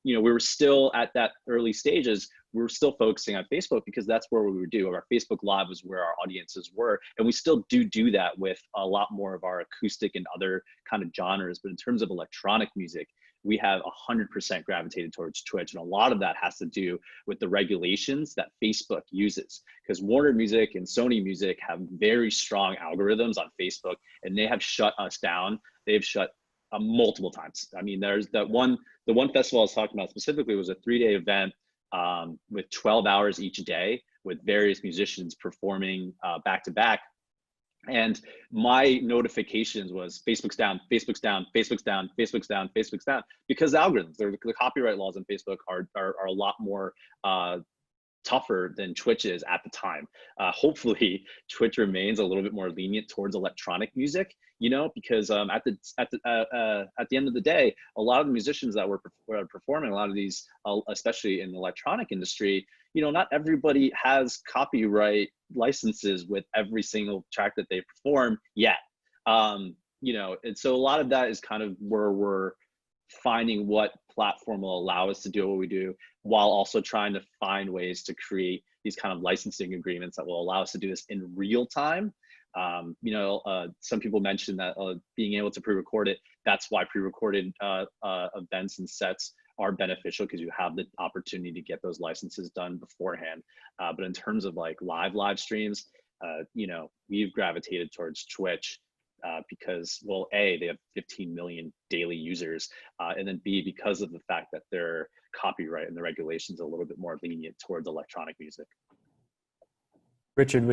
you know, we were still at that early stages. We were still focusing on Facebook because that's where we would do. Our Facebook Live was where our audiences were. And we still do that with a lot more of our acoustic and other kind of genres. But in terms of electronic music, we have 100% gravitated towards Twitch. And a lot of that has to do with the regulations that Facebook uses, because Warner Music and Sony Music have very strong algorithms on Facebook, and they have shut us down. They've shut multiple times. I mean, there's the one festival I was talking about specifically was a 3-day event with 12 hours each day with various musicians performing back to back. And my notifications was Facebook's down, Facebook's down, Facebook's down, Facebook's down, Facebook's down, because the algorithms, the copyright laws on Facebook are a lot more tougher than Twitch is at the time. Hopefully, Twitch remains a little bit more lenient towards electronic music, you know, because at the end of the day, a lot of the musicians that were performing, a lot of these, especially in the electronic industry, you know, not everybody has copyright licenses with every single track that they perform yet. You know, and so a lot of that is kind of where we're finding what platform will allow us to do what we do, while also trying to find ways to create these kind of licensing agreements that will allow us to do this in real time. You know, some people mentioned that being able to pre-record it, that's why pre-recorded events and sets are beneficial, because you have the opportunity to get those licenses done beforehand. But in terms of like live streams, you know, we've gravitated towards Twitch because, well, A, they have 15 million daily users, and then B, because of the fact that their copyright and the regulations are a little bit more lenient towards electronic music. Richard,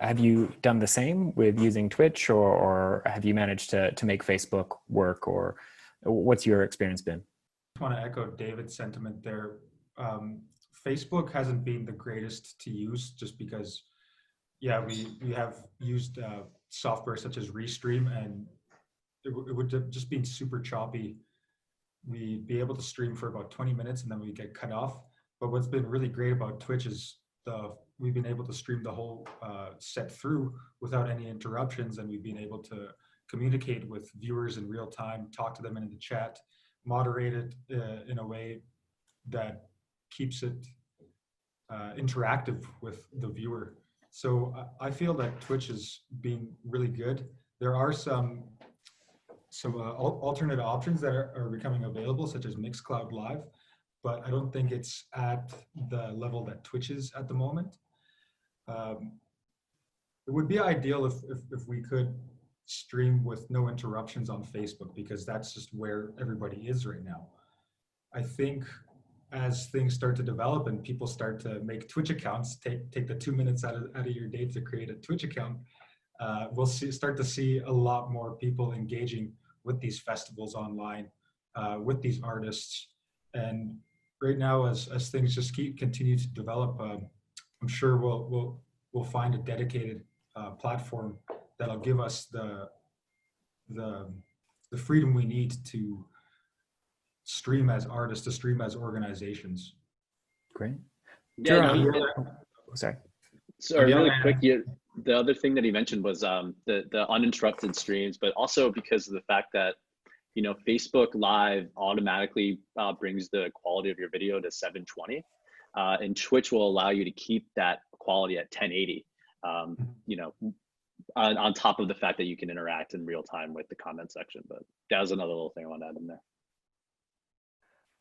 have you done the same with using Twitch, or have you managed to make Facebook work, or what's your experience been? I want to echo David's sentiment there. Facebook hasn't been the greatest to use, just because, yeah, we have used software such as Restream, and it would just be super choppy. We'd be able to stream for about 20 minutes and then we get cut off. But what's been really great about Twitch is we've been able to stream the whole set through without any interruptions, and we've been able to communicate with viewers in real time, talk to them in the chat, moderate it in a way that keeps it interactive with the viewer. So I feel that Twitch has been really good. There are some alternate options that are becoming available, such as Mixcloud Live, but I don't think it's at the level that Twitch is at the moment. It would be ideal if we could stream with no interruptions on Facebook, because that's just where everybody is right now. I think as things start to develop and people start to make Twitch accounts, take the 2 minutes out of your day to create a Twitch account, we'll start to see a lot more people engaging with these festivals online, with these artists. And right now, as things just continue to develop, I'm sure we'll find a dedicated platform that'll give us the freedom we need to stream as artists, to stream as organizations. Great. Yeah, sorry. Sorry, really quick. The other thing that he mentioned was the uninterrupted streams, but also because of the fact that, you know, Facebook Live automatically brings the quality of your video to 720, and Twitch will allow you to keep that quality at 1080. You know, on top of the fact that you can interact in real time with the comment section. But that was another little thing I want to add in there.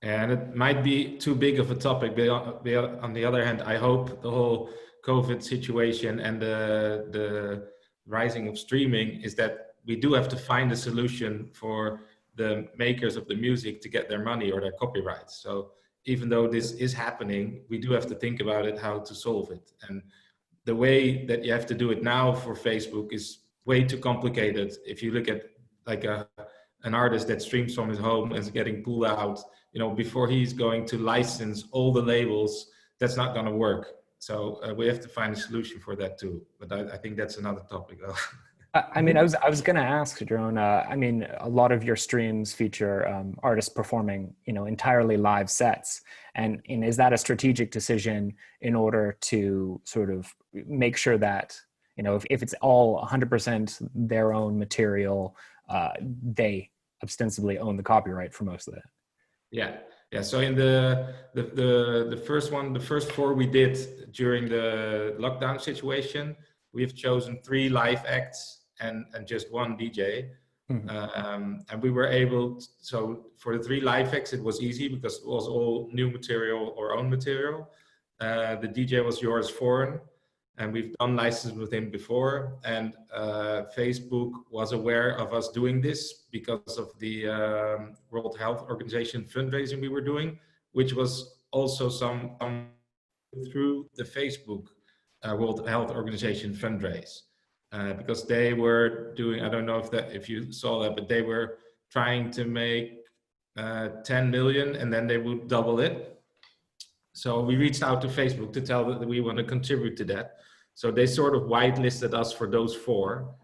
And it might be too big of a topic, but on the other hand, I hope the whole COVID situation and the rising of streaming is that we do have to find a solution for the makers of the music to get their money or their copyrights. So even though this is happening, we do have to think about it, how to solve it. And the way that you have to do it now for Facebook is way too complicated. If you look at like an artist that streams from his home and is getting pulled out, you know, before he's going to license all the labels, that's not going to work. So we have to find a solution for that too. But I think that's another topic though. I mean, I was going to ask, Jerome, I mean, a lot of your streams feature artists performing, you know, entirely live sets. And is that a strategic decision in order to sort of make sure that, you know, if it's all 100% their own material, they ostensibly own the copyright for most of that? Yeah. So in the first one, the first 4 we did during the lockdown situation, we've chosen 3 live acts and just 1 DJ. Mm-hmm. And we were able, so for the 3 live acts, it was easy because it was all new material or own material. The DJ was Joris Foreign, and we've done licenses with him before. And Facebook was aware of us doing this because of the World Health Organization fundraising we were doing, which was also some through the Facebook World Health Organization fundraise. because they were doing, I don't know if you saw that, but they were trying to make 10 million and then they would double it. So we reached out to Facebook to tell them that we want to contribute to that. So they sort of whitelisted us for those 4,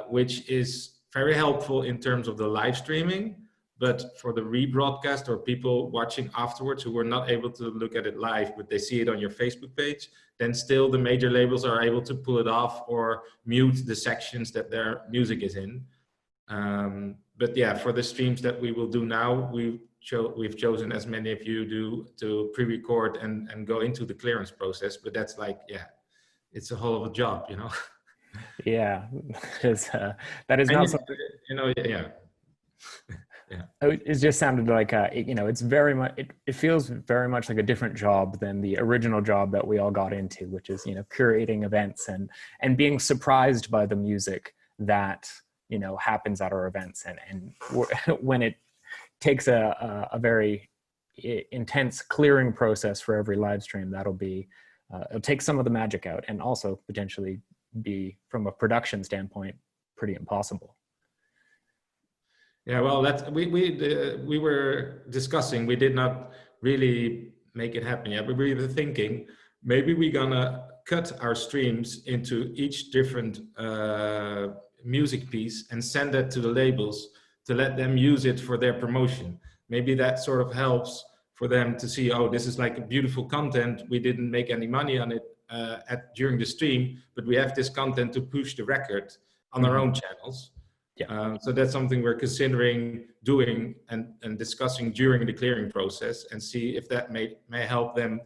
which is very helpful in terms of the live streaming. But for the rebroadcast or people watching afterwards who were not able to look at it live, but they see it on your Facebook page, then still the major labels are able to pull it off or mute the sections that their music is in. But yeah, for the streams that we will do now, we've chosen, as many of you do, to pre-record and go into the clearance process. But that's like, yeah, it's a whole of a job, you know? Yeah, that is And not you, something, you know, yeah. yeah. It just sounded like, you know, it's very much, it feels very much like a different job than the original job that we all got into, which is, you know, curating events and being surprised by the music that, you know, happens at our events. And when it takes a very intense clearing process for every live stream, that'll be, it'll take some of the magic out and also potentially be, from a production standpoint, pretty impossible. Yeah, well, that's we were discussing. We did not really make it happen yet, but we were thinking maybe we're gonna cut our streams into each different music piece and send that to the labels to let them use it for their promotion. Maybe that sort of helps for them to see, oh, this is like beautiful content. We didn't make any money on it during the stream, but we have this content to push the record on our own channels. Yeah. So that's something we're considering doing and discussing during the clearing process, and see if that may help them.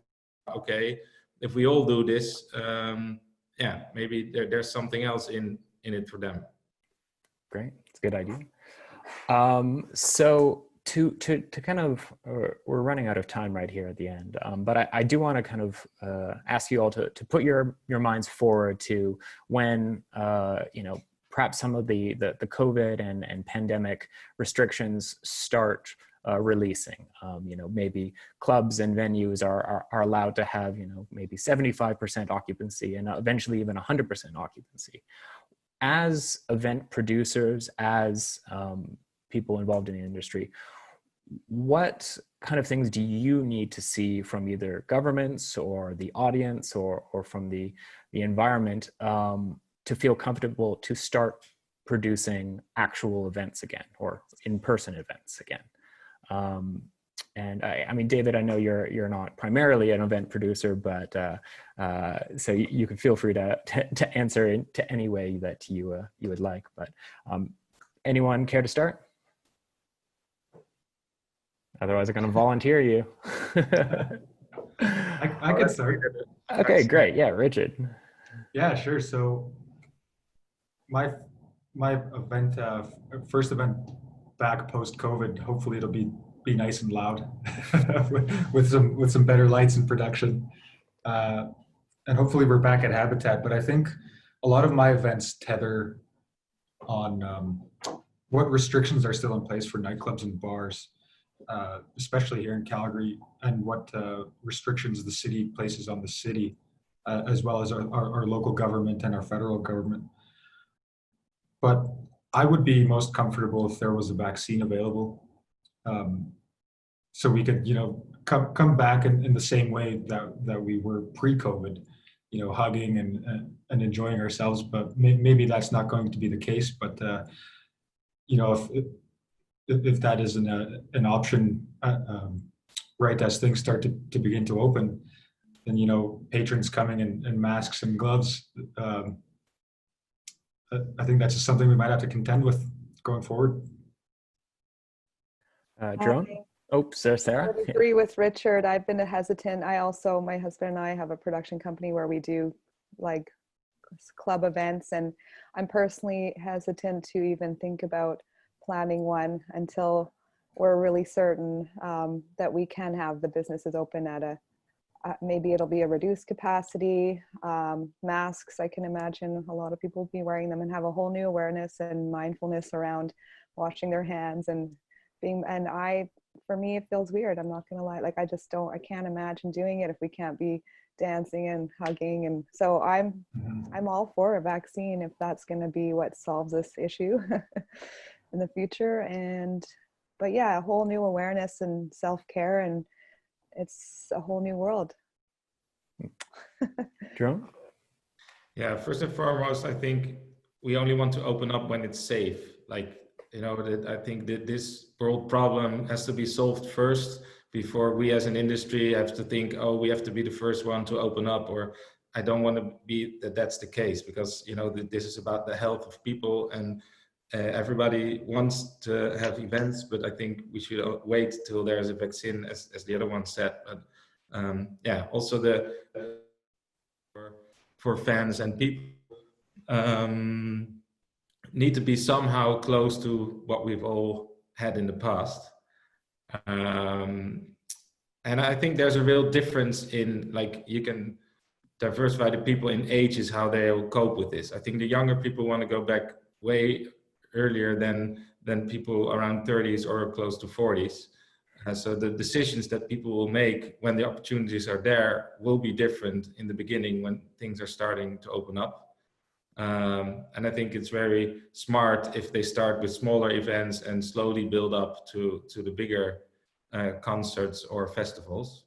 Okay, if we all do this, yeah, maybe there's something else in it for them. Great, it's a good idea. So to kind of, we're running out of time right here at the end, but I do want to kind of ask you all to put your minds forward to when, you know, perhaps some of the COVID and pandemic restrictions start releasing. You know, maybe clubs and venues are allowed to have, you know, maybe 75% occupancy and eventually even 100% occupancy. As event producers, as people involved in the industry, what kind of things do you need to see from either governments or the audience or from the environment to feel comfortable to start producing actual events again, or in-person events again? And I mean, David, I know you're not primarily an event producer, but so you can feel free to answer in to any way that you would like. But anyone care to start? Otherwise, I'm going to volunteer you. I can start. Okay, great. Yeah, Richard. Yeah, sure. So my event, first event back post COVID, hopefully it'll be nice and loud with some better lights and production, and hopefully we're back at Habitat. But I think a lot of my events tether on what restrictions are still in place for nightclubs and bars, especially here in Calgary, and what restrictions the city places on the city, as well as our local government and our federal government. But I would be most comfortable if there was a vaccine available, so we could, you know, come back in the same way that we were pre-COVID, you know, hugging and enjoying ourselves. But maybe that's not going to be the case. But you know, if that is an option, right as things start to begin to open, then, you know, patrons coming in masks and gloves. I think that's just something we might have to contend with going forward. Jerome? Oops, Sarah. I would agree with Richard. I've been hesitant. My husband and I have a production company where we do like club events, and I'm personally hesitant to even think about planning one until we're really certain that we can have the businesses open at maybe it'll be a reduced capacity. Masks, I can imagine a lot of people will be wearing them, and have a whole new awareness and mindfulness around washing their hands and being, and I for me, it feels weird. I'm not gonna lie. Like I can't imagine doing it if we can't be dancing and hugging. And so I'm all for a vaccine if that's gonna be what solves this issue in the future. But yeah, a whole new awareness and self-care, and it's a whole new world. Jerome? Yeah, first and foremost, I think we only want to open up when it's safe. Like, I think that this world problem has to be solved first before we as an industry have to think, oh, we have to be the first one to open up. Or I don't want to be that's the case, because, this is about the health of people, and everybody wants to have events, but I think we should wait till there's a vaccine, as the other one said. But yeah, also for fans and people need to be somehow close to what we've all had in the past. And I think there's a real difference in, like, you can diversify the people in ages, how they'll cope with this. I think the younger people want to go back way earlier than people around 30s or close to 40s. So the decisions that people will make when the opportunities are there will be different in the beginning when things are starting to open up. And I think it's very smart if they start with smaller events and slowly build up to the bigger concerts or festivals.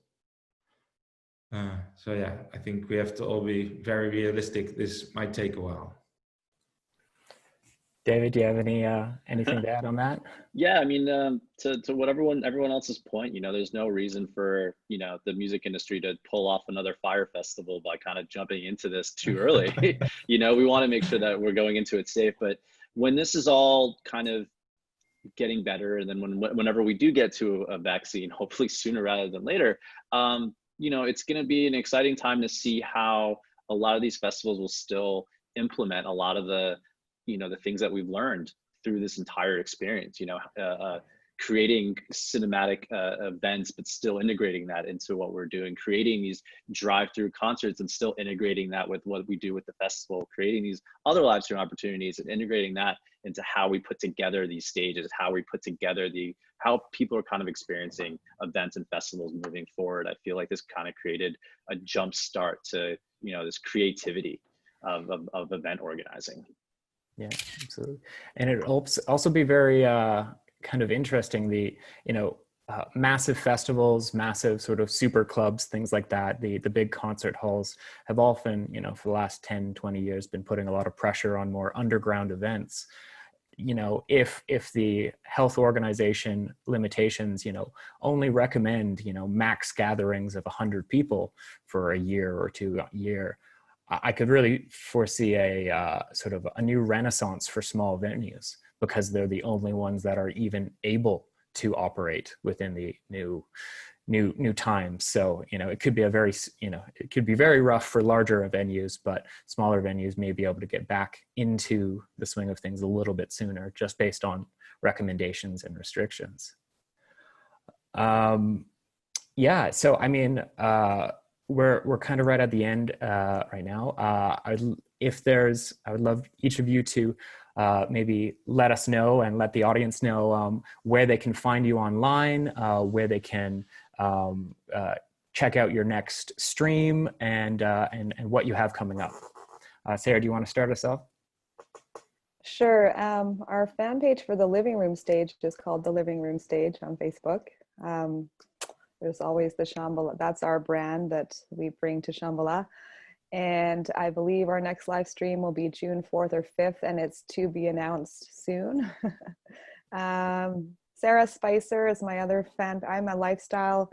So yeah, I think we have to all be very realistic. This might take a while. David, do you have anything to add on that? Yeah, I mean, to what everyone else's point, there's no reason for, the music industry to pull off another Fire Festival by kind of jumping into this too early. We want to make sure that we're going into it safe. But when this is all kind of getting better, and then whenever we do get to a vaccine, hopefully sooner rather than later, it's going to be an exciting time to see how a lot of these festivals will still implement a lot of the the things that we've learned through this entire experience, creating cinematic events, but still integrating that into what we're doing, creating these drive-through concerts and still integrating that with what we do with the festival, creating these other live stream opportunities and integrating that into how we put together these stages, how we put together how people are kind of experiencing events and festivals moving forward. I feel like this kind of created a jump start to, this creativity of event organizing. Yeah, absolutely. And it also be very kind of interesting, massive festivals, massive sort of super clubs, things like that. The big concert halls have often, for the last 10, 20 years been putting a lot of pressure on more underground events. If the health organization limitations, only recommend, max gatherings of 100 people for a year or 2 a year, I could really foresee a sort of a new renaissance for small venues, because they're the only ones that are even able to operate within the new times. So, it could be it could be very rough for larger venues, but smaller venues may be able to get back into the swing of things a little bit sooner, just based on recommendations and restrictions. Yeah, so I mean, we're kind of right at the end right now. I would love each of you to maybe let us know and let the audience know where they can find you online, where they can check out your next stream, and what you have coming up. Sarah, do you want to start us off? Sure. Our fan page for the Living Room Stage is called The Living Room Stage on Facebook. There's always the Shambhala. That's our brand that we bring to Shambhala. And I believe our next live stream will be June 4th or 5th, and it's to be announced soon. Sarah Spicer is my other fan. I'm a lifestyle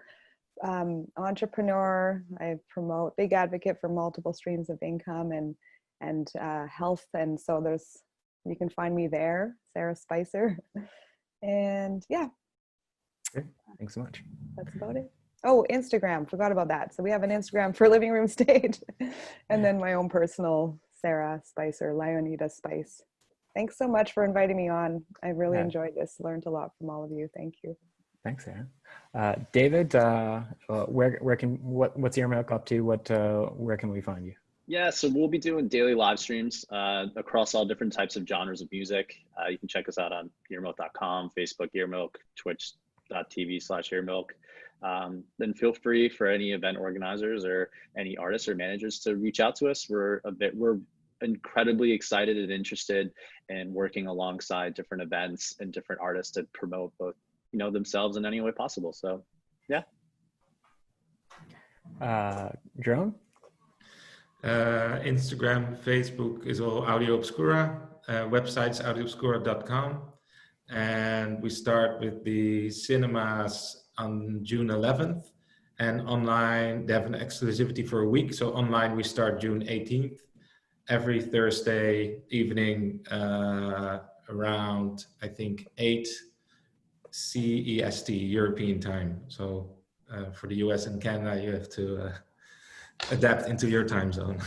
entrepreneur. I promote, big advocate for multiple streams of income and health. And so you can find me there, Sarah Spicer. And yeah. Okay. Thanks so much. That's about it. Oh, Instagram, forgot about that. So we have an Instagram for Living Room Stage, and then my own personal Sarah Spicer, Leonida Spice. Thanks so much for inviting me on. I really enjoyed this, learned a lot from all of you. Thank you. Thanks, Sarah. David, what's Earmilk up to? Where can we find you? Yeah, so we'll be doing daily live streams across all different types of genres of music. You can check us out on earmilk.com, Facebook Earmilk, Twitch twitch.tv/hearmilk. Then feel free for any event organizers or any artists or managers to reach out to us. We're incredibly excited and interested in working alongside different events and different artists to promote both, themselves in any way possible. So, yeah. Jerome? Instagram, Facebook is all Audio Obscura. Website's audioobscura.com. And we start with the cinemas on June 11th. And online, they have an exclusivity for a week. So online, we start June 18th. Every Thursday evening around, I think, 8 CEST, European time. So for the US and Canada, you have to adapt into your time zone.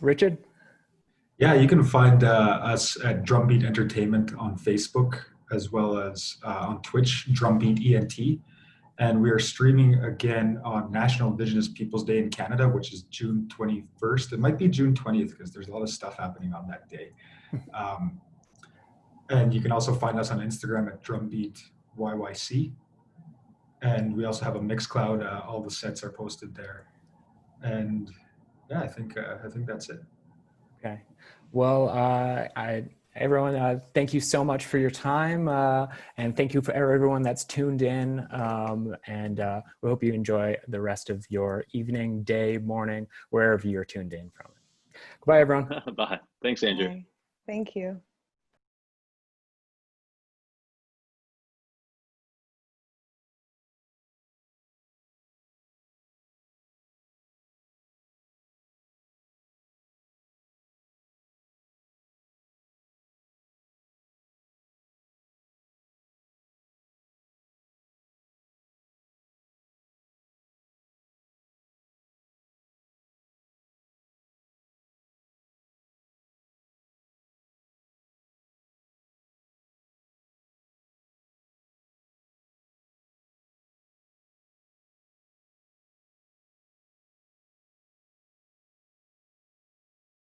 Richard? Yeah, you can find us at Drumbeat Entertainment on Facebook, as well as on Twitch, Drumbeat ENT. And we are streaming again on National Indigenous Peoples Day in Canada, which is June 21st. It might be June 20th because there's a lot of stuff happening on that day. And you can also find us on Instagram at Drumbeat YYC. And we also have a Mixcloud. All the sets are posted there. And yeah, I think that's it. Okay. Well, everyone, thank you so much for your time. And thank you for everyone that's tuned in. And we hope you enjoy the rest of your evening, day, morning, wherever you're tuned in from. Goodbye, everyone. Bye. Thanks, Andrew. Bye. Thank you.